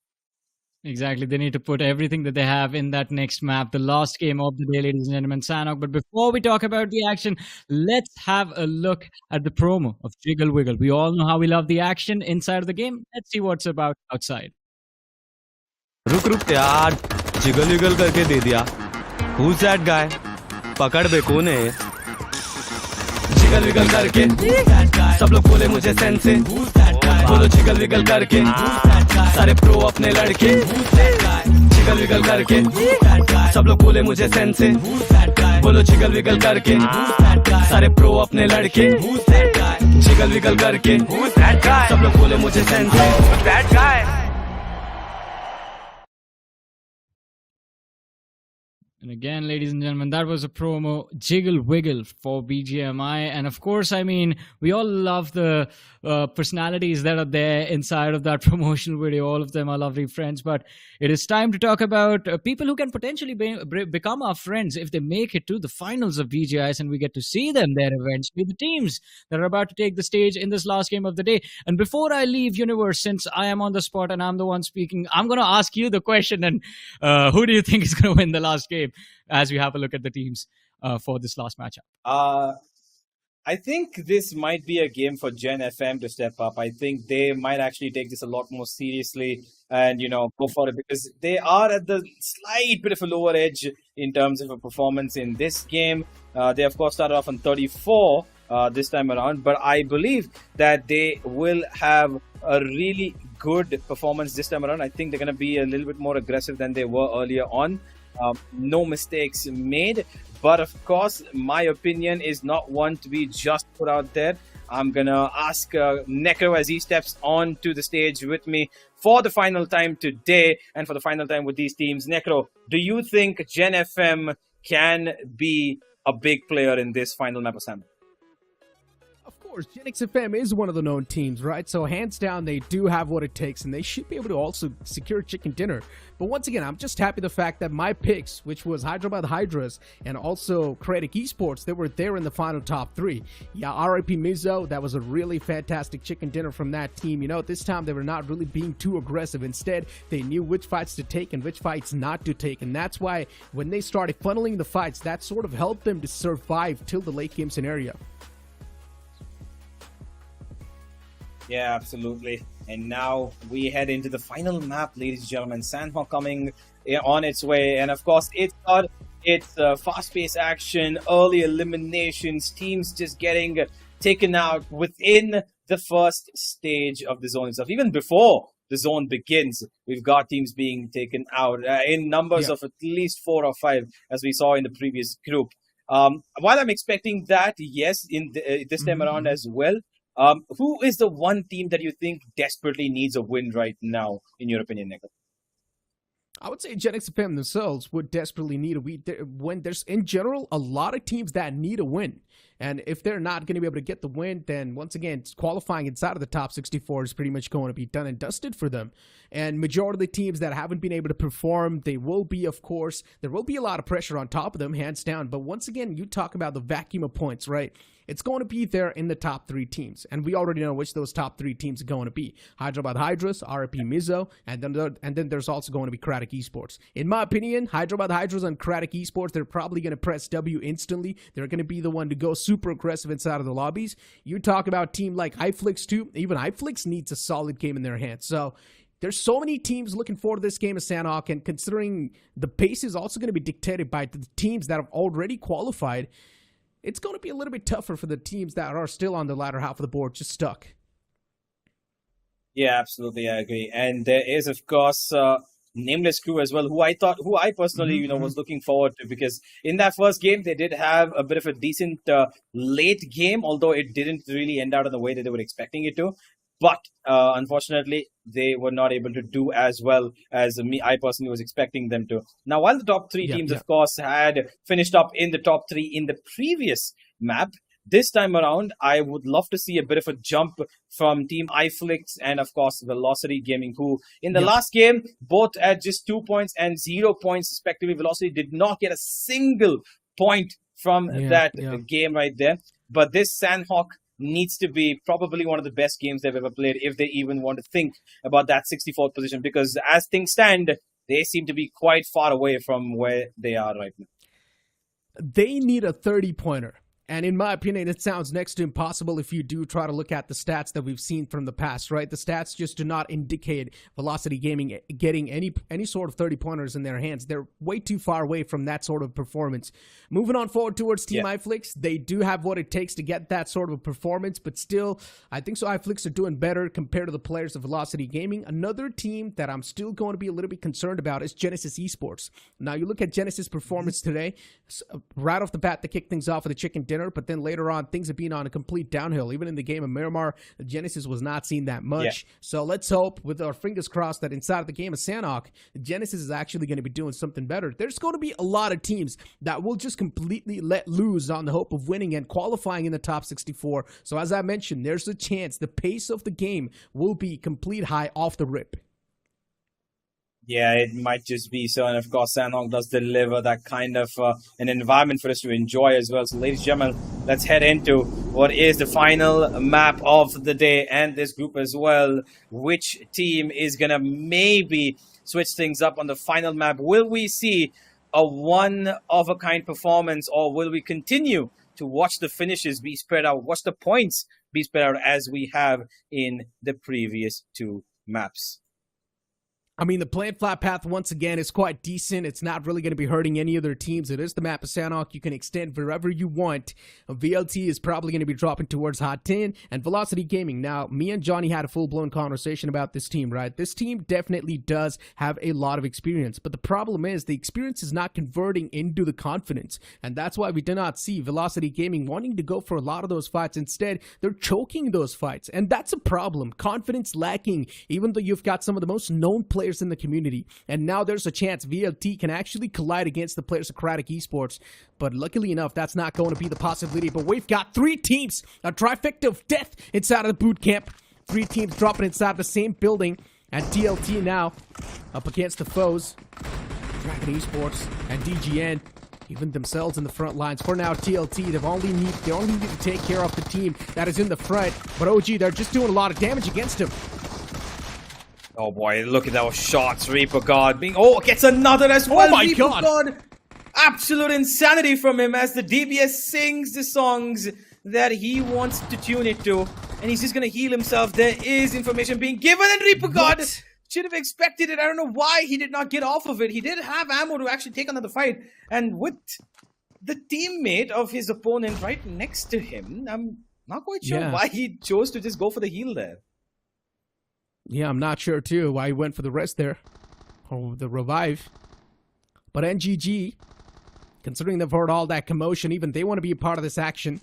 Exactly. They need to put everything that they have in that next map, the last game of the day, ladies and gentlemen, Sanhok. But before we talk about the action, let's have a look at the promo of Jiggle Wiggle. We all know how we love the action inside of the game. Let's see what's about outside. रुक यार jiggle wiggle करके दे दिया Who's that guy? पकड़ बे कौन है jiggle wiggle करके सब लोग बोले मुझे सेंस से बोलो जिगल विगल करके सारे प्रो अपने लड़के जिगल विगल करके सब लोग बोले मुझे सेंस से बोलो जिगल विगल करके सारे प्रो अपने लड़के जिगल विगल करके सब लोग बोले मुझे सेंस से And again, ladies and gentlemen, that was a promo, Jiggle Wiggle for BGMI. And of course, I mean, we all love the personalities that are there inside of that promotional video. All of them are lovely friends. But it is time to talk about people who can potentially become our friends if they make it to the finals of BGIS and we get to see them there eventually. The teams that are about to take the stage in this last game of the day. And before I leave Universe, since I am on the spot and I'm the one speaking, I'm going to ask you the question. And who do you think is going to win the last game? As we have a look at the teams for this last matchup. I think this might be a game for GENxFM to step up. I think they might actually take this a lot more seriously and, go for it, because they are at the slight bit of a lower edge in terms of a performance in this game. They, of course, started off on 34 this time around, but I believe that they will have a really good performance this time around. I think they're going to be a little bit more aggressive than they were earlier on. No mistakes made, but of course my opinion is not one to be just put out there. I'm gonna ask Necro as he steps on to the stage with me for the final time today and for the final time with these teams. Necro, do you think GENxFM can be a big player in this final map of Sanhok? Of course, GENxFM is one of the known teams, right? So hands down, they do have what it takes, and they should be able to also secure chicken dinner. But once again, I'm just happy the fact that my picks, which was HYDRABAD HYDRAS and also CRATIC Esports, they were there in the final top three. Yeah, RIP MIZO, that was a really fantastic chicken dinner from that team. This time they were not really being too aggressive. Instead, they knew which fights to take and which fights not to take. And that's why when they started funneling the fights, that sort of helped them to survive till the late game scenario. Yeah, absolutely. And now we head into the final map, ladies and gentlemen. Sanhok coming on its way. And of course, it's got its fast-paced action, early eliminations, teams just getting taken out within the first stage of the zone itself. Even before the zone begins, we've got teams being taken out in numbers of at least 4 or 5, as we saw in the previous group. While I'm expecting that, yes, in this time around as well, who is the one team that you think desperately needs a win right now, in your opinion, Nick? I would say GENxFM themselves would desperately need a win. There's, in general, a lot of teams that need a win. And if they're not going to be able to get the win, then once again, qualifying inside of the top 64 is pretty much going to be done and dusted for them. And majority of the teams that haven't been able to perform, they will be, of course, there will be a lot of pressure on top of them, hands down. But once again, you talk about the vacuum of points, right? It's going to be there in the top 3 teams. And we already know which those top 3 teams are going to be. Hyderabad HYDRAS, RP MIZO, and then there's also going to be CRATIC Esports. In my opinion, Hyderabad HYDRAS and CRATIC Esports, they're probably going to press W instantly. They're going to be the one to go super aggressive inside of the lobbies. You talk about a team like IFLICKS too. Even IFLICKS needs a solid game in their hands. So there's so many teams looking forward to this game of Sanhok, and considering the pace is also going to be dictated by the teams that have already qualified, it's going to be a little bit tougher for the teams that are still on the latter half of the board, just stuck. Yeah, absolutely, I agree. And there is, of course, Nameless crew as well, who I personally, was looking forward to, because in that first game, they did have a bit of a decent late game, although it didn't really end out in the way that they were expecting it to. But unfortunately, they were not able to do as well as I personally was expecting them to. Now, while the top 3 teams, of course, had finished up in the top 3 in the previous map, this time around, I would love to see a bit of a jump from Team IFLICKS and, of course, Velocity Gaming, who in the last game, both at just 2 points and 0 points respectively. Velocity did not get a single point from that game right there. But this Sanhok needs to be probably one of the best games they've ever played if they even want to think about that 64th position, because as things stand, they seem to be quite far away from where they are right now. They need a 30-pointer. And in my opinion, it sounds next to impossible if you do try to look at the stats that we've seen from the past, right? The stats just do not indicate Velocity Gaming getting any sort of 30-pointers in their hands. They're way too far away from that sort of performance. Moving on forward towards Team IFLICKS, they do have what it takes to get that sort of a performance, but still, I think so IFLICKS are doing better compared to the players of Velocity Gaming. Another team that I'm still going to be a little bit concerned about is GENxFM Esports. Now, you look at GENxFM's performance today, right off the bat, they kick things off with a chicken dinner. But then later on, things have been on a complete downhill. Even in the game of Miramar, GENxFM was not seen that much. So let's hope, with our fingers crossed, that inside of the game of Sanhok, GENxFM is actually going to be doing something better. There's going to be a lot of teams that will just completely let loose on the hope of winning and qualifying in the top 64. So as I mentioned, there's a chance the pace of the game will be complete high off the rip. Yeah, it might just be so. And of course, Sanhok does deliver that kind of an environment for us to enjoy as well. So ladies and gentlemen, let's head into what is the final map of the day and this group as well. Which team is going to maybe switch things up on the final map? Will we see a one-of-a-kind performance, or will we continue to watch the finishes be spread out, watch the points be spread out as we have in the previous 2 maps? I mean, the plant flat path, once again, is quite decent. It's not really going to be hurting any other teams. It is the map of Sanhok. You can extend wherever you want. VLT is probably going to be dropping towards Hot 10 and Velocity Gaming. Now, me and Johnny had a full-blown conversation about this team, right? This team definitely does have a lot of experience, but the problem is the experience is not converting into the confidence, and that's why we do not see Velocity Gaming wanting to go for a lot of those fights. Instead, they're choking those fights, and that's a problem. Confidence lacking, even though you've got some of the most known players in the community, and now there's a chance VLT can actually collide against the players of CRATIC Esports, but luckily enough, that's not going to be the possibility. But we've got 3 teams, a trifecta of death inside of the boot camp. 3 teams dropping inside the same building, and TLT now up against the foes, Dragon Esports and DGN, even themselves in the front lines. For now, TLT, they only need to take care of the team that is in the front, but OG, they're just doing a lot of damage against him. Oh boy, look at those shots. Reaper God being... Oh, gets another as well. Oh my Reaper God. Absolute insanity from him as the DBS sings the songs that he wants to tune it to. And he's just going to heal himself. There is information being given, and Reaper God should have expected it. I don't know why he did not get off of it. He did have ammo to actually take another fight. And with the teammate of his opponent right next to him, I'm not quite sure why he chose to just go for the heal there. Yeah, I'm not sure, too, why he went for the rest there. Or the revive. But NGG, considering they've heard all that commotion, even they want to be a part of this action.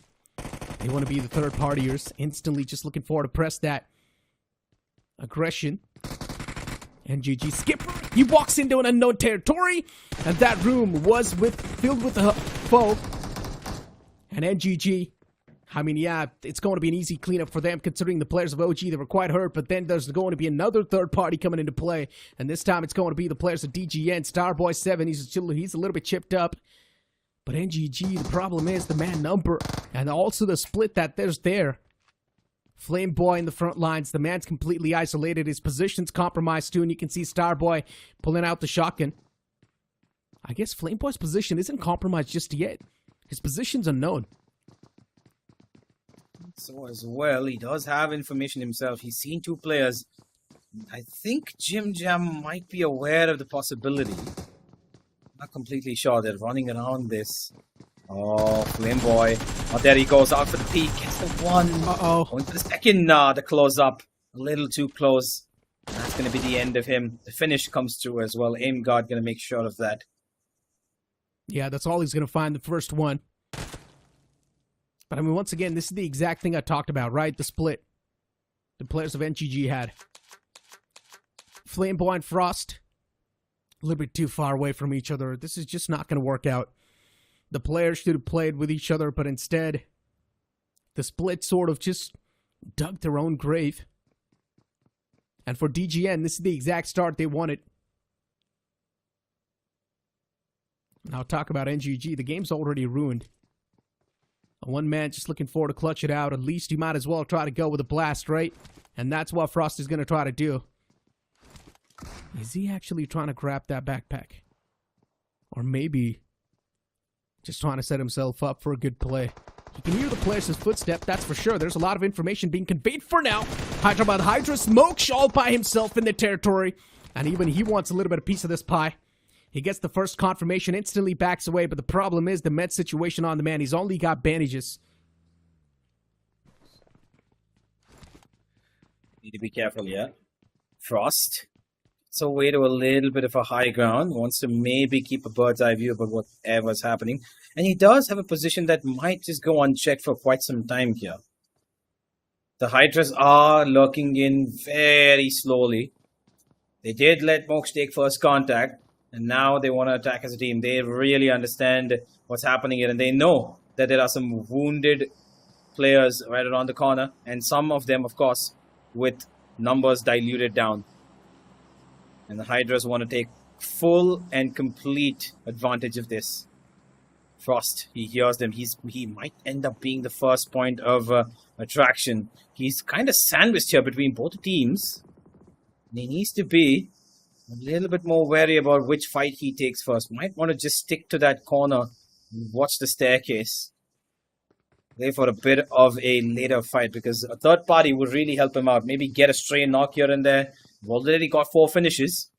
They want to be the third partiers. Instantly just looking forward to press that aggression. NGG skipper. He walks into an unknown territory. And that room was filled with a foe. And NGG I mean, yeah, it's going to be an easy cleanup for them considering the players of OG, they were quite hurt, but then there's going to be another third party coming into play, and this time it's going to be the players of DGN. Starboy 7, he's a little bit chipped up, but NGG, the problem is the man number, and also the split that there's there. Flameboy in the front lines, the man's completely isolated, his position's compromised too, and you can see Starboy pulling out the shotgun. I guess Flameboy's position isn't compromised just yet. His position's unknown. So as well, he does have information himself. He's seen two players. I think Jim Jam might be aware of the possibility. Not completely sure. They're running around this. Oh, Flameboy. Oh, there he goes out for the peek. Gets the one. Uh-oh. Going for the second. The close up. A little too close. That's going to be the end of him. The finish comes through as well. Aim guard going to make sure of that. Yeah, that's all he's going to find, the first one. But I mean, once again, this is the exact thing I talked about, right? The split the players of NGG had. Flameboy and Frost, a little bit too far away from each other. This is just not going to work out. The players should have played with each other, but instead, the split sort of just dug their own grave. And for DGN, this is the exact start they wanted. Now talk about NGG. The game's already ruined. One man just looking forward to clutch it out. At least you might as well try to go with a blast, right? And that's what Frost is going to try to do. Is he actually trying to grab that backpack? Or maybe just trying to set himself up for a good play. You can hear the player's footstep, that's for sure. There's a lot of information being conveyed for now. HYDRABAD Hydra smokes all by himself in the territory. And even he wants a little bit of piece of this pie. He gets the first confirmation, instantly backs away, but the problem is the med situation on the man. He's only got bandages. Need to be careful, yeah. Frost. So way to a little bit of a high ground. Wants to maybe keep a bird's eye view about whatever's happening. And he does have a position that might just go unchecked for quite some time here. The Hydras are lurking in very slowly. They did let Mox take first contact. And now they want to attack as a team. They really understand what's happening here. And they know that there are some wounded players right around the corner. And some of them, of course, with numbers diluted down. And the Hydras want to take full and complete advantage of this. Frost, he hears them. He might end up being the first point of attraction. He's kind of sandwiched here between both teams. And he needs to be a little bit more wary about which fight he takes first. Might want to just stick to that corner and watch the staircase. Play for a bit of a later fight because a third party would really help him out. Maybe get a stray knock here and there. We've already got 4 finishes.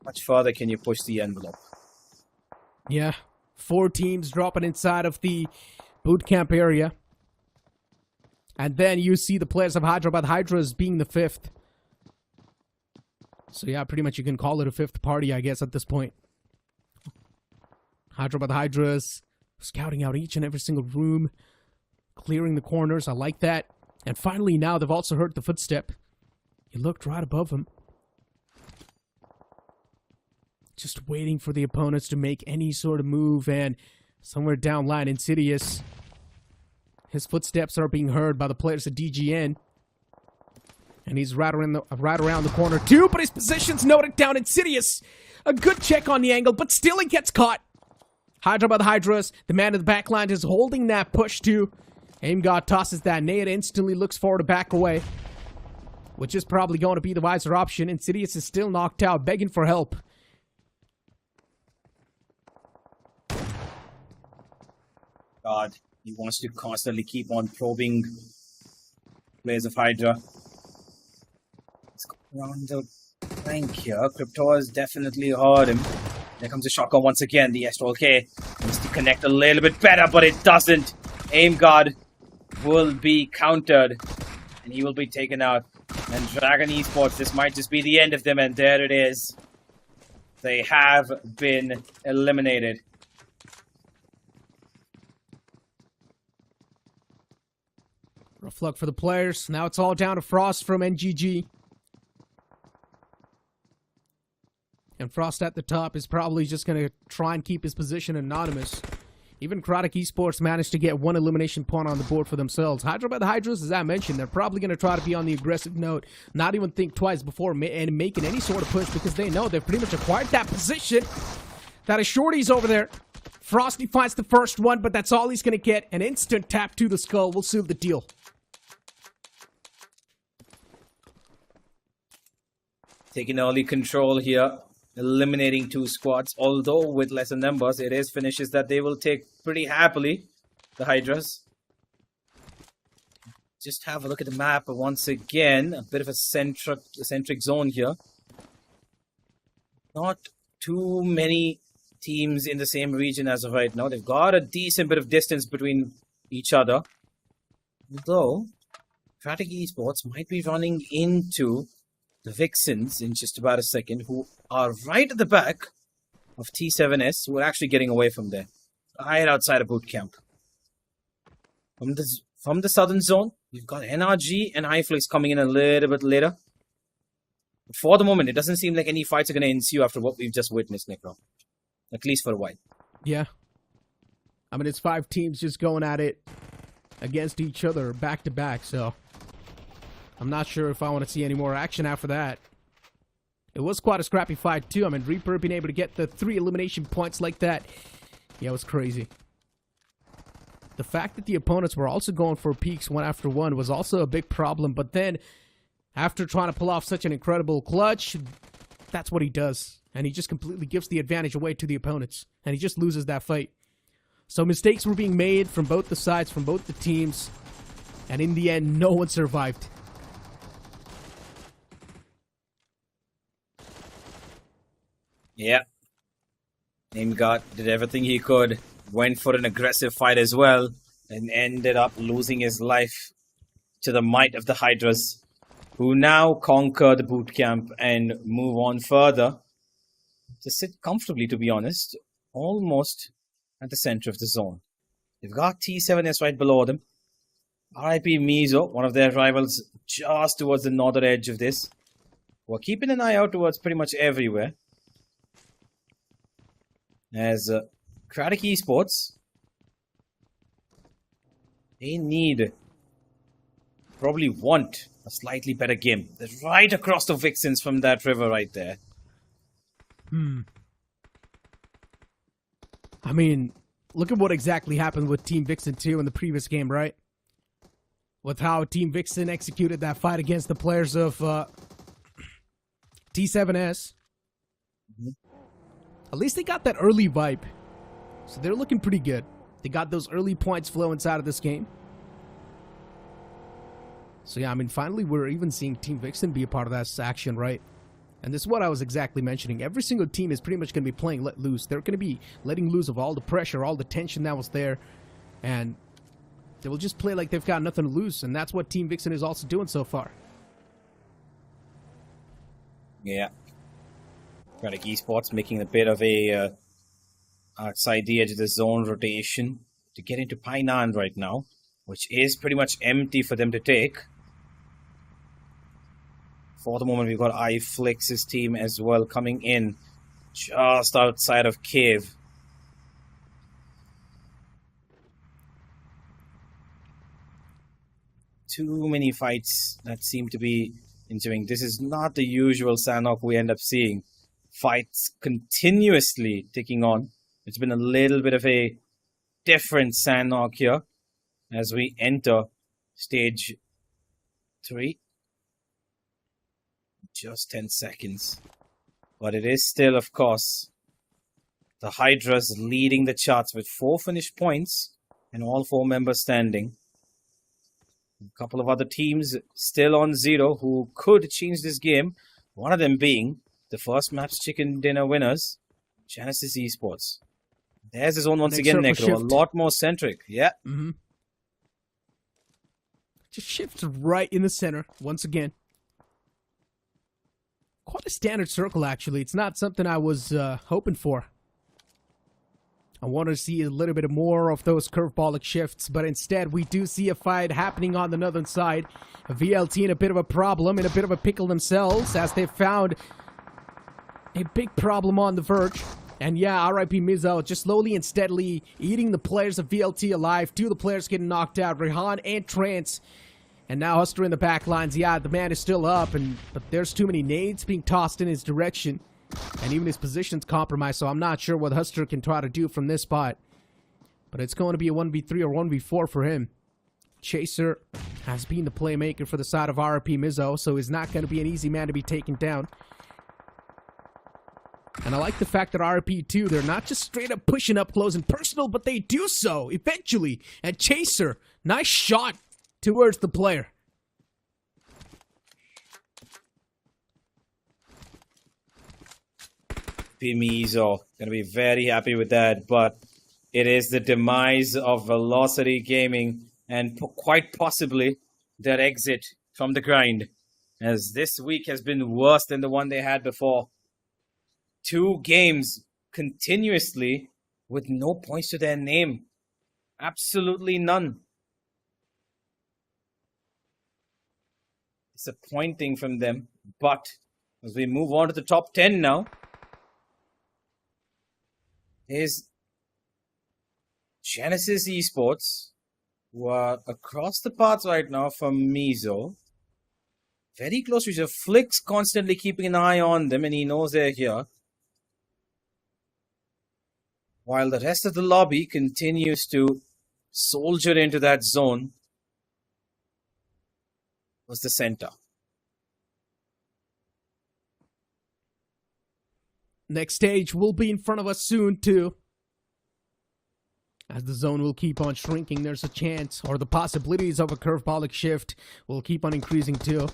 Much further can you push the envelope? Yeah, 4 teams dropping inside of the boot camp area. And then you see the players of HYDRABAD Hydras being the 5th. So yeah, pretty much you can call it a 5th party, I guess, at this point. HYDRABAD Hydras scouting out each and every single room, clearing the corners. I like that. And finally now they've also heard the footstep. He looked right above him. Just waiting for the opponents to make any sort of move, and somewhere down line, Insidious. His footsteps are being heard by the players of DGN. And he's right around the corner too, but his position's noted down. Insidious, a good check on the angle, but still he gets caught. HYDRABAD Hydras, the man in the back line, is holding that push too. AimGod tosses that nade, instantly looks forward to back away, which is probably going to be the wiser option. Insidious is still knocked out, begging for help. God, he wants to constantly keep on probing players of Hydra. Let's go around the flank here. Crypto has definitely heard him. There comes a shotgun once again. The S12K needs to connect a little bit better, but it doesn't. Aim guard will be countered, and he will be taken out. And Dragon Esports, this might just be the end of them, and there it is. They have been eliminated. Rough luck for the players. Now it's all down to Frost from NGG. And Frost at the top is probably just going to try and keep his position anonymous. Even CRATIC Esports managed to get one elimination point on the board for themselves. Hyderabad Hydras, as I mentioned, they're probably going to try to be on the aggressive note, not even think twice before making any sort of push, because they know they've pretty much acquired that position. That is Shorty's over there. Frosty finds the first one, but that's all he's going to get. An instant tap to the skull will seal the deal. Taking early control here, eliminating 2 squads. Although with lesser numbers, it is finishes that they will take pretty happily, the Hydras. Just have a look at the map once again. A bit of a centric zone here. Not too many teams in the same region as of right now. They've got a decent bit of distance between each other. Although, CRATIC Esports might be running into the VIXXENs in just about a second, who are right at the back of T7S, who are actually getting away from there. Right outside of boot camp. From the southern zone, we've got NRG and IFLICKS coming in a little bit later. For the moment, it doesn't seem like any fights are going to ensue after what we've just witnessed, Necro. At least for a while. Yeah. I mean, it's 5 teams just going at it against each other back to back, so I'm not sure if I want to see any more action after that. It was quite a scrappy fight, too. I mean, Reaper being able to get the 3 elimination points like that, yeah, it was crazy. The fact that the opponents were also going for peaks one after one was also a big problem, but then after trying to pull off such an incredible clutch, that's what he does. And he just completely gives the advantage away to the opponents. And he just loses that fight. So mistakes were being made from both the sides, from both the teams. And in the end, no one survived. Yeah. NameGod did everything he could. Went for an aggressive fight as well. And ended up losing his life to the might of the Hydras, who now conquer the boot camp and move on further. To sit comfortably, to be honest, almost at the center of the zone. They've got T7S right below them. RIP MIZO, one of their rivals, just towards the northern edge of this. We're keeping an eye out towards pretty much everywhere. As CRATIC Esports, they probably want a slightly better game. They're right across the VIXXENs from that river right there. I mean, look at what exactly happened with Team VIXXEN 2 in the previous game, right? With how Team VIXXEN executed that fight against the players of T7S. At least they got that early vibe. So they're looking pretty good. They got those early points flow inside of this game. So yeah, I mean, finally we're even seeing Team VIXXEN be a part of that action, right? And this is what I was exactly mentioning. Every single team is pretty much going to be playing let loose. They're going to be letting loose of all the pressure, all the tension that was there. And they will just play like they've got nothing to lose. And that's what Team VIXXEN is also doing so far. Yeah. CRATIC Esports making a bit of a outside the edge of the zone rotation to get into Painan right now, which is pretty much empty for them to take. For the moment, we've got IFLICKS' team as well coming in just outside of Cave. Too many fights that seem to be ensuing. This is not the usual Sanhok we end up seeing. Fights continuously ticking on. It's been a little bit of a different Sanhok here as we enter stage 3. Just 10 seconds. But it is still, of course, the Hydras leading the charts with 4 finished points and all 4 members standing. A couple of other teams still on 0 who could change this game. One of them being the first map's chicken dinner winners, Genesis Esports. There's his own once again, Necro. A lot more centric. Yeah. Just shifts right in the center once again. Quite a standard circle, actually. It's not something I was hoping for. I wanted to see a little bit more of those curveballic shifts, but instead we do see a fight happening on the northern side. A VLT in a bit of a problem, in a bit of a pickle themselves, as they found a big problem on the verge. And yeah, RIP MIZO just slowly and steadily eating the players of VLT alive. 2 of the players getting knocked out, Rehan and Trance. And now Huster in the back lines. Yeah, the man is still up, but there's too many nades being tossed in his direction. And even his position's compromised, so I'm not sure what Huster can try to do from this spot. But it's going to be a 1v3 or 1v4 for him. Chaser has been the playmaker for the side of RIP MIZO, so he's not going to be an easy man to be taken down. And I like the fact that RP2, they're not just straight up pushing up close and personal, but they do so eventually. And Chaser, nice shot towards the player. MIZO gonna be very happy with that, but it is the demise of Velocity Gaming and quite possibly their exit from the grind, as this week has been worse than the one they had before. 2 games continuously with no points to their name. Absolutely none. Disappointing from them. But as we move on to the top 10 now, is Genesis Esports, who are across the paths right now from MIZO. Very close to each other. IFLICKS constantly keeping an eye on them, and he knows they're here. While the rest of the lobby continues to soldier into that zone, was the center. Next stage will be in front of us soon, too. As the zone will keep on shrinking, there's a chance, or the possibilities of a curveball shift will keep on increasing, too.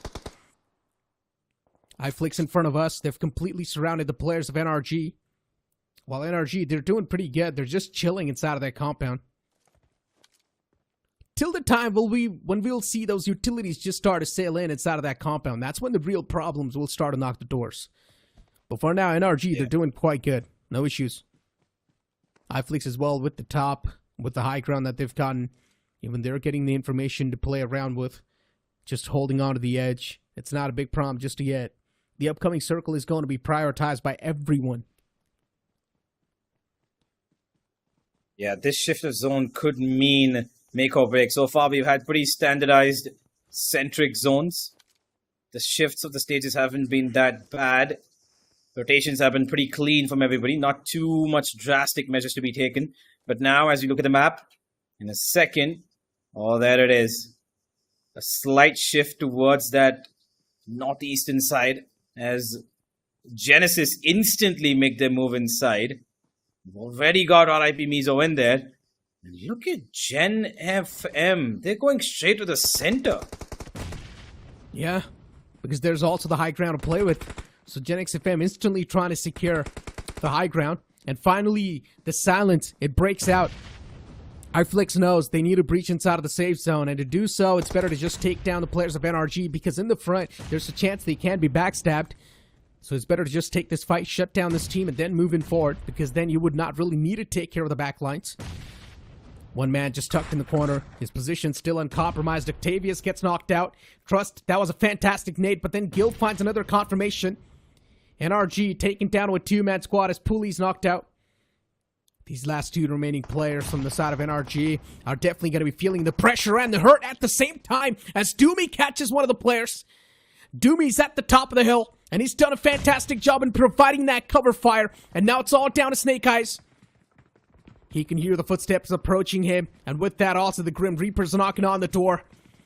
IFLICKS in front of us. They've completely surrounded the players of NRG. While NRG, they're doing pretty good. They're just chilling inside of that compound. Till the time when we'll see those utilities just start to sail in inside of that compound, that's when the real problems will start to knock the doors. But for now, NRG, they're doing quite good. No issues. IFLICKS as well with the top, with the high ground that they've gotten. Even they're getting the information to play around with. Just holding on to the edge. It's not a big problem just yet. The upcoming circle is going to be prioritized by everyone. Yeah, this shift of zone could mean make or break. So far, we've had pretty standardized centric zones. The shifts of the stages haven't been that bad. Rotations have been pretty clean from everybody. Not too much drastic measures to be taken. But now, as you look at the map, in a second, oh, there it is. A slight shift towards that northeastern side as Genesis instantly make their move inside. We've already got RIP MIZO in there. And look at GENxFM. They're going straight to the center. Yeah, because there's also the high ground to play with. So GENxFM instantly trying to secure the high ground. And finally, the silence, it breaks out. IFLICKS knows they need to breach inside of the safe zone. And to do so, it's better to just take down the players of NRG. Because in the front, there's a chance they can be backstabbed. So it's better to just take this fight, shut down this team, and then move in forward. Because then you would not really need to take care of the backlines. One man just tucked in the corner. His position still uncompromised. Octavius gets knocked out. Trust, that was a fantastic nade. But then Gil finds another confirmation. NRG taken down with 2-man squad as Pooley's knocked out. These last 2 remaining players from the side of NRG are definitely going to be feeling the pressure and the hurt at the same time as Doomy catches one of the players. Doomy's at the top of the hill, and he's done a fantastic job in providing that cover fire. And now it's all down to Snake Eyes. He can hear the footsteps approaching him, and with that also the Grim Reapers knocking on the door.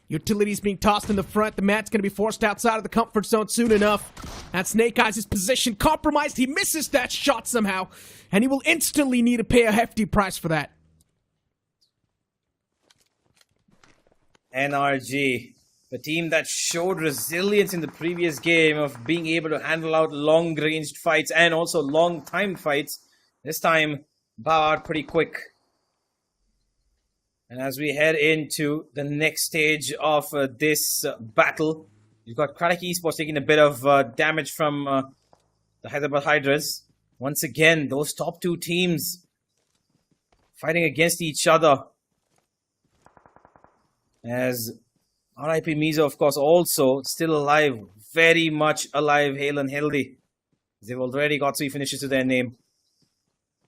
Utilities being tossed in the front. The man's going to be forced outside of the comfort zone soon enough. And Snake Eyes' position compromised. He misses that shot somehow, and he will instantly need to pay a hefty price for that. NRG, the team that showed resilience in the previous game of being able to handle out long-ranged fights and also long-timed fights, this time bow out pretty quick. And as we head into the next stage of this battle, you've got CRATIC Esports taking a bit of damage from the Hyderabad HYDRAS. Once again, those top 2 teams fighting against each other. As RIP MIZO, of course, also still alive. Very much alive, hale and healthy. They've already got 3 finishes to their name.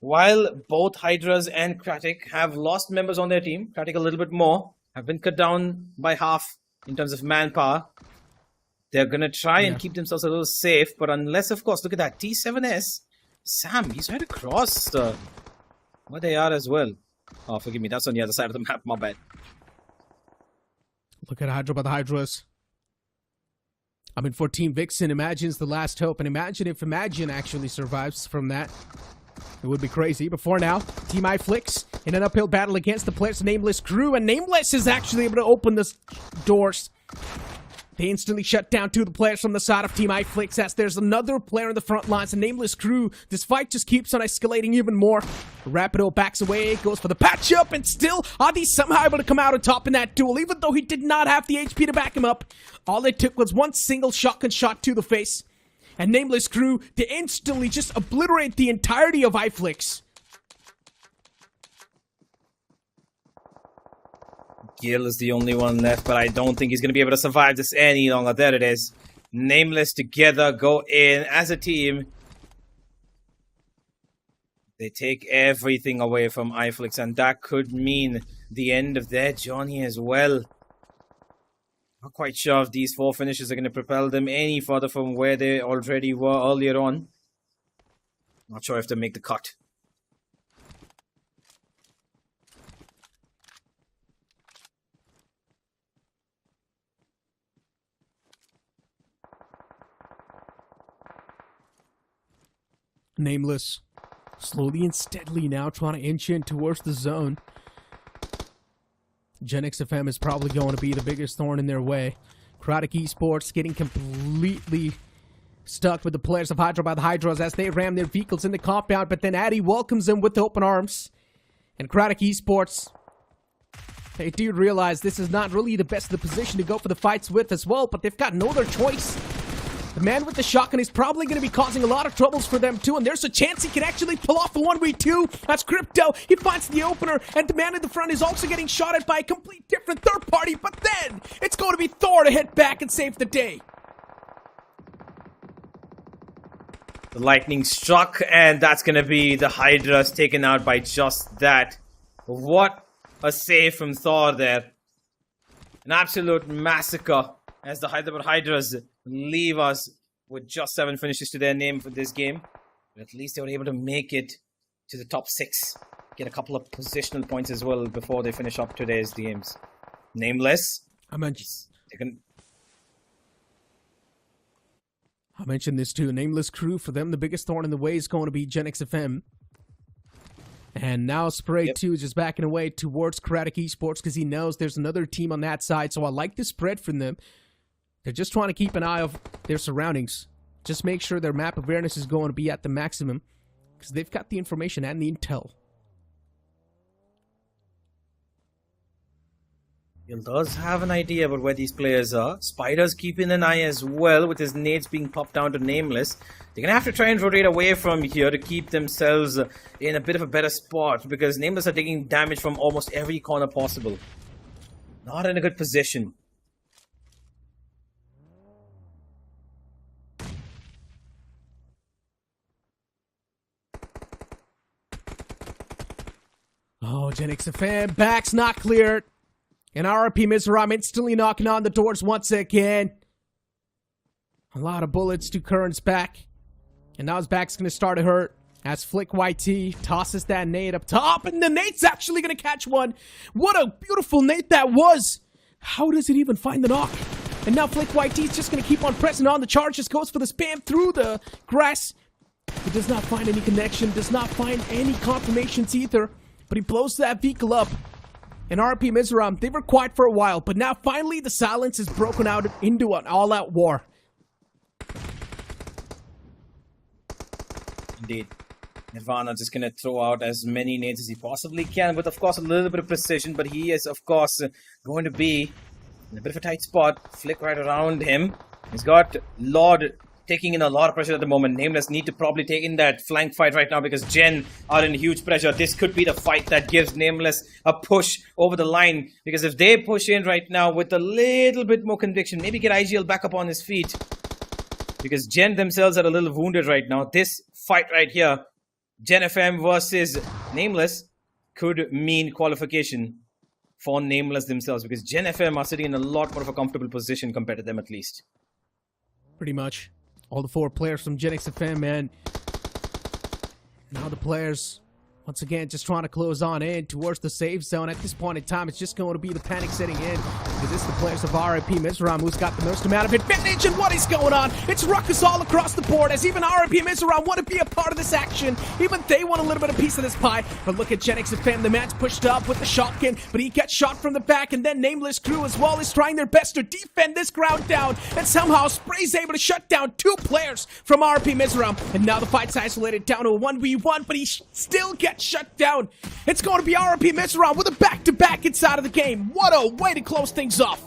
while both HYDRAS and CRATIC have lost members on their team, CRATIC a little bit more, have been cut down by half in terms of manpower. They're going to try and keep themselves a little safe, but unless, of course, look at that, T7S, Sam, he's right across where they are as well. Oh, forgive me, that's on the other side of the map, my bad. Look at Hyderabad Hydras. I mean, for Team VIXXEN, Imagine's the last hope, and imagine if Imagine actually survives from that. It would be crazy. But for now, Team IFLICKS in an uphill battle against the players Nameless crew, and Nameless is actually able to open the doors. They instantly shut down two of the players from the side of Team IFLICKS as there's another player in the front lines, a Nameless crew. This fight just keeps on escalating even more. Rapido backs away, goes for the patch up, and still, Adi somehow able to come out on top in that duel, even though he did not have the HP to back him up. All it took was one single shotgun shot to the face. And Nameless crew, they instantly just obliterate the entirety of IFLICKS. Gil is the only one left, but I don't think he's going to be able to survive this any longer. There it is. Nameless together go in as a team. They take everything away from IFLICKS, and that could mean the end of their journey as well. Not quite sure if these 4 finishes are going to propel them any further from where they already were earlier on. Not sure if they make the cut. Nameless, slowly and steadily now trying to inch in towards the zone. GENxFM is probably going to be the biggest thorn in their way. CRATIC Esports getting completely stuck with the players of Hyderabad Hydras as they ram their vehicles in the compound, but then Addy welcomes them with open arms. And CRATIC Esports, they do realize this is not really the best of the position to go for the fights with as well, but they've got no other choice. The man with the shotgun is probably going to be causing a lot of troubles for them too, and there's a chance he can actually pull off a 1v2. That's Crypto. He finds the opener, and the man in the front is also getting shot at by a complete different third party, but then it's going to be Thor to hit back and save the day. The lightning struck, and that's going to be the HYDRAS taken out by just that. What a save from Thor there. An absolute massacre as the Hyderabad HYDRAS leave us with just 7 finishes to their name for this game. But at least they were able to make it to the top 6. Get a couple of positional points as well before they finish up today's games. Nameless. I mentioned this too. Nameless crew, for them, the biggest thorn in the way is going to be GENxFM. And now Spray 2 is just backing away towards CRATIC Esports because he knows there's another team on that side. So I like the spread from them. They're just trying to keep an eye of their surroundings. Just make sure their map awareness is going to be at the maximum because they've got the information and the intel. He does have an idea about where these players are. Spider's keeping an eye as well with his nades being popped down to Nameless. They're going to have to try and rotate away from here to keep themselves in a bit of a better spot because Nameless are taking damage from almost every corner possible. Not in a good position. Oh, GENxFM, back's not cleared. And RP Mizoram instantly knocking on the doors once again. A lot of bullets to Curran's back. And now his back's going to start to hurt. As Flick YT tosses that nade up top. And the nade's actually going to catch one. What a beautiful nade that was. How does it even find the knock? And now Flick YT is just going to keep on pressing on the charges. Goes for the spam through the grass. He does not find any connection. Does not find any confirmations either. But he blows that vehicle up. And RP Mizoram, they were quiet for a while, but now finally the silence is broken out into an all-out war. Indeed. Nirvana just going to throw out as many nades as he possibly can, with of course a little bit of precision, but he is of course going to be in a bit of a tight spot. Flick right around him. He's got Lord taking in a lot of pressure at the moment. Nameless need to probably take in that flank fight right now because Gen are in huge pressure. This could be the fight that gives Nameless a push over the line, because if they push in right now with a little bit more conviction, maybe get IGL back up on his feet, because Gen themselves are a little wounded right now. This fight right here GENxFM versus Nameless could mean qualification for Nameless themselves, because GENxFM are sitting in a lot more of a comfortable position compared to them, at least. Pretty much. All the 4 players from GENxFM, and now the players, once again, just trying to close on in towards the safe zone. At this point in time, it's just going to be the panic setting in, because it's the players of RIP Mizoram who's got the most amount of advantage. And what is going on? It's ruckus all across the board, as even RIP Mizoram want to be a part of this action. Even they want a little bit of piece of this pie. But look at GENxFM, the man's pushed up with the shotgun, but he gets shot from the back, and then Nameless crew as well is trying their best to defend this ground down, and somehow Spray's able to shut down 2 players from RIP Mizoram. And now the fight's isolated down to a 1v1, but he still gets shut down. It's going to be RIP Mizoram with a back-to-back inside of the game. What a way to close things off.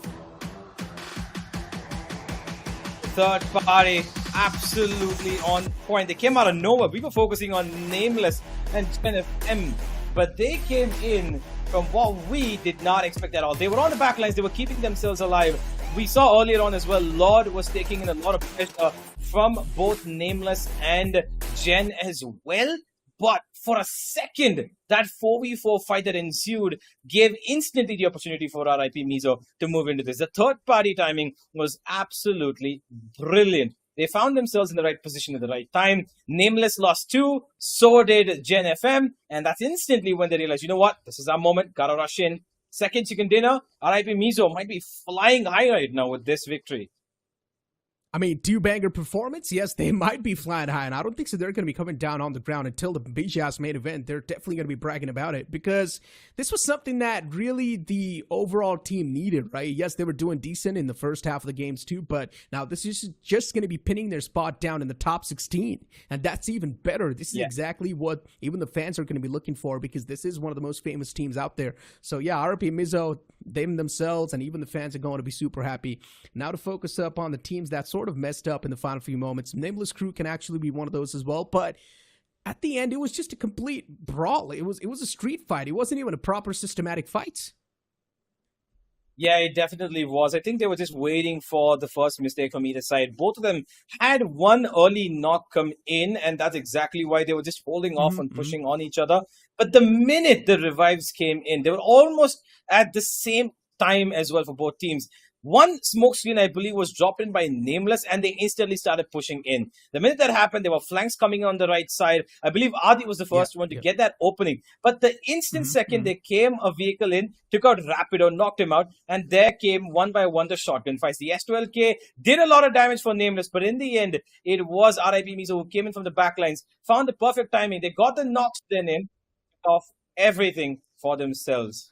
Third party, absolutely on point. They came out of nowhere. We were focusing on Nameless and GENxFM, but they came in from what we did not expect at all. They were on the back lines. They were keeping themselves alive. We saw earlier on as well, Lord was taking in a lot of pressure from both Nameless and Gen as well. But for a second, that 4v4 fight that ensued gave instantly the opportunity for RIP MIZO to move into this. The third party timing was absolutely brilliant. They found themselves in the right position at the right time. Nameless lost 2, so did GENxFM, and that's instantly when they realized, you know what, this is our moment, gotta rush in. Second chicken dinner, RIP MIZO might be flying high right now with this victory. I mean, 2-banger performance? Yes, they might be flying high, and I don't think so they're going to be coming down on the ground until the BGIS main event. They're definitely going to be bragging about it, because this was something that really the overall team needed, right? Yes, they were doing decent in the first half of the games too, but now this is just going to be pinning their spot down in the top 16, and that's even better. This is exactly what even the fans are going to be looking for, because this is one of the most famous teams out there. So yeah, RIP MIZO, them themselves, and even the fans are going to be super happy. Now to focus up on the teams that sort of messed up in the final few moments. Nameless crew can actually be one of those as well, but at the end, it was just a complete brawl. It was a street fight. It wasn't even a proper systematic fight. Yeah, it definitely was. I think they were just waiting for the first mistake from either side. Both of them had one early knock come in, and that's exactly why they were just holding off and pushing on each other. But the minute the revives came in, they were almost at the same time as well for both teams. One smoke screen, I believe, was dropped in by Nameless, and they instantly started pushing in. The minute that happened, there were flanks coming on the right side. I believe Adi was the first one to get that opening. But the instant second there came a vehicle in, took out Rapido, knocked him out, and there came one by one the shotgun fights. The S12K did a lot of damage for Nameless, but in the end, it was RIP MIZO who came in from the back lines, found the perfect timing. They got the knocks then in, off everything for themselves.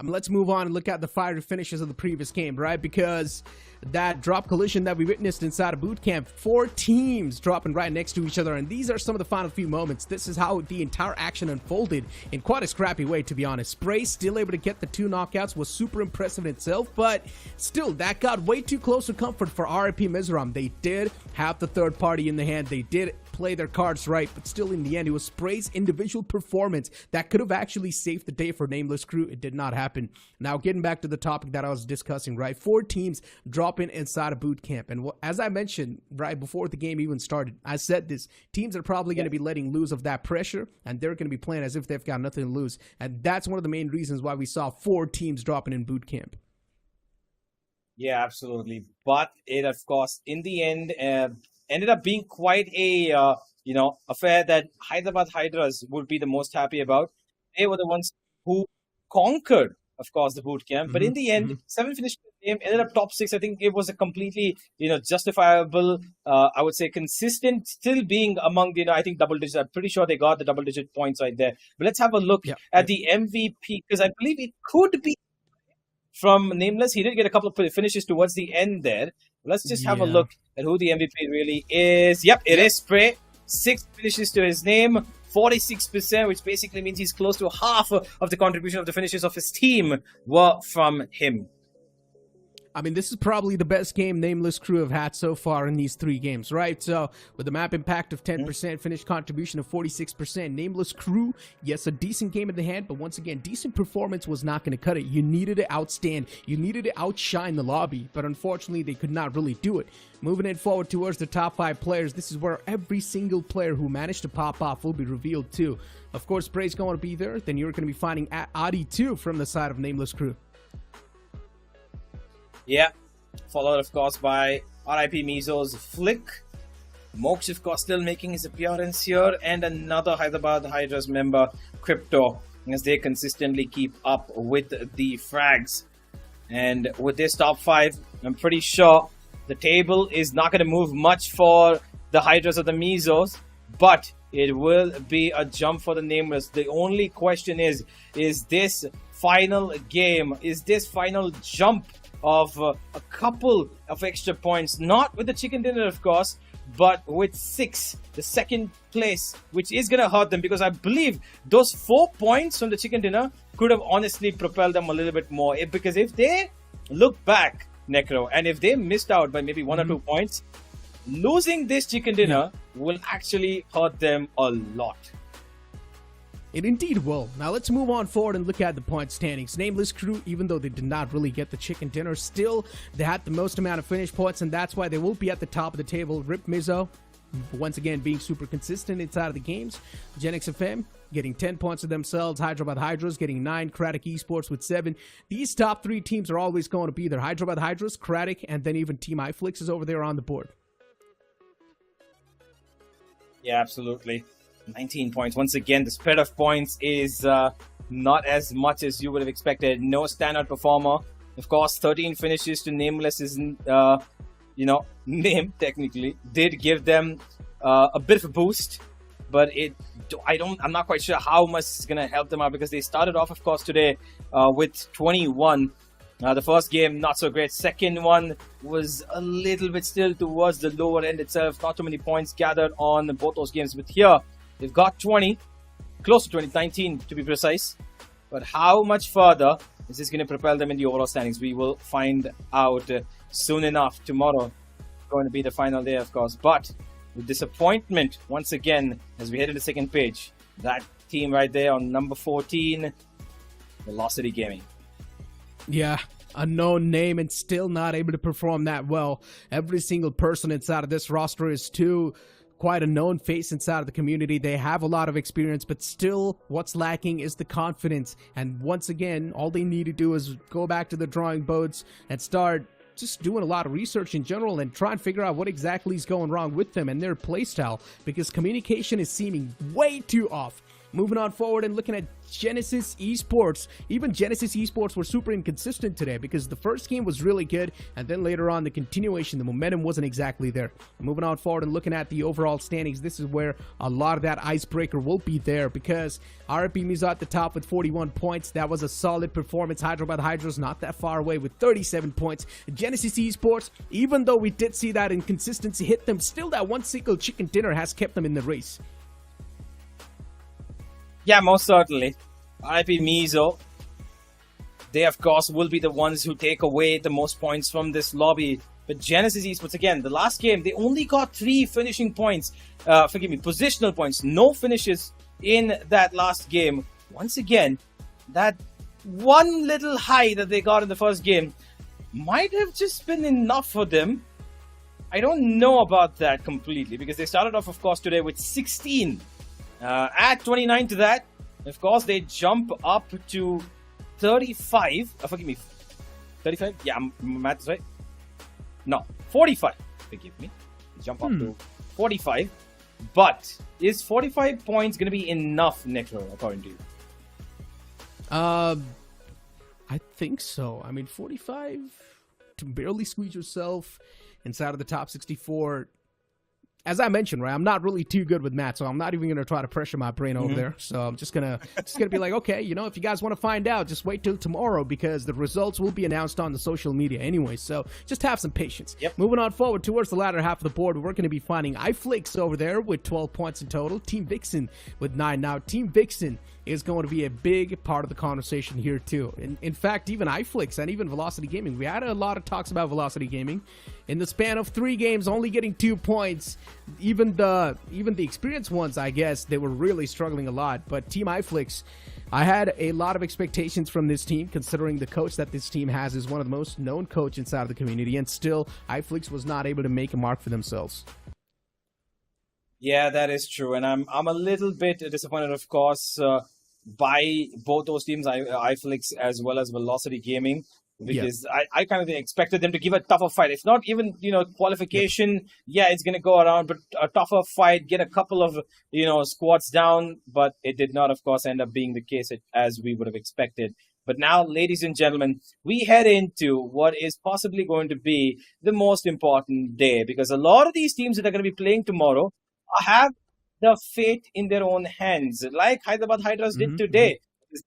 Let's move on and look at the fiery finishes of the previous game, right? Because that drop collision that we witnessed inside of boot camp, 4 teams dropping right next to each other, and these are some of the final few moments. This is how the entire action unfolded in quite a scrappy way, to be honest. Spray still able to get the 2 knockouts was super impressive in itself, but still, that got way too close to comfort for RIP Mizoram. They did have the third party in the hand. They did play their cards right, but still in the end, it was Spray's individual performance that could have actually saved the day for Nameless crew. It did not happen. Now, getting back to the topic that I was discussing, right? 4 teams dropping inside of boot camp, and as I mentioned right before the game even started, I said this, teams are probably going to be letting loose of that pressure, and they're going to be playing as if they've got nothing to lose, and that's one of the main reasons why we saw 4 teams dropping in boot camp. Yeah, absolutely. But it, of course, in the end, ended up being quite a, affair that Hyderabad HYDRAS would be the most happy about. They were the ones who conquered, of course, the boot camp. But in the end, 7 finished the game, ended up top 6. I think it was a completely, justifiable, I would say consistent, still being among, I think double digits. I'm pretty sure they got the double digit points right there. But let's have a look at the MVP, because I believe it could be from Nameless. He did get a couple of finishes towards the end there. Let's just have a look at who the MVP really is. Yep, it is Spray. 6 finishes to his name, 46%, which basically means he's close to half of the contribution of the finishes of his team were from him. I mean, this is probably the best game Nameless Crew have had so far in these 3 games, right? So, with a map impact of 10%, finish contribution of 46%, Nameless Crew, yes, a decent game in the hand, but once again, decent performance was not going to cut it. You needed to outstand. You needed to outshine the lobby, but unfortunately, they could not really do it. Moving it forward towards the top 5 players, this is where every single player who managed to pop off will be revealed too. Of course, Bray's going to be there. Then you're going to be finding Adi2 from the side of Nameless Crew. Yeah, followed of course by RIP MIZO's Flick. Mox of course still making his appearance here, and another Hyderabad HYDRAS member, Crypto, as they consistently keep up with the frags. And with this top 5, I'm pretty sure the table is not going to move much for the HYDRAS or the MIZOs, but it will be a jump for the Nameless. The only question is this final game, is this final jump of a couple of extra points, not with the chicken dinner of course, but with 6, the second place, which is gonna hurt them, because I believe those 4 points from the chicken dinner could have honestly propelled them a little bit more. Because if they look back, Necro, and if they missed out by maybe 1 or 2 points, losing this chicken dinner will actually hurt them a lot. It indeed will. Now let's move on forward and look at the point standings. Nameless Crew, even though they did not really get the chicken dinner, still they had the most amount of finish points, and that's why they will be at the top of the table. Rip MIZO, once again being super consistent inside of the games. GENxFM getting 10 points to themselves. Hyderabad HYDRAS getting 9. CRATIC Esports with 7. These top 3 teams are always going to be there. Hyderabad HYDRAS, CRATIC, and then even Team IFLICKS is over there on the board. Yeah, absolutely. 19 points. Once again, the spread of points is not as much as you would have expected. No standout performer. Of course, 13 finishes to Nameless is, name technically did give them a bit of a boost, but I'm not quite sure how much it's gonna help them out, because they started off, of course, today with 21. The first game, not so great. Second one was a little bit still towards the lower end itself. Not too many points gathered on both those games. But here, they've got 20, close to 20, 19 to be precise. But how much further is this going to propel them in the overall standings? We will find out soon enough. Tomorrow going to be the final day, of course. But with disappointment, once again, as we head to the second page, that team right there on number 14, Velocity Gaming. Yeah, unknown name and still not able to perform that well. Every single person inside of this roster is quite a known face inside of the community. They have a lot of experience, but still what's lacking is the confidence. And once again, all they need to do is go back to the drawing boards and start just doing a lot of research in general and try and figure out what exactly is going wrong with them and their playstyle, because communication is seeming way too off. Moving on forward and looking at GENxFM Esports. Even GENxFM Esports were super inconsistent today, because the first game was really good, and then later on the continuation, the momentum wasn't exactly there. Moving on forward and looking at the overall standings, this is where a lot of that icebreaker will be there, because RIP MIZO at the top with 41 points. That was a solid performance. Hyderabad HYDRAS not that far away with 37 points. GENxFM Esports, even though we did see that inconsistency hit them, still that one single chicken dinner has kept them in the race. Yeah, most certainly. RIP MIZO, they of course will be the ones who take away the most points from this lobby. But GENxFM Esports, again, the last game, they only got 3 finishing points. Positional points. No finishes in that last game. Once again, that one little high that they got in the first game might have just been enough for them. I don't know about that completely, because they started off, of course, today with 16. Add 29 to that, of course, they jump up to 35. 35? Yeah, my math is right. No, 45. Forgive me. Jump up to 45. But is 45 points going to be enough, Necro, according to you? I think so. I mean, 45 to barely squeeze yourself inside of the top 64. As I mentioned, right, I'm not really too good with math, so I'm not even going to try to pressure my brain over there. So I'm just gonna be like, okay, if you guys want to find out, just wait till tomorrow, because the results will be announced on the social media anyway. So just have some patience. Yep. Moving on forward towards the latter half of the board, we're going to be finding IFLICKS over there with 12 points in total. Team VIXXEN with 9. Now, Team VIXXEN, is going to be a big part of the conversation here too. In fact, even IFLICKS and even Velocity Gaming, we had a lot of talks about Velocity Gaming. In the span of 3 games, only getting 2 points. Even the experienced ones, I guess, they were really struggling a lot. But Team IFLICKS, I had a lot of expectations from this team, considering the coach that this team has is one of the most known coach inside of the community, and still IFLICKS was not able to make a mark for themselves. Yeah, that is true, and I'm a little bit disappointed, of course, by both those teams, IFLICKS as well as Velocity Gaming, because I kind of expected them to give a tougher fight. If not even qualification, it's gonna go around, but a tougher fight, get a couple of squads down, but it did not, of course, end up being the case as we would have expected. But now, ladies and gentlemen, we head into what is possibly going to be the most important day, because a lot of these teams that are going to be playing tomorrow have the fate in their own hands, like Hyderabad HYDRAS did today.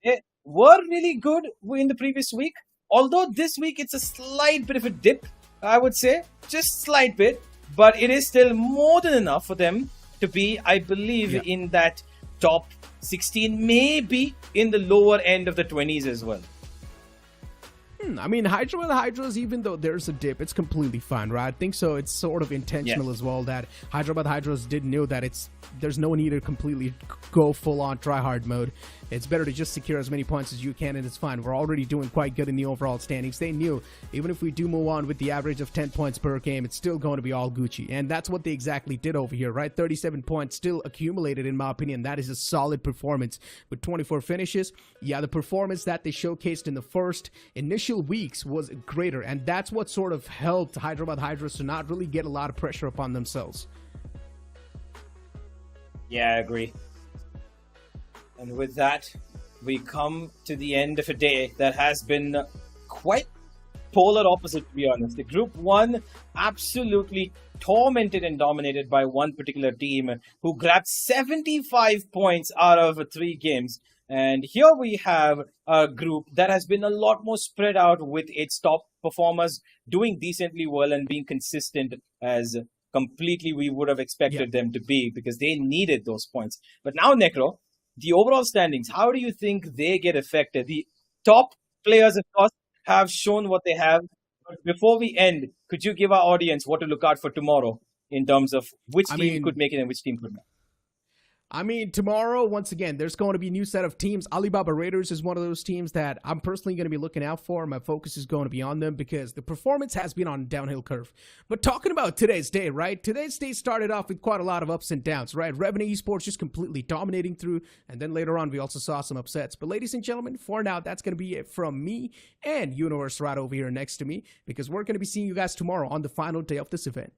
They were really good in the previous week, although this week it's a slight bit of a dip, I would say, just slight bit, but it is still more than enough for them to be, I believe, in that top 16, maybe in the lower end of the 20s as well. I mean, Hyderabad HYDRAS, even though there's a dip, it's completely fine, right? I think so. It's sort of intentional as well that Hyderabad HYDRAS did know that there's no need to completely go full-on try-hard mode. It's better to just secure as many points as you can, and it's fine. We're already doing quite good in the overall standings. They knew, even if we do move on with the average of 10 points per game, it's still going to be all Gucci. And that's what they exactly did over here, right? 37 points still accumulated, in my opinion. That is a solid performance. With 24 finishes, the performance that they showcased in the first initial weeks was greater, and that's what sort of helped Hyderabad HYDRAS to not really get a lot of pressure upon themselves. Yeah, I agree. And with that, we come to the end of a day that has been quite polar opposite, to be honest. The Group 1 absolutely tormented and dominated by one particular team who grabbed 75 points out of 3 games. And here we have a group that has been a lot more spread out, with its top performers doing decently well and being consistent as completely we would have expected them to be, because they needed those points. But now, Necro, the overall standings, how do you think they get affected? The top players, of course, have shown what they have. But before we end, could you give our audience what to look out for tomorrow in terms of which team could make it and which team could not? I mean, tomorrow, once again, there's going to be a new set of teams. Alibaba Raiders is one of those teams that I'm personally going to be looking out for. My focus is going to be on them because the performance has been on a downhill curve. But talking about today's day, right? Today's day started off with quite a lot of ups and downs, right? Revenant Esports just completely dominating through, and then later on, we also saw some upsets. But ladies and gentlemen, for now, that's going to be it from me and Universe right over here next to me, because we're going to be seeing you guys tomorrow on the final day of this event.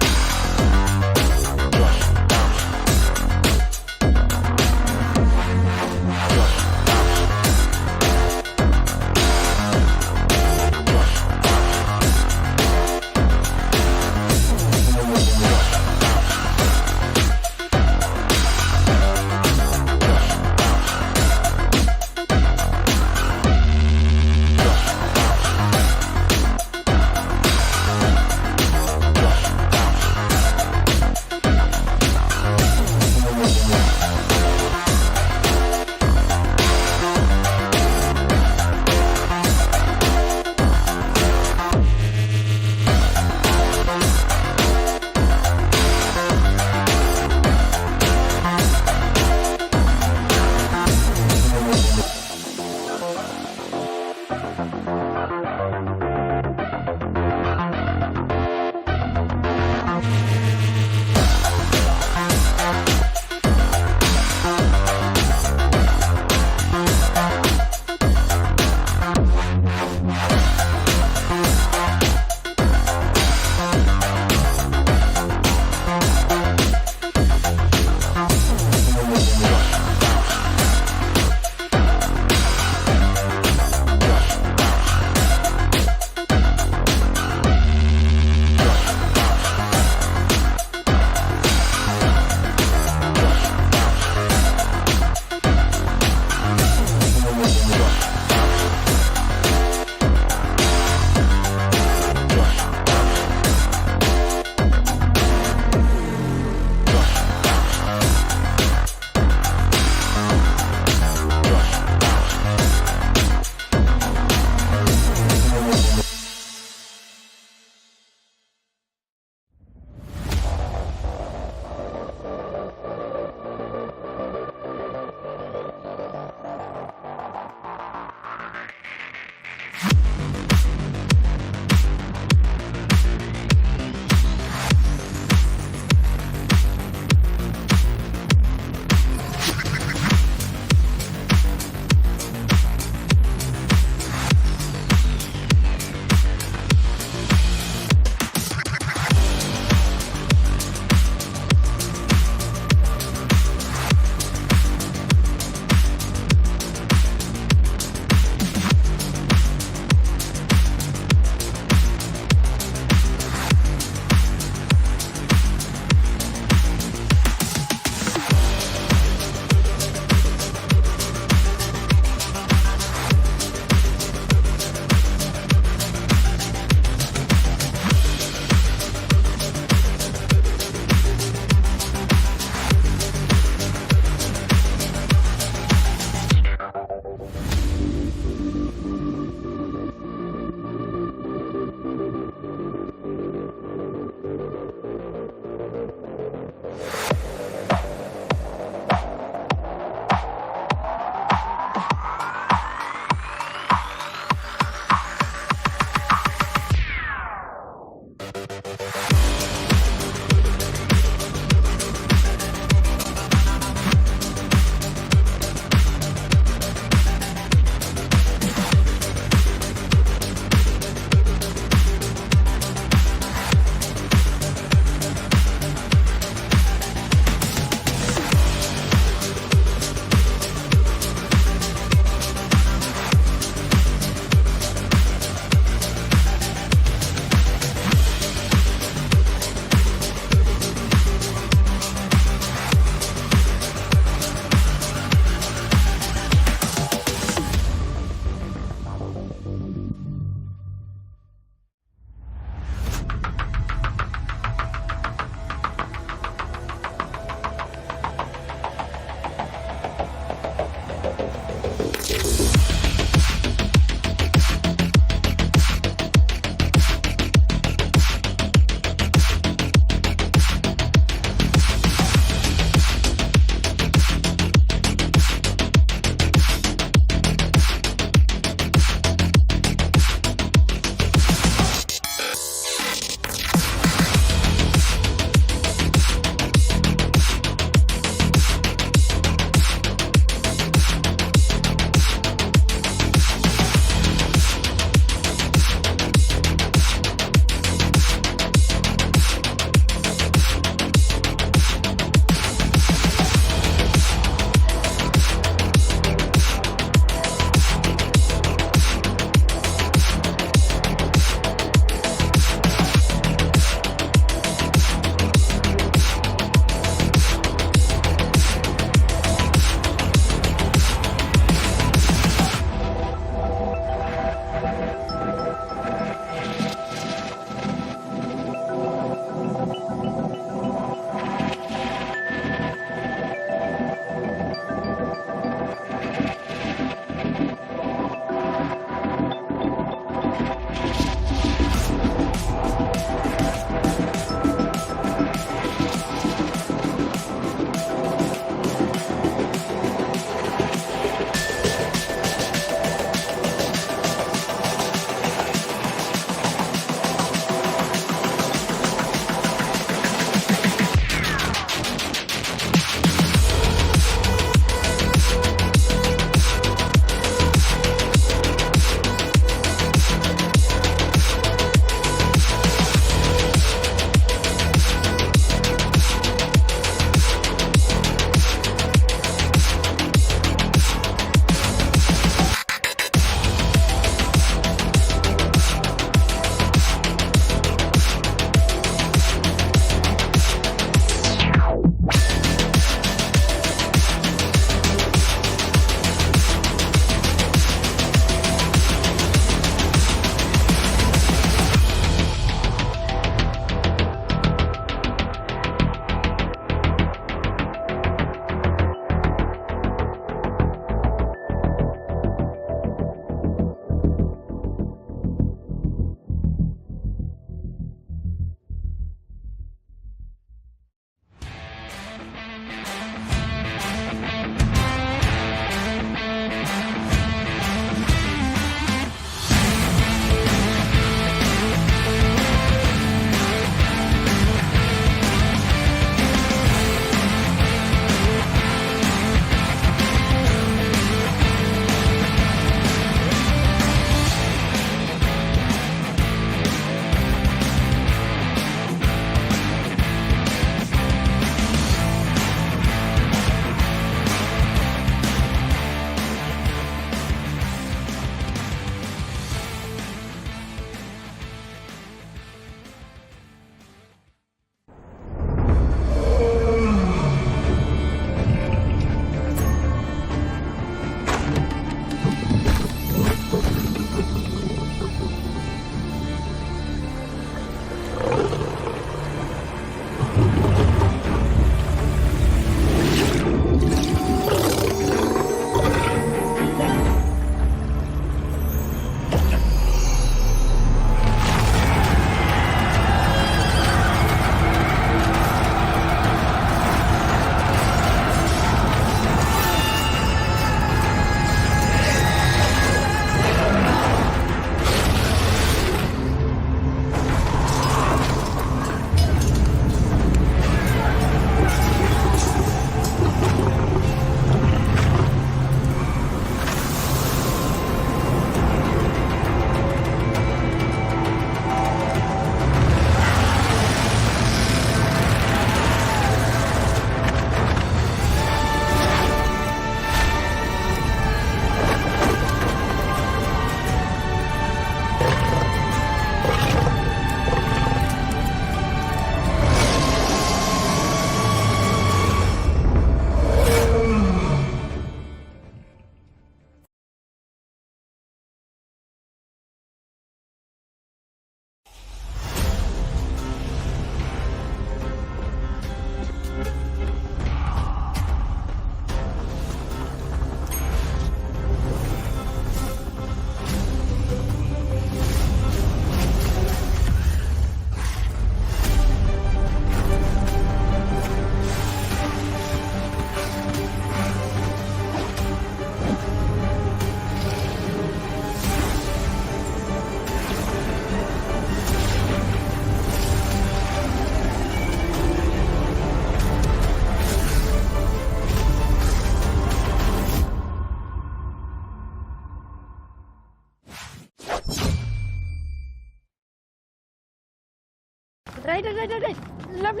Right right right left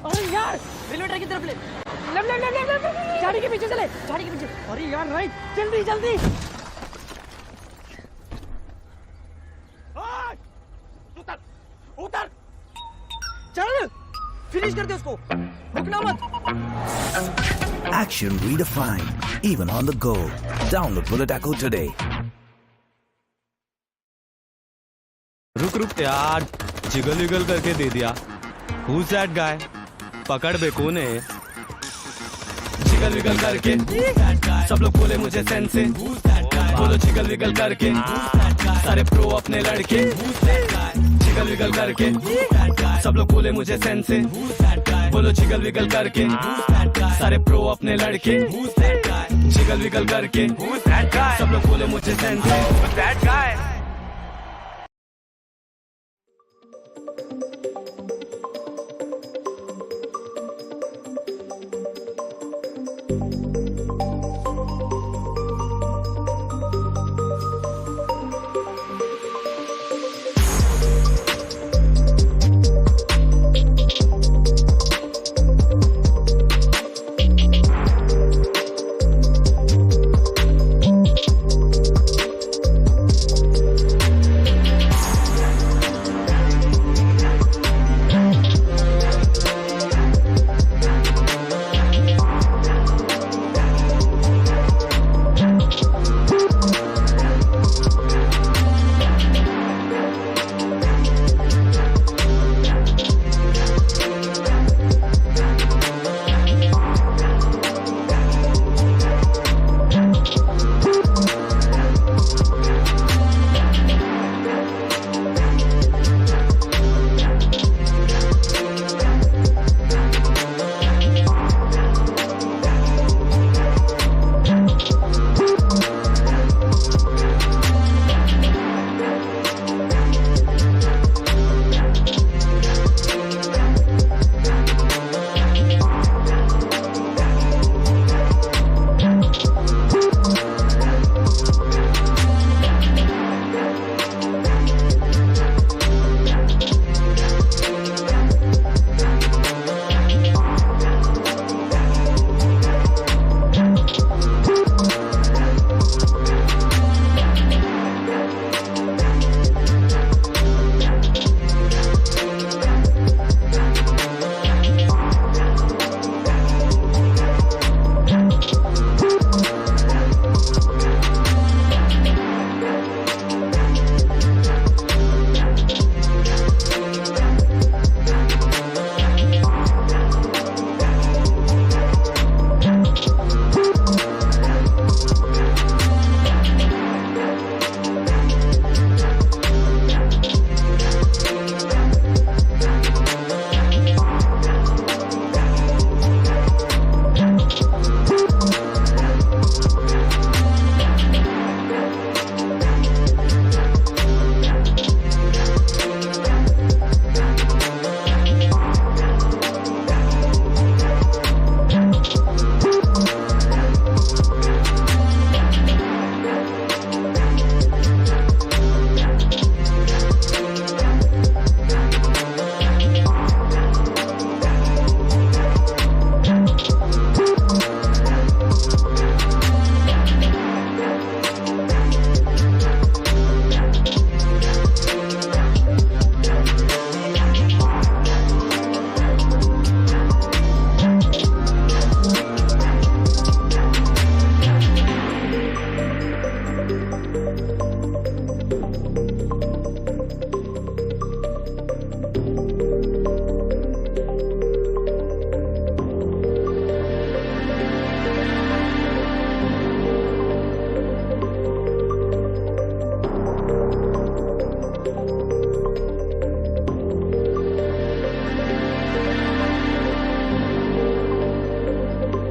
अरे यार military की तरफ ले left झाड़ी के पीछे चले झाड़ी के पीछे अरे यार राइट जल्दी जल्दी उतर उतर चल फिनिश कर दे उसको रुकना मत Action redefined, even on the go. Download Bullet Echo today. रुक यार, जिगल विगल करके दे दिया. Who's that guy? पकड़ बे कौन है? जिगल विगल करके सब लोग बोले मुझे सेंस से. बोलो जिगल विगल करके सारे प्रो अपने लड़के. जिगल विगल करके सब लोग बोले मुझे सेंस से. बोलो जिगल विगल करके सारे प्रो अपने लड़के. जिगल विगल करके सब लोग बोले मुझे सेंस से.